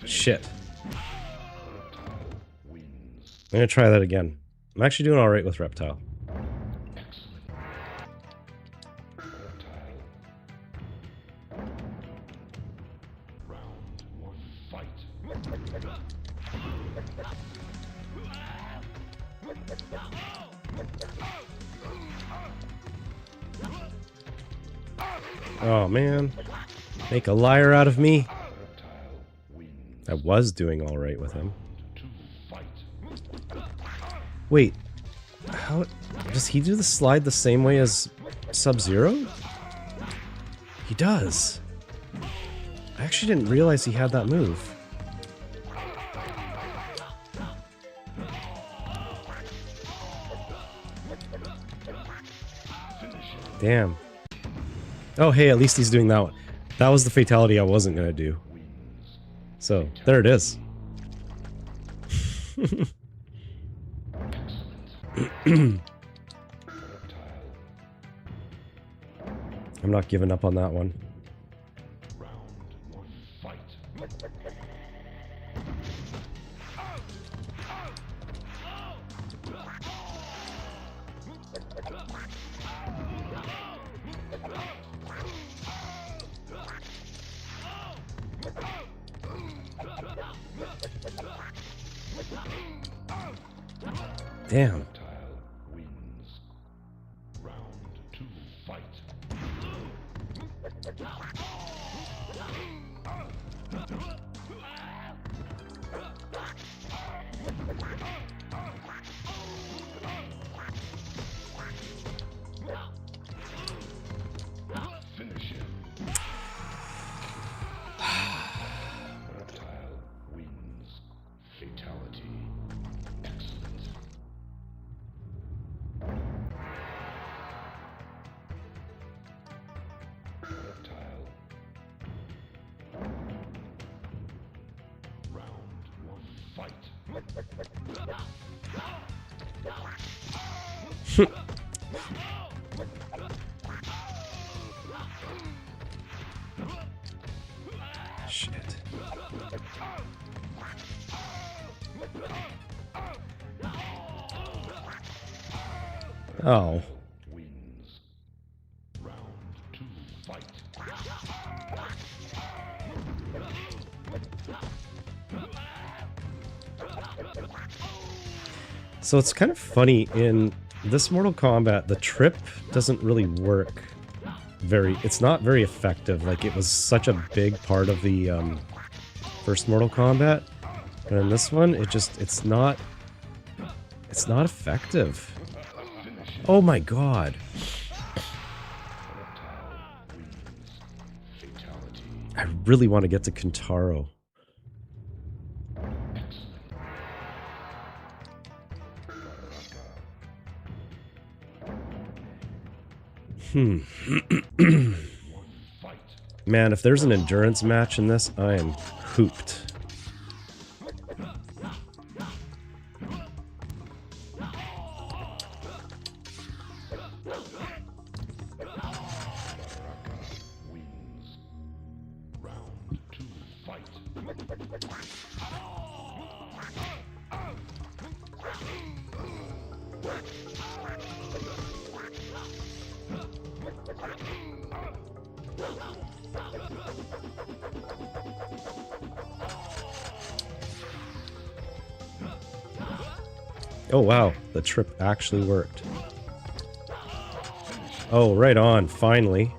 Shit. I'm gonna try that again. I'm actually doing alright with Reptile. Round 1, fight. Oh man. Make a liar out of me. Reptile wins. I was doing alright with him. 2, fight. Wait. How does he do the slide the same way as Sub-Zero? He does. I actually didn't realize he had that move. Damn. Oh, hey, at least he's doing that one. That was the fatality I wasn't gonna do. So, there it is. I'm not giving up on that one. Round 1, fight. Damn. Reptile wins. Round 2, fight. Finish him. Reptile wins. Fatality. Excellent. Reptile. Round 1, fight. Shit. Oh. Wins. Round 2, fight. So it's kind of funny, in this Mortal Kombat, the trip doesn't really work it's not very effective. Like, it was such a big part of the first Mortal Kombat, but in this one, it's not effective. Oh my god. Fatality. I really want to get to Kintaro. Man, if there's an endurance match in this, I am hooped. Wins. Round 2, fight. Oh wow, the trip actually worked. Oh, right on, finally.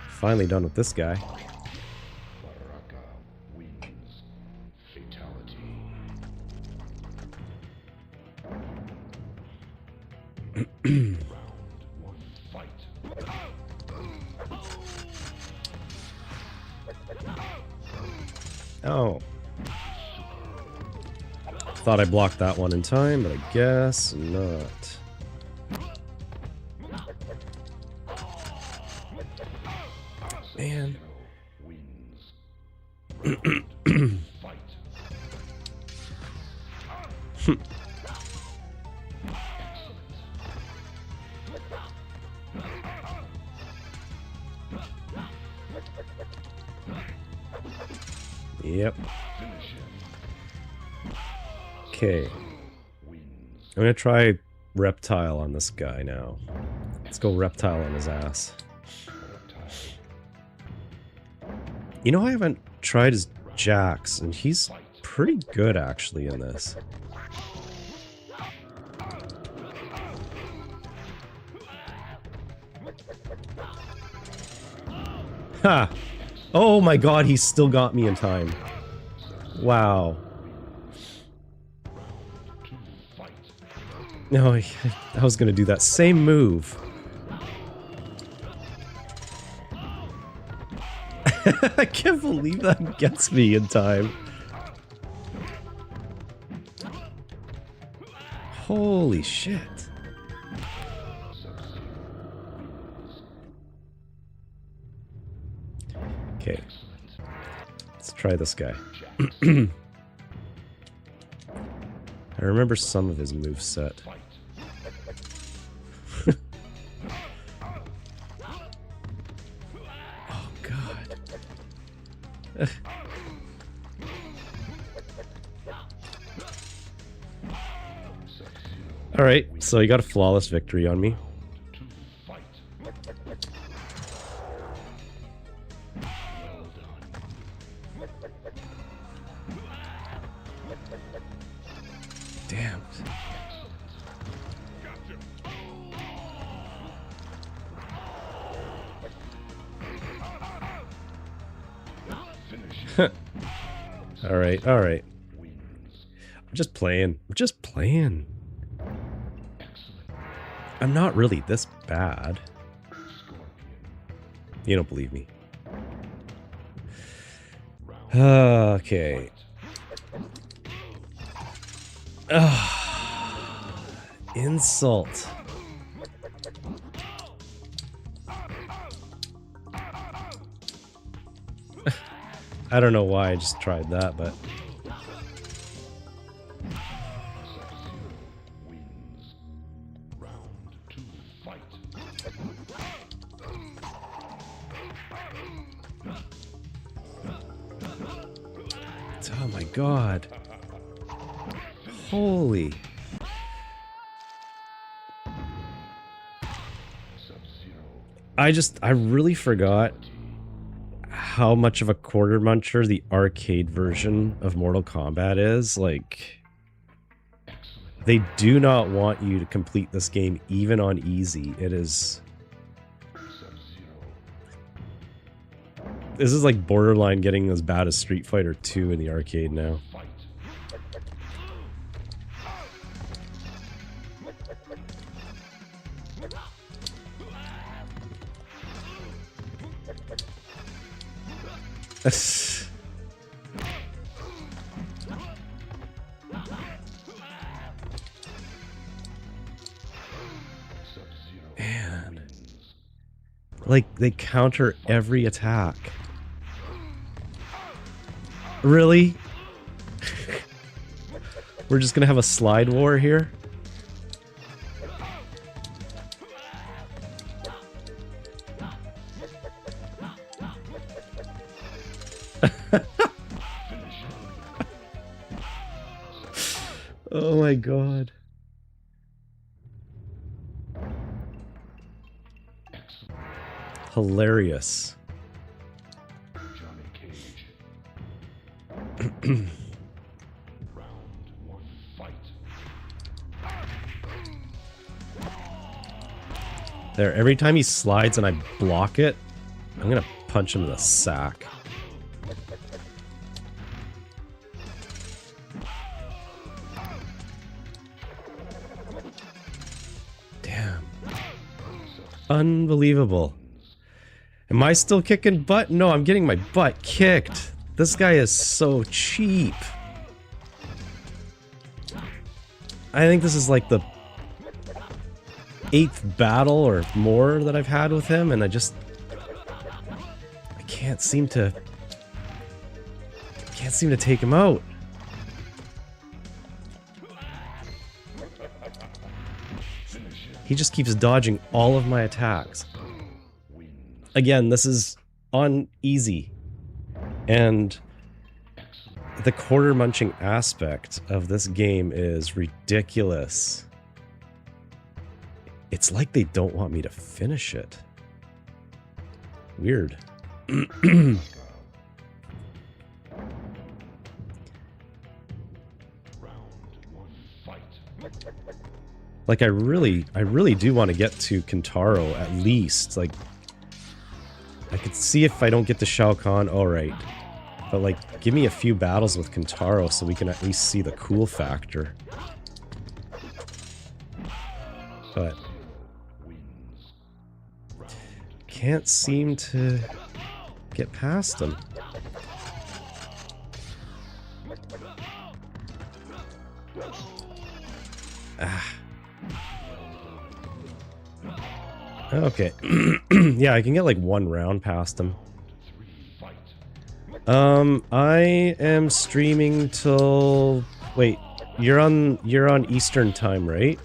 Finally done with this guy. Baraka wins. Fatality. Round 1, fight. Oh. Thought I blocked that one in time, but I guess not. Man. Yep. Okay. I'm gonna try Reptile on this guy now. Let's go Reptile on his ass. You know, I haven't tried his Jax, and he's pretty good actually in this. Ha! Oh my god, he still got me in time. Wow. No, I was gonna do that same move. I can't believe that gets me in time. Holy shit. Okay. Let's try this guy. I remember some of his moveset. Oh god. Alright, so you got a flawless victory on me. Damn. Alright, alright. I'm just playing. I'm just playing. I'm not really this bad. You don't believe me. Okay. Insult. I don't know why I just tried that, but... Oh my god. Holy. I really forgot how much of a quarter muncher the arcade version of Mortal Kombat is. Like, they do not want you to complete this game even on easy. It is... This is like borderline getting as bad as Street Fighter 2 in the arcade now. Man. Like, they counter every attack. Really? We're just gonna have a slide war here? Oh my god. Hilarious. There, every time he slides and I block it, I'm gonna punch him in the sack. Damn. Unbelievable. Am I still kicking butt? No, I'm getting my butt kicked. This guy is so cheap. I think this is like the 8th battle or more that I've had with him, and I can't seem to take him out. He just keeps dodging all of my attacks. Again, this is on easy, and the quarter munching aspect of this game is ridiculous. It's like they don't want me to finish it. Weird. Like, I really do want to get to Kintaro, at least. Like, I could see if I don't get to Shao Kahn, alright. But, like, give me a few battles with Kintaro so we can at least see the cool factor. But can't seem to get past him. Ah. Okay. Yeah, I can get like one round past him. I am streaming till... Wait, you're on Eastern time, right?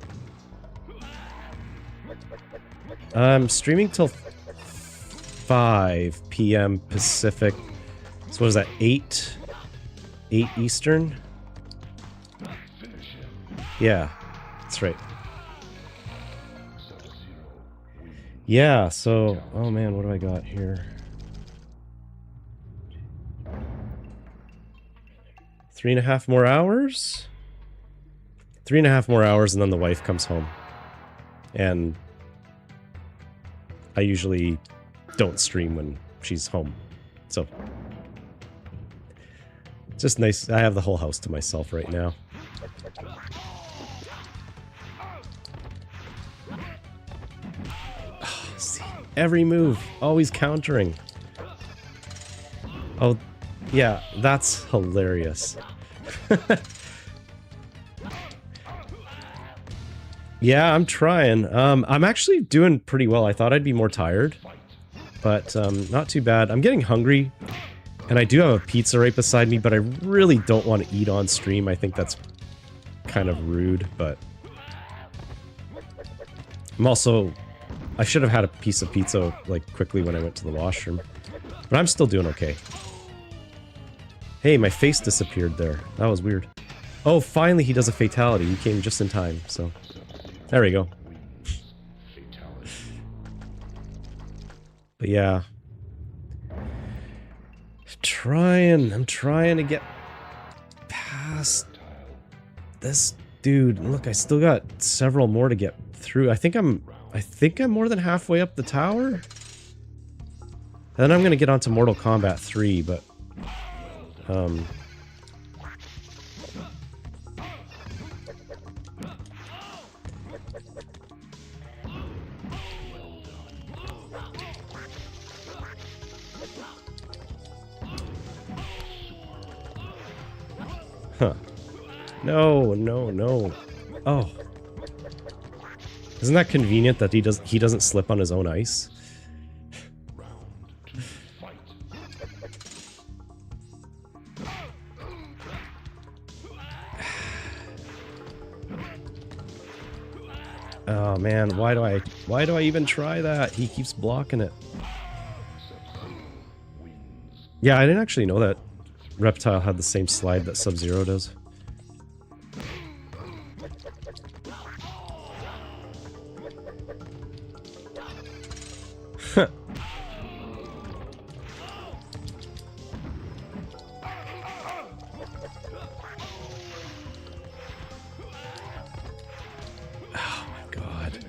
I'm streaming till 5 p.m. Pacific. So what is that, 8 Eastern? Yeah, that's right. Yeah, so... Oh man, what do I got here? 3.5 more hours? 3.5 more hours and then the wife comes home. And I usually don't stream when she's home. So it's just nice. I have the whole house to myself right now. Oh, see, every move, always countering. Oh, yeah, that's hilarious. Yeah, I'm trying. I'm actually doing pretty well. I thought I'd be more tired, but not too bad. I'm getting hungry, and I do have a pizza right beside me, but I really don't want to eat on stream. I think that's kind of rude, but I'm also... I should have had a piece of pizza, like, quickly when I went to the washroom, but I'm still doing okay. Hey, my face disappeared there. That was weird. Oh, finally he does a fatality. He came just in time, so... There we go. But yeah. I'm trying to get past this dude. Look, I still got several more to get through. I think I'm more than halfway up the tower. Then I'm gonna get onto Mortal Kombat 3, but huh. No, no, no. Oh. Isn't that convenient that he doesn't slip on his own ice? Oh man, why do I even try that? He keeps blocking it. Yeah, I didn't actually know that Reptile had the same slide that Sub-Zero does. Huh. Oh my god.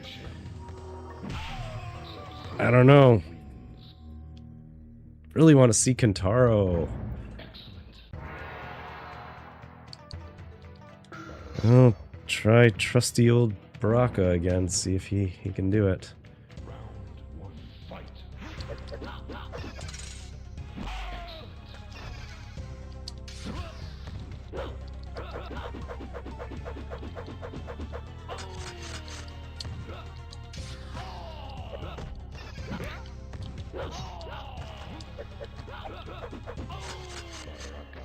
I don't know. Really want to see Kintaro. I'll try trusty old Baraka again, see if he can do it.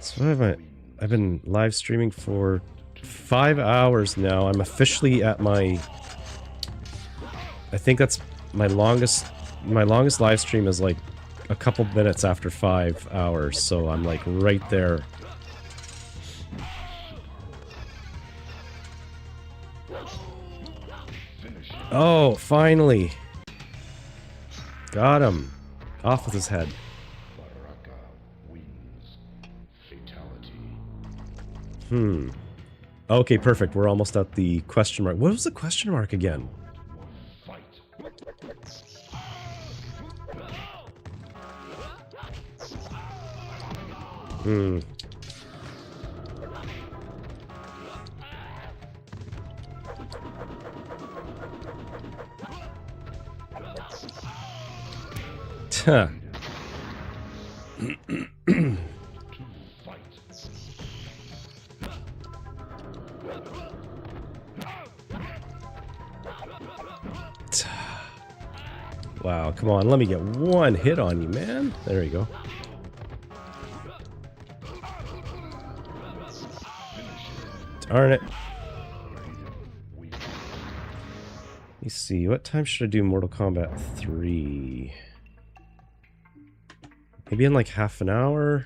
So I've been live streaming for 5 hours now. I'm officially at my... I think that's my longest... My longest live stream is like a couple minutes after 5 hours, so I'm like right there. Oh, finally! Got him! Off with his head. Baraka wins. Fatality. Hmm. Okay, perfect. We're almost at the question mark. What was the question mark again? Fight. Hmm. Huh. Wow, come on, let me get one hit on you, man. There you go. Darn it. Let me see, what time should I do Mortal Kombat 3? Maybe in like half an hour?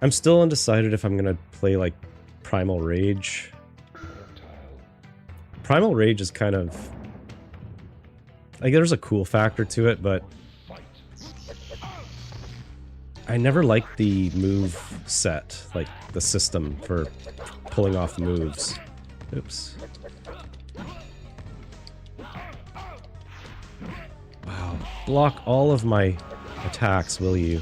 I'm still undecided if I'm gonna play like Primal Rage. Primal Rage is kind of... like there's a cool factor to it, but I never liked the move set, like the system for pulling off moves. Oops. Wow. Block all of my attacks, will you?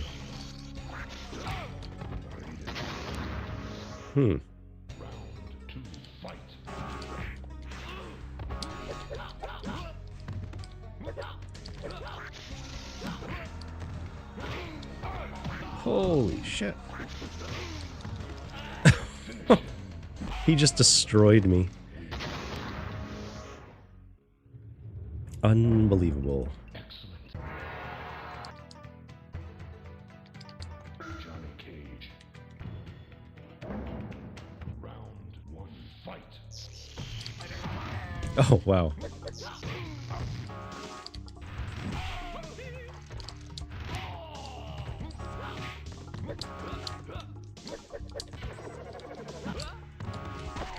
Hmm. Holy shit. He just destroyed me. Unbelievable. Johnny Cage. Round 1, fight. Oh, wow.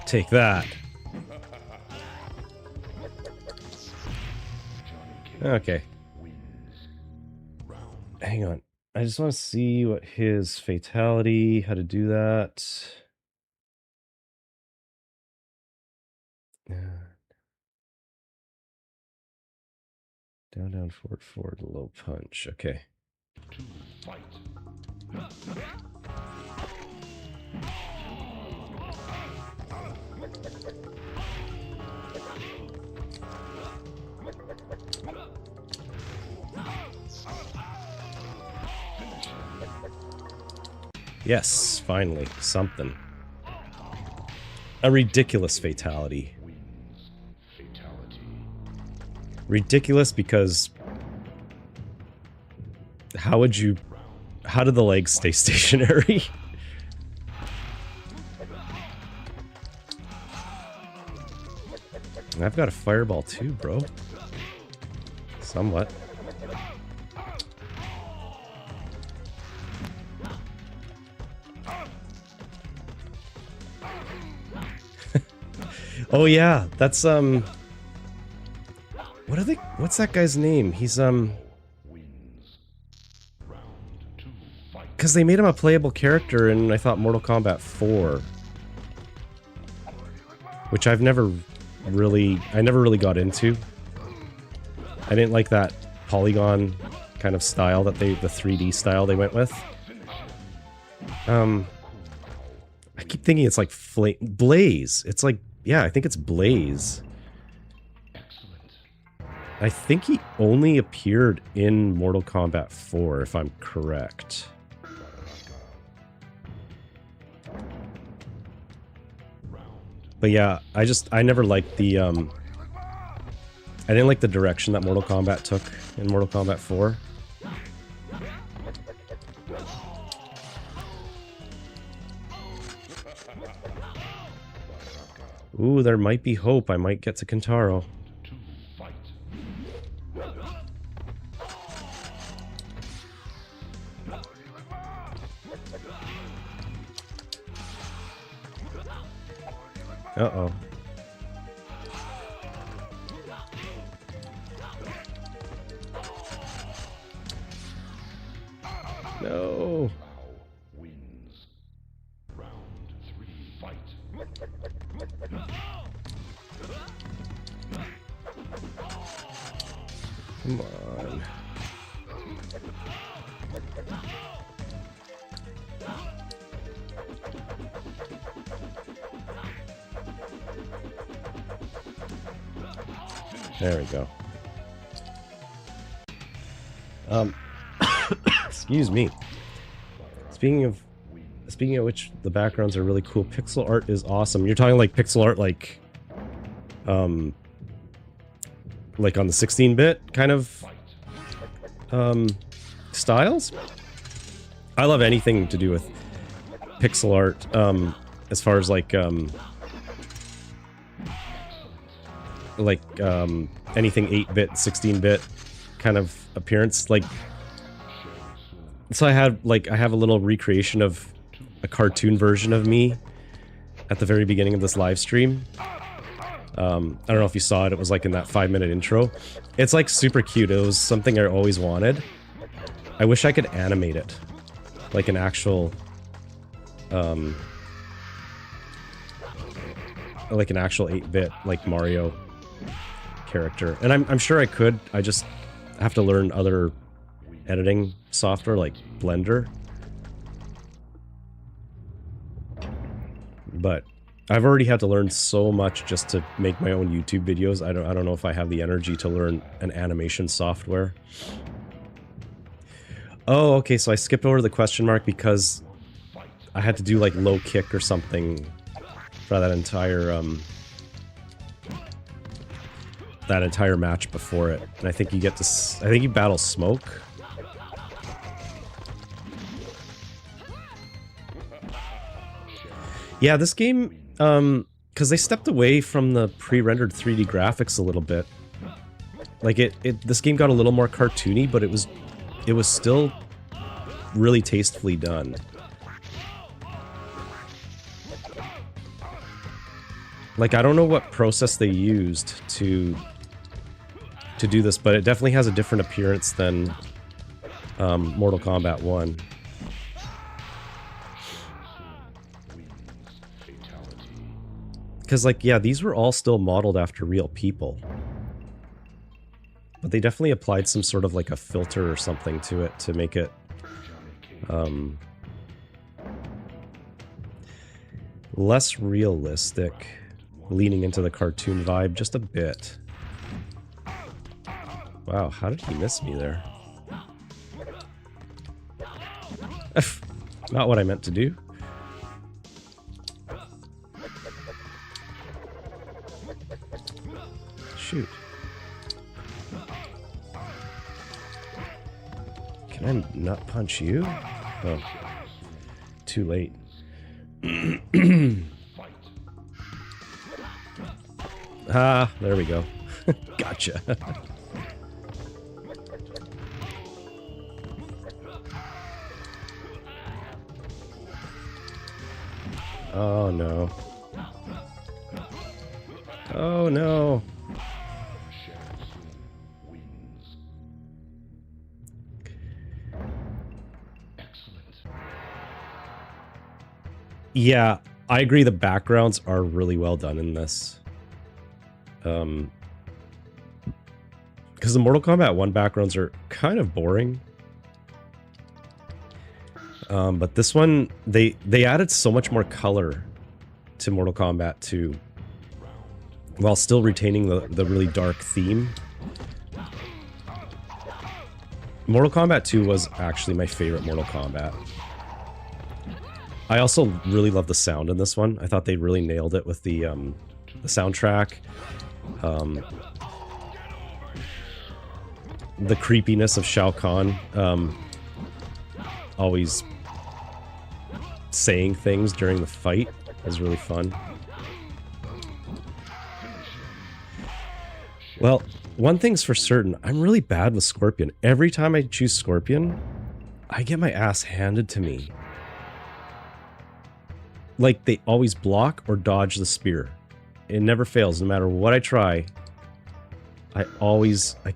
Take that. Okay. Hang on. I just want to see what his fatality, how to do that. Down, down, forward, forward, low punch. Okay. 2, fight. Yes, finally, something. A ridiculous fatality. Ridiculous because how did the legs stay stationary? I've got a fireball too, bro. Somewhat. Oh yeah, that's what's that guy's name? He's because they made him a playable character in, I thought, Mortal Kombat 4. Which I never really got into. I didn't like that polygon kind of style that the 3D style they went with. I keep thinking it's like Blaze. It's like, yeah, I think it's Blaze. I think he only appeared in Mortal Kombat 4, if I'm correct. But yeah, I never liked the, I didn't like the direction that Mortal Kombat took in Mortal Kombat 4. Ooh, there might be hope. I might get to Kentaro. Uh-oh. No. Wins. Round 3, fight. Come on. There we go. Excuse me. Speaking of which, the backgrounds are really cool. Pixel art is awesome. You're talking like pixel art, like on the 16-bit kind of styles. I love anything to do with pixel art. As far as like anything 8-bit, 16-bit kind of appearance. Like, so I have a little recreation of a cartoon version of me at the very beginning of this live stream. I don't know if you saw it. It was like in that 5-minute intro. It's like super cute. It was something I always wanted. I wish I could animate it like an actual like an actual 8-bit like Mario character. And I'm sure I could. I just have to learn other editing software like Blender. But I've already had to learn so much just to make my own YouTube videos. I don't know if I have the energy to learn an animation software. Oh, okay, so I skipped over the question mark because I had to do like low kick or something for that entire match before it. And I think you get to I think you battle Smoke. Yeah, this game, because they stepped away from the pre-rendered 3D graphics a little bit. Like this game got a little more cartoony, but it was still really tastefully done. Like, I don't know what process they used to do this, but it definitely has a different appearance than Mortal Kombat 1. Because, like, yeah, these were all still modeled after real people. But they definitely applied some sort of, like, a filter or something to it to make it, less realistic, leaning into the cartoon vibe just a bit. Wow, how did he miss me there? Not what I meant to do. Shoot. Can I not punch you? Oh. Too late. Ah, there we go. Gotcha. Oh no. Oh no. Yeah, I agree the backgrounds are really well done in this. Because the Mortal Kombat 1 backgrounds are kind of boring. But this one, they added so much more color to Mortal Kombat 2 while still retaining the really dark theme. Mortal Kombat 2 was actually my favorite Mortal Kombat. I also really love the sound in this one. I thought they really nailed it with the soundtrack. The creepiness of Shao Kahn. Always saying things during the fight. was really fun. Well, one thing's for certain, I'm really bad with Scorpion. Every time I choose Scorpion, I get my ass handed to me. Like, they always block or dodge the spear. It never fails, no matter what I try. I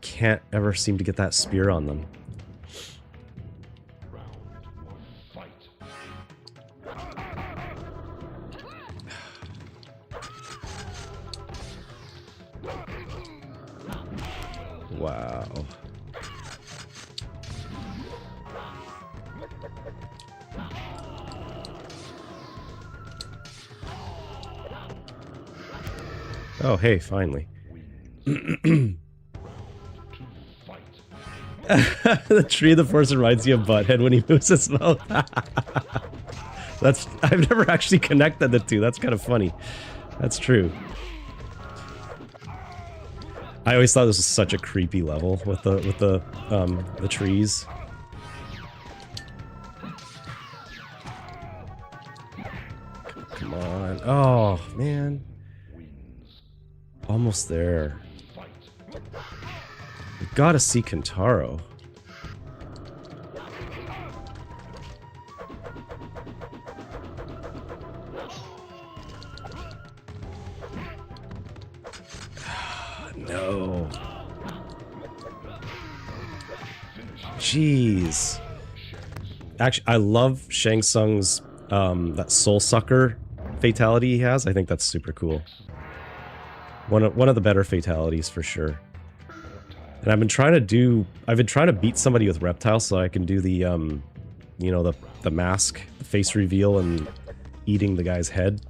can't ever seem to get that spear on them. Wow. Oh, hey, finally. The tree of the force reminds you of Butthead when he moves his mouth. I've never actually connected the two. That's kind of funny. That's true. I always thought this was such a creepy level with the trees. Come on. Oh, man. Almost there. We gotta see Kentaro. No. Jeez. Actually, I love Shang Tsung's that Soul Sucker fatality he has. I think that's super cool. One of the better fatalities for sure. And I've been trying to beat somebody with Reptile so I can do the you know, the mask, the face reveal and eating the guy's head.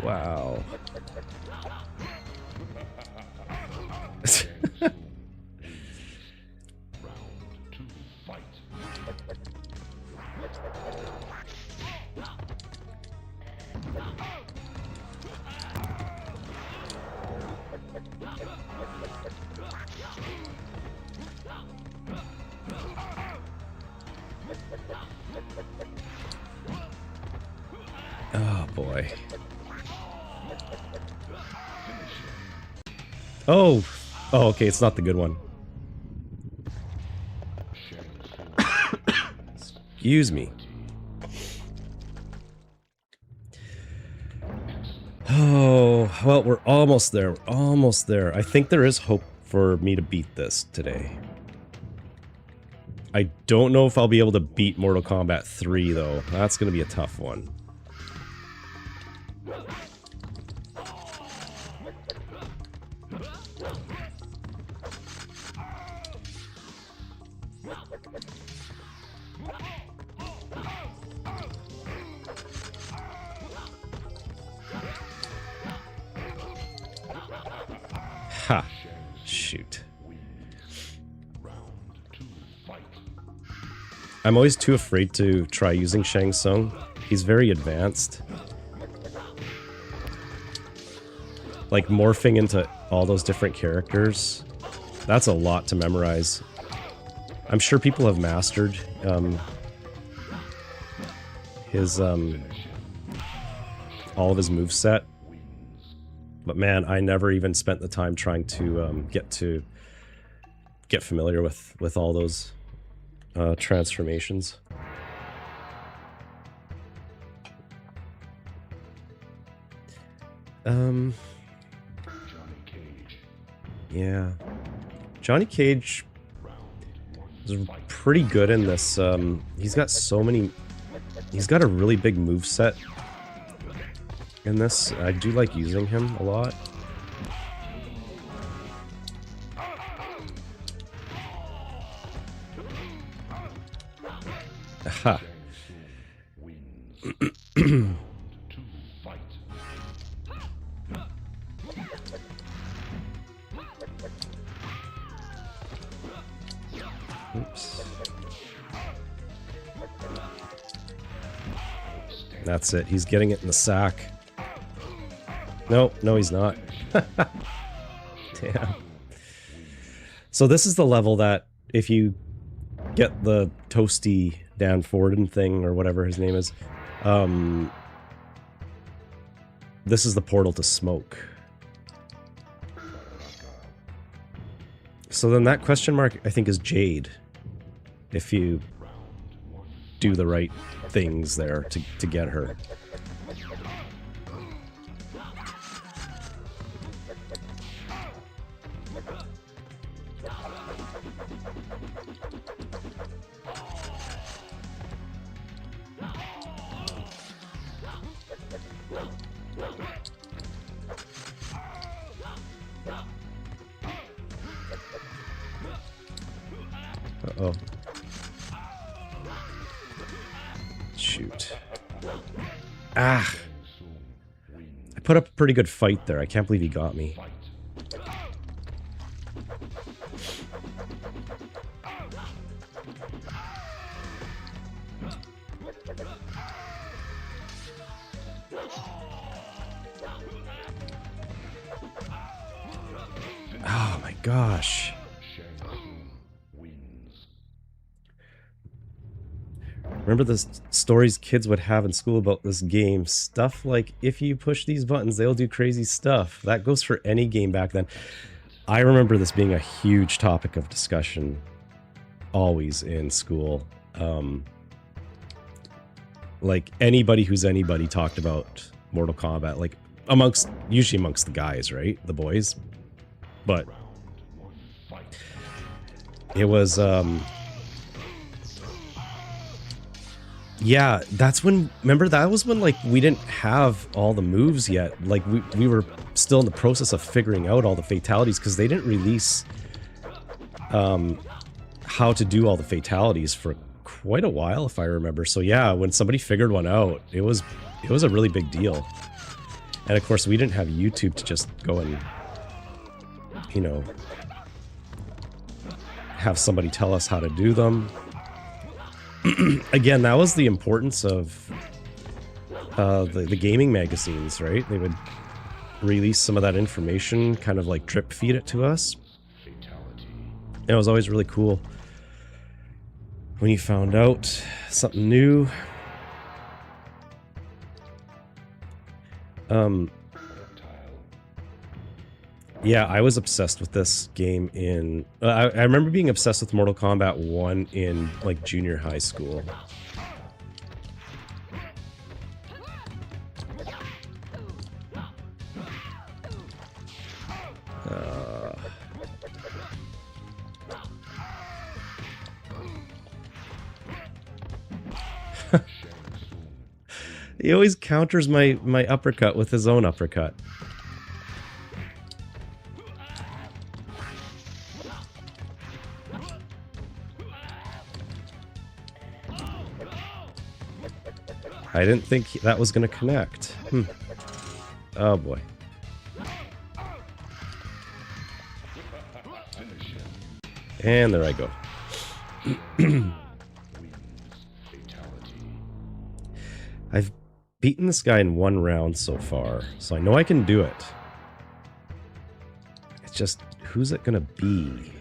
Wow. Oh boy. Oh, okay, it's not the good one. Excuse me. Oh, well, we're almost there. We're almost there. I think there is hope for me to beat this today. I don't know if I'll be able to beat Mortal Kombat 3, though. That's going to be a tough one. Ha! Shoot. I'm always too afraid to try using Shang Tsung. He's very advanced. Like, morphing into all those different characters. That's a lot to memorize. I'm sure people have mastered his all of his moveset. But man, I never even spent the time trying to get familiar with all those transformations. Yeah, Johnny Cage is pretty good in this. He's got so many. He's got a really big moveset in this. I do like using him a lot. Aha. Oops. That's it. He's getting it in the sack. No, no, he's not. Damn. So this is the level that if you get the toasty Dan Forden thing or whatever his name is, this is the portal to smoke. So then that question mark, I think, is Jade. If you do the right things there to get her. Uh-oh. Shoot. Ah! I put up a pretty good fight there. I can't believe he got me. Oh my gosh. Remember the stories kids would have in school about this game? Stuff like, if you push these buttons, they'll do crazy stuff. That goes for any game back then. I remember this being a huge topic of discussion, always in school. Like, anybody who's anybody talked about Mortal Kombat, like, usually amongst the guys, right? The boys. But it was, yeah, that's when, remember, that was when, like, we didn't have all the moves yet. Like, we were still in the process of figuring out all the fatalities, because they didn't release how to do all the fatalities for quite a while, if I remember. So yeah, when somebody figured one out, it was a really big deal. And of course, we didn't have YouTube to just go and, you know, have somebody tell us how to do them. Again, that was the importance of the gaming magazines, right? They would release some of that information, kind of like drip feed it to us. And it was always really cool when you found out something new. Yeah, I was obsessed with this game in... I remember being obsessed with Mortal Kombat 1 in, like, junior high school. He always counters my uppercut with his own uppercut. I didn't think that was going to connect. Oh boy. And there I go. I've beaten this guy in one round so far, so I know I can do it. It's just, who's it gonna be?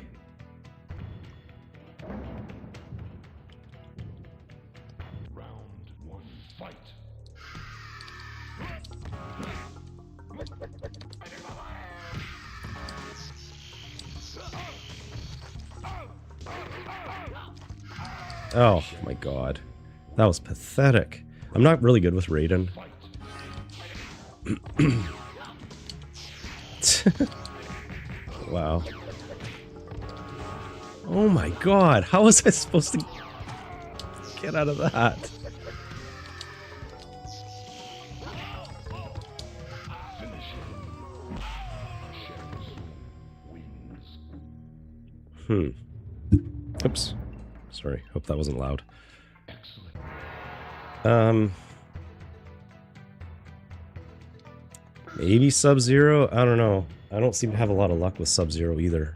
Oh my god. That was pathetic. I'm not really good with Raiden. Wow. Oh my god, how was I supposed to get out of that? Oops. Sorry, hope that wasn't loud. Maybe Sub-Zero? I don't know. I don't seem to have a lot of luck with Sub-Zero either.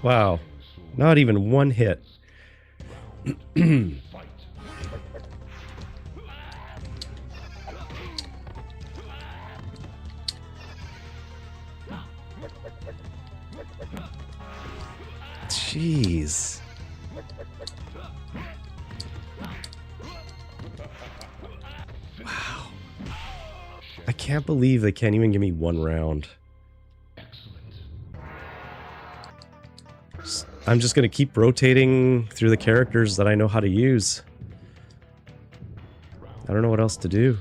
Wow. Not even one hit. Jeez. Wow. I can't believe they can't even give me one round. I'm just going to keep rotating through the characters that I know how to use. I don't know what else to do.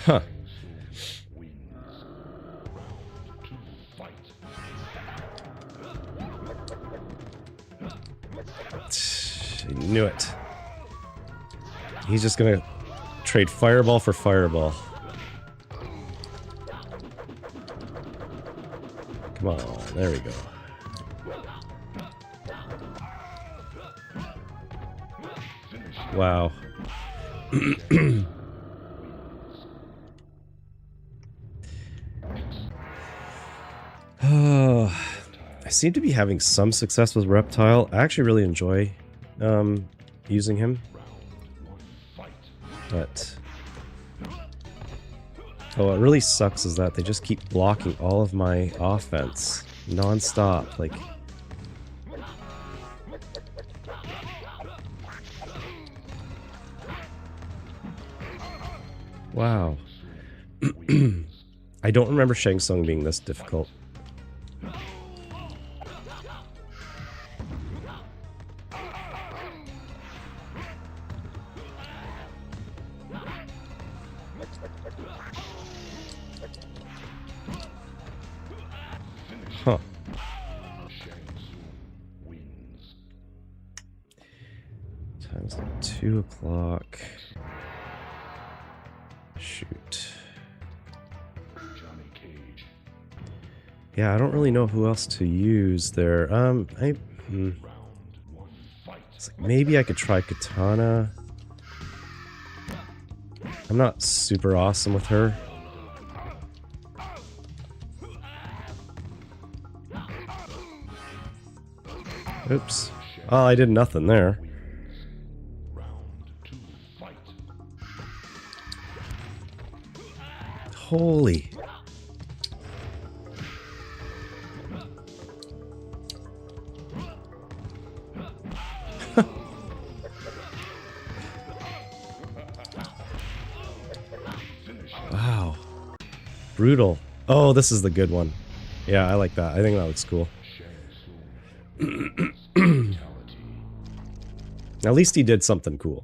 Huh. I knew it. He's just gonna trade fireball for fireball. Come on, there we go. Wow. Oh, I seem to be having some success with Reptile. I actually really enjoy using him. But what really sucks is that they just keep blocking all of my offense non-stop. Like, wow. I don't remember Shang Tsung being this difficult. Huh. Time's like 2 o'clock. Shoot. Yeah, I don't really know who else to use there. It's like maybe I could try Katana. I'm not super awesome with her. Oops. Oh, I did nothing there. Holy. Wow. Brutal. Oh, this is the good one. Yeah, I like that. I think that looks cool. At least he did something cool.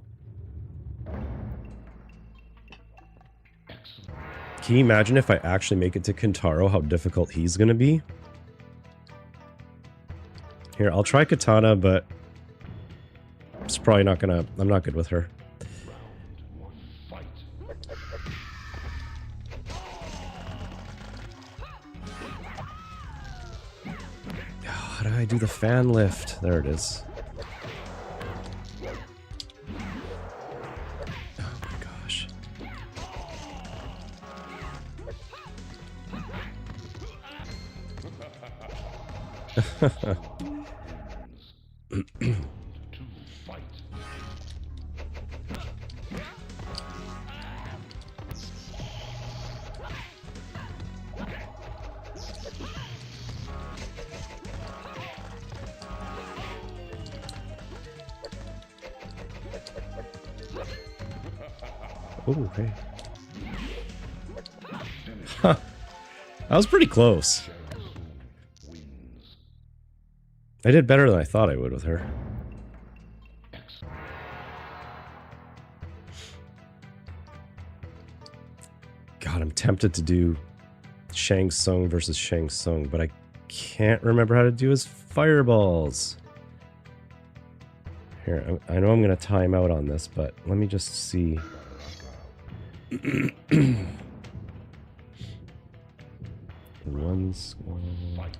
Can you imagine if I actually make it to Kintaro, how difficult he's gonna be? Here, I'll try Katana, but it's probably not gonna... I'm not good with her. How do I do the fan lift? There it is. Oh my gosh. Oh, hey. Huh. That was pretty close. I did better than I thought I would with her. God, I'm tempted to do Shang Tsung versus Shang Tsung, but I can't remember how to do his fireballs. Here, I know I'm going to time out on this, but let me just see. One squad. Fight.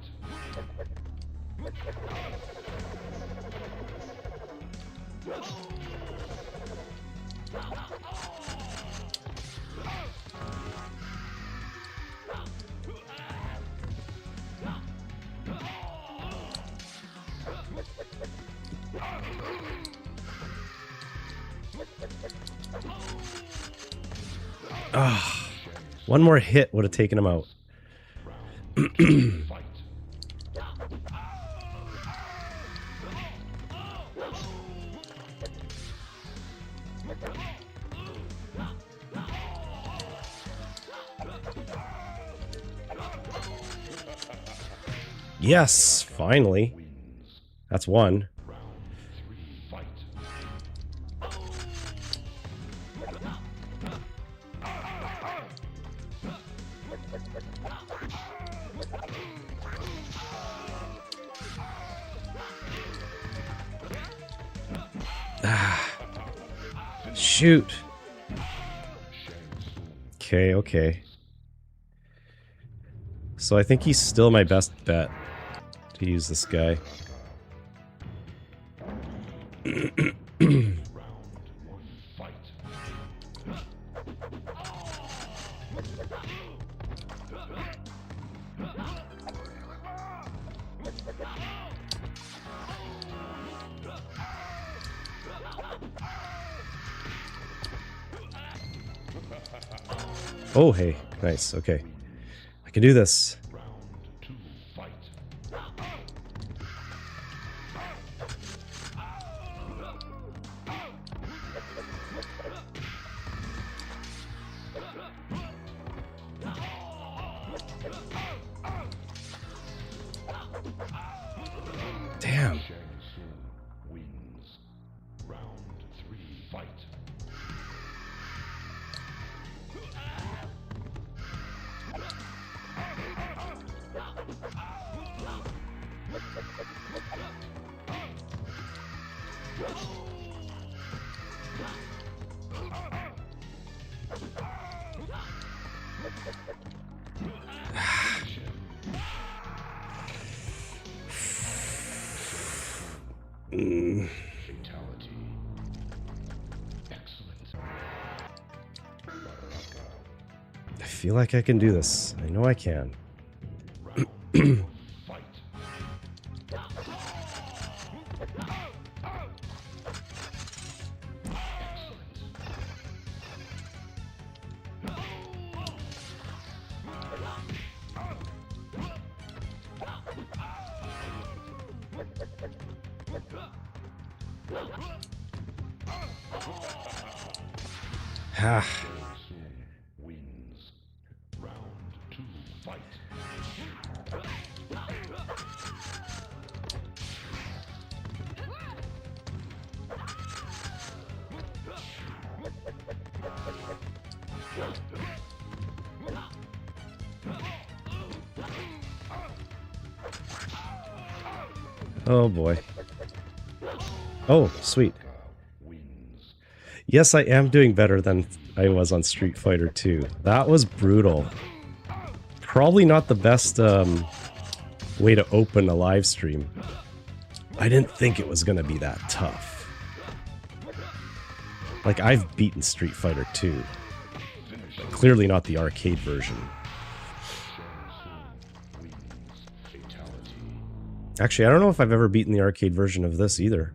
Ah, one more hit would have taken him out. Fight. Yes, finally. That's one. Round 3. Fight. Shoot. Okay, okay. So I think he's still my best bet to use this guy. Fight. Oh, hey. Nice. Okay. I can do this. Round 2. Fight. Damn. Shang Tsung wins. Round 3. Fight. Fatality. Excellent. I feel like I can do this. I know I can. Fight. Ah. Wins. Round 2. Fight. Oh boy. Oh, sweet. Wins. Yes, I am doing better than I was on Street Fighter 2. That was brutal. Probably not the best way to open a live stream. I didn't think it was going to be that tough. Like, I've beaten Street Fighter 2. Clearly not the arcade version. Actually, I don't know if I've ever beaten the arcade version of this either.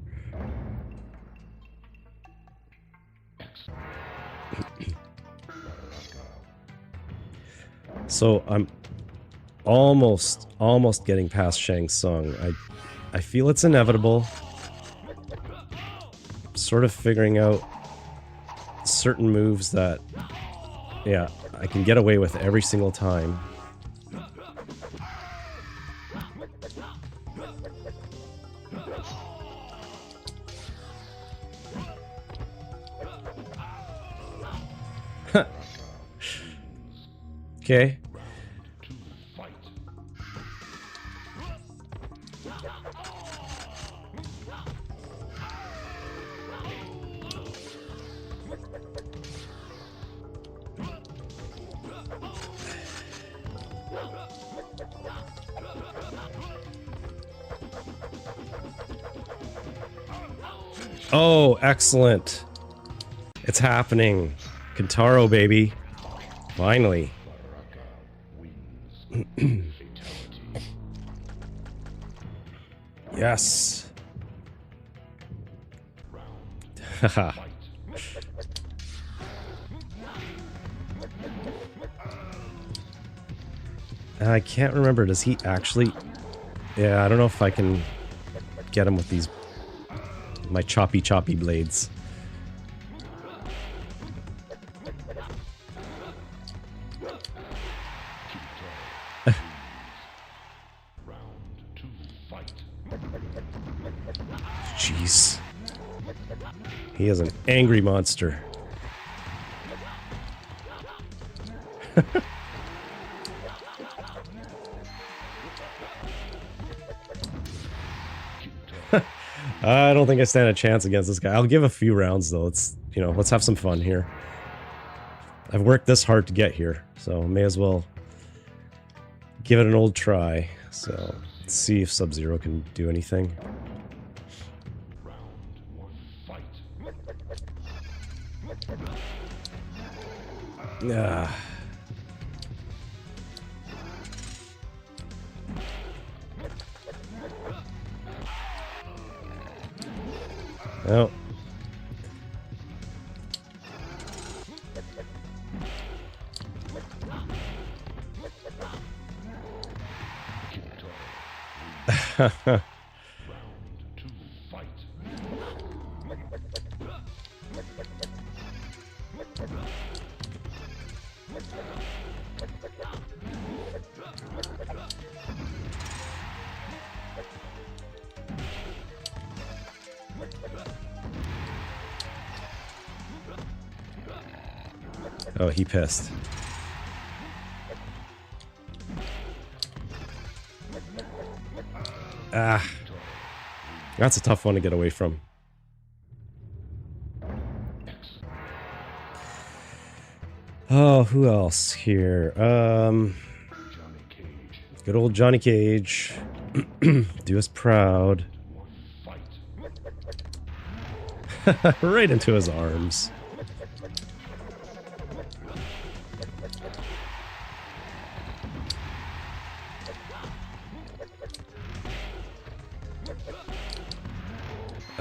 So I'm almost getting past Shang Tsung. I feel it's inevitable. Sort of figuring out certain moves that, yeah, I can get away with every single time. Okay. Oh, excellent. It's happening. Kentaro, baby. Finally. Yes. Haha. I can't remember. Does he actually... Yeah, I don't know if I can get him with these... my choppy blades. Jeez. He is an angry monster. I don't think I stand a chance against this guy. I'll give a few rounds though. Let's, you know, let's have some fun here. I've worked this hard to get here, so may as well give it an old try. So let's see if Sub-Zero can do anything. Ah. Oh. Oh, he pissed. Ah. That's a tough one to get away from. Oh, who else here? Good old Johnny Cage. Do us proud. Right into his arms.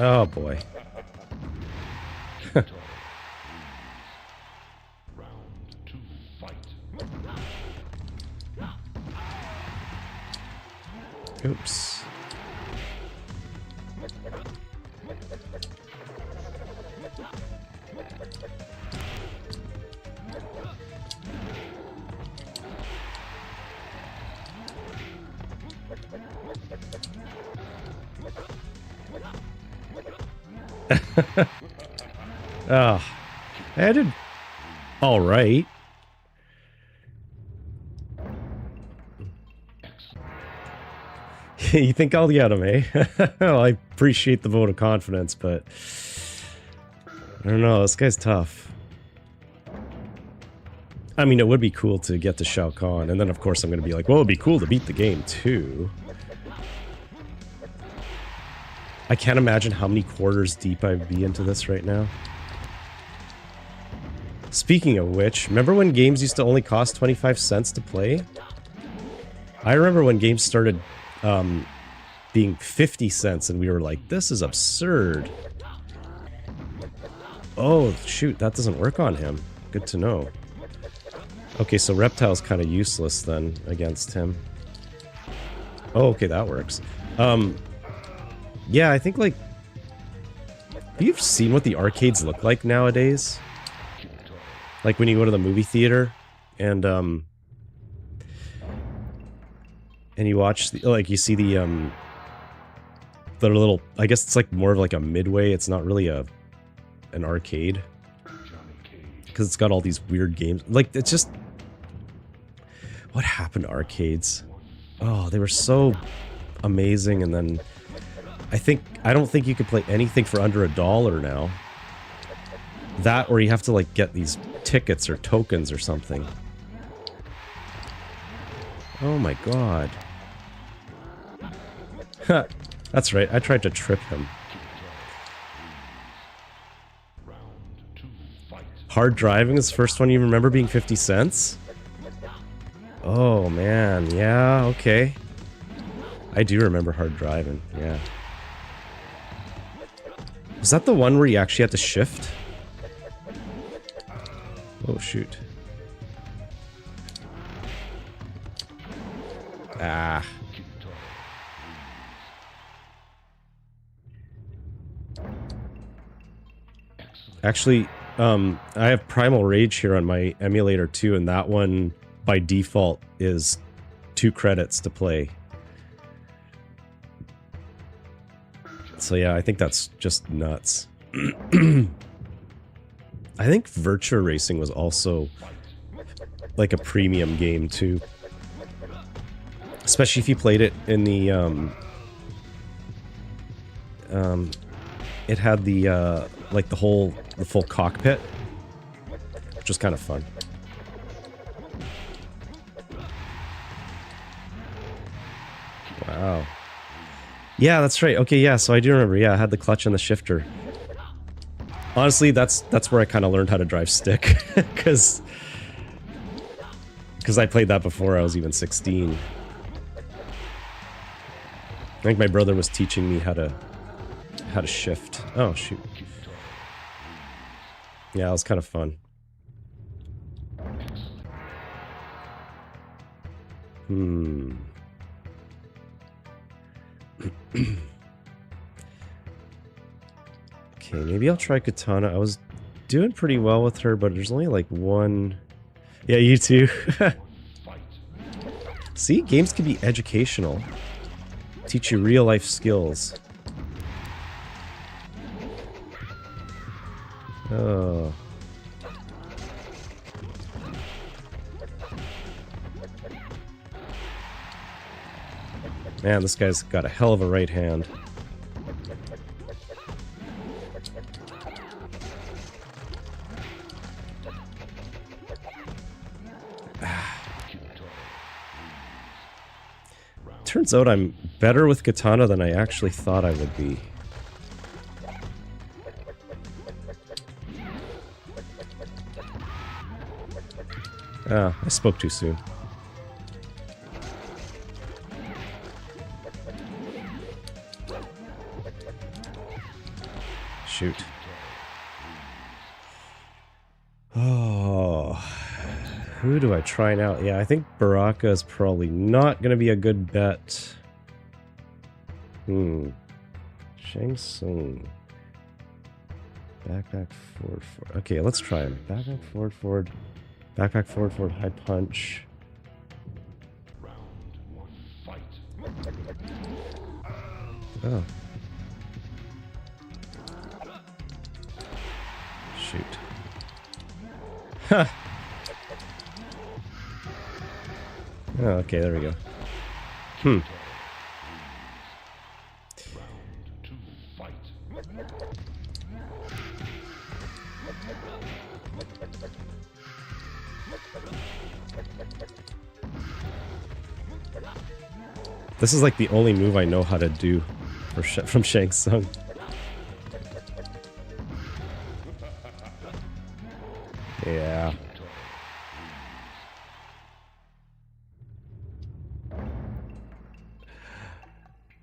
Oh boy. Oops. Oh, I did all right. You think I'll get him, eh? Well, I appreciate the vote of confidence, but I don't know. This guy's tough. I mean, it would be cool to get to Shao Kahn, and then of course I'm going to be like, well, it'd be cool to beat the game too. I can't imagine how many quarters deep I'd be into this right now. Speaking of which, remember when games used to only cost 25 cents to play? I remember when games started being 50 cents and we were like, this is absurd. Oh, shoot, that doesn't work on him. Good to know. Okay, so Reptile's kind of useless then against him. Oh, okay, that works. Yeah, I think, like... Have you seen what the arcades look like nowadays? Like when you go to the movie theater and you watch, like, you see the little... I guess it's like more of like a midway. It's not really an arcade. Because it's got all these weird games. Like, it's just... What happened to arcades? Oh, they were so amazing, and then... I don't think you could play anything for under $1 now. That, or you have to, like, get these tickets or tokens or something. Oh my god. That's right, I tried to trip him. Hard driving is the first one you remember being 50 cents? Oh, man. Yeah, okay. I do remember hard driving, yeah. Was that the one where you actually had to shift? Oh, shoot. Ah. Actually, I have Primal Rage here on my emulator too, and that one by default is 2 credits to play. So yeah, I think that's just nuts. I think Virtua Racing was also like a premium game too. Especially if you played it in the it had the like the full cockpit, which was kind of fun. Wow. Yeah, that's right. Okay, yeah, so I do remember. Yeah, I had the clutch and the shifter. Honestly, that's where I kind of learned how to drive stick, because I played that before I was even 16. I think my brother was teaching me how to shift. Oh, shoot. Yeah, it was kind of fun. Okay, maybe I'll try Katana. I was doing pretty well with her, but there's only like one... Yeah, you too. See, games can be educational. Teach you real-life skills. Oh. Man, this guy's got a hell of a right hand. Turns out I'm better with Katana than I actually thought I would be. Ah, I spoke too soon. Shoot. Oh, who do I try now? Yeah, I think Baraka is probably not going to be a good bet. Shang Tsung. Back, forward. Okay, let's try him. Back, forward. Back, forward, high punch. Round 1, fight. Oh. Shoot. Ha! Oh, okay, there we go. Round 2, fight. This is like the only move I know how to do from Shang Tsung. Yeah.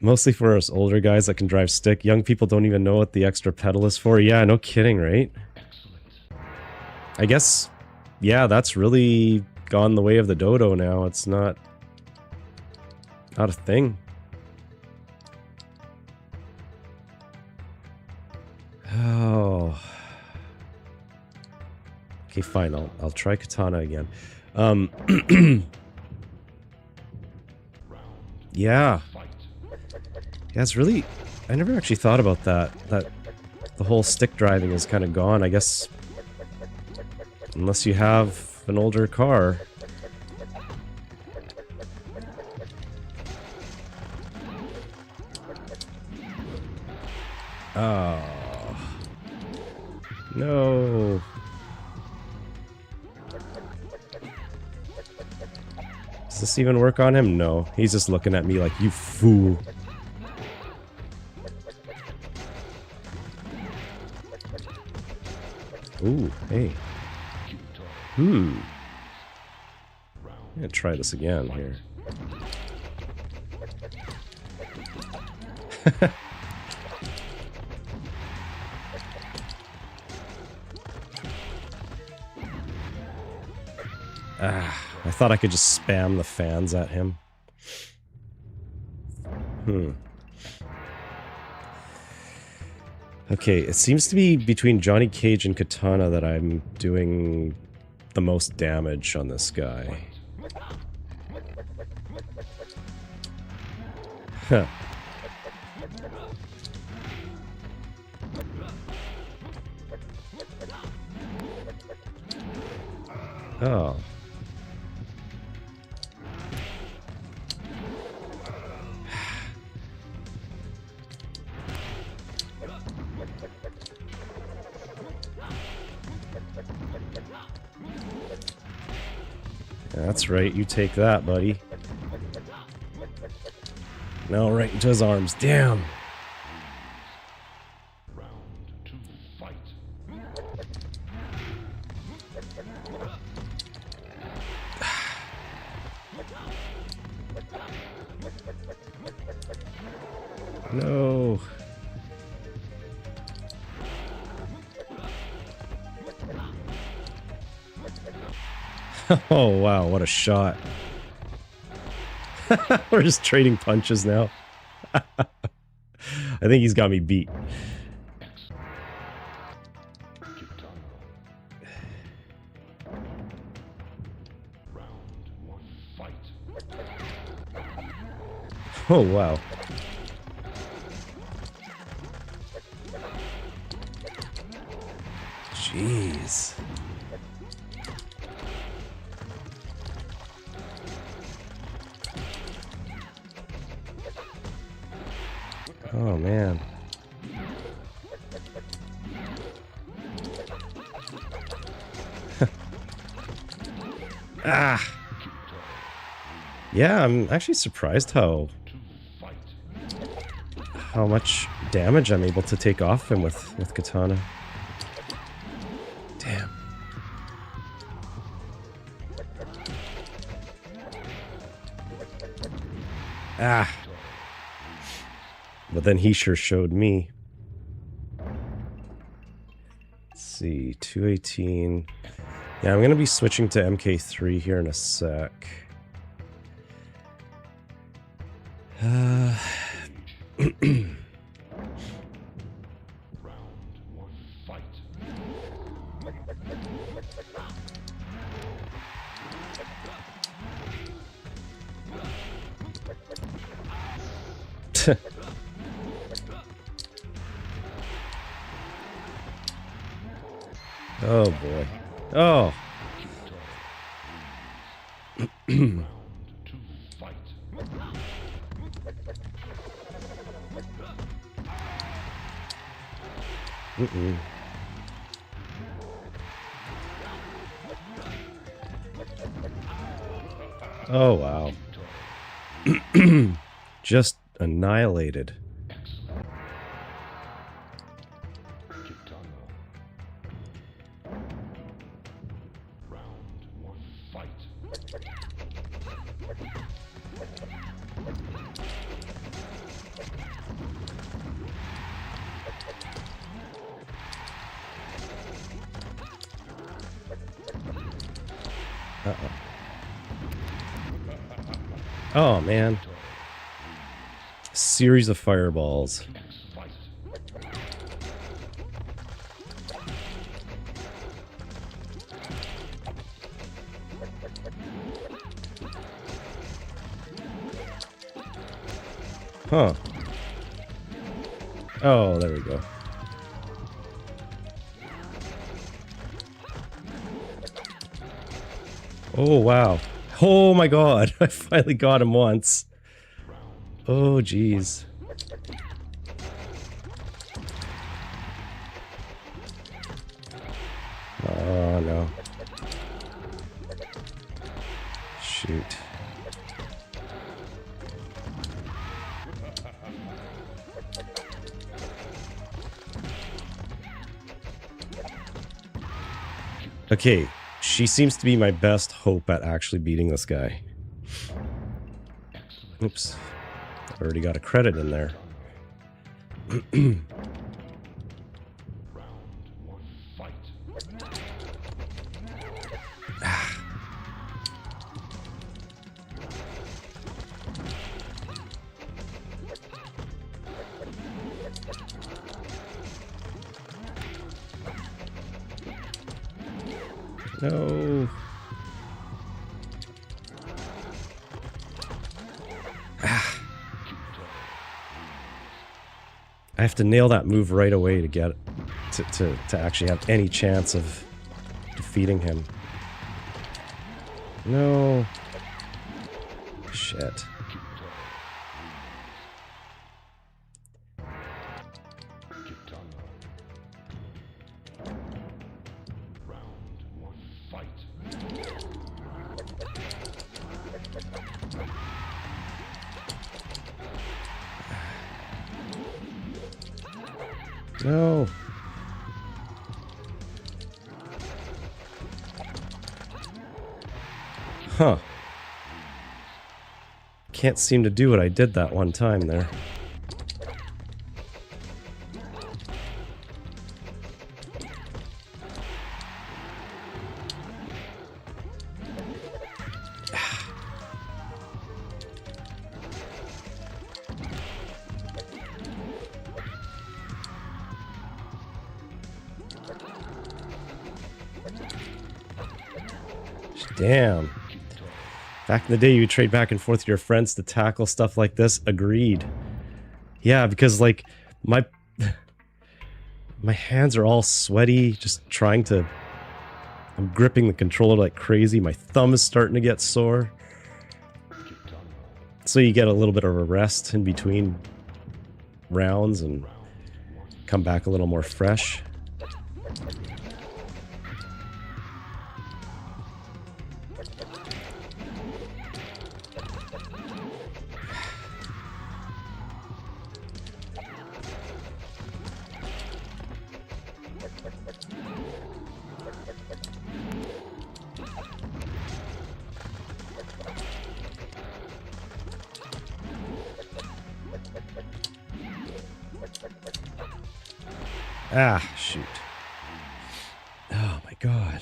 Mostly for us older guys that can drive stick. Young people don't even know what the extra pedal is for. Yeah, no kidding, right? I guess, yeah, that's really gone the way of the dodo now. It's not a thing. Oh. Okay, fine. I'll try Katana again. Yeah. Yeah, it's really... I never actually thought about that. That the whole stick driving is kind of gone, I guess. Unless you have an older car. Oh. No. Does this even work on him? No. He's just looking at me like, you fool. Ooh, hey. I'm gonna try this again here. I thought I could just spam the fans at him. Okay, it seems to be between Johnny Cage and Katana that I'm doing the most damage on this guy. Huh. Oh. That's right, you take that, buddy. No, right into his arms. Damn. Round 2, fight. No. Oh, wow, what a shot. We're just trading punches now. I think he's got me beat. Round 1, fight. Oh, wow. Jeez. Oh, man. Ah. Yeah, I'm actually surprised how much damage I'm able to take off him with Katana. Damn. Ah. But then he sure showed me. Let's see, 218. Yeah, I'm going to be switching to MK3 here in a sec. Round 1, fight. Oh boy. Oh. Round 2, fight. Oh wow. Just annihilated. Round 1, fight. Uh-oh. Oh, man. Series of fireballs. Huh. Oh, there we go. Oh, wow. Oh my god, I finally got him once. Oh, jeez. Oh, no. Shoot. Okay, she seems to be my best hope at actually beating this guy. Oops. I already got a credit in there. No. I have to nail that move right away to get to actually have any chance of defeating him. No. Shit. No. Huh. Can't seem to do what I did that one time there. Damn. Back in the day, you would trade back and forth with your friends to tackle stuff like this. Agreed. Yeah, because, like, my hands are all sweaty, just trying to... I'm gripping the controller like crazy. My thumb is starting to get sore. So you get a little bit of a rest in between rounds and come back a little more fresh. Ah, shoot. Oh my god.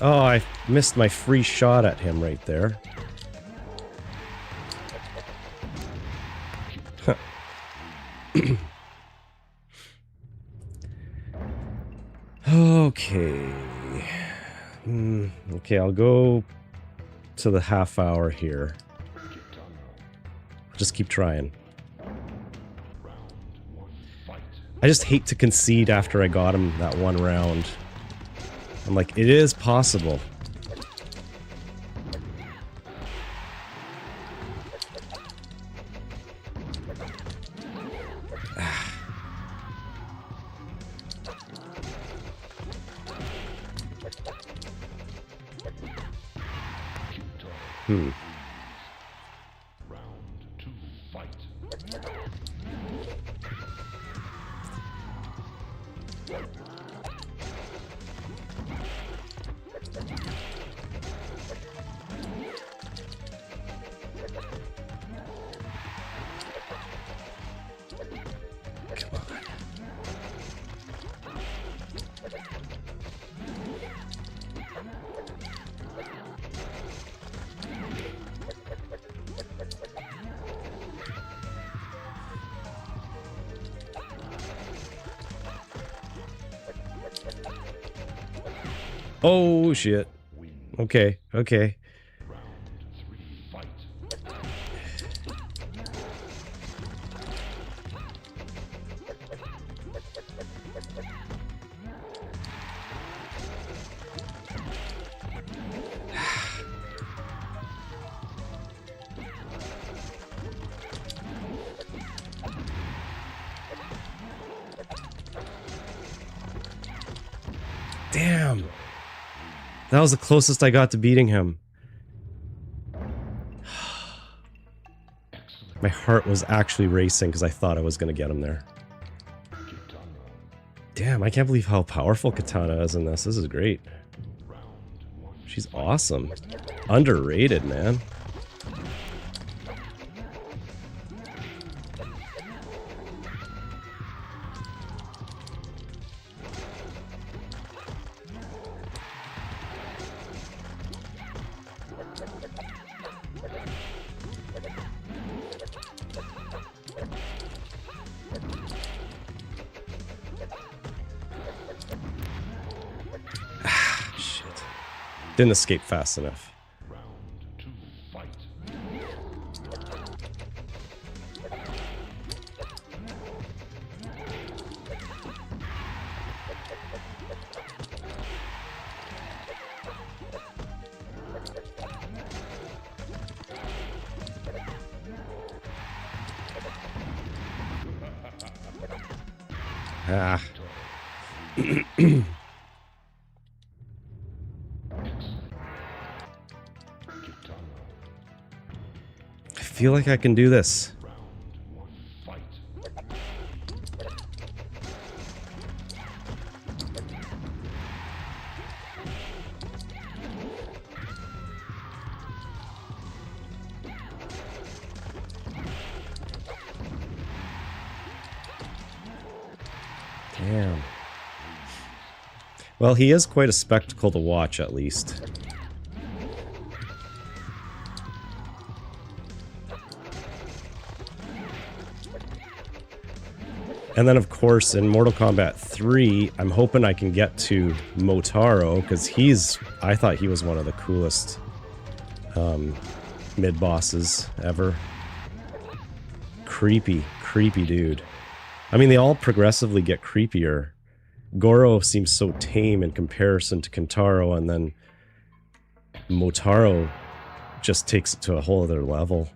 Oh, I missed my free shot at him right there. Huh. Okay. Okay, I'll go to the half hour here. Just keep trying. I just hate to concede after I got him that one round. I'm like, it is possible. Oh, shit. Okay, okay. Damn. That was the closest I got to beating him. My heart was actually racing because I thought I was going to get him there. Damn, I can't believe how powerful Katana is in this. This is great. She's awesome. Underrated, man. Didn't escape fast enough. Ah. I feel like I can do this. Damn. Well, he is quite a spectacle to watch, at least. And then, of course, in Mortal Kombat 3, I'm hoping I can get to Motaro, because I thought he was one of the coolest mid-bosses ever. Creepy dude. I mean, they all progressively get creepier. Goro seems so tame in comparison to Kentaro, and then Motaro just takes it to a whole other level.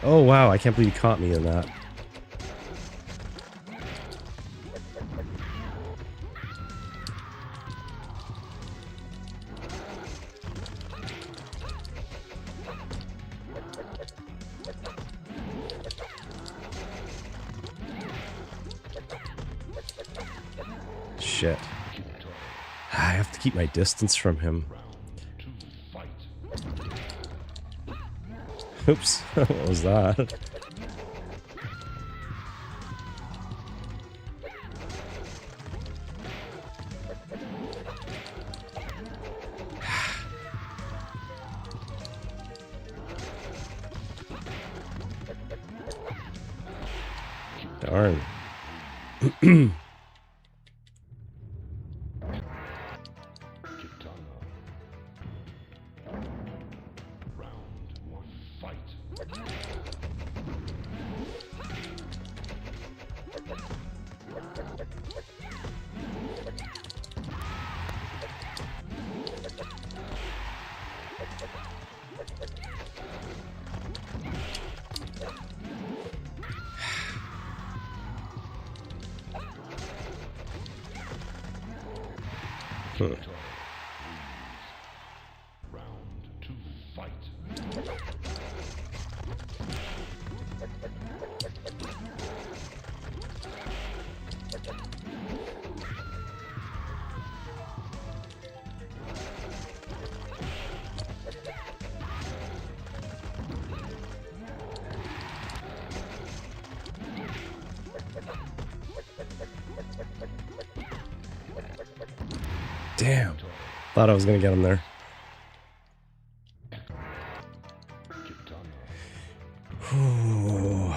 Oh wow, I can't believe you caught me in that. Shit. I have to keep my distance from him. Oops, what was that? Darn. Damn. Thought I was gonna get him there. Ooh.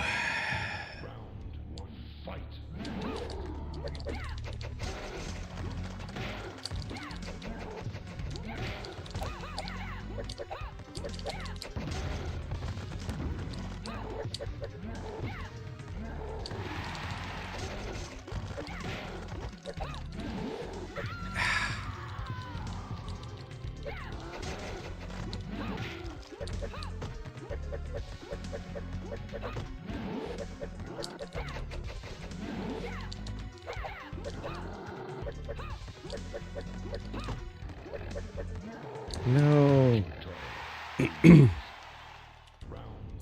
No.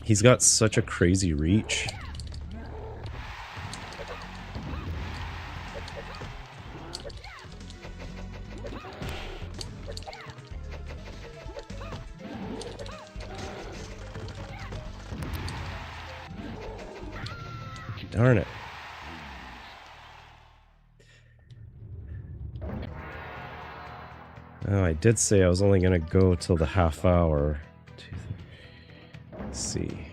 He's got such a crazy reach. Darn it. Oh, I did say I was only going to go till the half hour. Let's see.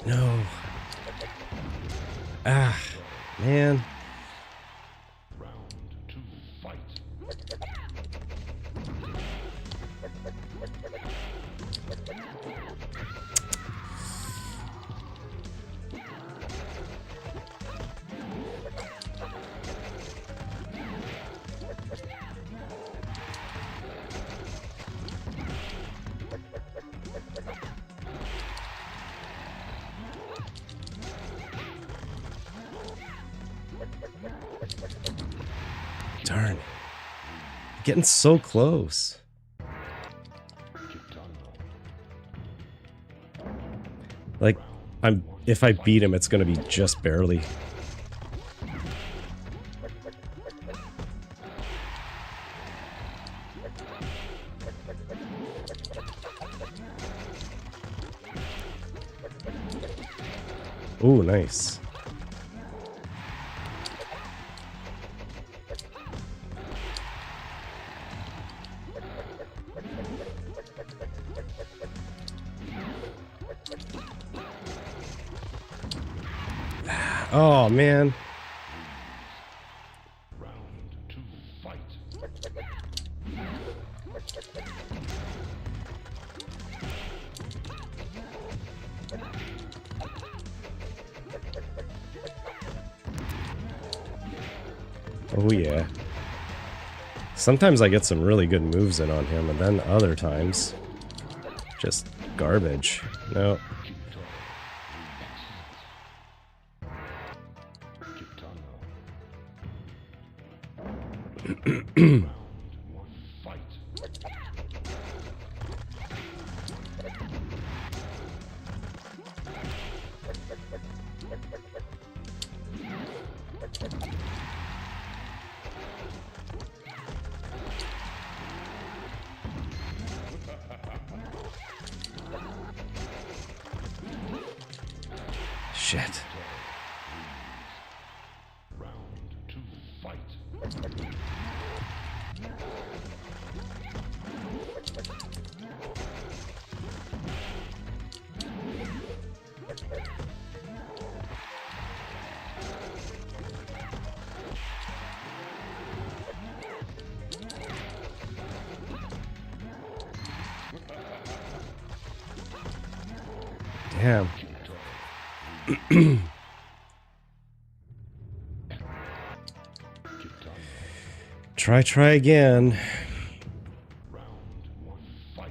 No. Ah, man. Round 2, fight. Darn. Getting so close. Like, if I beat him, it's gonna be just barely. Ooh, nice. Oh, man. Round 2, fight. Oh, yeah. Sometimes I get some really good moves in on him, and then other times, just garbage. No. Round 1, fight. Shit. Round 2, fight. Damn. Try again. Round 1, fight.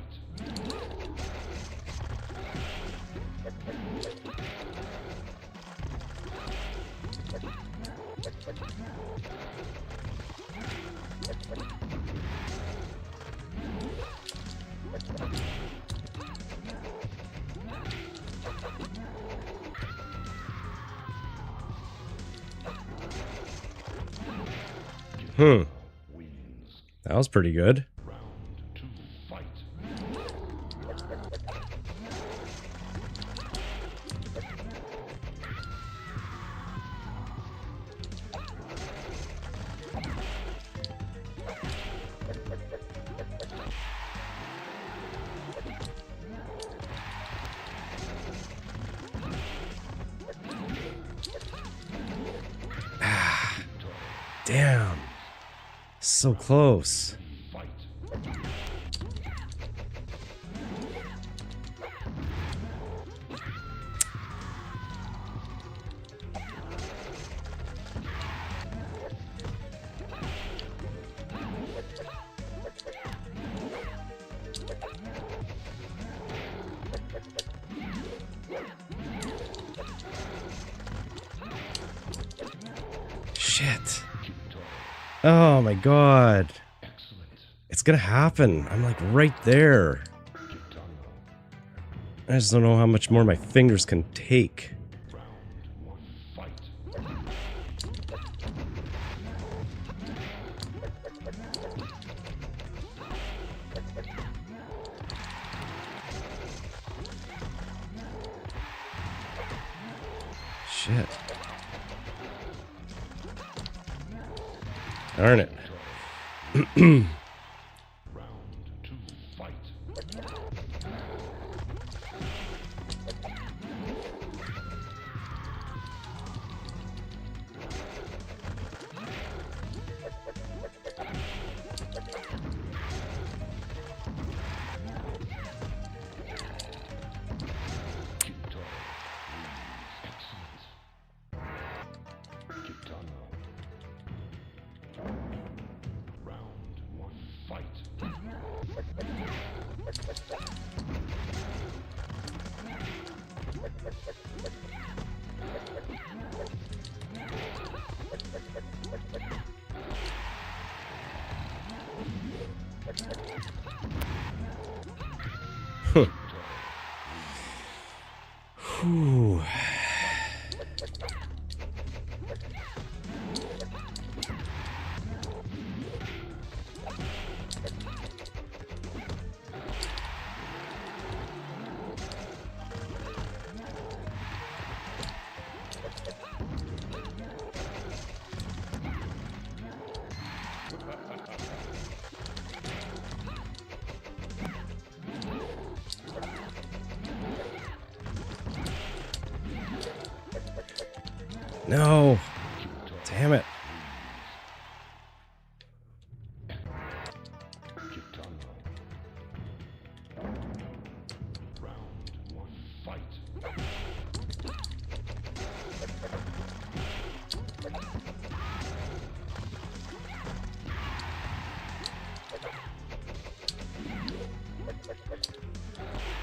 Wins. That was pretty good. Round 2, fight. Damn. So close. Fight. Shit. Oh my god. It's gonna happen. I'm like right there. I just don't know how much more my fingers can take. Shit. Darn it. Whew. No. Damn it.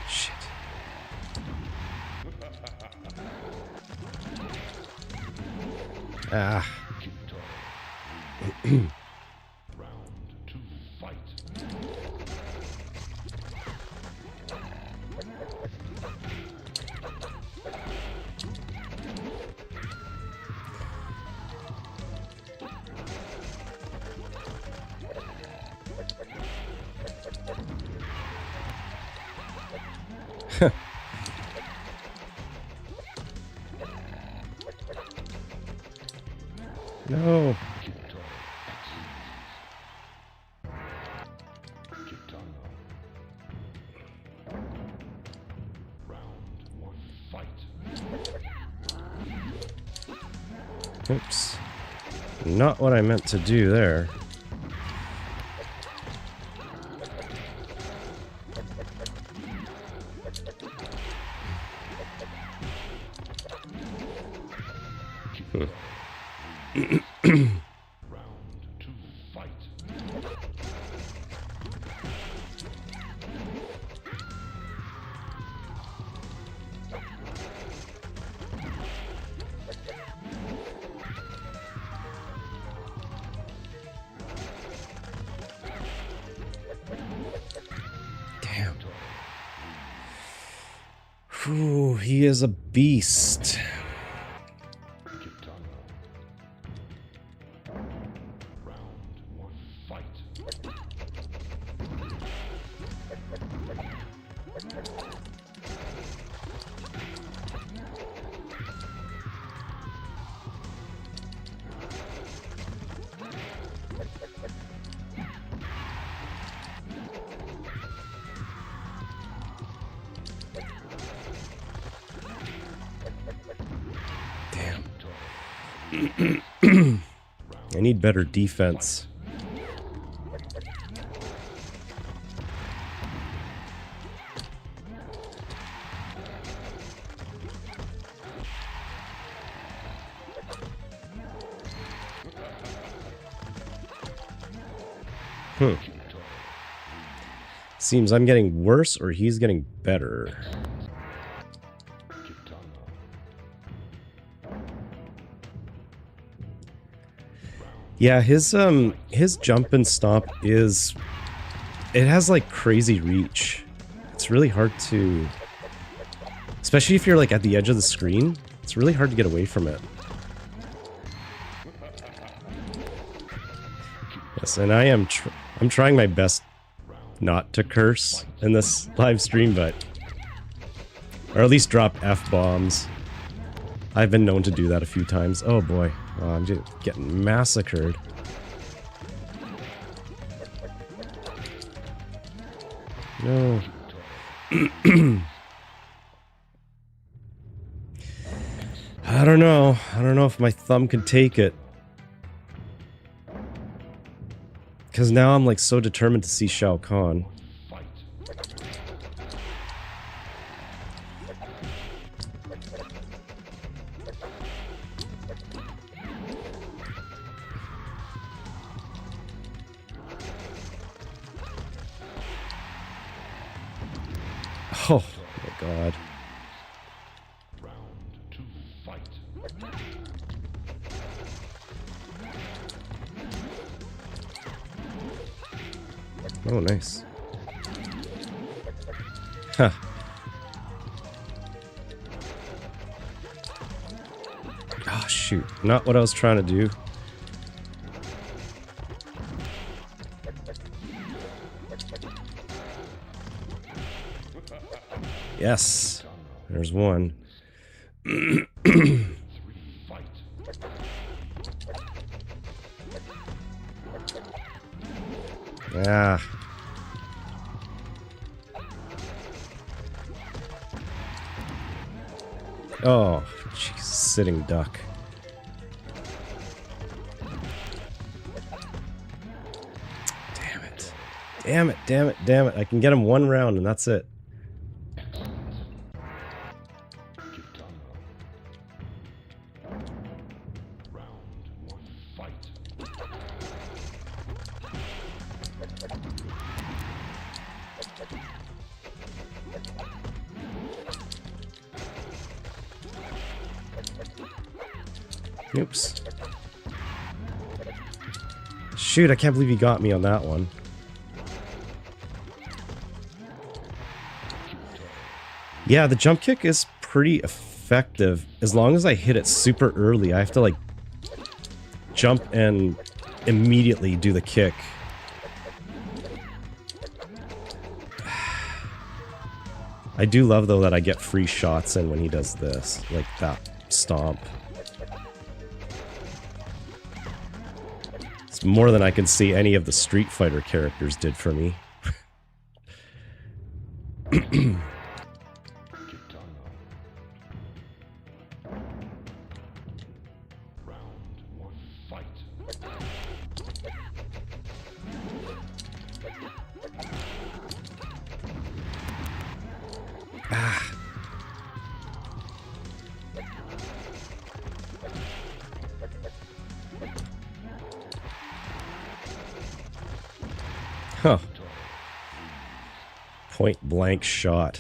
Shit. Ah. No. Oops. Not what I meant to do there. Damn. Whew, he is a beast. I need better defense. Seems I'm getting worse or he's getting better. Yeah, his jump and stomp is, it has like crazy reach. It's really hard to, especially if you're like at the edge of the screen, it's really hard to get away from it. Yes, and I'm trying my best not to curse in this live stream, but, or at least drop F-bombs. I've been known to do that a few times. Oh boy, oh, I'm just getting massacred. No. I don't know. I don't know if my thumb can take it. Because now I'm like so determined to see Shao Kahn. Oh my god. Round 2, fight. Oh, nice. Huh. Oh, shoot. Not what I was trying to do. Yes. There's one. Ah. Oh, jeez, sitting duck. Damn it. Damn it, damn it, damn it. I can get him one round and that's it. Oops. Shoot, I can't believe he got me on that one. Yeah, the jump kick is pretty effective. As long as I hit it super early, I have to like jump and immediately do the kick. I do love though that I get free shots in when he does this, like that stomp. It's more than I can see any of the Street Fighter characters did for me. Ah. Huh. Point blank shot.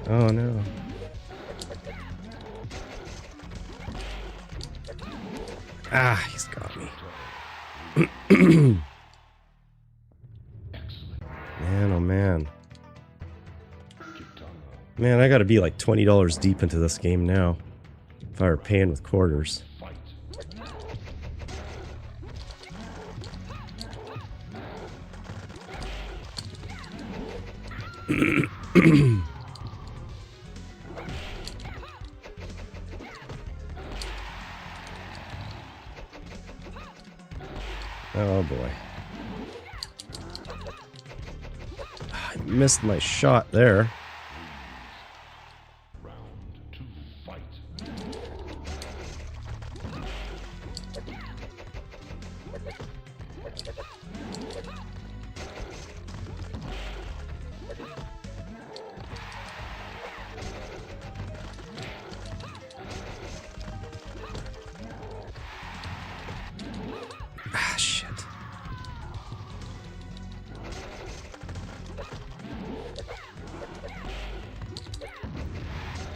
Oh no. Ah, he's got me. Man, oh man. Man, I gotta be like $20 deep into this game now. If I were paying with quarters. Oh boy. I missed my shot there.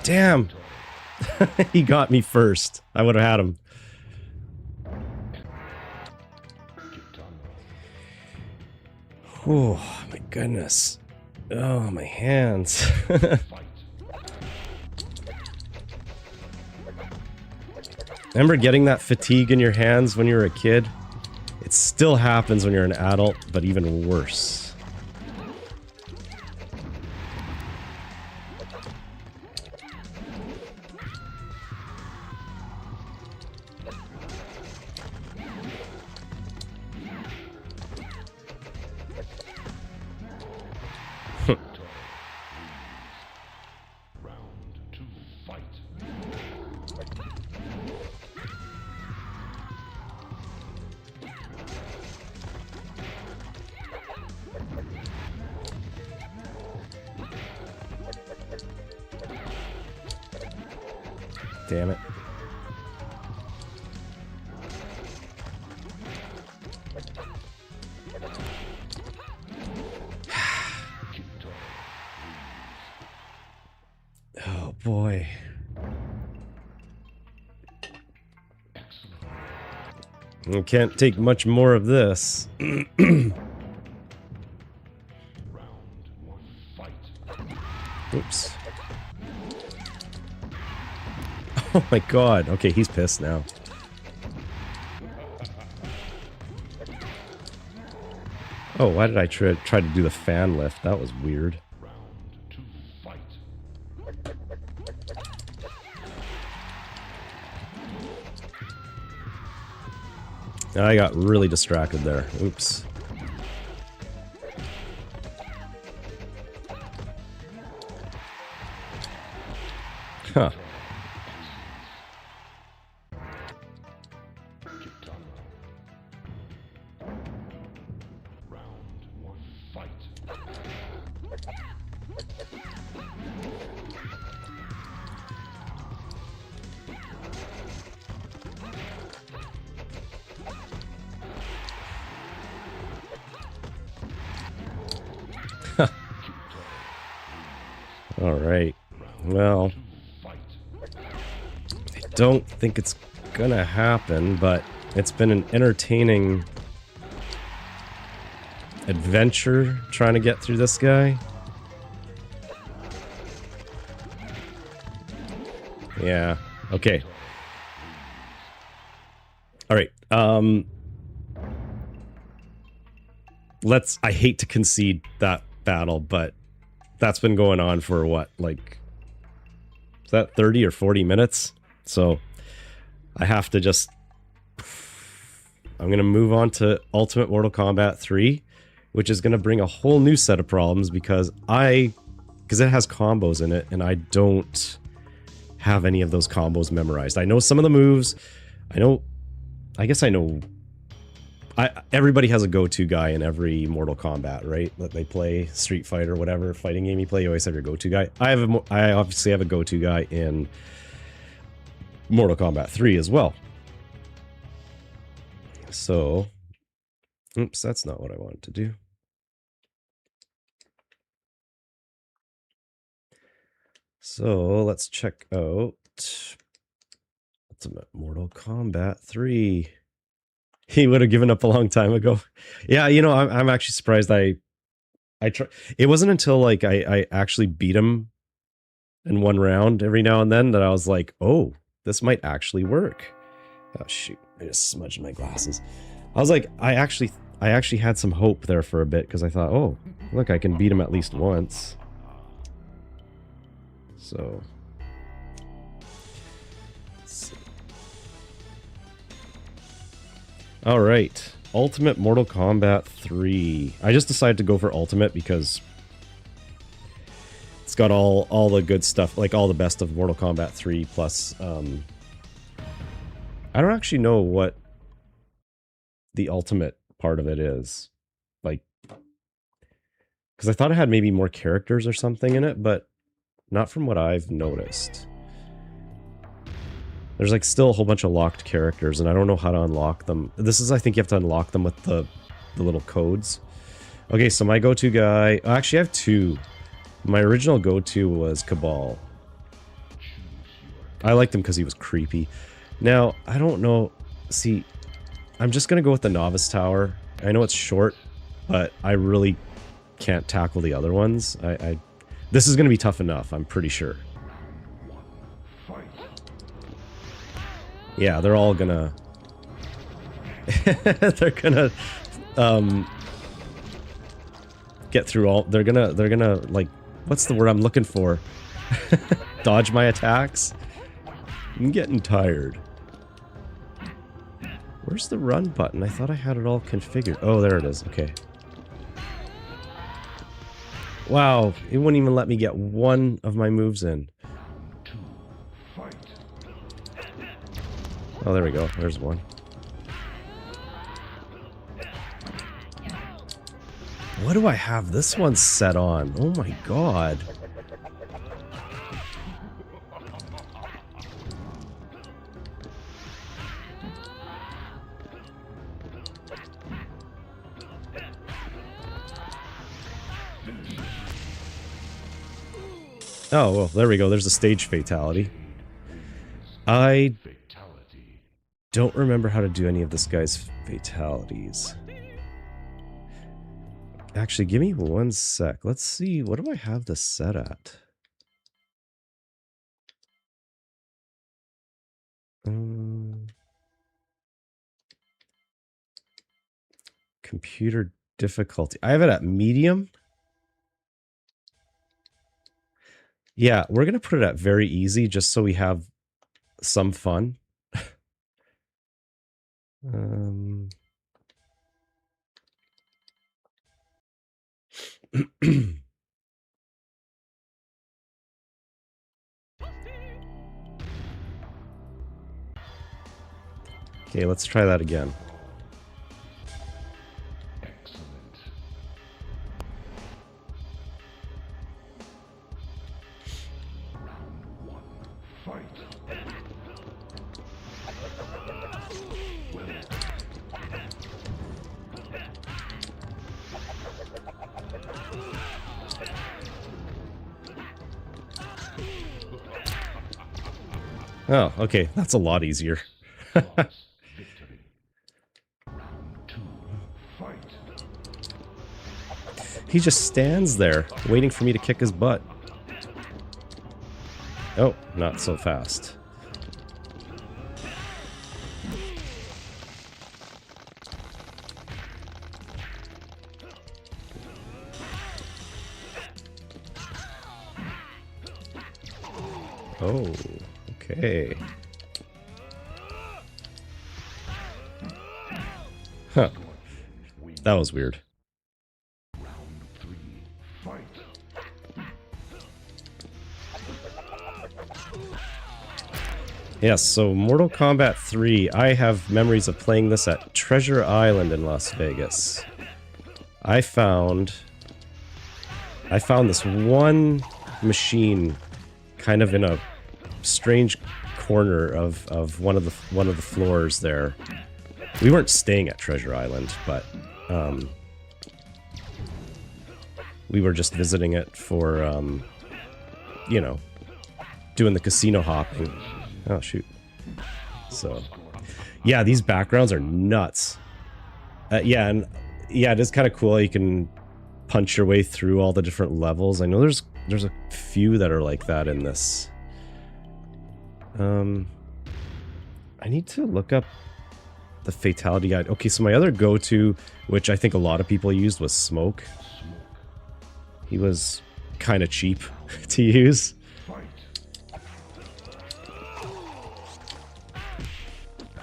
Damn. He got me first. I would have had him. Oh, my goodness. Oh, my hands. Remember getting that fatigue in your hands when you were a kid? It still happens when you're an adult, but even worse. Damn it. Oh boy. I can't take much more of this. Oops. Oh my god. Okay, he's pissed now. Oh, why did I try to do the fan lift? That was weird. I got really distracted there. Oops. Huh. All right. Well, I don't think it's gonna happen, but it's been an entertaining adventure trying to get through this guy. Yeah. Okay. All right. I hate to concede that battle, but that's been going on for what, like, is that 30 or 40 minutes? So I have to just, I'm going to move on to Ultimate Mortal Kombat 3, which is going to bring a whole new set of problems because it has combos in it and I don't have any of those combos memorized. I know some of the moves. Everybody has a go-to guy in every Mortal Kombat, right? That they play Street Fighter, whatever fighting game you play, you always have your go-to guy. I obviously have a go-to guy in Mortal Kombat 3 as well. So, oops, that's not what I wanted to do. So, let's check out Ultimate Mortal Kombat 3. He would have given up a long time ago. Yeah, you know, I'm actually surprised I try. It wasn't until like I actually beat him in one round every now and then that I was like, oh, this might actually work. Oh shoot, I just smudged my glasses. I was like, I actually had some hope there for a bit because I thought, oh, look, I can beat him at least once. So all right, Ultimate Mortal Kombat 3. I just decided to go for Ultimate because it's got all the good stuff, like all the best of Mortal Kombat 3 plus. I don't actually know what the Ultimate part of it is, like, because I thought it had maybe more characters or something in it, but not from what I've noticed. There's like still a whole bunch of locked characters, and I don't know how to unlock them. This is, I think you have to unlock them with the little codes. Okay, so my go-to guy... Actually, I have two. My original go-to was Cabal. I liked him because he was creepy. Now, I don't know. See, I'm just going to go with the Novice Tower. I know it's short, but I really can't tackle the other ones. This is going to be tough enough, I'm pretty sure. Yeah, they're all gonna... they're gonna... get through all... They're gonna, like... What's the word I'm looking for? Dodge my attacks? I'm getting tired. Where's the run button? I thought I had it all configured. Oh, there it is. Okay. Wow, it wouldn't even let me get one of my moves in. Oh, there we go. There's one. What do I have this one set on? Oh my god. Oh, well, there we go. There's a stage fatality. I don't remember how to do any of this guy's fatalities. Actually, give me one sec. Let's see. What do I have this set at? Computer difficulty. I have it at medium. Yeah, we're going to put it at very easy just so we have some fun. Okay, let's try that again. Oh, okay. That's a lot easier. He just stands there, waiting for me to kick his butt. Oh, not so fast. Oh, okay. Huh. That was weird. Yes, so Mortal Kombat 3, I have memories of playing this at Treasure Island in Las Vegas. I found this one machine kind of in a strange corner of one of the floors there. We weren't staying at Treasure Island, but we were just visiting it for you know, doing the casino hopping. Oh, shoot. So, yeah, these backgrounds are nuts. Yeah, and yeah, it is kind of cool. You can punch your way through all the different levels. I know there's a few that are like that in this. I need to look up the fatality guide. Okay, so my other go-to, which I think a lot of people used, was Smoke. He was kind of cheap to use.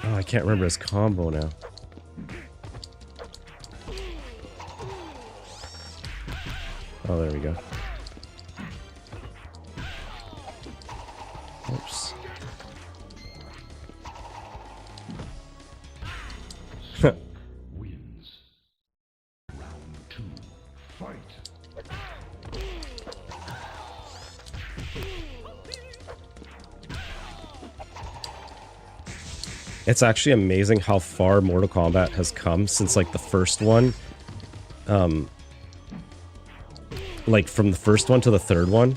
Oh, I can't remember his combo now. Oh, there we go. Oops. Wins. Round 2. Fight. It's actually amazing how far Mortal Kombat has come since, like, the first one. Like, from the first one to the third one.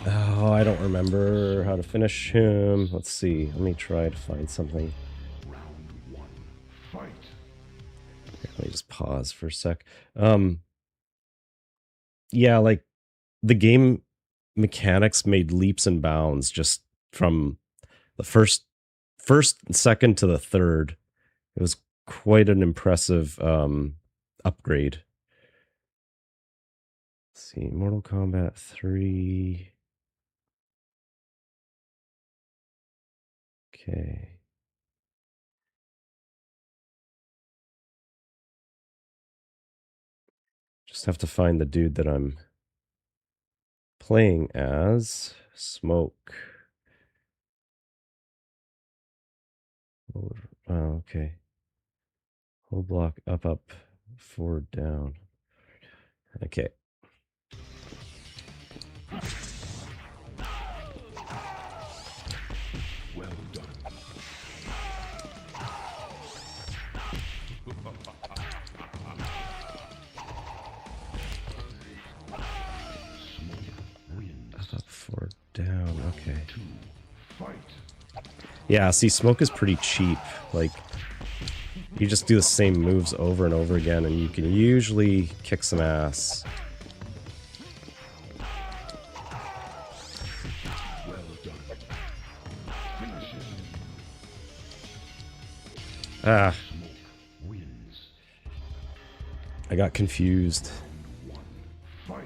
Oh, Oh, I don't remember how to finish him. Let's see. Let me try to find something. Fight. Let me just pause for a sec. Yeah, like the game mechanics made leaps and bounds just from the first second to the third. It was quite an impressive upgrade. Let's see, Mortal Kombat 3. Okay. Just have to find the dude that I'm playing as. Smoke. Oh, okay. Hold block up, forward, down. Okay. Well done. Up, forward, down. Okay. Fight. Yeah, see, Smoke is pretty cheap. Like, you just do the same moves over and over again, and you can usually kick some ass. Well done. Finish him. Ah, Smoke wins. I got confused. Fight.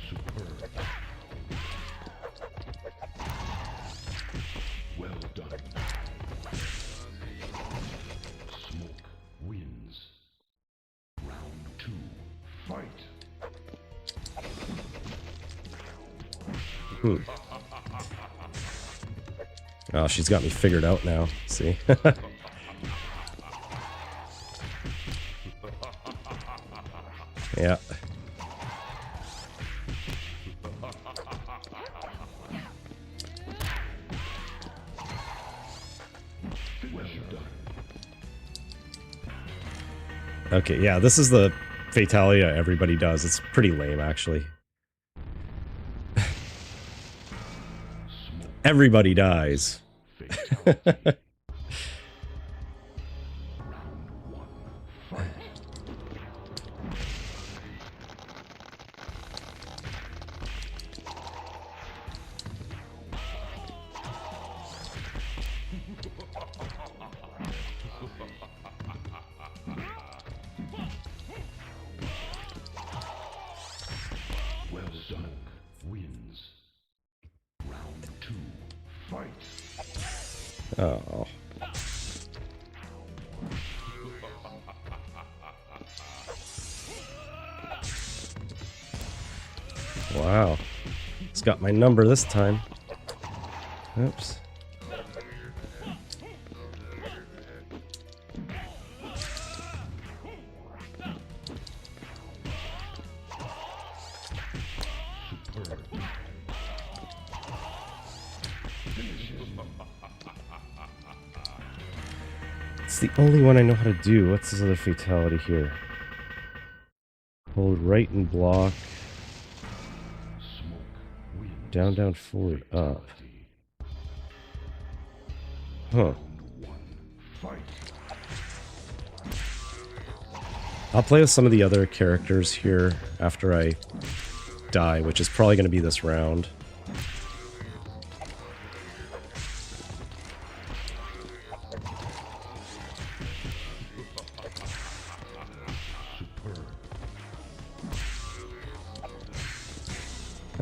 Superb. Well done. Smoke wins. Round 2. Fight. Oh, she's got me figured out now. See? Yeah. Okay, yeah, this is the fatality everybody does. It's pretty lame, actually. Everybody dies. Well done. Wins. Round 2. Fight. Oh. Wow. It's got my number this time. Oops. It's the only one I know how to do. What's this other fatality here? Hold right and block. Down, down, forward, up. Huh. I'll play with some of the other characters here after I die, which is probably going to be this round.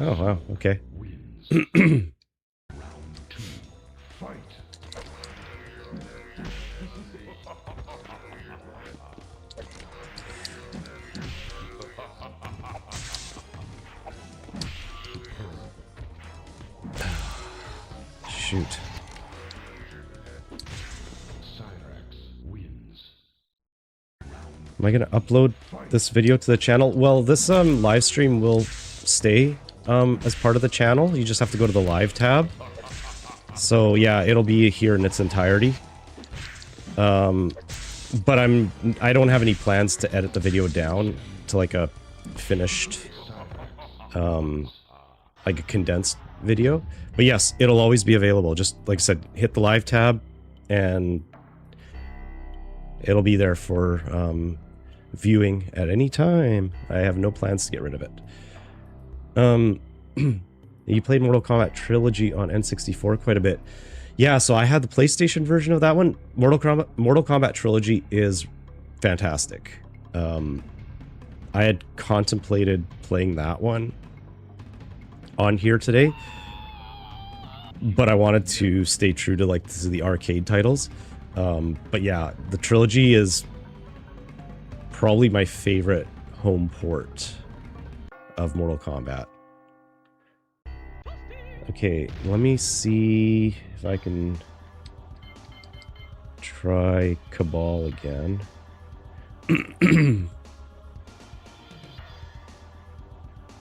Oh, wow, okay. Shoot. Am I going to upload this video to the channel? Well, this live stream will stay as part of the channel. You just have to go to the live tab. So yeah, it'll be here in its entirety. But I don't have any plans to edit the video down to like a finished like a condensed video. But yes, it'll always be available. Just like I said, hit the live tab and it'll be there for viewing at any time. I have no plans to get rid of it. You played Mortal Kombat Trilogy on N64 quite a bit. Yeah, so I had the PlayStation version of that one. Mortal Kombat Trilogy is fantastic. I had contemplated playing that one on here today, but I wanted to stay true to like the arcade titles. But yeah, the trilogy is probably my favorite home port of Mortal Kombat. Okay, let me see if I can try Cabal again.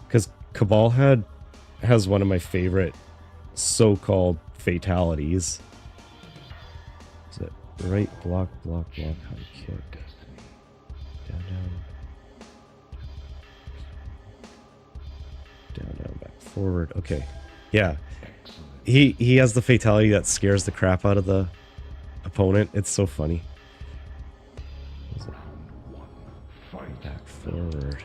Because Cabal has one of my favorite so-called fatalities. Is it right block, block, block, high kick? Down, down. Down, down, back, forward. Okay. Yeah. He has the fatality that scares the crap out of the opponent. It's so funny. Back, forward.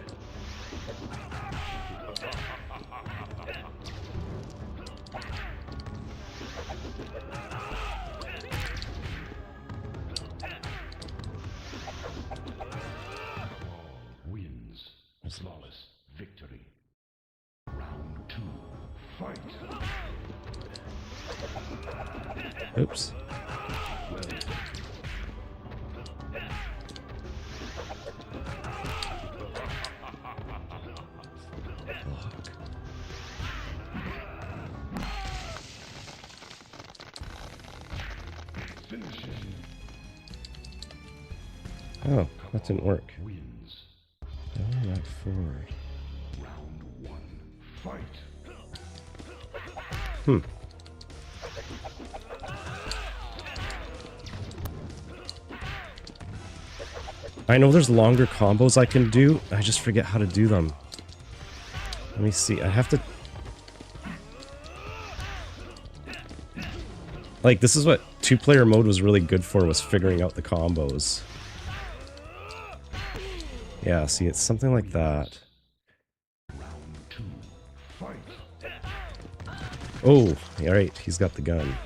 Wins. Flawless victory. Round 2. Fight. Oops. Oh, that didn't work. Wins. Down, back, forward. Round 1. Fight. I know there's longer combos I can do. I just forget how to do them. Let me see. I have to... Like, this is what two-player mode was really good for, was figuring out the combos. Yeah, see, it's something like that. Round 2. Fight. Oh, alright, he's got the gun.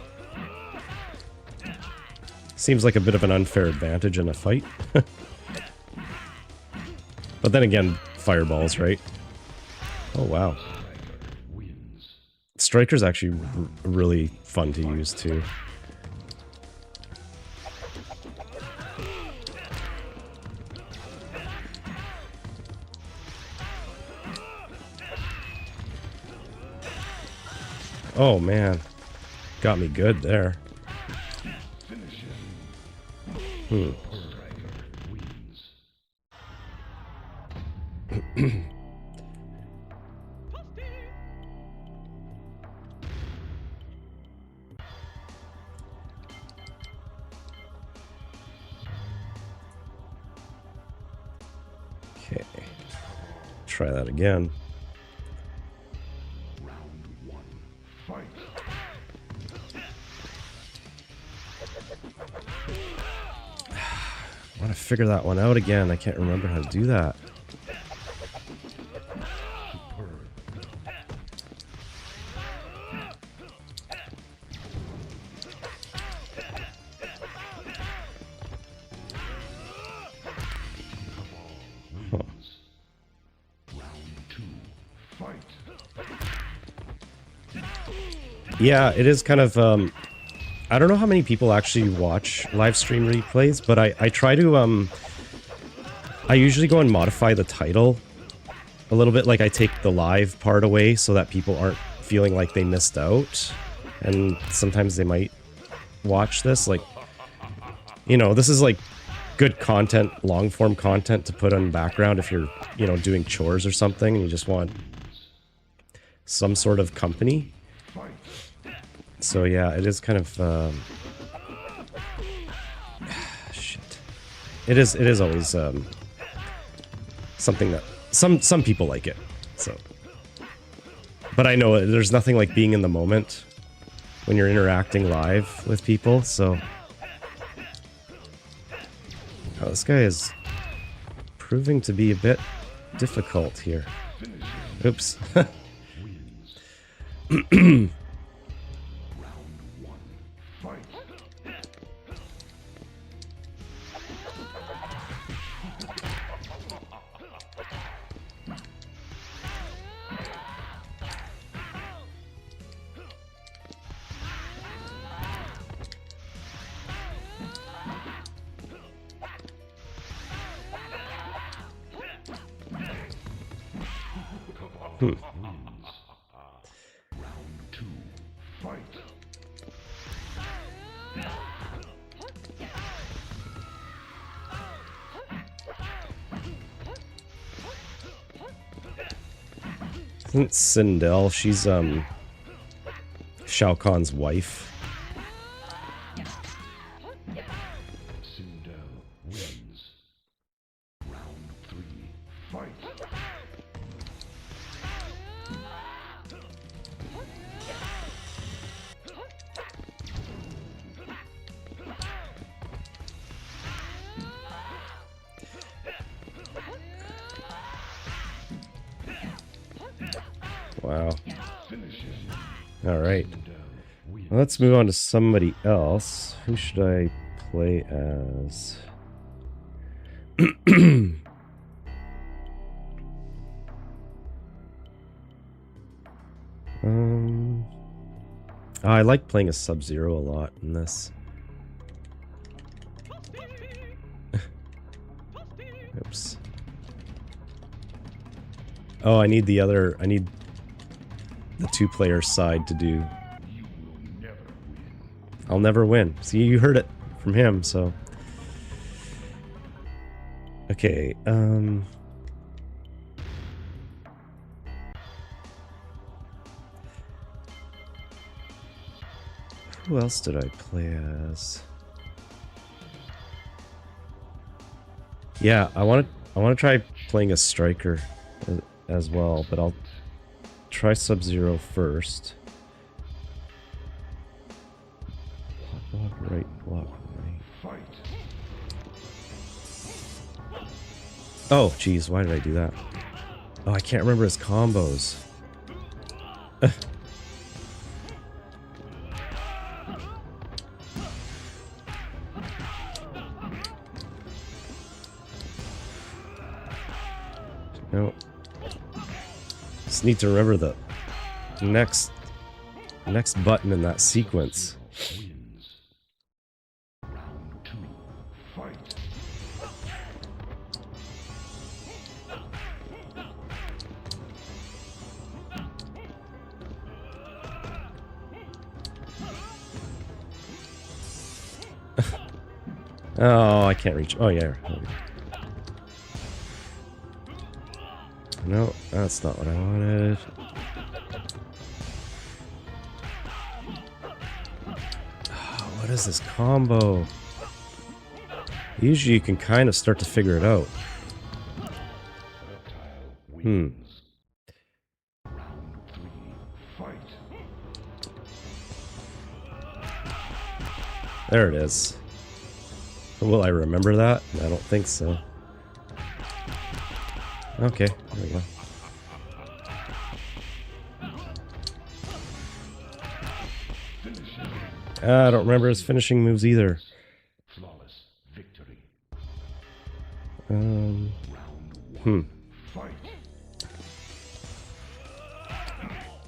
Seems like a bit of an unfair advantage in a fight. But then again, fireballs, right? Oh, wow. Striker's actually really fun to use, too. Oh, man. Got me good there. Okay. Try that again. Round 1. Fight. I want to figure that one out again. I can't remember how to do that. Yeah, it is kind of, I don't know how many people actually watch live stream replays, but I try to, I usually go and modify the title a little bit, like I take the live part away so that people aren't feeling like they missed out, and sometimes they might watch this, like, you know, this is like good content, long-form content to put on background if you're, you know, doing chores or something and you just want some sort of company. So yeah, it is kind of shit. It is always something that some people like it. So But I know there's nothing like being in the moment when you're interacting live with people, so... Oh, this guy is proving to be a bit difficult here. Oops. Isn't Sindel? She's Shao Kahn's wife. Wow. Alright. Well, let's move on to somebody else. Who should I play as? I like playing a Sub-Zero a lot in this. Oops. Oh, I need the two-player side to do. I'll never win. See, you heard it from him, so. Okay, who else did I play as? Yeah, I want to try playing a striker as well, but I'll try Sub-Zero first. Block right, block right. Oh, geez, why did I do that? Oh, I can't remember his combos. No. Just need to remember the next button in that sequence. Oh, I can't reach. Oh, yeah. No, that's not what I wanted. Oh, what is this combo? Usually you can kind of start to figure it out. There it is. Will I remember that? I don't think so. Okay, there we go. I don't remember his finishing moves either. Flawless victory.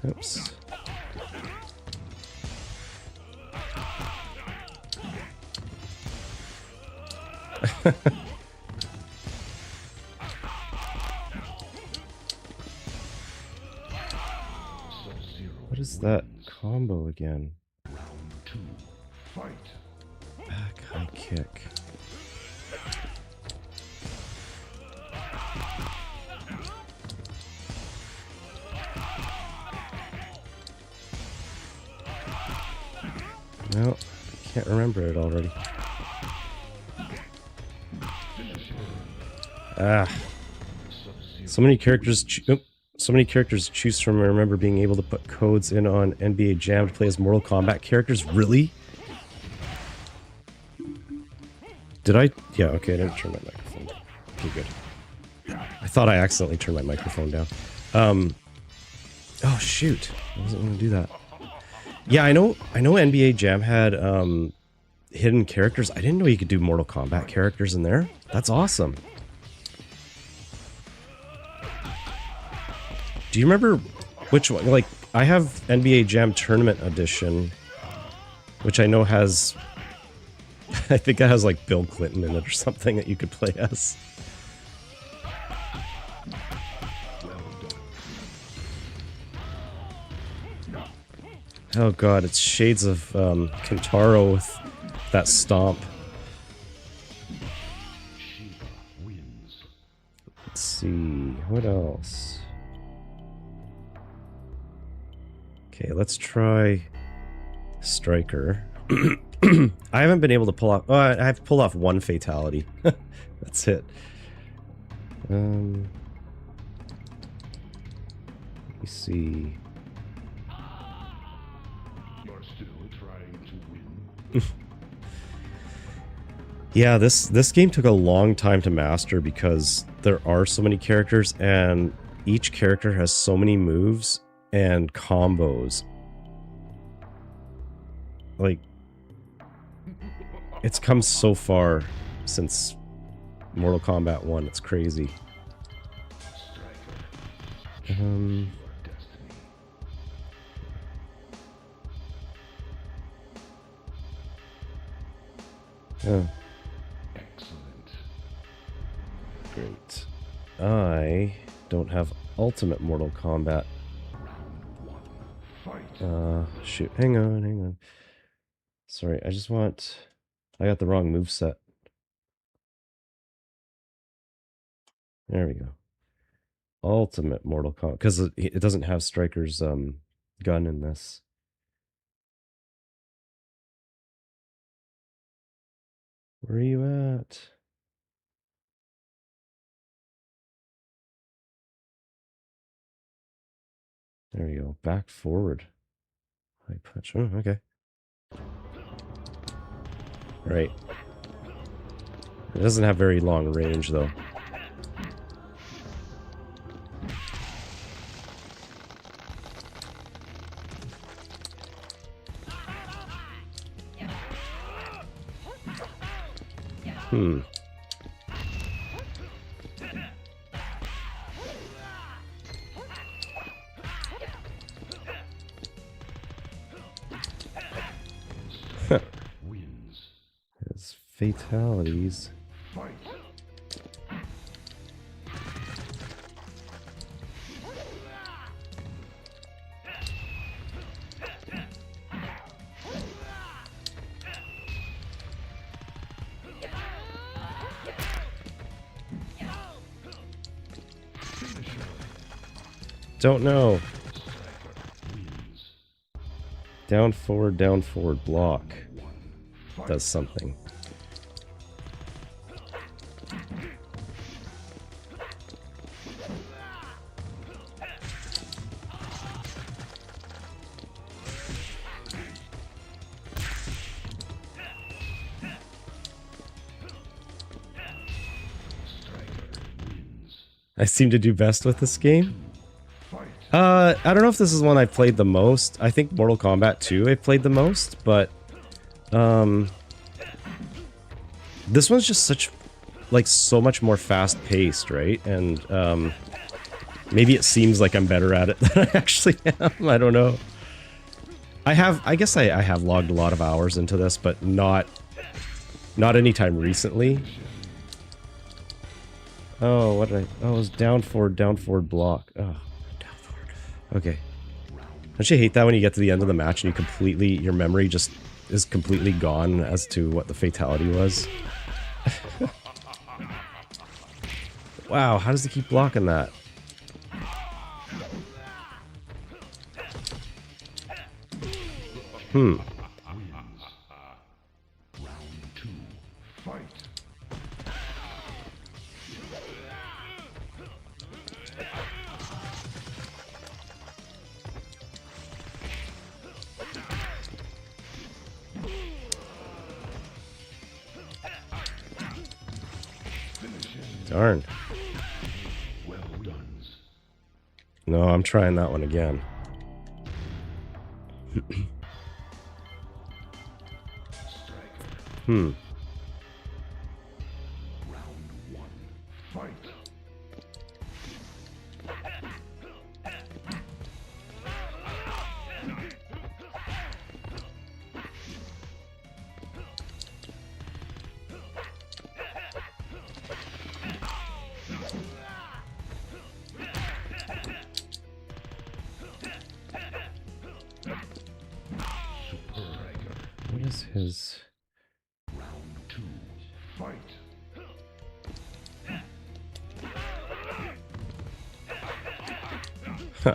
Oops. What is that combo again? Round 2. Fight. Back high kick. No, I can't remember it already. So many characters. So many characters to choose from. I remember being able to put codes in on NBA Jam to play as Mortal Kombat characters. Really? Did I? Yeah, okay, I didn't turn my microphone down. Okay, good. I thought I accidentally turned my microphone down. Oh, shoot. I wasn't going to do that. Yeah, I know NBA Jam had hidden characters. I didn't know you could do Mortal Kombat characters in there. That's awesome. Do you remember which one? Like, I have NBA Jam Tournament Edition, which I know has... I think it has, like, Bill Clinton in it or something that you could play as. Oh god, it's shades of Kentaro with that stomp. Let's see, what else? Okay, let's try Striker. I haven't been able to pull off... Oh, I have pulled off one fatality. That's it. Let me see... Yeah, this game took a long time to master because there are so many characters and each character has so many moves and combos. Like, it's come so far since Mortal Kombat 1, it's crazy. Oh. Excellent. Great. I don't have Ultimate Mortal Kombat. Shoot. Hang on. Sorry, I just want... I got the wrong moveset. There we go. Ultimate Mortal Kombat. Because it doesn't have Striker's gun in this. Where are you at? There we go. Back forward. High punch. Oh, okay. Right. It doesn't have very long range, though. His fatalities. Don't know. Down, forward, block. Does something. I seem to do best with this game. I don't know if this is one I've played the most. I think Mortal Kombat 2 I've played the most, but this one's just so much more fast-paced, right? And maybe it seems like I'm better at it than I actually am. I don't know. I guess I have logged a lot of hours into this, but not anytime recently. Oh, what did I... Oh, it was down, forward, block. Oh. Okay. Don't you hate that when you get to the end of the match and your memory just is completely gone as to what the fatality was? Wow, how does he keep blocking that? Darn. Well done. No, I'm trying that one again. Hmm. Round 1. Fight. What is his... Round 2. Fight. Huh.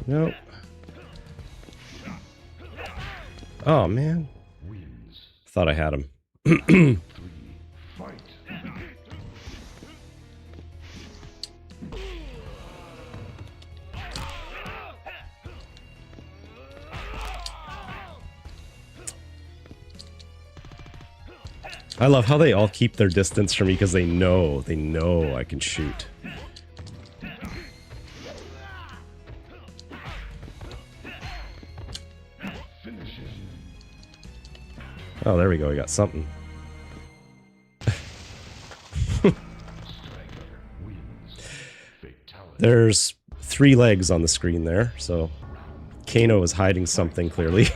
Nope. Oh, man. Wins. Thought I had him. 3. Fight. I love how they all keep their distance from me because they know I can shoot. Finish him. Oh, there we go. We got something. There's 3 legs on the screen there, so Kano is hiding something clearly.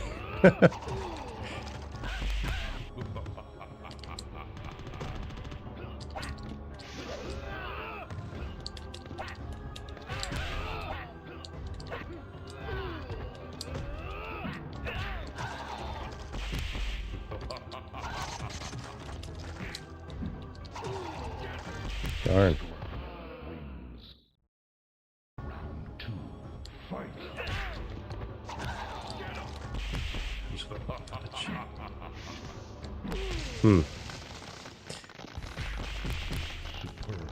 Darn. Wins. Round 2. Fight. Hmm. Superb.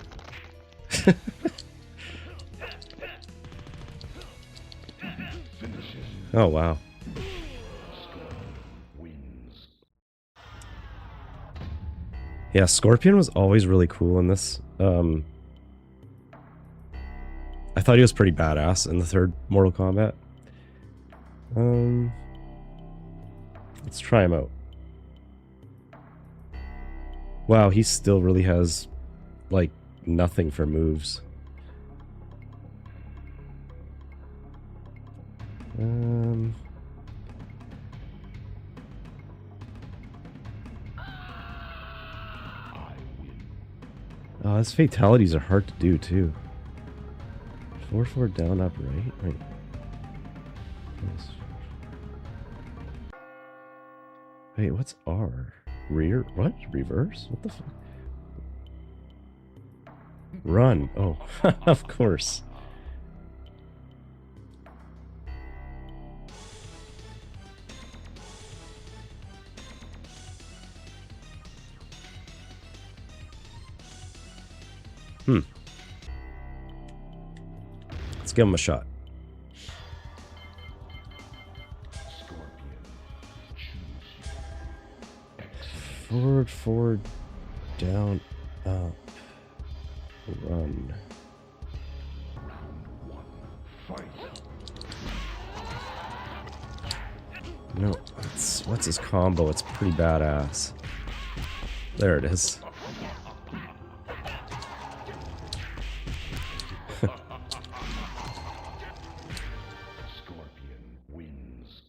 Finish him. Oh, wow. Wins. Yeah, Scorpion was always really cool in this. I thought he was pretty badass in the 3rd Mortal Kombat. Let's try him out. Wow, he still really has, like, nothing for moves. Oh, his fatalities are hard to do, too. 4-4 down, up, right? Right. Wait, what's R? Rear? What? Reverse? What the fuck? Run. Oh, of course. Hmm. Let's give him a shot. Forward, forward, down, up, run. No, what's his combo? It's pretty badass. There it is. Scorpion wins.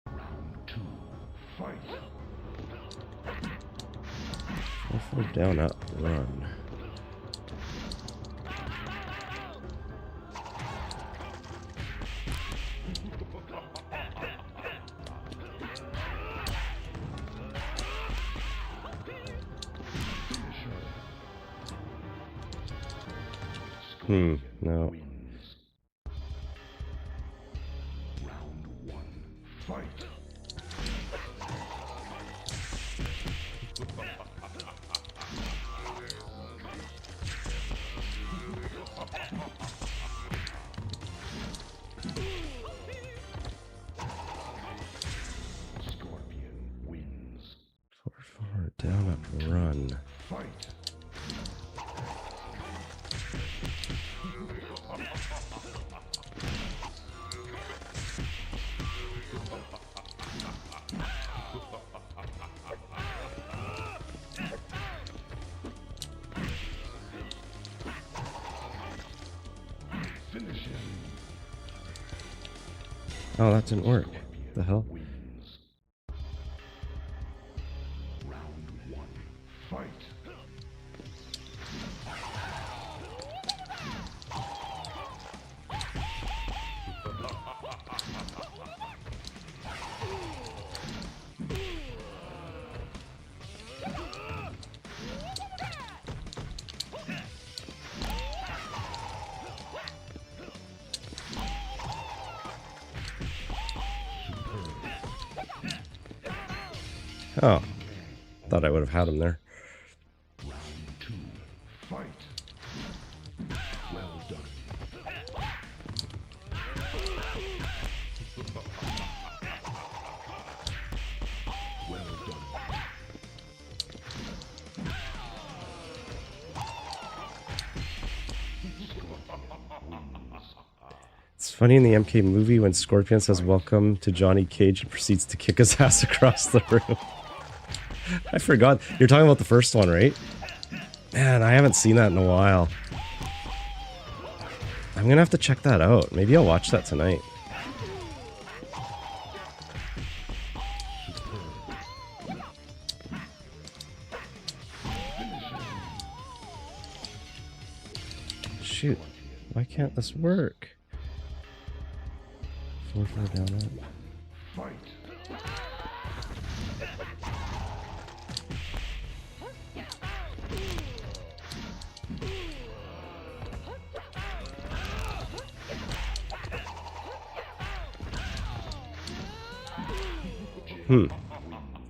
Round 2. Fight. Forward, down, up, run. No. Round 1. Fight. Down, up, run. Fight. Finish him. Oh, that didn't work. The hell? Wins. Round 1. Fight. Oh. Thought I would have had him there. Round 2. Fight. Well done. Well done. It's funny in the MK movie when Scorpion says welcome to Johnny Cage and proceeds to kick his ass across the room. I forgot. You're talking about the first one, right? Man, I haven't seen that in a while. I'm gonna have to check that out. Maybe I'll watch that tonight. Shoot. Why can't this work? 4-4 down up. Fight.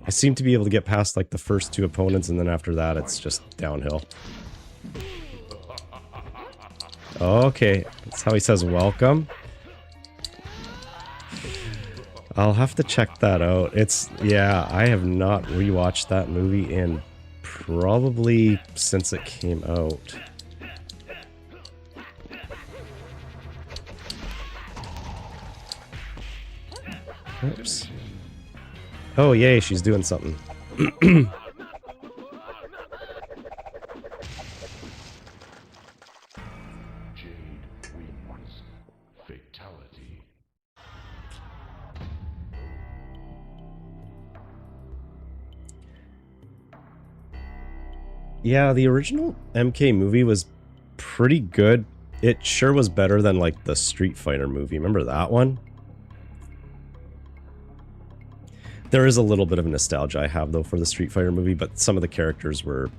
I seem to be able to get past like the first two opponents, and then after that it's just downhill. Okay, that's how he says welcome. I'll have to check that out. Yeah, I have not rewatched that movie in probably since it came out. Oops. Oh, yay, she's doing something. Jade wins. Fatality. Yeah, the original MK movie was pretty good. It sure was better than like the Street Fighter movie. Remember that one? There is a little bit of nostalgia I have, though, for the Street Fighter movie, but some of the characters were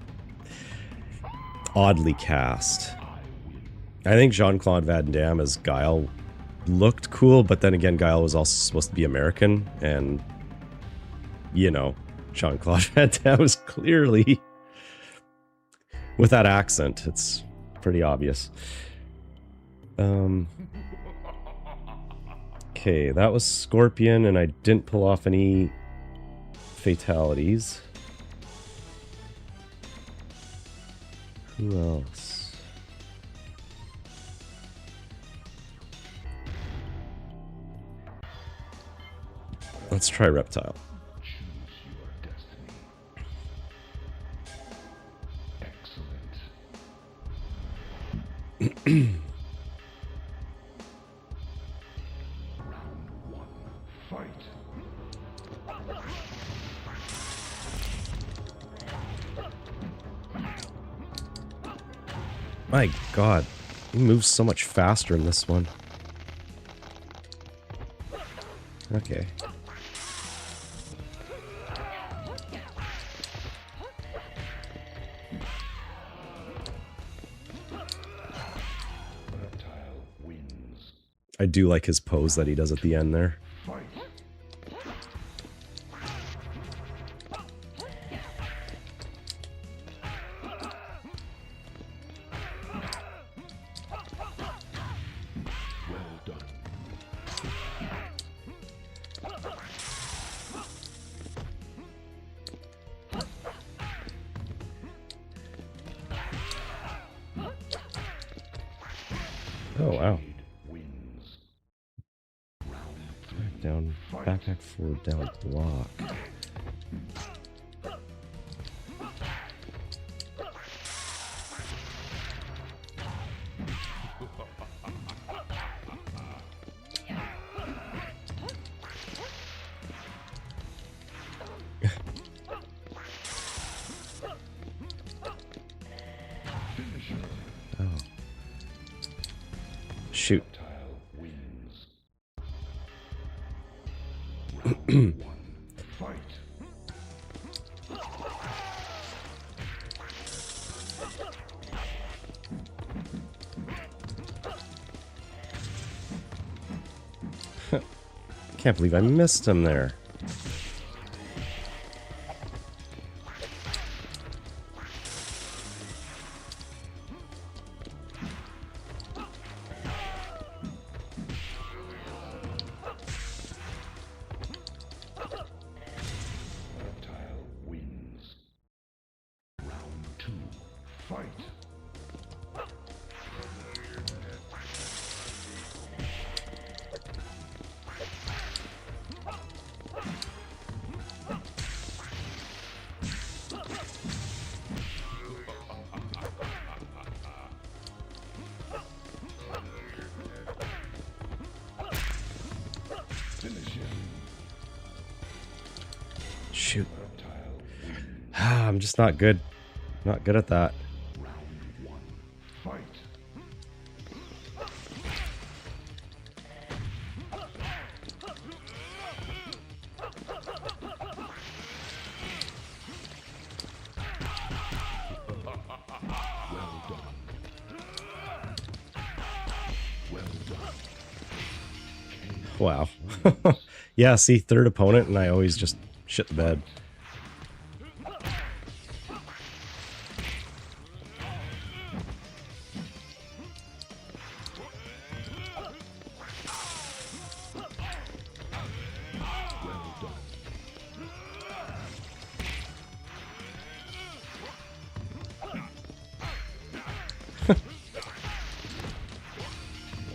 oddly cast. I think Jean-Claude Van Damme as Guile looked cool, but then again, Guile was also supposed to be American, and, you know, Jean-Claude Van Damme is clearly... with that accent, it's pretty obvious. Okay, that was Scorpion, and I didn't pull off any fatalities. Who else? Let's try Reptile. Choose your destiny. Excellent. Round 1. Fight. My god, he moves so much faster in this one. Okay. Reptile wins. I do like his pose that he does at the end there. Fight. Well done. Oh, wow. Wins. Down, backpack forward, down, block. Oh. Shoot. Wins. Fight. Can't believe I missed him there. Reptile wins. Round 2. Fight. Finish him. Shoot. Reptile wins. I'm just not good. Not good at that. Round 1. Fight. Well done. Well done. Wow. Yeah, see, third opponent, and I always just shit the bed. Well done.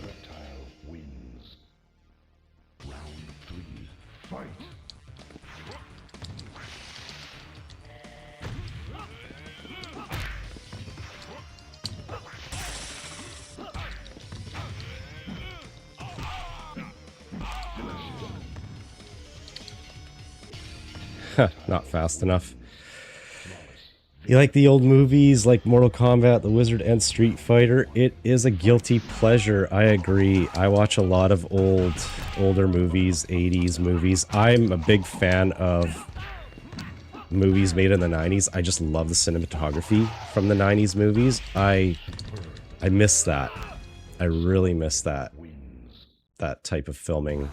Reptile wins. Round 3. Fight. Not fast enough. You like the old movies like Mortal Kombat, The Wizard, and Street Fighter? It is a guilty pleasure. I agree. I watch a lot of older movies, 80s movies. I'm a big fan of movies made in the 90s. I just love the cinematography from the 90s movies. I miss that. I really miss that type of filming.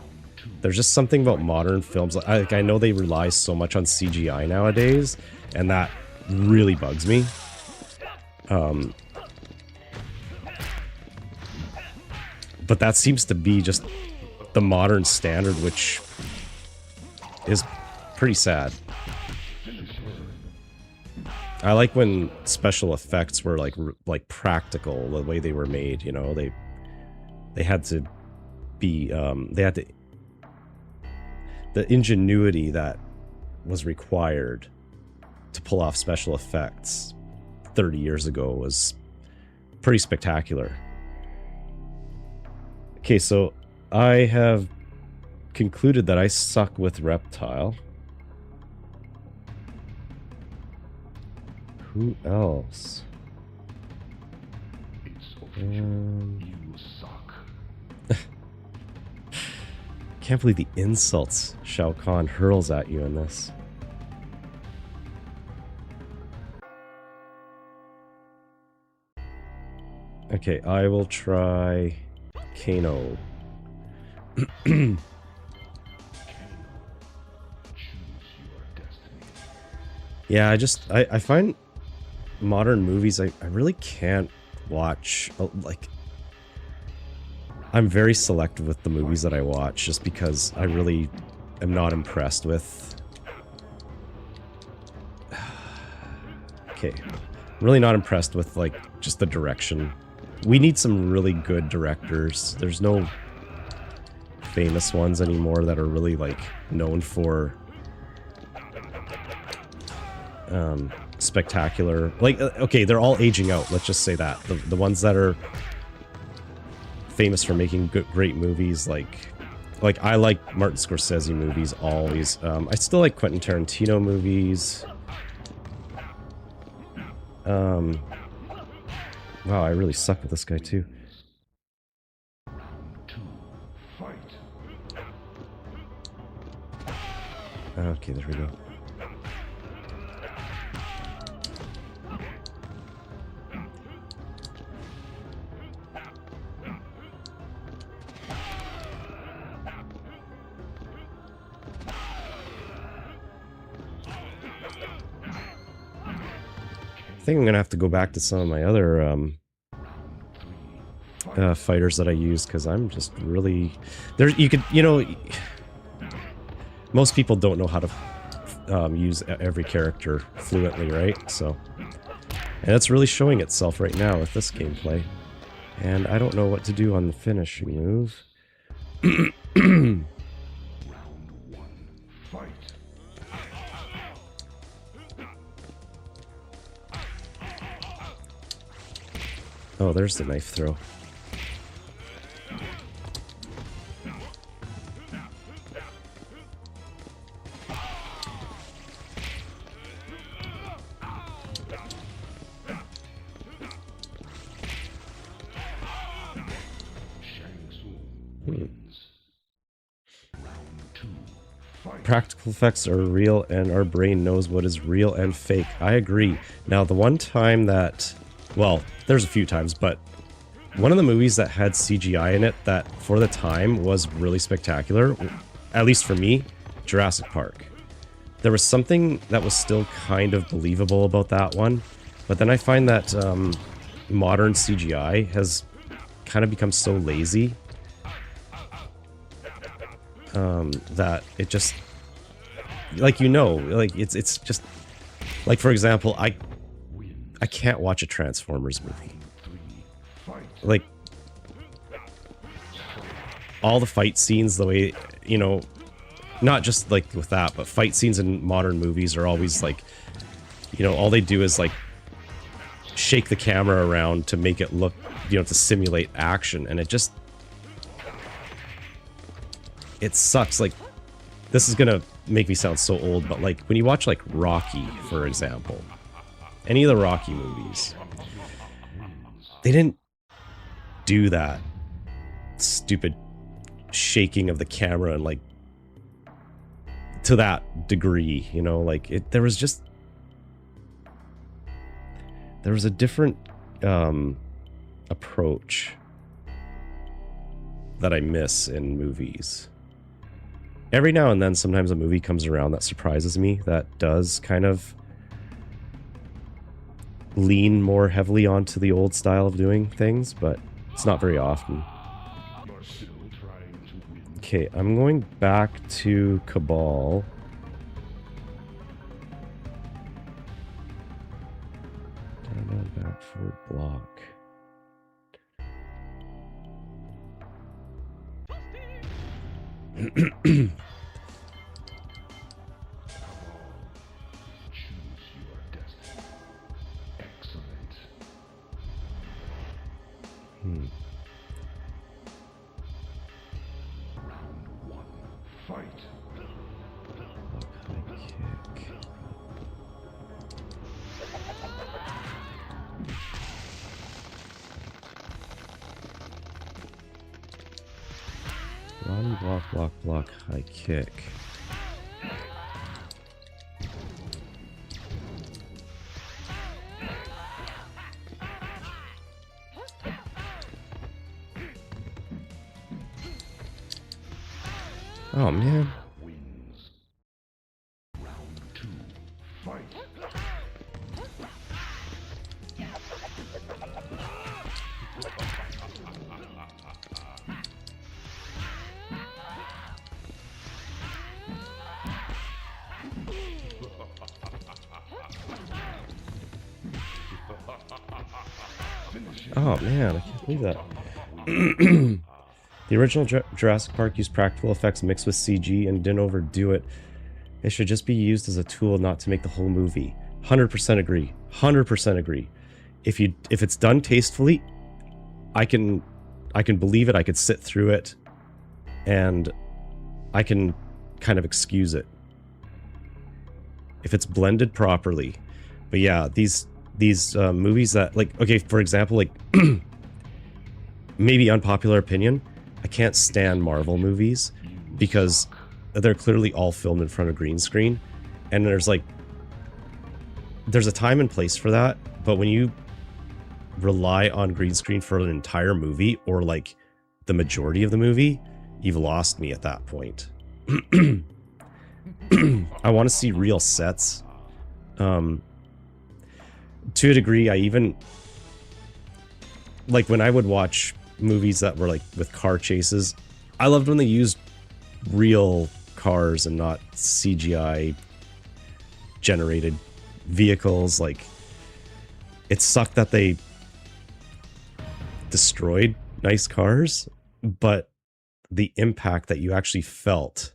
There's just something about modern films. I know they rely so much on CGI nowadays, and that really bugs me. But that seems to be just the modern standard, which is pretty sad. I like when special effects were like practical, the way they were made. You know, they had to be the ingenuity that was required to pull off special effects 30 years ago was pretty spectacular. Okay, so I have concluded that I suck with Reptile. Who else? It's official. You suck. Can't believe the insults Shao Kahn hurls at you in this. Okay, I will try Kano. Choose your destiny. Yeah, I find modern movies I really can't watch. Like, I'm very selective with the movies that I watch just because I really am not impressed with. Okay, I'm really not impressed with like just the direction We need some really good directors. There's no famous ones anymore that are really like known for spectacular. Like, okay, they're all aging out. Let's just say that the ones that are famous for making great movies, like I like Martin Scorsese movies always. I still like Quentin Tarantino movies. Wow, I really suck with this guy too. Okay, there we go. I think I'm gonna have to go back to some of my other fighters that I use, because I'm just really you could, you know, most people don't know how to use every character fluently, right? So, and it's really showing itself right now with this gameplay, and I don't know what to do on the finishing move. Oh, there's the knife throw. Practical effects are real and our brain knows what is real and fake. I agree. Now, the one time that, well, there's a few times, but one of the movies that had CGI in it that for the time was really spectacular, at least for me, Jurassic Park. There was something that was still kind of believable about that one, but then I find that modern CGI has kind of become so lazy that it just, like, you know, like it's just like, for example, I can't watch a Transformers movie. Like, all the fight scenes, the way, you know, not just like with that, but fight scenes in modern movies are always like, you know, all they do is like shake the camera around to make it look, you know, to simulate action, and it just, it sucks. Like, this is gonna make me sound so old, but like when you watch like Rocky, for example, any of the Rocky movies, they didn't do that stupid shaking of the camera and like to that degree, you know, like there was a different approach that I miss in movies. Every now and then, sometimes a movie comes around that surprises me, that does kind of lean more heavily onto the old style of doing things, but it's not very often. Okay, I'm going back to Cabal. Down, back, forward, block. Run, block, block, block, high kick. Oh, man. Oh man, I can't believe that. The original Jurassic Park used practical effects mixed with CG and didn't overdo it. It should just be used as a tool, not to make the whole movie. 100% agree. 100% agree. If it's done tastefully, I can believe it. I could sit through it, and I can kind of excuse it if it's blended properly. But yeah, these movies that, like, okay, for example, like maybe unpopular opinion, I can't stand Marvel movies because they're clearly all filmed in front of green screen, and there's a time and place for that. But when you rely on green screen for an entire movie, or like the majority of the movie, you've lost me at that point. I want to see real sets. To a degree, I even, like, when I would watch movies that were like with car chases, I loved when they used real cars and not CGI generated vehicles. Like, it sucked that they destroyed nice cars, but the impact that you actually felt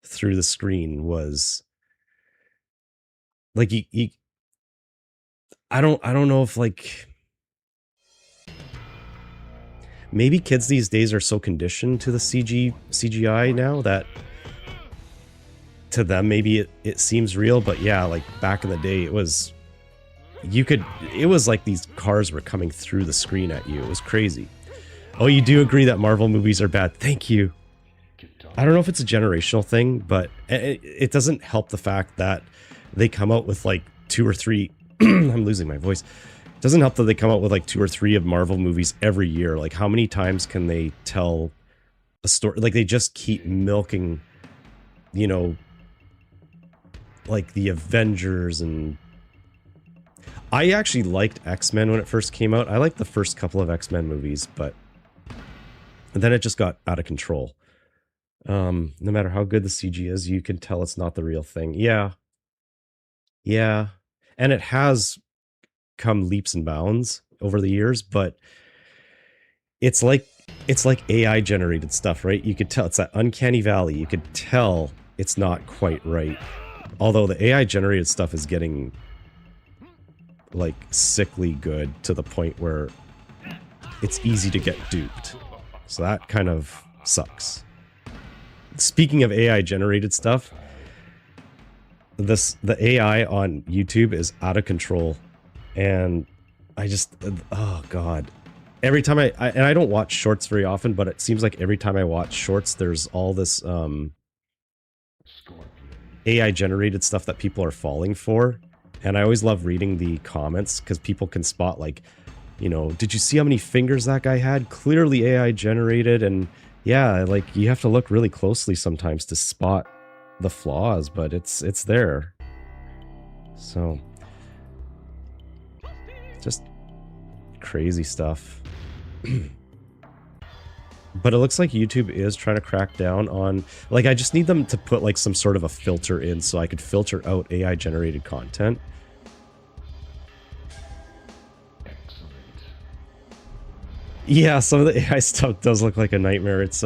through the screen was like, I don't know if, like, maybe kids these days are so conditioned to the CGI now that to them maybe it seems real. But yeah, like back in the day, it was like these cars were coming through the screen at you. It was crazy. Oh, you do agree that Marvel movies are bad? Thank you. I don't know if it's a generational thing, but it doesn't help the fact that they come out with like 2 or 3 I'm losing my voice. It doesn't help that they come out with like 2 or 3 of Marvel movies every year. Like, how many times can they tell a story? Like, they just keep milking, you know, like the Avengers. And I actually liked X-Men when it first came out. I liked the first couple of X-Men movies, but then it just got out of control. No matter how good the CG is, you can tell it's not the real thing. Yeah. And it has come leaps and bounds over the years, but it's like AI generated stuff, right? You could tell it's that uncanny valley. You could tell it's not quite right. Although the AI generated stuff is getting like sickly good to the point where it's easy to get duped. So that kind of sucks. Speaking of AI generated stuff, the AI on YouTube is out of control, and I just, oh god, every time and I don't watch shorts very often, but it seems like every time I watch shorts, there's all this AI generated stuff that people are falling for, and I always love reading the comments because people can spot, like, you know, did you see how many fingers that guy had? Clearly AI generated. And yeah, like, you have to look really closely sometimes to spot the flaws, but it's there. So just crazy stuff. But it looks like YouTube is trying to crack down on, like, I just need them to put like some sort of a filter in so I could filter out AI generated content. Yeah, some of the AI stuff does look like a nightmare. It's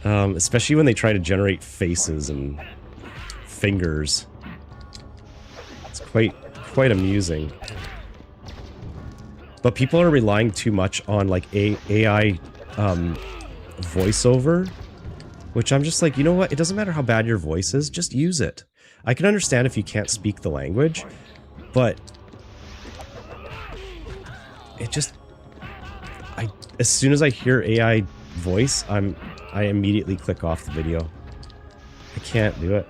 especially when they try to generate faces and fingers. It's quite amusing. But people are relying too much on like AI voiceover, which I'm just like, you know what? It doesn't matter how bad your voice is, just use it. I can understand if you can't speak the language, but it just, as soon as I hear AI voice, I immediately click off the video. I can't do it.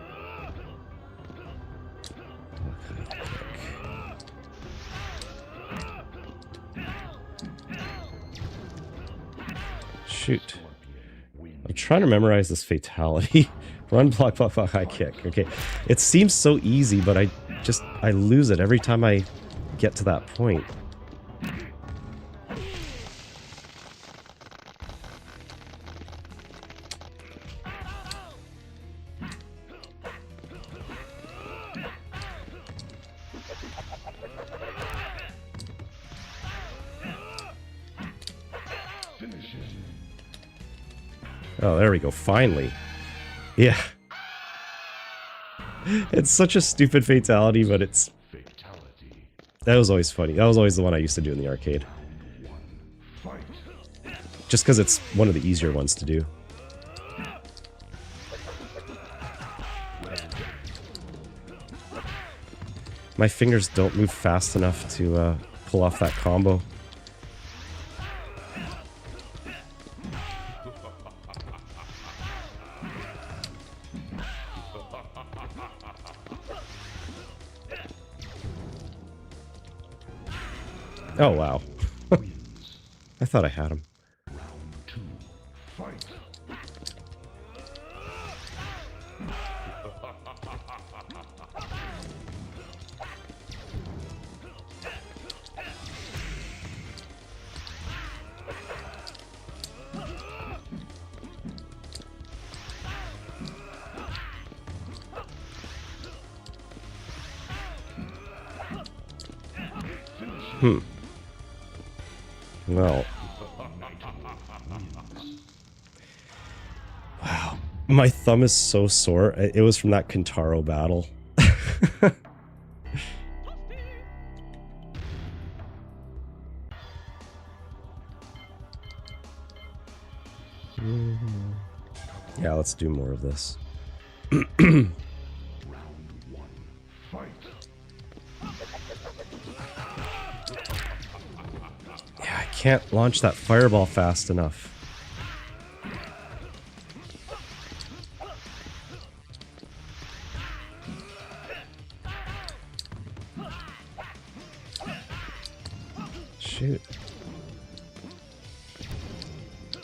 Shoot. I'm trying to memorize this fatality. Run, block, block, block, high kick. Okay. It seems so easy, but I lose it every time I get to that point. Oh, there we go. Finally. Yeah. It's such a stupid fatality, but it's... That was always funny. That was always the one I used to do in the arcade. Just because it's one of the easier ones to do. My fingers don't move fast enough to pull off that combo. Oh, wow. I thought I had him. Well. Wow. My thumb is so sore. It was from that Kentaro battle. Yeah, let's do more of this. Yeah, I can't launch that fireball fast enough. Shoot.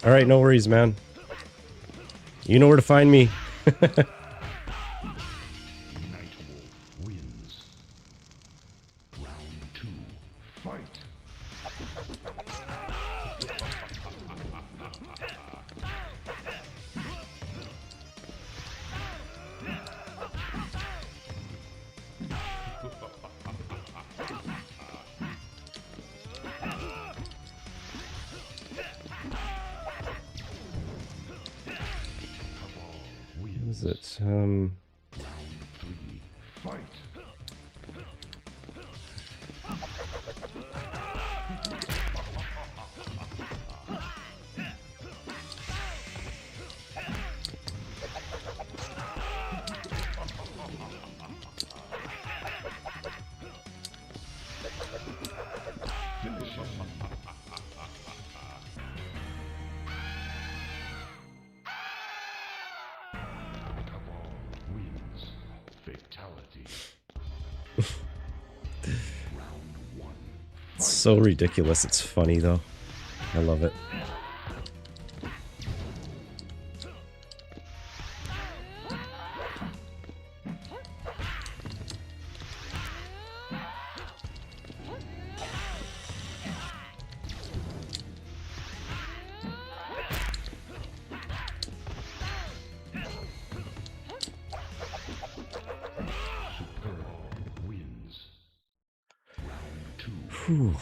Alright, no worries, man. You know where to find me. Is it, It's so ridiculous. It's funny, though. I love it. Whew.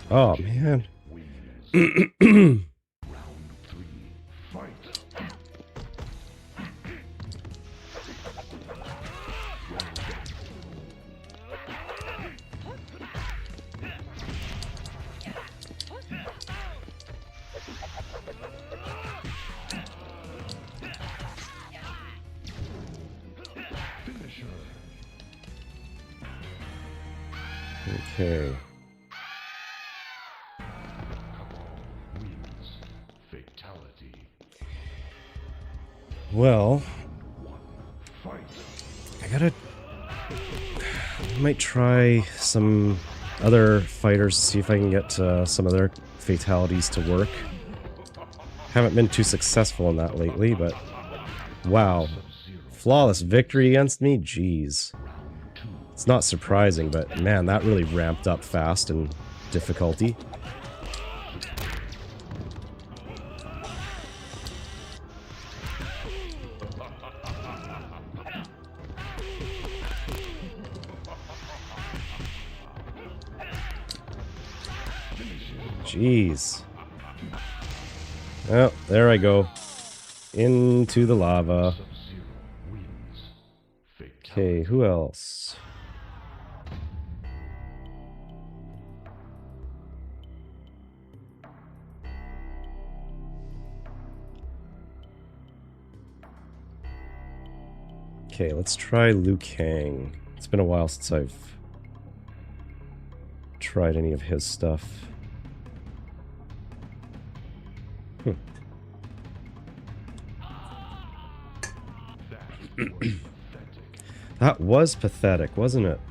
Oh, man. Okay. Well, I might try some other fighters, see if I can get some of their fatalities to work. Haven't been too successful in that lately, but wow. Flawless victory against me? Jeez. It's not surprising, but man, that really ramped up fast in difficulty. Jeez. Oh, there I go. Into the lava. Okay, who else? Okay, let's try Liu Kang. It's been a while since I've tried any of his stuff. That was pathetic, wasn't it?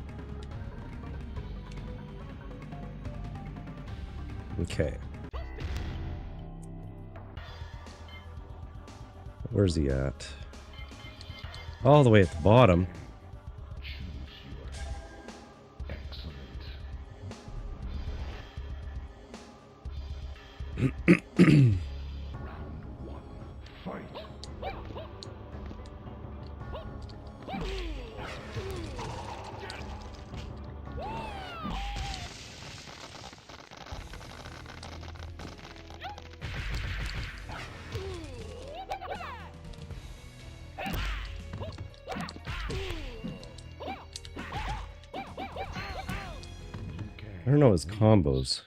Okay. Where's he at? All the way at the bottom. I don't know his combos.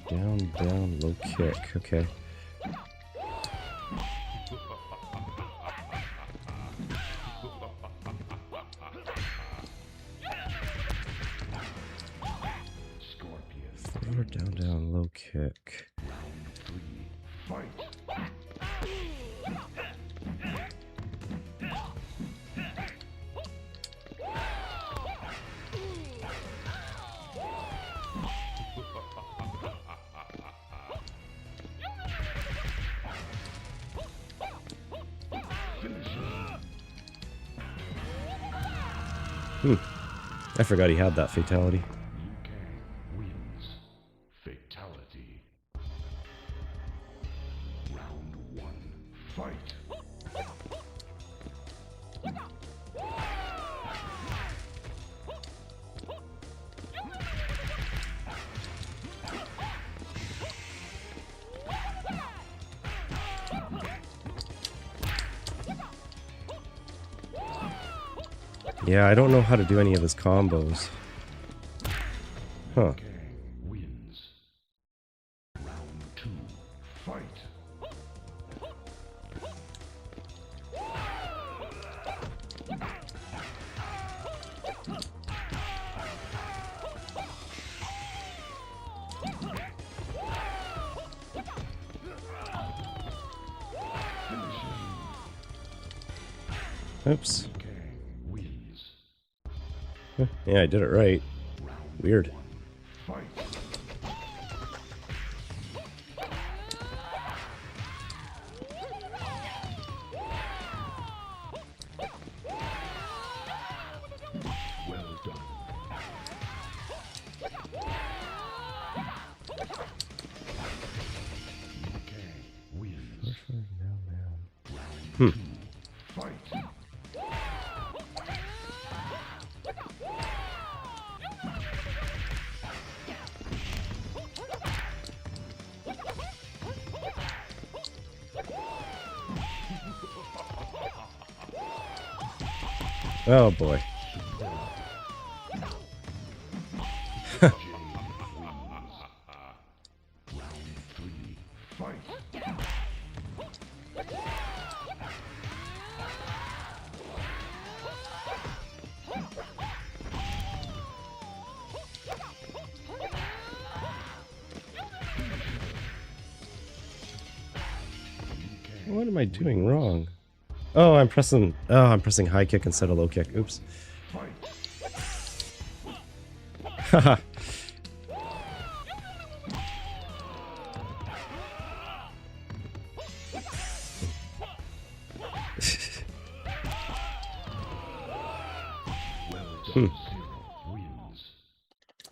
Down, down, low kick. Okay. Forward, down, down, low kick. I forgot he had that fatality. Yeah, I don't know how to do any of his combos. Huh. Oops. Yeah, I did it right. Weird. Oh boy. What am I doing wrong? Oh, I'm pressing high kick instead of low kick. Oops. Haha.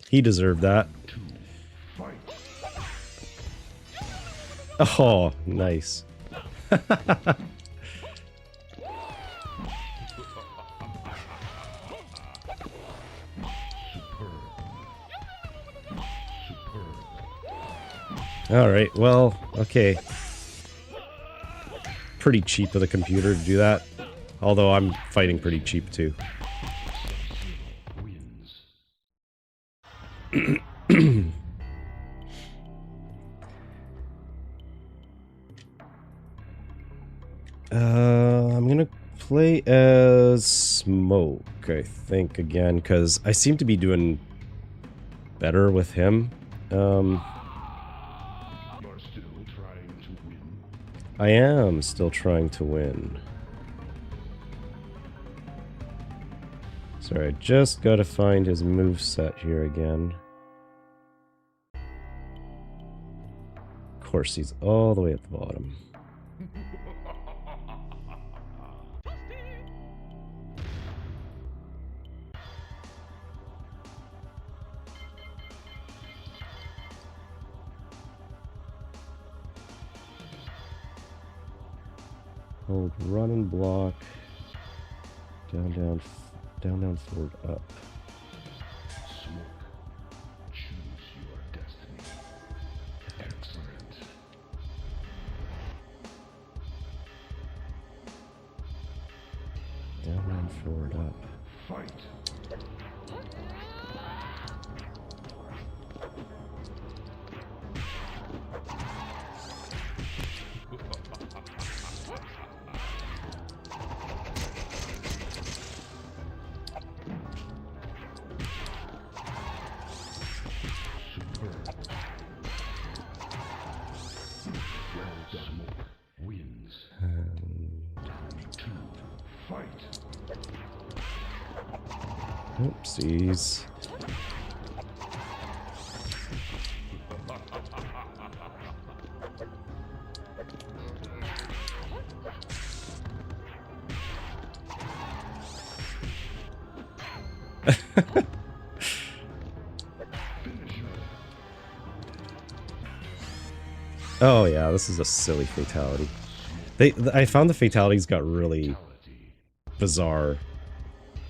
He deserved that. Oh, nice. Alright, well, okay. Pretty cheap of the computer to do that. Although I'm fighting pretty cheap too. I'm gonna play as Smoke, I think, again, because I seem to be doing better with him. I am still trying to win. Sorry, I just gotta find his moveset here again. Of course, he's all the way at the bottom. Hold run and block. Down, down, forward, up. Smoke. Choose your destiny. Excellent. Down, forward, up. Fight. Oopsies. Oh yeah, this is a silly fatality. I found the fatalities got really bizarre.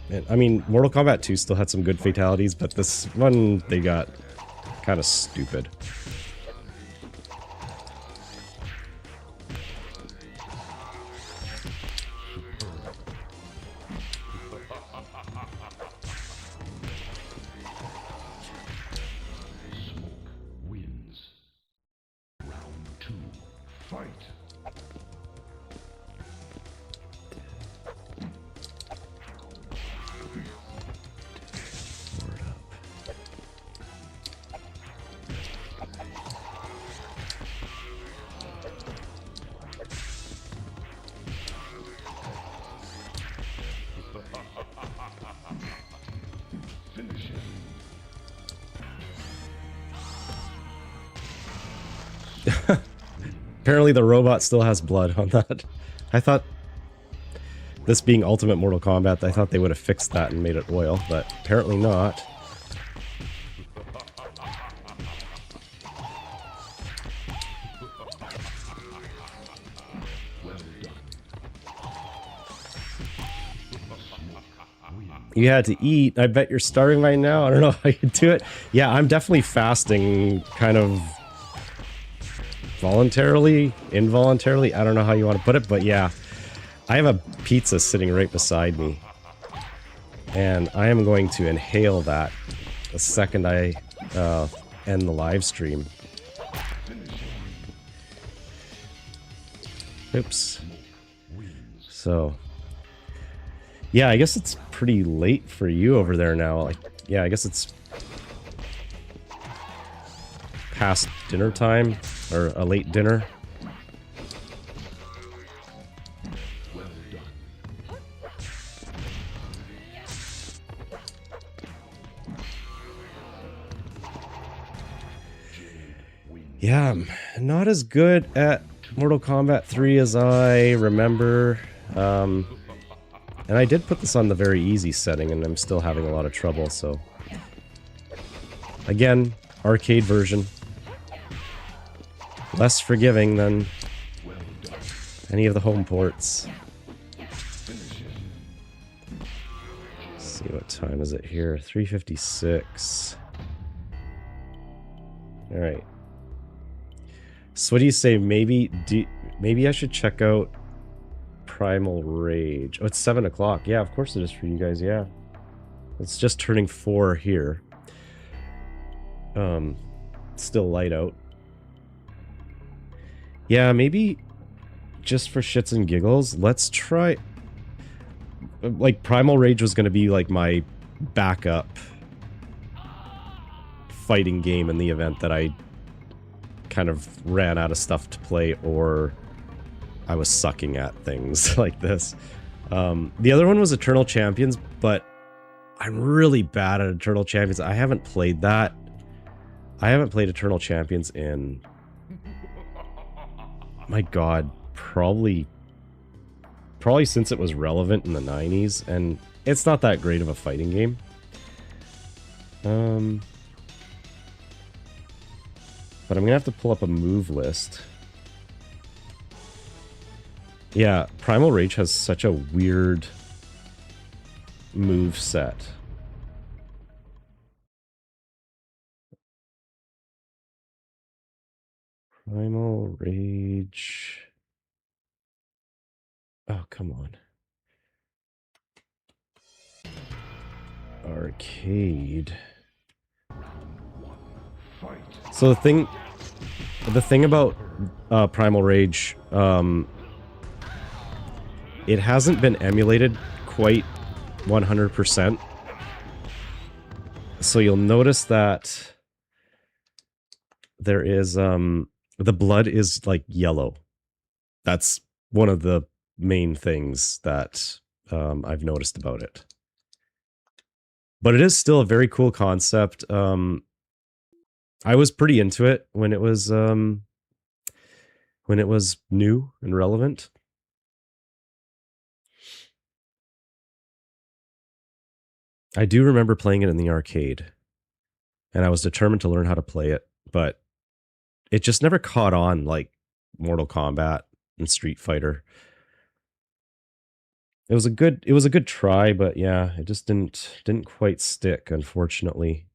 And, I mean, Mortal Kombat 2 still had some good fatalities, but this one, they got kind of stupid. Apparently the robot still has blood on that. I thought, this being Ultimate Mortal Kombat, I thought they would have fixed that and made it oil, but apparently not. You had to eat. I bet you're starving right now. I don't know how you do it. Yeah, I'm definitely fasting, kind of voluntarily, involuntarily. I don't know how you want to put it, but yeah. I have a pizza sitting right beside me. And I am going to inhale that the second I end the live stream. Oops. So, yeah, I guess it's pretty late for you over there now. Like, yeah, I guess it's past dinner time, or a late dinner. Yeah, I'm not as good at Mortal Kombat 3 as I remember. And I did put this on the very easy setting, and I'm still having a lot of trouble, so... Again, arcade version. Less forgiving than any of the home ports. Let's see, what time is it here? 3:56. All right. So what do you say? Maybe I should check out Primal Rage. Oh, it's 7 o'clock. Yeah, of course it is for you guys. Yeah, it's just turning 4 here. Still light out. Yeah, maybe just for shits and giggles, let's try. Like, Primal Rage was going to be like my backup fighting game in the event that I kind of ran out of stuff to play, or I was sucking at things like this. The other one was Eternal Champions, but I'm really bad at Eternal Champions. I haven't played that. I haven't played Eternal Champions in, my god, probably since it was relevant in the 90s, and it's not that great of a fighting game. But I'm gonna have to pull up a move list. Yeah, Primal Rage has such a weird move set. Primal Rage. Oh, come on. Arcade. So the thing about Primal Rage, it hasn't been emulated quite 100%. So you'll notice that there is the blood is like yellow. That's one of the main things that I've noticed about it. But it is still a very cool concept. I was pretty into it when it was new and relevant. I do remember playing it in the arcade, and I was determined to learn how to play it, but it just never caught on like Mortal Kombat and Street Fighter. It was a good try, but yeah, it just didn't quite stick, unfortunately.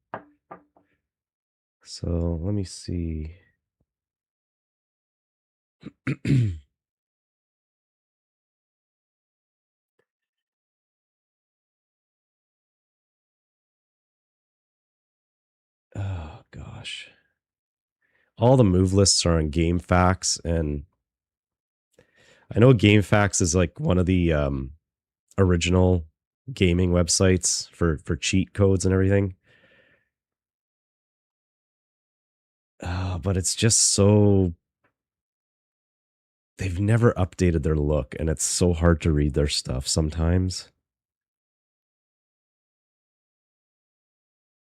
So let me see. Oh gosh. All the move lists are on GameFAQs, and I know GameFAQs is like one of the original gaming websites for cheat codes and everything. But it's just so... They've never updated their look, and it's so hard to read their stuff sometimes.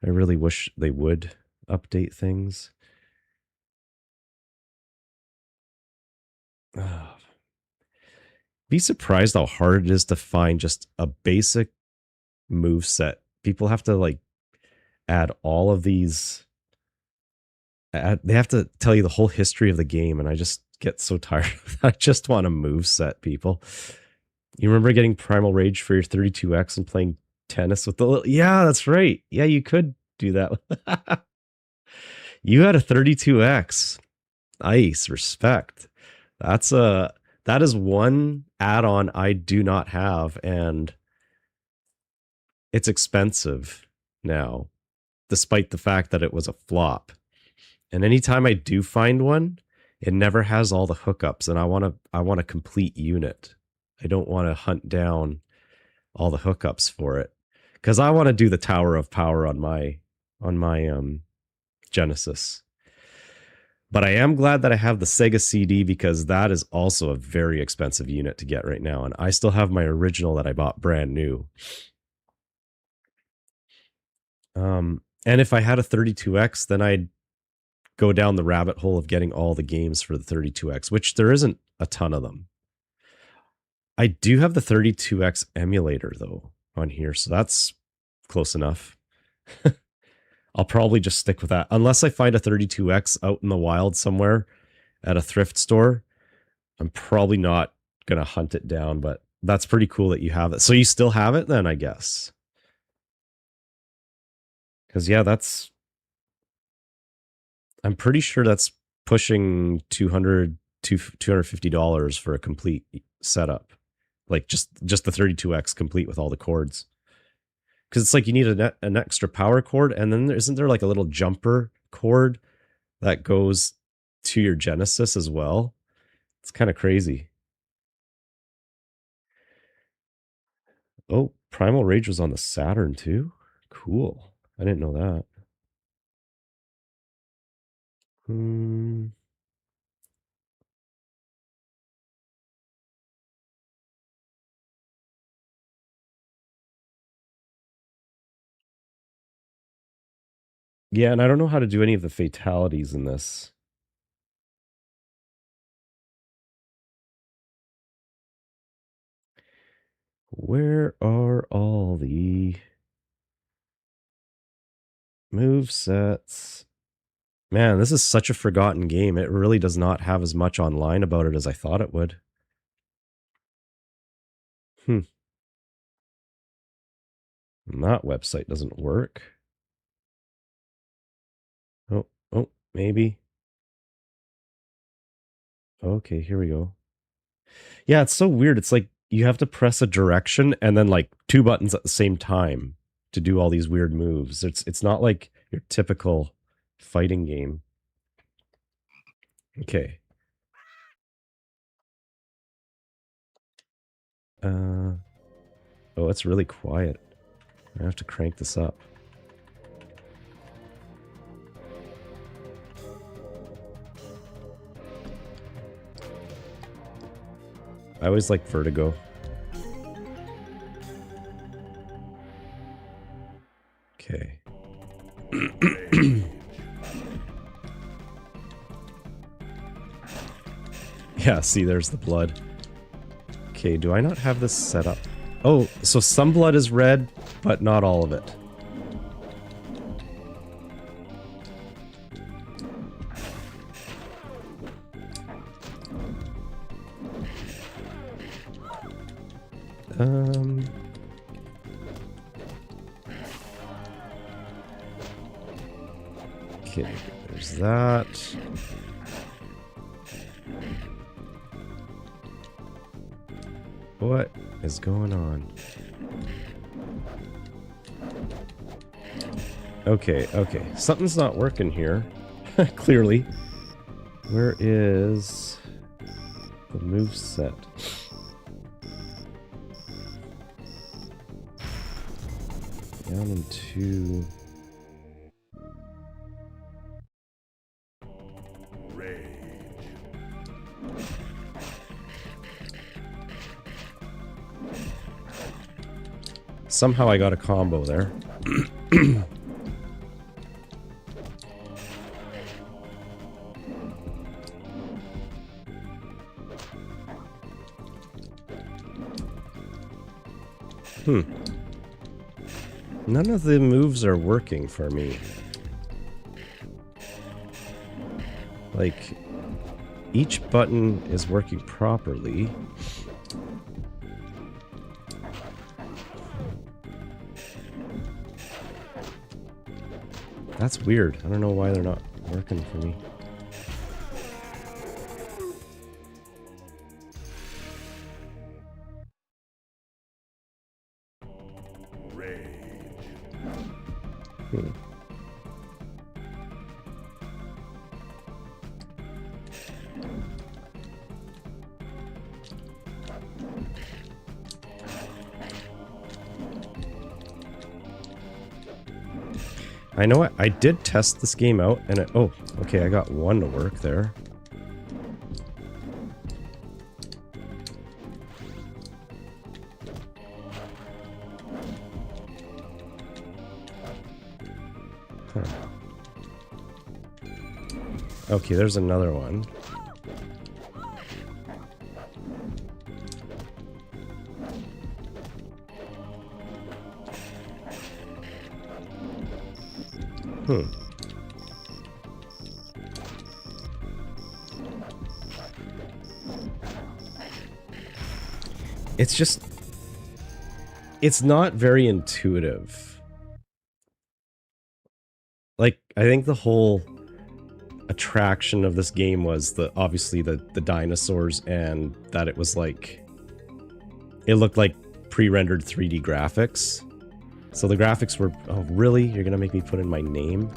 I really wish they would update things. Be surprised how hard it is to find just a basic move set. People have to like add all of these. They have to tell you the whole history of the game, and I just get so tired. I just want a move set, people. You remember getting Primal Rage for your 32X and playing tennis with the little... Yeah, that's right. Yeah, you could do that. You had a 32X. Nice, respect. That is one add-on I do not have, and it's expensive now, despite the fact that it was a flop. And anytime I do find one, it never has all the hookups, and I want a complete unit. I don't want to hunt down all the hookups for it, because I want to do the Tower of Power on my Genesis. But I am glad that I have the Sega CD, because that is also a very expensive unit to get right now, and I still have my original that I bought brand new. And if I had a 32X, then I'd go down the rabbit hole of getting all the games for the 32X, which there isn't a ton of them. I do have the 32X emulator though on here, so that's close enough. I'll probably just stick with that unless I find a 32X out in the wild somewhere at a thrift store. I'm probably not gonna hunt it down, but that's pretty cool that you have it. So you still have it then, I guess. Because yeah, I'm pretty sure that's pushing $200 to $250 for a complete setup, like just the 32X complete with all the cords. Because it's like you need an extra power cord, and then isn't there like a little jumper cord that goes to your Genesis as well? It's kind of crazy. Oh, Primal Rage was on the Saturn too? Cool. I didn't know that. Yeah, and I don't know how to do any of the fatalities in this. Where are all the move sets? Man, this is such a forgotten game. It really does not have as much online about it as I thought it would. And that website doesn't work. Oh, maybe. Okay, here we go. Yeah, it's so weird. It's like you have to press a direction and then like 2 buttons at the same time to do all these weird moves. It's not like your typical fighting game. Okay. Oh, it's really quiet. I have to crank this up. I always like vertigo. Okay. Yeah, see, there's the blood. Okay, do I not have this set up? Oh, so some blood is red, but not all of it. Okay, there's that. What is going on? Okay. Something's not working here. Clearly. Where is the move set? Down into... Somehow I got a combo there. None of the moves are working for me. Like, each button is working properly. That's weird. I don't know why they're not working for me. I know what, I did test this game out and it, oh, okay, I got one to work there. Huh. Okay, there's another one. it's just, it's not very intuitive. Like, I think the whole attraction of this game was obviously the dinosaurs, and that it was like, it looked like pre-rendered 3D graphics. So the graphics were, oh really? You're gonna make me put in my name?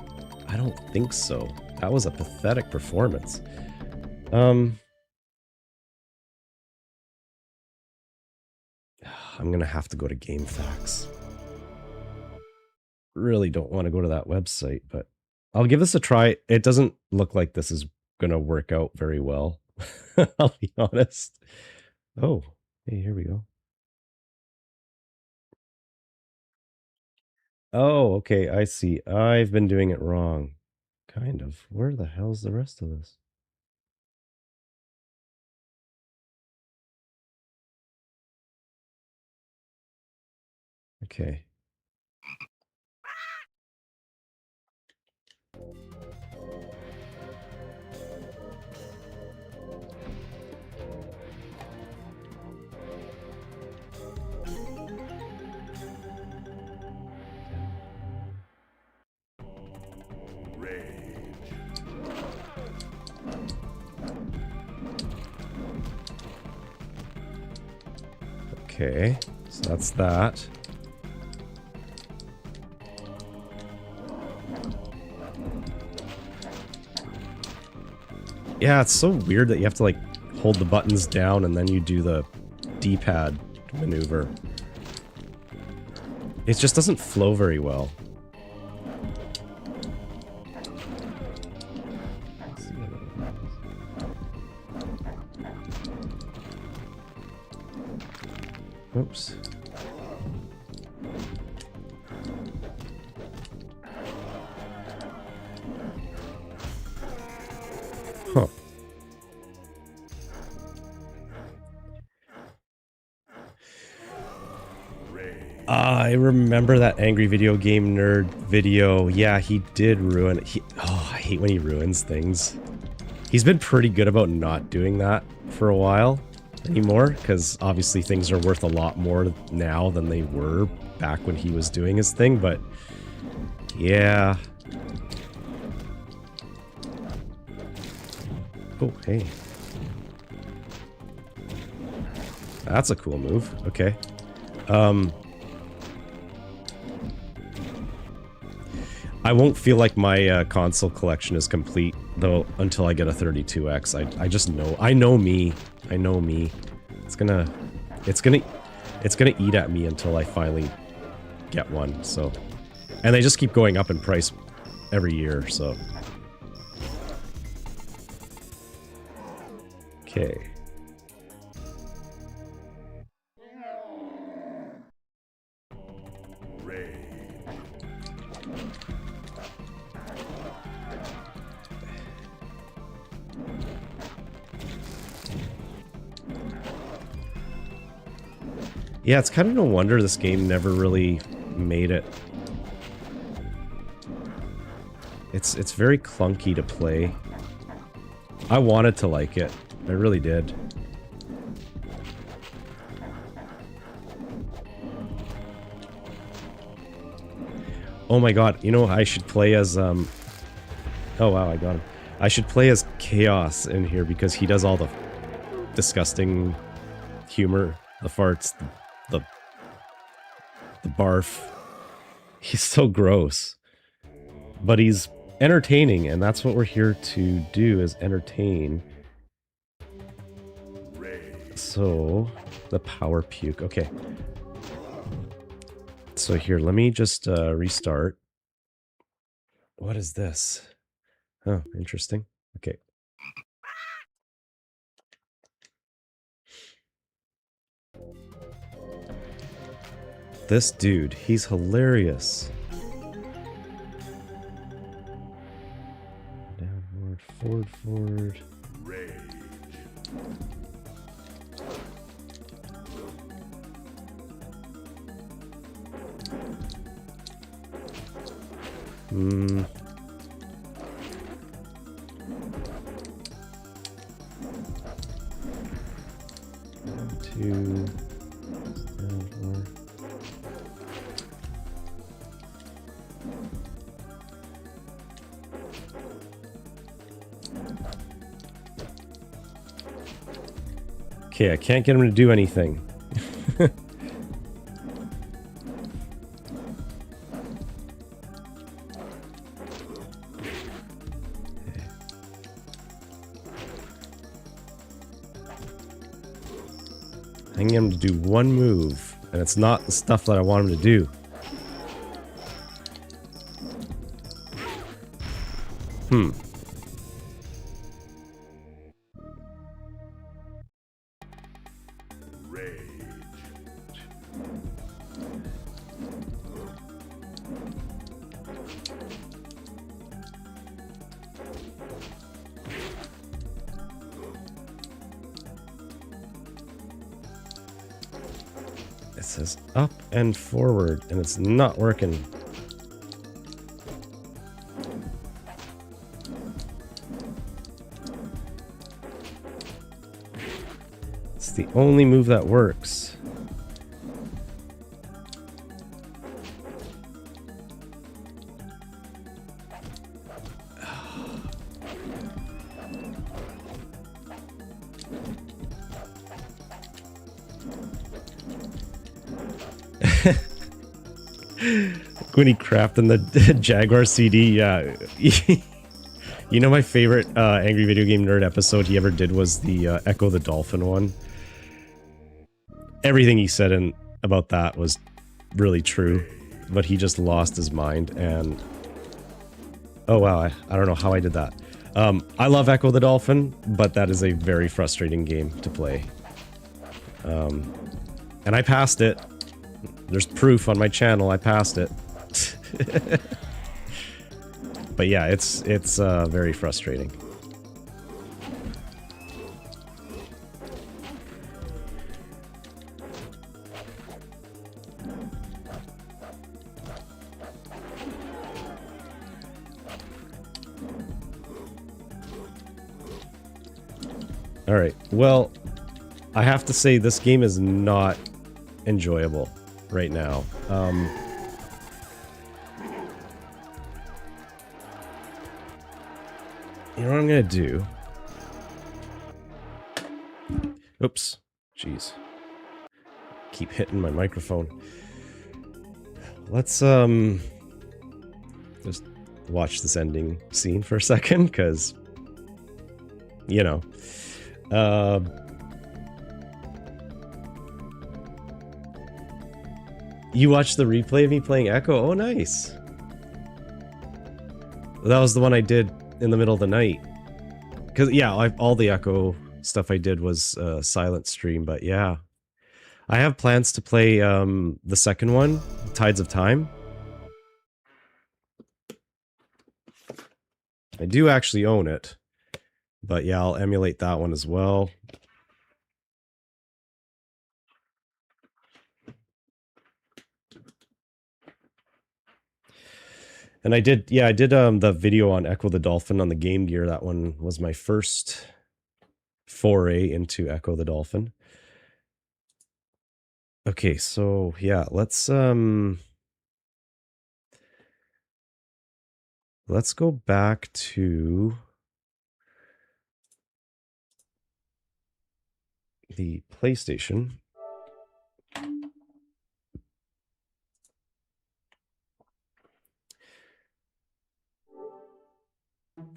I don't think so. That was a pathetic performance. I'm gonna have to go to GameFAQs. Really don't want to go to that website, but I'll give this a try. It doesn't look like this is gonna work out very well. I'll be honest. Oh, hey, here we go. Oh, okay, I see. I've been doing it wrong. Kind of. Where the hell's the rest of this? Okay. Okay, so that's that. Yeah, it's so weird that you have to like hold the buttons down and then you do the D-pad maneuver. It just doesn't flow very well. Oops. Huh. I remember that Angry Video Game Nerd video. Yeah, he did ruin it. Oh, I hate when he ruins things. He's been pretty good about not doing that for a while anymore, because obviously things are worth a lot more now than they were back when he was doing his thing, but yeah. Oh, hey. That's a cool move. Okay. I won't feel like my console collection is complete though until I get a 32X. I just know. I know me. I know me. It's gonna eat at me until I finally get one. So, and they just keep going up in price every year. So, okay. Yeah, it's kind of no wonder this game never really made it. It's very clunky to play. I wanted to like it. I really did. Oh my god, you know, I should play as, oh wow, I got him. I should play as Chaos in here because he does all the disgusting humor, the farts, the barf. He's so gross. But he's entertaining, and that's what we're here to do, is entertain. So, the power puke. Okay. So here, let me just restart. What is this? Oh, interesting. Okay. This dude, he's hilarious. Downward, forward. Rage. Hmm. One, two. Okay, I can't get him to do anything. I need him to do one move, and it's not the stuff that I want him to do. It says up and forward, and it's not working. It's the only move that works. When he crapped in the Jaguar CD, yeah. You know, my favorite Angry Video Game Nerd episode he ever did was the Echo the Dolphin one. Everything he said about that was really true, but he just lost his mind, and oh wow, I don't know how I did that. I love Echo the Dolphin, but that is a very frustrating game to play. And I passed it. There's proof on my channel I passed it. But yeah, it's very frustrating. All right. Well, I have to say this game is not enjoyable right now. You know what I'm gonna do? Oops. Jeez. Keep hitting my microphone. Let's just watch this ending scene for a second, because you know. You watched the replay of me playing Echo? Oh, nice. That was the one I did in the middle of the night. Because, yeah, all the Echo stuff I did was silent stream, but yeah. I have plans to play the second one, Tides of Time. I do actually own it. But yeah, I'll emulate that one as well. And I did the video on Echo the Dolphin on the Game Gear. That one was my first foray into Echo the Dolphin. Okay, so yeah, let's go back to the PlayStation.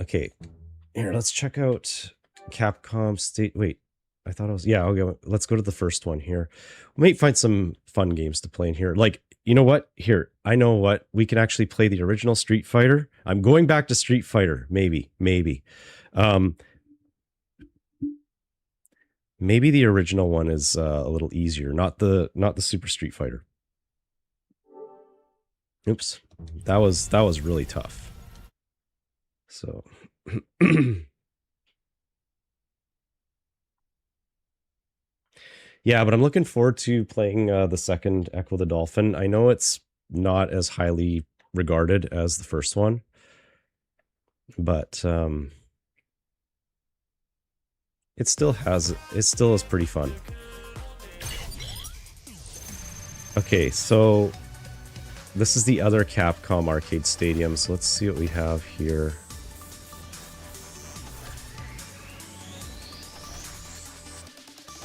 Okay, here, let's check out Capcom State. Wait, I thought I was, yeah, okay, let's go to the first one here. We might find some fun games to play in here. Like, you know what? Here, I know what. We can actually play the original Street Fighter. I'm going back to Street Fighter, maybe. Maybe the original one is a little easier, not the Super Street Fighter. Oops, that was really tough. So, yeah, but I'm looking forward to playing the second Echo the Dolphin. I know it's not as highly regarded as the first one, but it still is pretty fun. Okay, so this is the other Capcom arcade stadium. So let's see what we have here.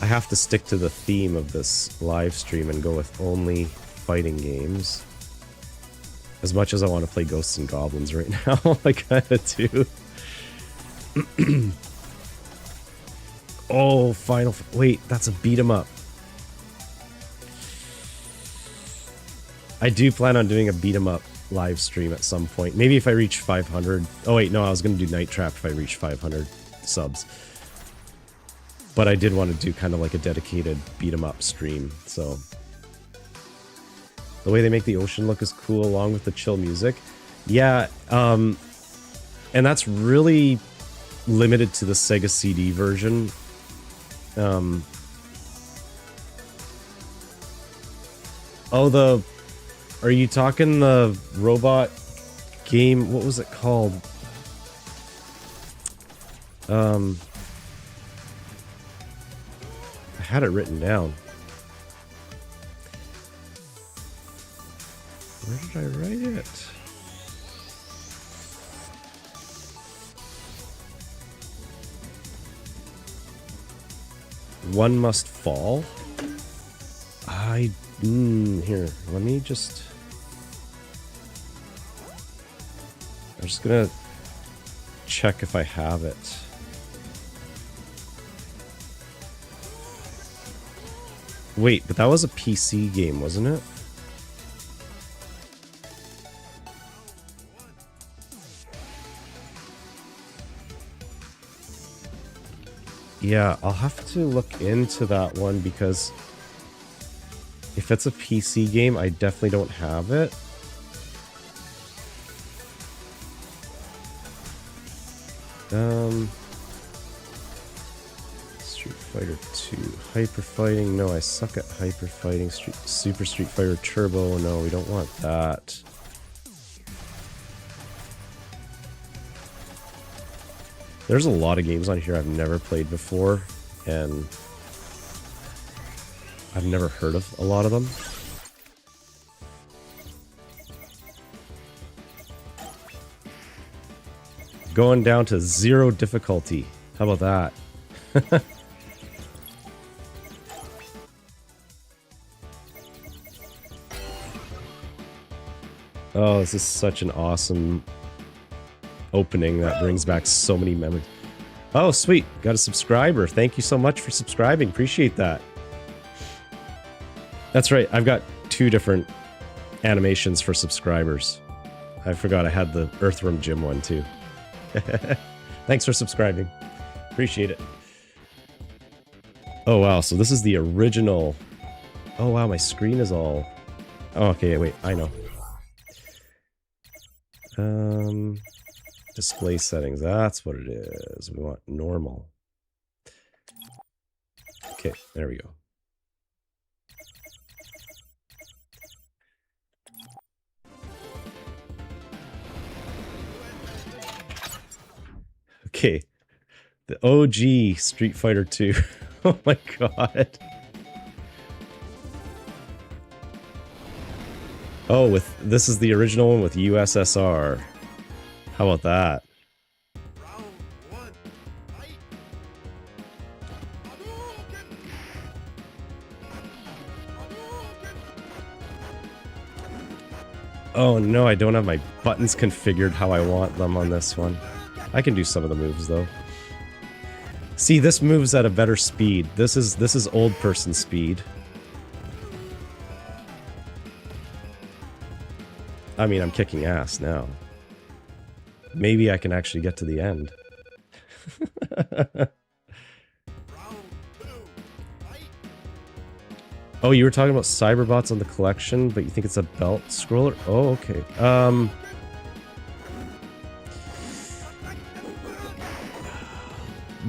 I have to stick to the theme of this live stream and go with only fighting games. As much as I want to play Ghosts and Goblins right now, I kind of do. Oh, wait, that's a beat 'em up. I do plan on doing a beat 'em up live stream at some point. Maybe if I reach 500. Oh wait, no, I was going to do Night Trap if I reach 500 subs. But I did want to do kind of like a dedicated beat 'em up stream, so... The way they make the ocean look is cool, along with the chill music. Yeah, and that's really limited to the Sega CD version. Oh, are you talking the robot game? What was it called? I had it written down. Where did I write it? One Must Fall? Here, let me just... I'm just gonna check if I have it. Wait, but that was a PC game, wasn't it? Yeah, I'll have to look into that one because if it's a PC game, I definitely don't have it. Street Fighter 2. Hyper Fighting. No, I suck at Hyper Fighting. Super Street Fighter Turbo. No, we don't want that. There's a lot of games on here I've never played before, and I've never heard of a lot of them. Going down to 0 difficulty. How about that? Oh, this is such an awesome opening that brings back so many memories. Oh, sweet. Got a subscriber. Thank you so much for subscribing. Appreciate that. That's right. I've got 2 different animations for subscribers. I forgot I had the Earthworm Jim one too. Thanks for subscribing. Appreciate it. Oh, wow. So this is the original. Oh, wow. My screen is all... Oh, okay. Wait. I know. Display settings. That's what it is. We want normal. Okay. There we go. Okay, the OG Street Fighter 2. Oh my god. Oh, this is the original one with USSR. How about that? Oh no, I don't have my buttons configured how I want them on this one. I can do some of the moves though. See, this moves at a better speed. This is old person speed. I mean, I'm kicking ass now. Maybe I can actually get to the end. Oh, you were talking about Cyberbots on the collection, but you think it's a belt scroller? Oh, okay.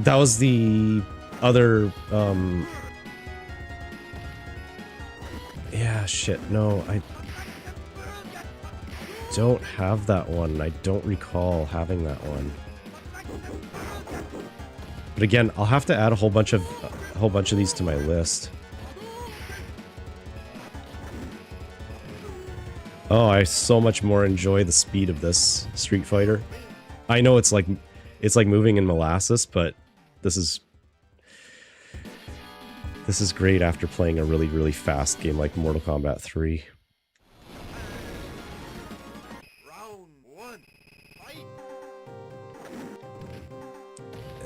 That was the other, yeah, shit, no, I don't have that one. I don't recall having that one. But again, I'll have to add a whole bunch of these to my list. Oh, I so much more enjoy the speed of this Street Fighter. I know it's like moving in molasses, but this is This is great after playing a really, really fast game like Mortal Kombat 3.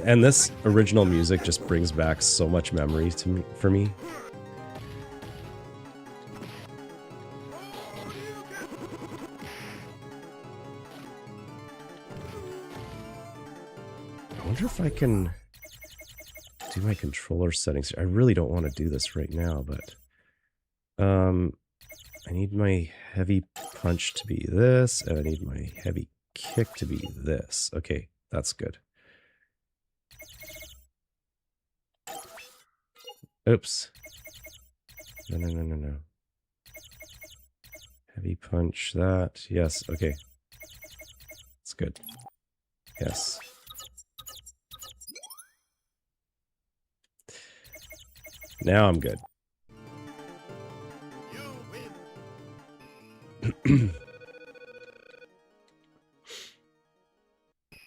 And this original music just brings back so much memory to me, for me. I wonder if I can do my controller settings. I really don't want to do this right now, but I need my heavy punch to be this, and I need my heavy kick to be this. Okay, that's good. Oops. No. Heavy punch that. Yes, okay. It's good. Yes. Now I'm good.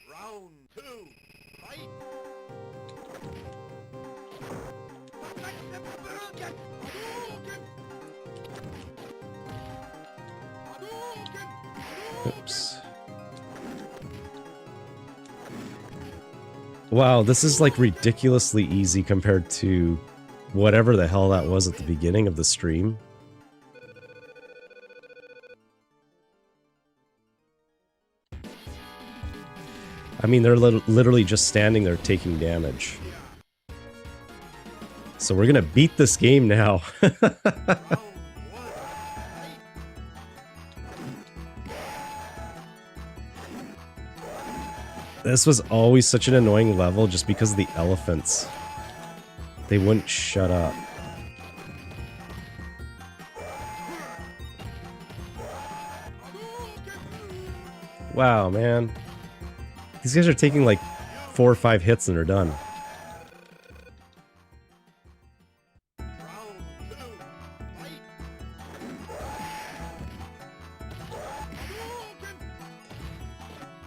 Round 2, fight! Oops. Wow, this is like ridiculously easy compared to whatever the hell that was at the beginning of the stream. I mean, they're literally just standing there taking damage. So we're gonna beat this game now. This was always such an annoying level just because of the elephants. They wouldn't shut up. Wow, man. These guys are taking like 4 or 5 hits and they're done.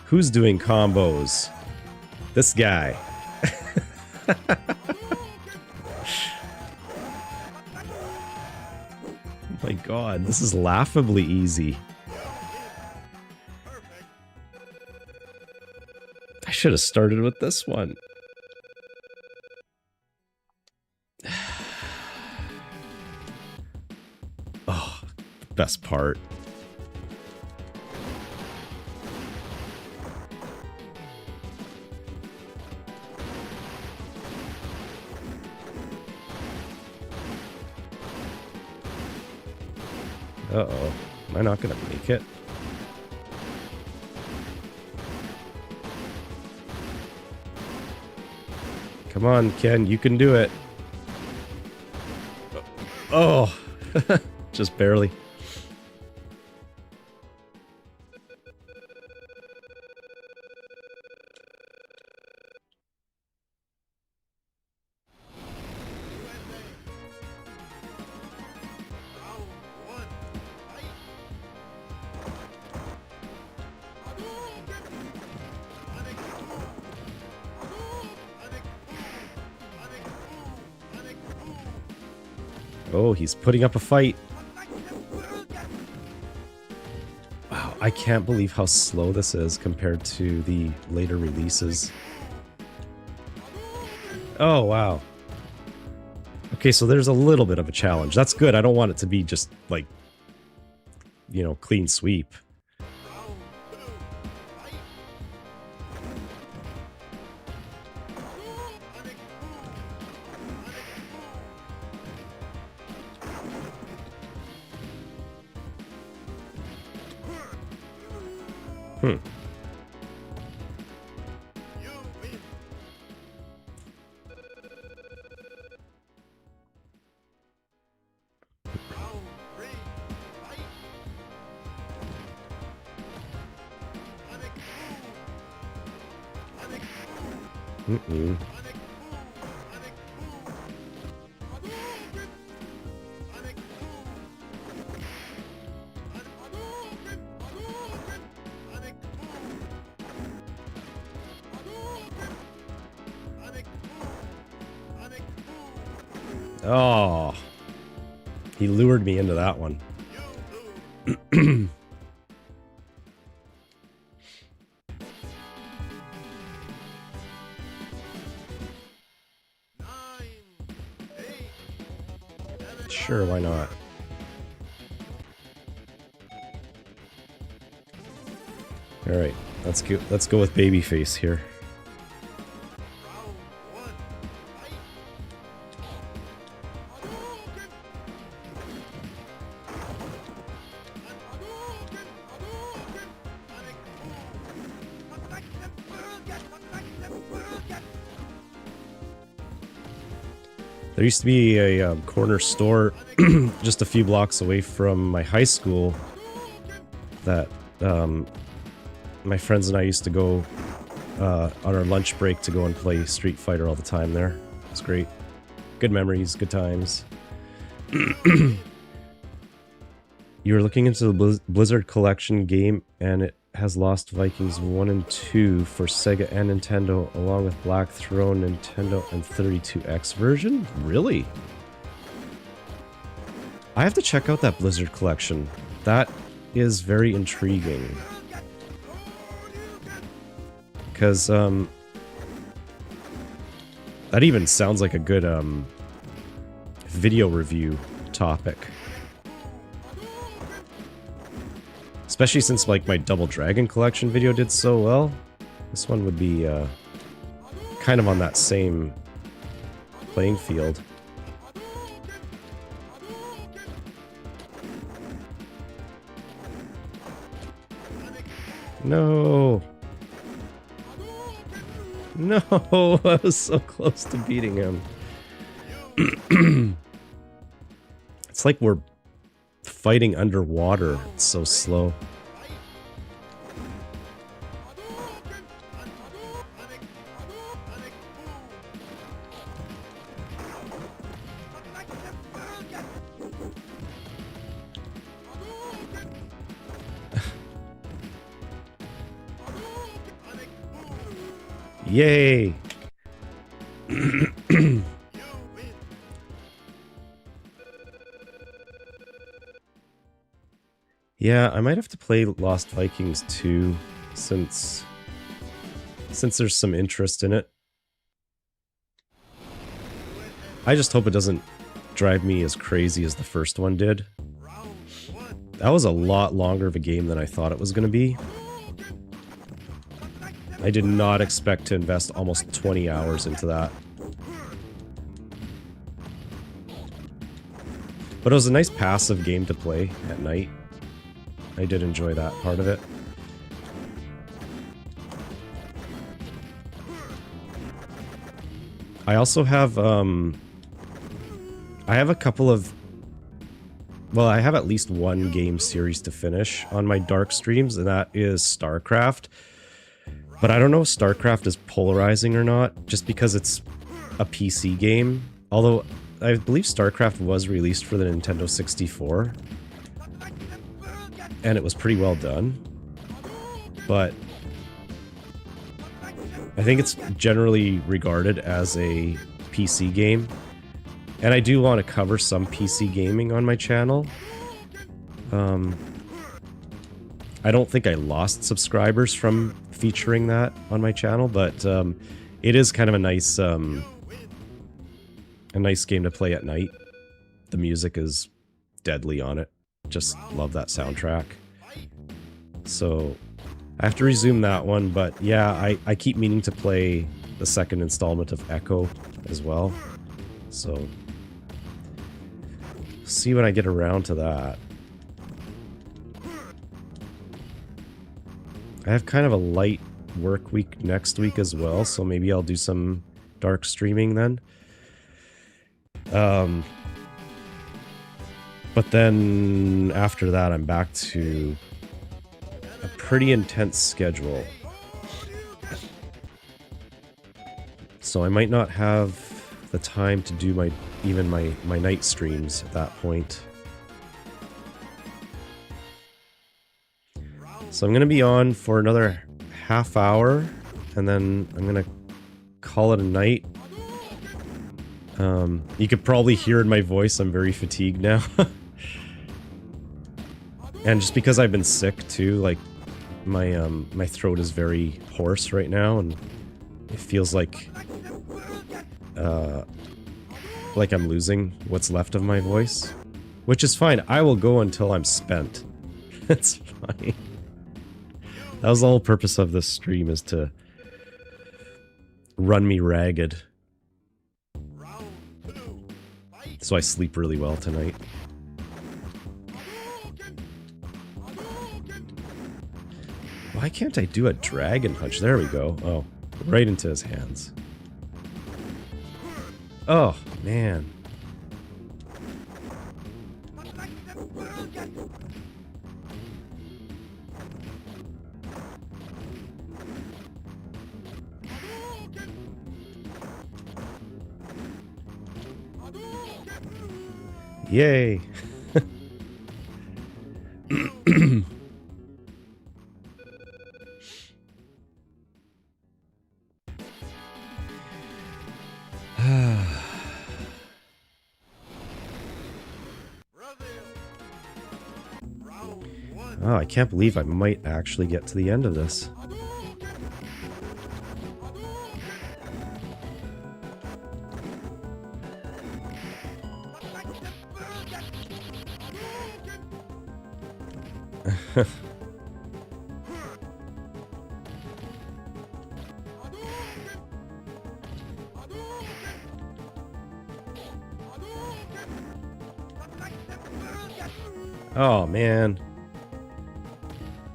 Who's doing combos? This guy. Oh my god, this is laughably easy. I should have started with this one. Oh, best part. Uh-oh. Am I not gonna make it? Come on, Ken, you can do it. Oh, just barely. Oh, he's putting up a fight. Wow, I can't believe how slow this is compared to the later releases. Oh, wow. Okay, so there's a little bit of a challenge. That's good. I don't want it to be just, like, you know, clean sweep. Mm-mm. Oh, he lured me into that one. Sure, why not? All right, let's go with Babyface here. There used to be a corner store just a few blocks away from my high school that my friends and I used to go on our lunch break to go and play Street Fighter all the time there. It's great. Good memories, good times. You were looking into the Blizzard Collection game, and it has Lost Vikings 1 and 2 for Sega and Nintendo, along with Black Throne, Nintendo, and 32X version? Really? I have to check out that Blizzard Collection. That is very intriguing. Because, that even sounds like a good, video review topic. Especially since, like, my Double Dragon Collection video did so well. This one would be, kind of on that same playing field. No! No! I was so close to beating him. It's like we're fighting underwater. It's so slow. Yay! Yeah, I might have to play Lost Vikings 2 since there's some interest in it. I just hope it doesn't drive me as crazy as the first one did. That was a lot longer of a game than I thought it was going to be. I did not expect to invest almost 20 hours into that. But it was a nice passive game to play at night. I did enjoy that part of it. I also have, I have a couple of... Well, I have at least one game series to finish on my dark streams, and that is StarCraft. But I don't know if StarCraft is polarizing or not, just because it's a PC game. Although, I believe StarCraft was released for the Nintendo 64. And it was pretty well done. But I think it's generally regarded as a PC game. And I do want to cover some PC gaming on my channel. I don't think I lost subscribers from featuring that on my channel, but it is kind of a nice game to play at night. The music is deadly on it. Just love that soundtrack. So I have to resume that one, but yeah, I keep meaning to play the second installment of Echo as well. So see when I get around to that. I have kind of a light work week next week as well, so maybe I'll do some dark streaming then. But then after that, I'm back to a pretty intense schedule. So I might not have the time to do my night streams at that point. So I'm going to be on for another half hour, and then I'm going to call it a night. You could probably hear in my voice I'm very fatigued now. And just because I've been sick too, like my throat is very hoarse right now, and it feels like I'm losing what's left of my voice, which is fine. I will go until I'm spent. It's fine. That was the whole purpose of this stream, is to run me ragged. So I sleep really well tonight. Why can't I do a dragon punch? There we go. Oh, right into his hands. Oh, man. Yay. Oh, I can't believe I might actually get to the end of this. Oh, man.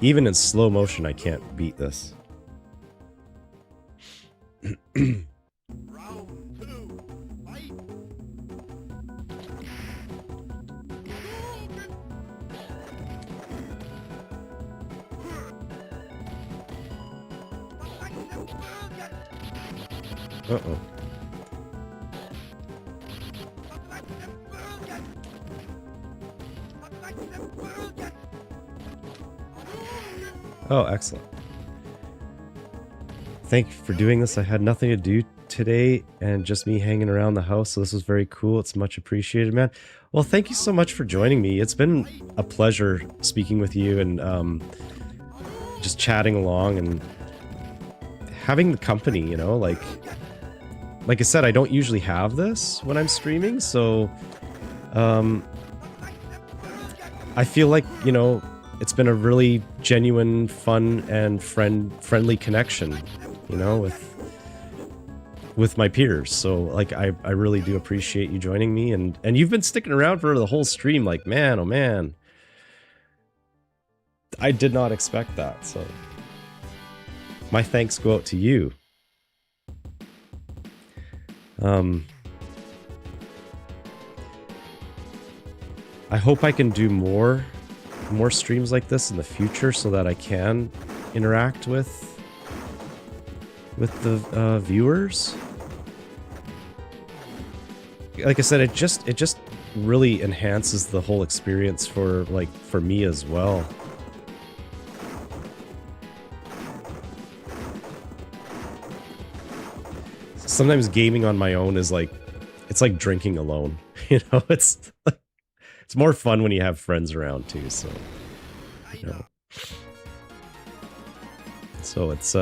Even in slow motion, I can't beat this. Uh-oh. Oh, excellent. Thank you for doing this. I had nothing to do today and just me hanging around the house, so this was very cool. It's much appreciated, man. Well, thank you so much for joining me. It's been a pleasure speaking with you and just chatting along and having the company, you know, like I said, I don't usually have this when I'm streaming, so I feel like, you know, it's been a really genuine, fun, and friendly connection, you know, with my peers. So, like, I really do appreciate you joining me, and you've been sticking around for the whole stream. Like, man, oh man, I did not expect that. So, my thanks go out to you. I hope I can do more streams like this in the future so that I can interact with the viewers. Like I said, it just really enhances the whole experience for me as well. Sometimes gaming on my own is like, it's like drinking alone. You know, it's more fun when you have friends around too, so, you know. So it's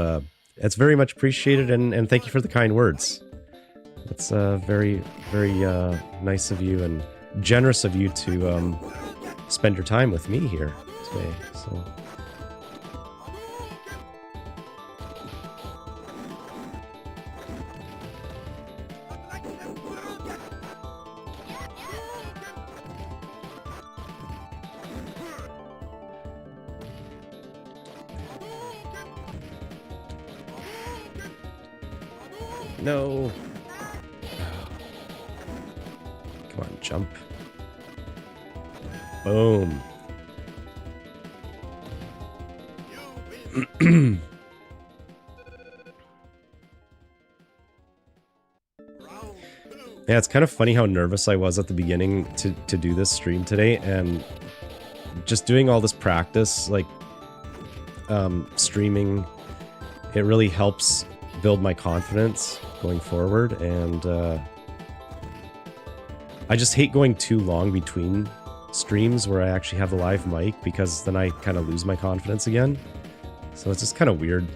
very much appreciated, and thank you for the kind words. It's very, very nice of you and generous of you to spend your time with me here today. So. No. Come on, jump. Boom. Yeah, it's kind of funny how nervous I was at the beginning to do this stream today, and just doing all this practice, like streaming, it really helps build my confidence going forward, and I just hate going too long between streams where I actually have the live mic, because then I kind of lose my confidence again. So it's just kind of weird.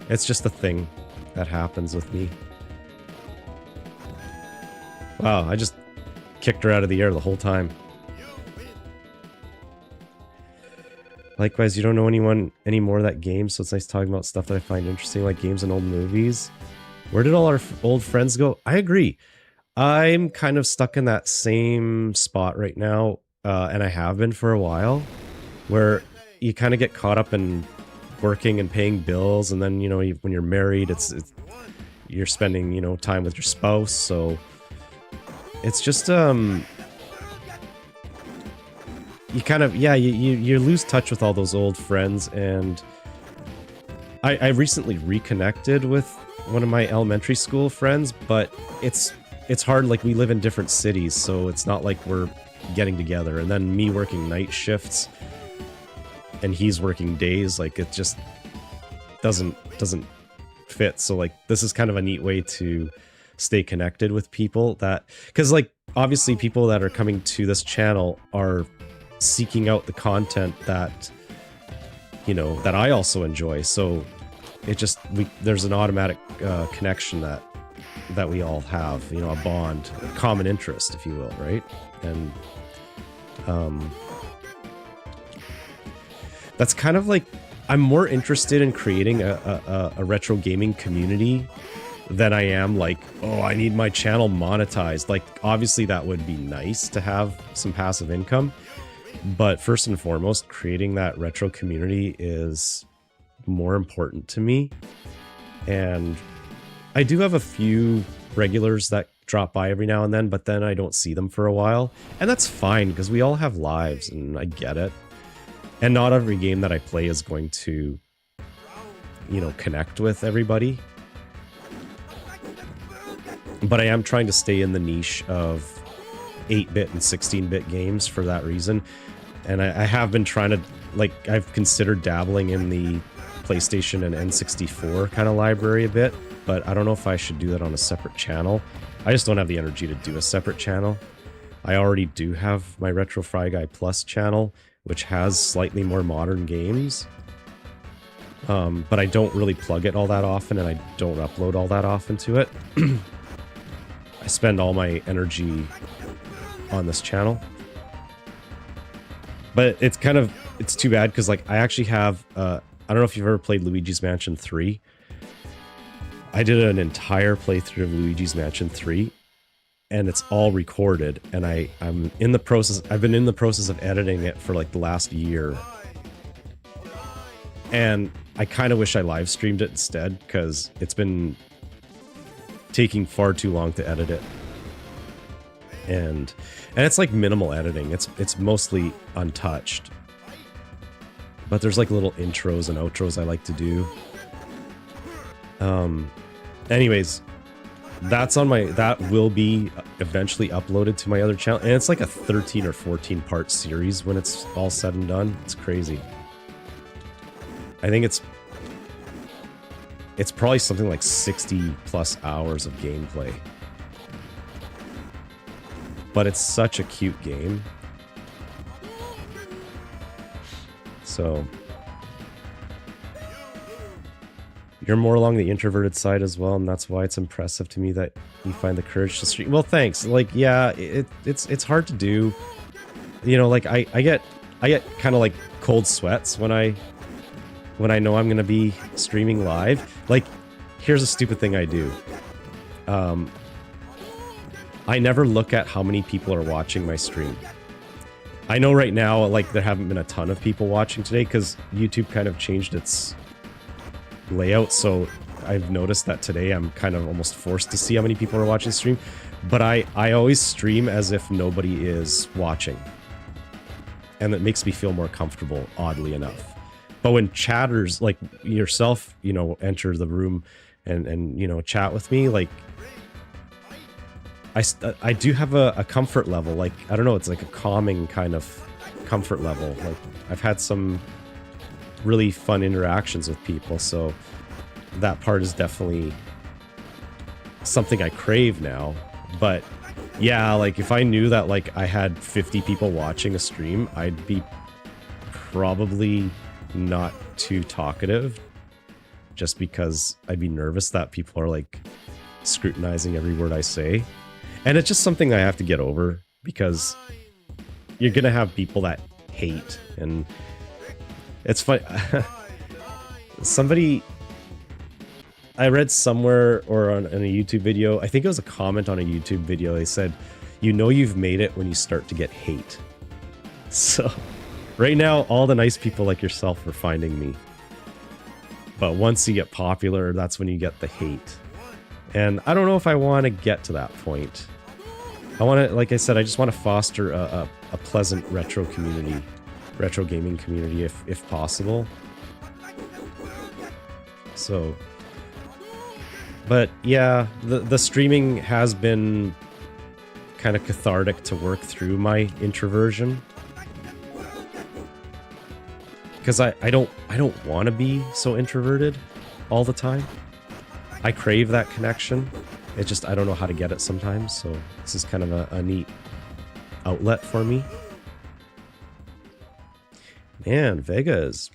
It's just a thing that happens with me. Wow, I just kicked her out of the air the whole time. Likewise, you don't know anyone anymore of that game, so it's nice talking about stuff that I find interesting, like games and old movies. Where did all our old friends go? I agree. I'm kind of stuck in that same spot right now, and I have been for a while, where you kind of get caught up in working and paying bills, and then, you know, when you're married, you're spending, you know, time with your spouse, so it's just you kind of, yeah, you lose touch with all those old friends. And I recently reconnected with one of my elementary school friends, but it's hard. Like, we live in different cities, so it's not like we're getting together. And then me working night shifts and he's working days, like, it just doesn't fit. So, like, this is kind of a neat way to stay connected with people, that, because, like, obviously people that are coming to this channel are seeking out the content that, you know, that I also enjoy. So it just, there's an automatic connection that we all have, you know, a bond, a common interest, if you will, right? And that's kind of like, I'm more interested in creating a retro gaming community than I am like, oh, I need my channel monetized. Like, obviously that would be nice to have some passive income, but first and foremost, creating that retro community is more important to me. And I do have a few regulars that drop by every now and then, but then I don't see them for a while. And that's fine, because we all have lives, and I get it. And not every game that I play is going to, you know, connect with everybody. But I am trying to stay in the niche of 8-bit and 16-bit games for that reason. And I have been trying to, like, I've considered dabbling in the PlayStation and N64 kind of library a bit, but I don't know if I should do that on a separate channel. I just don't have the energy to do a separate channel. I already do have my Retro Fry Guy Plus channel, which has slightly more modern games. But I don't really plug it all that often, and I don't upload all that often to it. I spend all my energy on this channel. But it's kind of, it's too bad, because, like, I actually have, I don't know if you've ever played Luigi's Mansion 3. I did an entire playthrough of Luigi's Mansion 3, and it's all recorded, and I'm in the process, I've been in the process of editing it for, like, the last year. And I kind of wish I live streamed it instead, because it's been taking far too long to edit it. And it's like minimal editing. It's mostly untouched. But there's like little intros and outros I like to do. Anyways, that's on my, that will be eventually uploaded to my other channel. And it's like a 13 or 14 part series when it's all said and done. It's crazy. I think it's probably something like 60 plus hours of gameplay. But it's such a cute game. So you're more along the introverted side as well, and that's why it's impressive to me that you find the courage to stream. Well, thanks. Like, yeah, it's hard to do. You know, like I get kind of like cold sweats when I know I'm gonna be streaming live. Like, here's a stupid thing I do. I never look at how many people are watching my stream. I know right now, like, there haven't been a ton of people watching today because YouTube kind of changed its layout, so I've noticed that today I'm kind of almost forced to see how many people are watching the stream. But I always stream as if nobody is watching. And it makes me feel more comfortable, oddly enough. But when chatters, like yourself, you know, enter the room and you know, chat with me, like, I do have a comfort level. Like, I don't know, it's like a calming kind of comfort level. Like, I've had some really fun interactions with people, so that part is definitely something I crave now. But Yeah, like if I knew that like I had 50 people watching a stream, I'd be probably not too talkative, just because I'd be nervous that people are like scrutinizing every word I say. And it's just something I have to get over, because you're gonna have people that hate, and it's fun. Somebody, I read somewhere or on a YouTube video, I think it was a comment on a YouTube video, they said, you know you've made it when you start to get hate. So right now, all the nice people like yourself are finding me. But once you get popular, that's when you get the hate. And I don't know if I want to get to that point. I want to, like I said, I just want to foster a pleasant retro community, retro gaming community if possible. So, but yeah, the streaming has been kind of cathartic to work through my introversion. Because I don't want to be so introverted all the time. I crave that connection. It's just I don't know how to get it sometimes, so this is kind of a neat outlet for me. Man, Vega is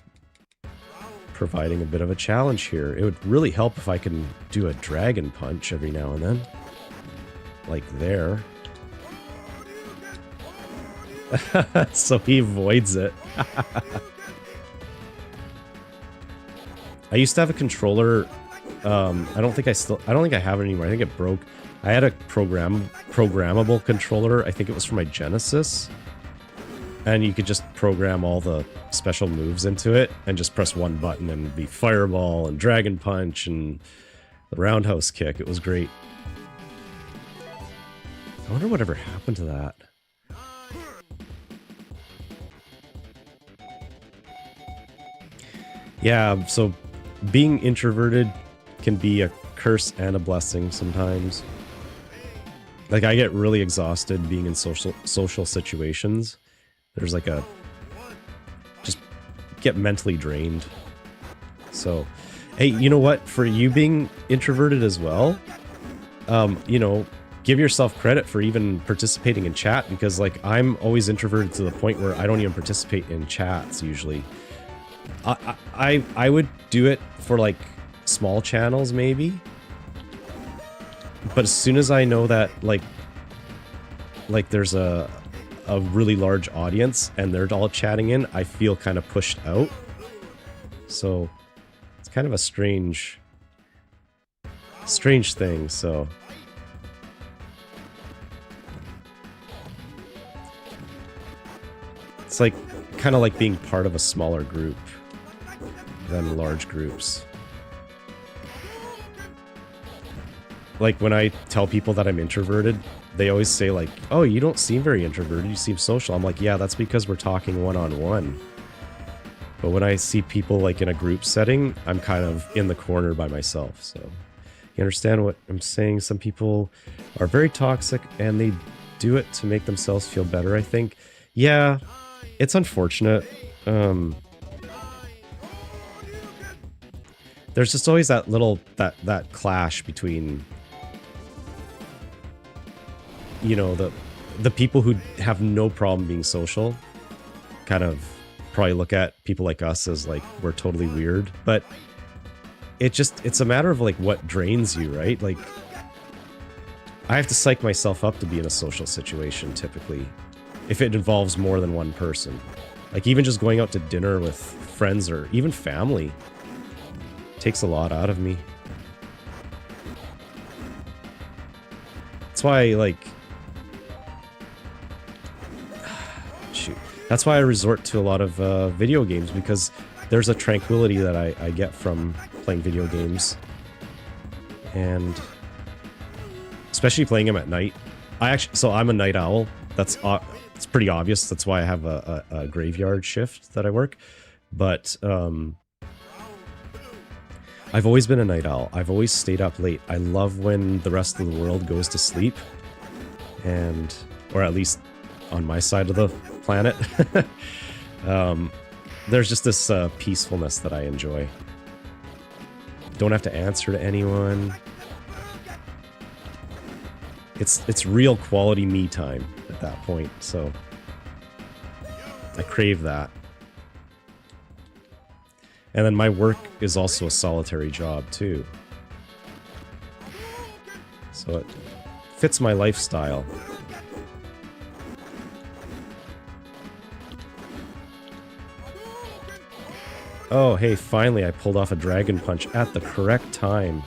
providing a bit of a challenge here. It would really help if I can do a dragon punch every now and then. Like there. So he avoids it. I used to have a controller. I don't think I have it anymore. I think it broke. I had a programmable controller. I think it was for my Genesis. And you could just program all the special moves into it and just press one button and it'd be Fireball and Dragon Punch and the Roundhouse Kick. It was great. I wonder whatever happened to that. Yeah, so being introverted can be a curse and a blessing sometimes. Like, I get really exhausted being in social situations. There's like just get mentally drained. So, hey, you know what? For you being introverted as well, you know, give yourself credit for even participating in chat, because like I'm always introverted to the point where I don't even participate in chats usually. I would do it for like small channels maybe, but as soon as I know that like there's a really large audience and they're all chatting in, I feel kind of pushed out. So it's kind of a strange thing. So it's like kind of like being part of a smaller group than large groups. Like when I tell people that I'm introverted, they always say like, oh, you don't seem very introverted, you seem social. I'm like, yeah, that's because we're talking one-on-one. But when I see people like in a group setting, I'm kind of in the corner by myself. So you understand what I'm saying? Some people are very toxic and they do it to make themselves feel better, I think. Yeah, it's unfortunate. There's just always that little, that clash between, you know, the people who have no problem being social kind of probably look at people like us as like we're totally weird, but it's a matter of like what drains you, right? Like I have to psych myself up to be in a social situation typically if it involves more than one person. Like even just going out to dinner with friends or even family takes a lot out of me. That's why like that's why I resort to a lot of video games, because there's a tranquility that I get from playing video games. And especially playing them at night. So I'm a night owl. That's it's pretty obvious. That's why I have a graveyard shift that I work. But I've always been a night owl. I've always stayed up late. I love when the rest of the world goes to sleep. Or at least on my side of the planet. There's just this peacefulness that I enjoy. Don't have to answer to anyone. It's real quality me time at that point, so I crave that. And then my work is also a solitary job too, so it fits my lifestyle. Oh, hey, finally I pulled off a dragon punch at the correct time.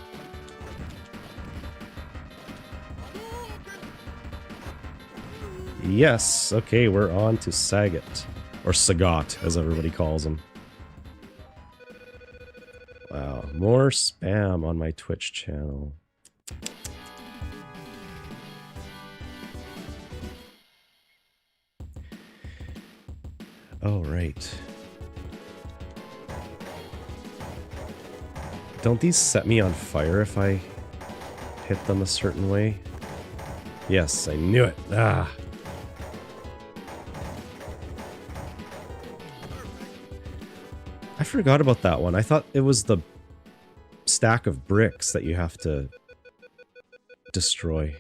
Yes, okay, we're on to Sagat. Or Sagat, as everybody calls him. Wow, more spam on my Twitch channel. Oh, right. Don't these set me on fire if I hit them a certain way? Yes, I knew it. Ah. I forgot about that one. I thought it was the stack of bricks that you have to destroy.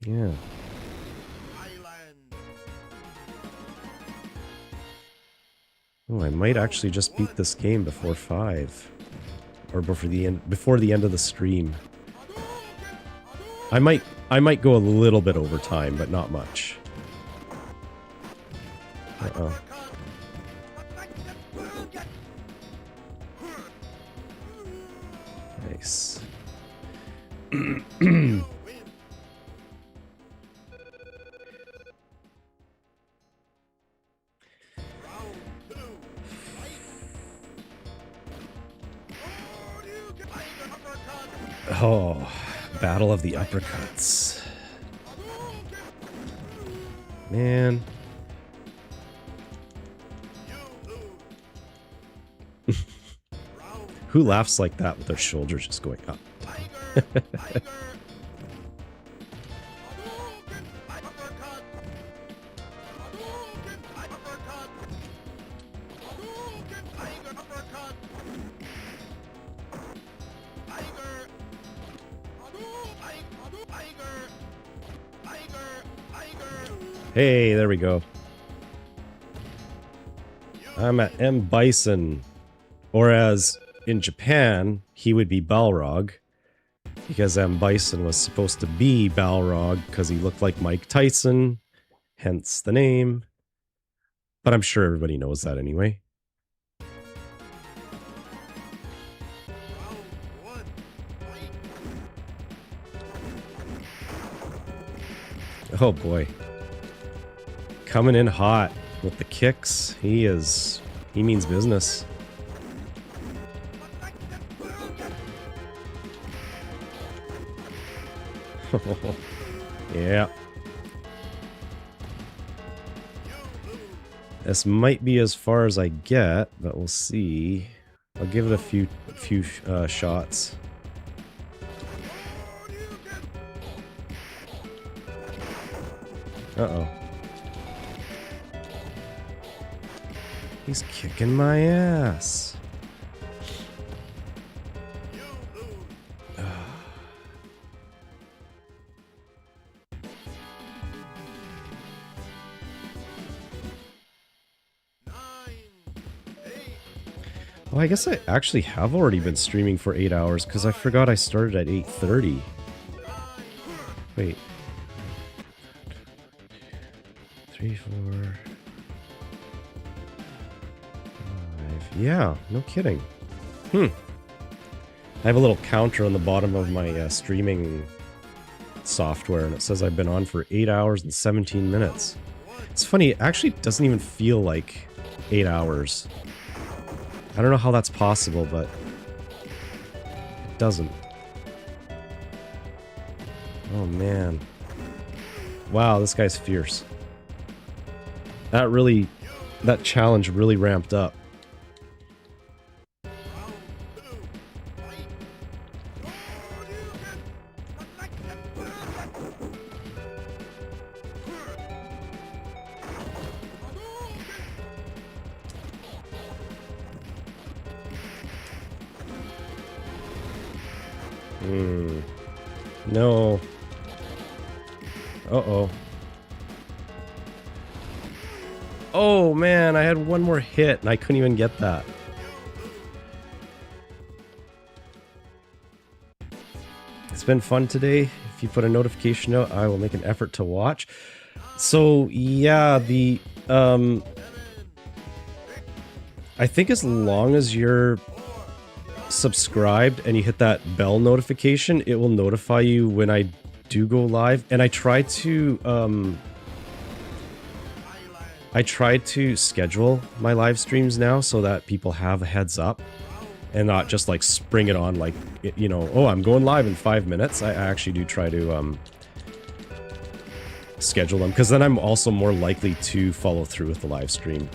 Yeah. Oh, I might actually just beat this game before 5. Or before the end of the stream. I might go a little bit over time, but not much. Uh-oh. Nice. Oh, Battle of the Uppercuts. Man. Who laughs like that with their shoulders just going up? Hey, there we go. I'm at M. Bison. Or as in Japan, he would be Balrog. Because M. Bison was supposed to be Balrog because he looked like Mike Tyson. Hence the name. But I'm sure everybody knows that anyway. Oh boy. Coming in hot with the kicks. He means business. Yeah. This might be as far as I get, but we'll see. I'll give it a few shots. Uh-oh. He's kicking my ass. Oh, I guess I actually have already been streaming for 8 hours because I forgot I started at 8:30. Wait. 3, 4, 5. Yeah, no kidding. I have a little counter on the bottom of my streaming software, and it says I've been on for 8 hours and 17 minutes. It's funny, it actually doesn't even feel like 8 hours. I don't know how that's possible, but it doesn't. Oh, man. Wow, this guy's fierce. That challenge really ramped up. No. Uh-oh. Oh, man, I had one more hit, and I couldn't even get that. It's been fun today. If you put a notification out, I will make an effort to watch. So, yeah, the... I think as long as you're subscribed and you hit that bell notification, it will notify you when I do go live. And I try to schedule my live streams now so that people have a heads up and not just like spring it on like, you know, oh, I'm going live in 5 minutes. I actually do try to schedule them, because then I'm also more likely to follow through with the live stream.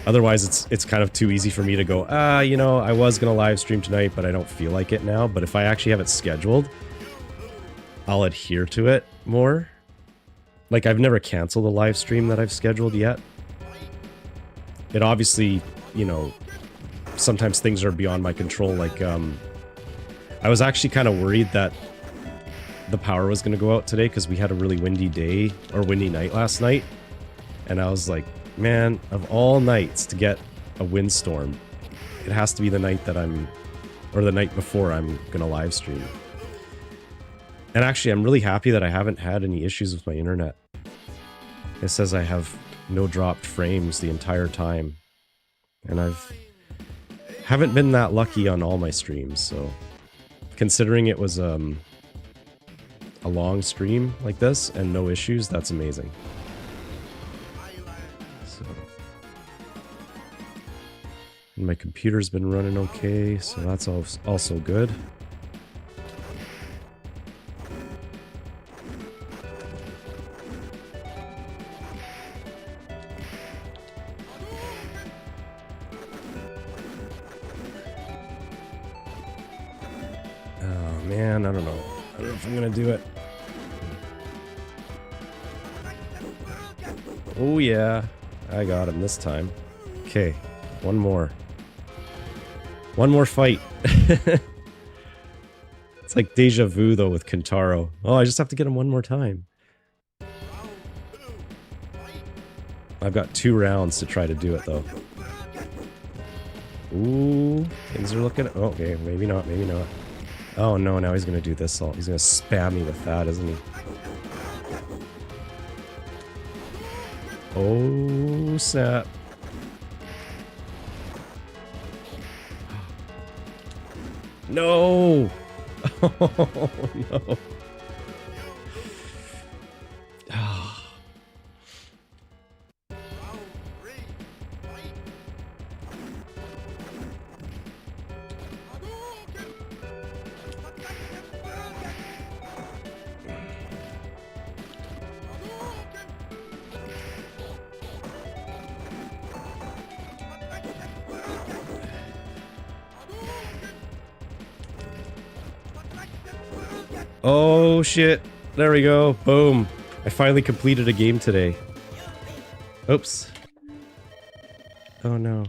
Otherwise, it's kind of too easy for me to go, you know, I was going to live stream tonight, but I don't feel like it now. But if I actually have it scheduled, I'll adhere to it more. Like, I've never canceled a live stream that I've scheduled yet. It obviously, you know, sometimes things are beyond my control. Like, I was actually kind of worried that the power was going to go out today because we had a really windy day, or windy night last night. And I was like, man, of all nights to get a windstorm, it has to be the night that or the night before I'm gonna live stream. And actually, I'm really happy that I haven't had any issues with my internet. It says I have no dropped frames the entire time. And haven't been that lucky on all my streams, so considering it was a long stream like this and no issues, that's amazing. And my computer's been running okay, so that's also good. Oh man, I don't know. I don't know if I'm gonna do it. Oh yeah, I got him this time. Okay, one more. One more fight. It's like deja vu, though, with Kentaro. Oh, I just have to get him one more time. I've got 2 rounds to try to do it, though. Ooh, things are looking... Okay, maybe not, maybe not. Oh, no, now he's going to do this. He's going to spam me with that, isn't he? Oh, snap. No! Oh, no. Oh shit, there we go, boom. I finally completed a game today. Oops. Oh no.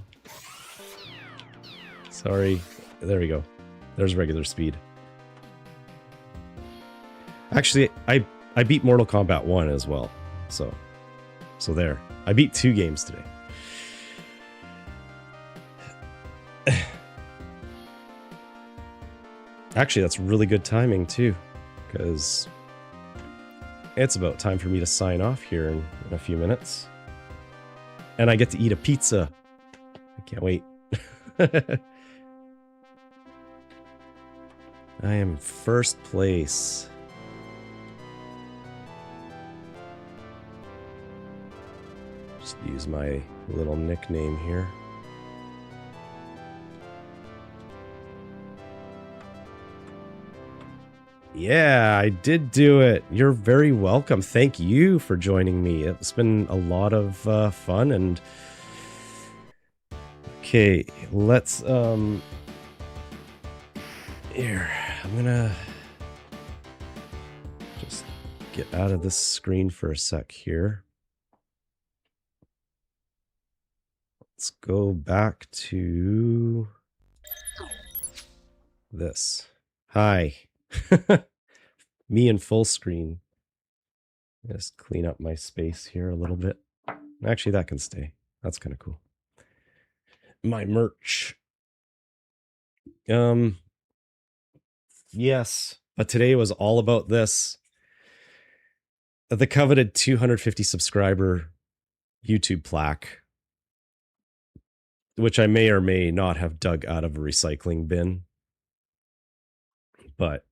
Sorry, there we go. There's regular speed. Actually, I beat Mortal Kombat 1 as well, so there. I beat 2 games today. Actually, that's really good timing too, because it's about time for me to sign off here in a few minutes. And I get to eat a pizza. I can't wait. I am first place. Just use my little nickname here. Yeah, I did do it. You're very welcome. Thank you for joining me. It's been a lot of fun. And okay, let's here, I'm gonna just get out of this screen for a sec here. Let's go back to this. Hi. Me in full screen. Just clean up my space here a little bit. Actually, that can stay. That's kind of cool. My merch. Yes, but today was all about this. The coveted 250 subscriber YouTube plaque, which I may or may not have dug out of a recycling bin. But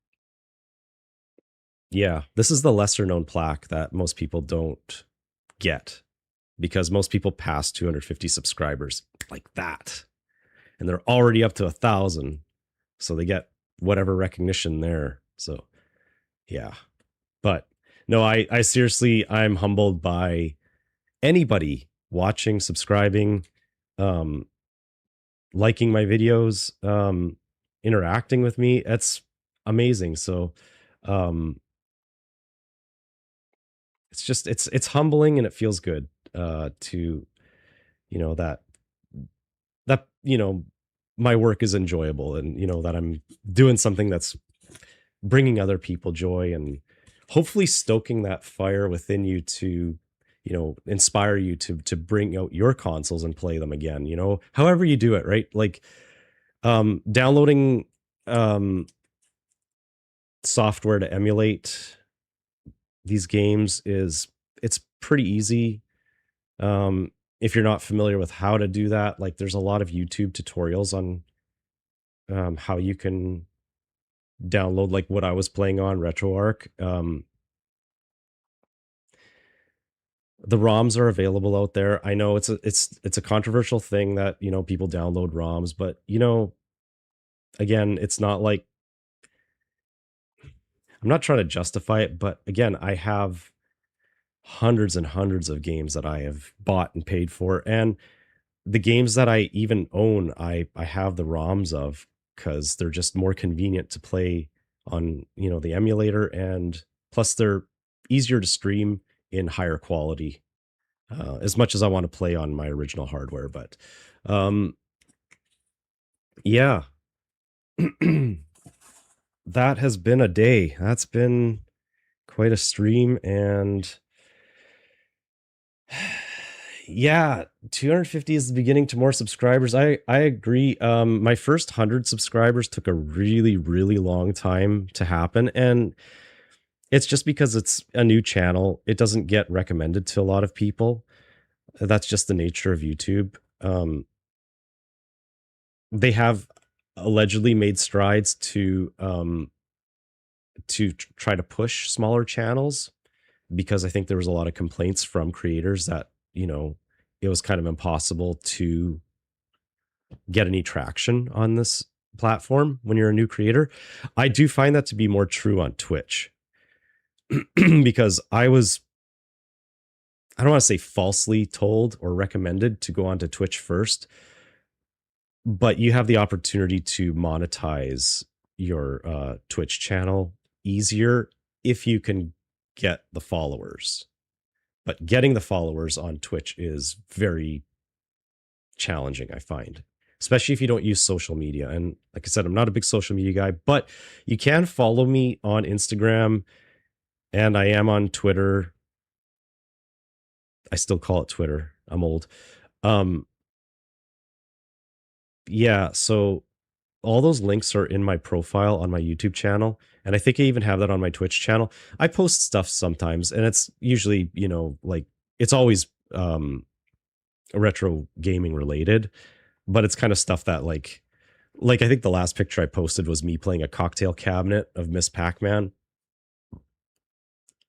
yeah, this is the lesser known plaque that most people don't get because most people pass 250 subscribers like that. And they're already up to 1,000. So they get whatever recognition there. So yeah. But no, I seriously, I'm humbled by anybody watching, subscribing, liking my videos, interacting with me. That's amazing. So it's humbling and it feels good to that my work is enjoyable and that I'm doing something that's bringing other people joy and hopefully stoking that fire within you to inspire you to bring out your consoles and play them again, however you do it, right? Like downloading software to emulate these games it's pretty easy. If you're not familiar with how to do that, like there's a lot of YouTube tutorials on how you can download like what I was playing on RetroArch. The ROMs are available out there. I know it's a controversial thing that people download ROMs, but again, it's not like I'm not trying to justify it, but again, I have hundreds and hundreds of games that I have bought and paid for, and the games that I even own, I have the ROMs of because they're just more convenient to play on the emulator, and plus they're easier to stream in higher quality. As much as I want to play on my original hardware, but yeah, that has been a day. That's been quite a stream, and yeah, 250 is the beginning to more subscribers. I agree. My first 100 subscribers took a really, really long time to happen, and it's just because it's a new channel. It doesn't get recommended to a lot of people. That's just the nature of YouTube. They have allegedly made strides to try to push smaller channels because I think there was a lot of complaints from creators that it was kind of impossible to get any traction on this platform when you're a new creator. I do find that to be more true on Twitch because I don't want to say falsely told or recommended to go onto Twitch first, but you have the opportunity to monetize your Twitch channel easier if you can get the followers. But getting the followers on Twitch is very challenging, I find, especially if you don't use social media. And like I said, I'm not a big social media guy, but you can follow me on Instagram and I am on Twitter. I still call it Twitter. I'm old. Yeah, so all those links are in my profile on my YouTube channel. And I think I even have that on my Twitch channel. I post stuff sometimes, and it's usually, like it's always retro gaming related, but it's kind of stuff that like I think the last picture I posted was me playing a cocktail cabinet of Miss Pac-Man.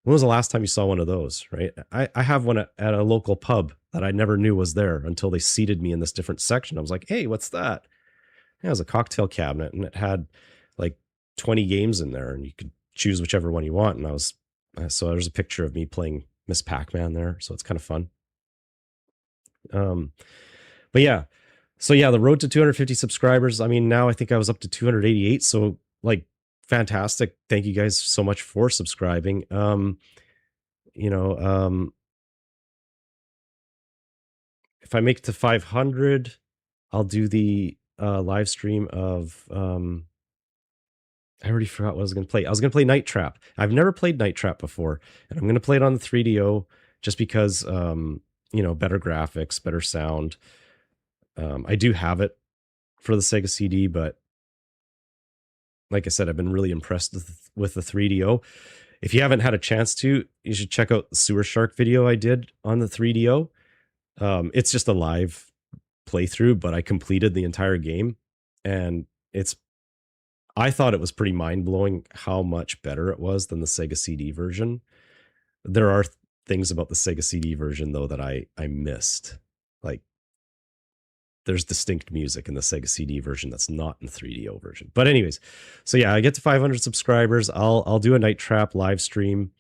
When was the last time you saw one of those, right? I have one at a local pub that I never knew was there until they seated me in this different section. I was like, hey, what's that? Yeah, it was a cocktail cabinet, and it had like 20 games in there, and you could choose whichever one you want. And so there's a picture of me playing Miss Pac-Man there, so it's kind of fun. But yeah, so yeah, the road to 250 subscribers. I mean, now I think I was up to 288. So like, fantastic. Thank you guys so much for subscribing. If I make it to 500, I'll do the live stream of I already forgot what I was going to play. I was going to play Night Trap. I've never played Night Trap before, and I'm going to play it on the 3DO just because, better graphics, better sound. I do have it for the Sega CD, but like I said, I've been really impressed with the 3DO. If you haven't had a chance to, you should check out the Sewer Shark video I did on the 3DO. It's just a live playthrough, but I completed the entire game, and I thought it was pretty mind-blowing how much better it was than the Sega CD version. There are things about the Sega CD version, though, that I missed. Like, there's distinct music in the Sega CD version that's not in the 3DO version. But anyways, so yeah, I get to 500 subscribers. I'll do a Night Trap live stream.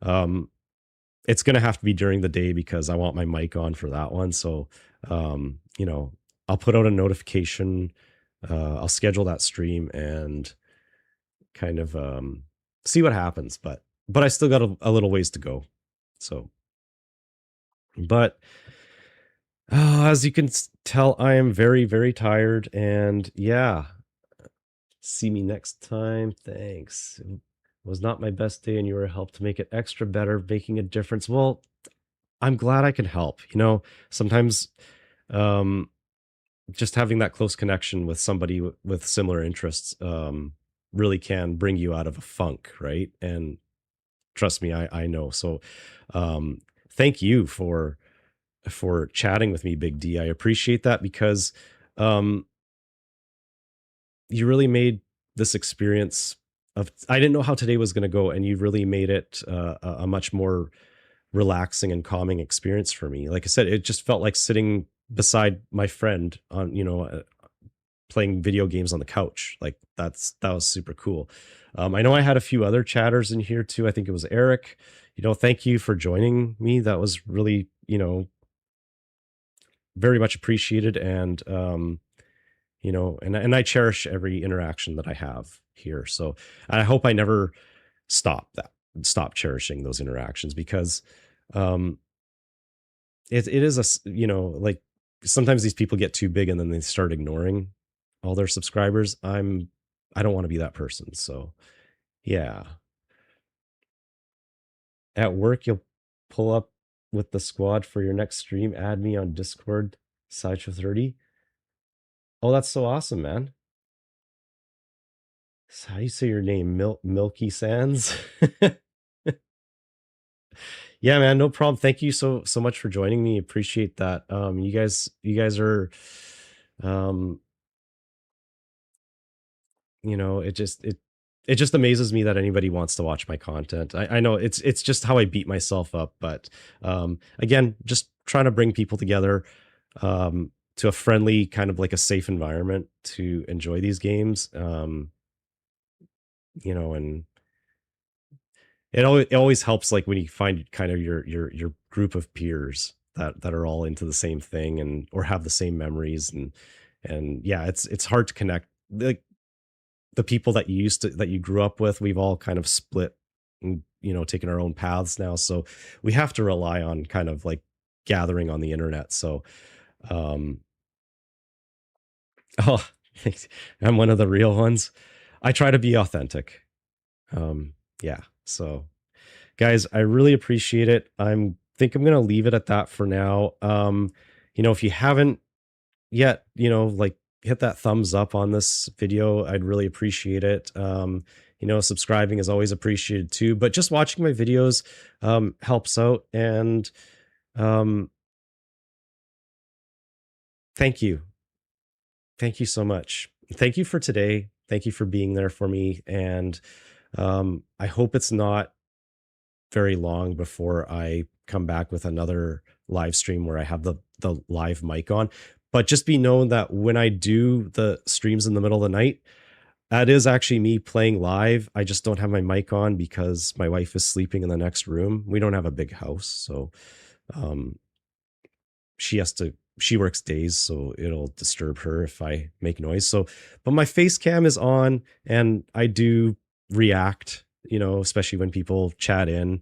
It's going to have to be during the day because I want my mic on for that one. So, I'll put out a notification. I'll schedule that stream and kind of see what happens. But I still got a little ways to go. So, but as you can tell, I am very, very tired. And yeah, see me next time. Thanks. It was not my best day, and you were a help to make it extra better, making a difference. Well, I'm glad I can help. Sometimes just having that close connection with somebody with similar interests really can bring you out of a funk, right? And trust me, I know. So thank you for chatting with me, Big D. I appreciate that because you really made this experience I didn't know how today was going to go, and you really made it a much more relaxing and calming experience for me. Like I said, it just felt like sitting beside my friend on, playing video games on the couch. Like that was super cool. I know I had a few other chatters in here too. I think it was Eric. Thank you for joining me. That was really, very much appreciated. And, and I cherish every interaction that I have here. So I hope I never stop cherishing those interactions because, it is like sometimes these people get too big and then they start ignoring all their subscribers. I don't want to be that person. So yeah. At work, you'll pull up with the squad for your next stream. Add me on Discord, Sideshow30. Oh, that's so awesome, man. So how do you say your name? Milky Sands? Yeah, man, no problem. Thank you so much for joining me. Appreciate that. You guys are it just amazes me that anybody wants to watch my content. I know it's just how I beat myself up, but again, just trying to bring people together to a friendly, kind of like a safe environment to enjoy these games. And it always helps, like when you find kind of your group of peers that are all into the same thing and or have the same memories, and yeah, it's hard to connect. Like the people that you grew up with, we've all kind of split and taken our own paths now, so we have to rely on kind of like gathering on the internet. So oh, thanks. I'm one of the real ones. I try to be authentic. Yeah. So guys, I really appreciate it. Think I'm going to leave it at that for now. If you haven't yet, like hit that thumbs up on this video, I'd really appreciate it. Subscribing is always appreciated too, but just watching my videos helps out. And thank you. Thank you so much. Thank you for today. Thank you for being there for me. And I hope it's not very long before I come back with another live stream where I have the live mic on. But just be known that when I do the streams in the middle of the night, that is actually me playing live. I just don't have my mic on because my wife is sleeping in the next room. We don't have a big house, so she works days, so it'll disturb her if I make noise. So, but my face cam is on and I do react, especially when people chat in.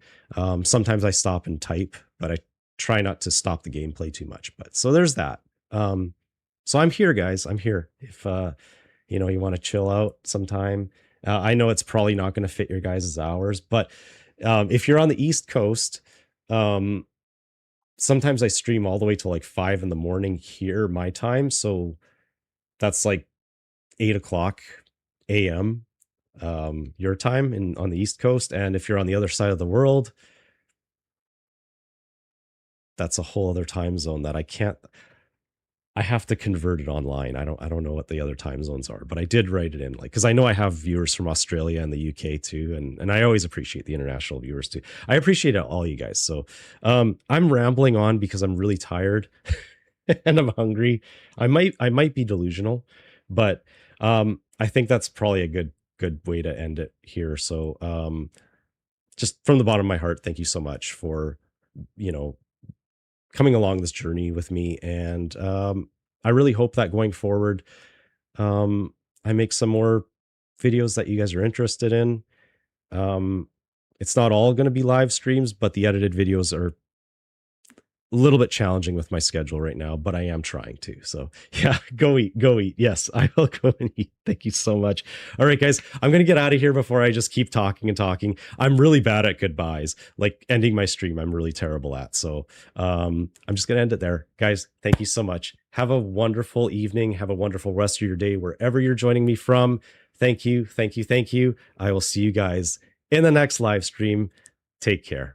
Sometimes I stop and type, but I try not to stop the gameplay too much. But so there's that. So I'm here, guys. I'm here. If you want to chill out sometime, I know it's probably not going to fit your guys' hours, but if you're on the East Coast, sometimes I stream all the way till like 5 in the morning here, my time. So that's like 8 o'clock a.m. Your time on the East Coast. And if you're on the other side of the world, that's a whole other time zone that I have to convert it online. I don't know what the other time zones are, but I did write it in, like, because I know I have viewers from Australia and the UK too, and I always appreciate the international viewers too. I appreciate all you guys. So I'm rambling on because I'm really tired and I'm hungry. I might be delusional, but I think that's probably a good way to end it here. So just from the bottom of my heart, thank you so much for, you know, coming along this journey with me. And I really hope that going forward, I make some more videos that you guys are interested in. It's not all going to be live streams, but the edited videos are a little bit challenging with my schedule right now, but I am trying to. So yeah, go eat. Yes, I will go and eat. Thank you so much. All right, guys, I'm going to get out of here before I just keep talking and talking. I'm really bad at goodbyes, like ending my stream. I'm really terrible at. So I'm just going to end it there. Guys, thank you so much. Have a wonderful evening. Have a wonderful rest of your day, wherever you're joining me from. Thank you. I will see you guys in the next live stream. Take care.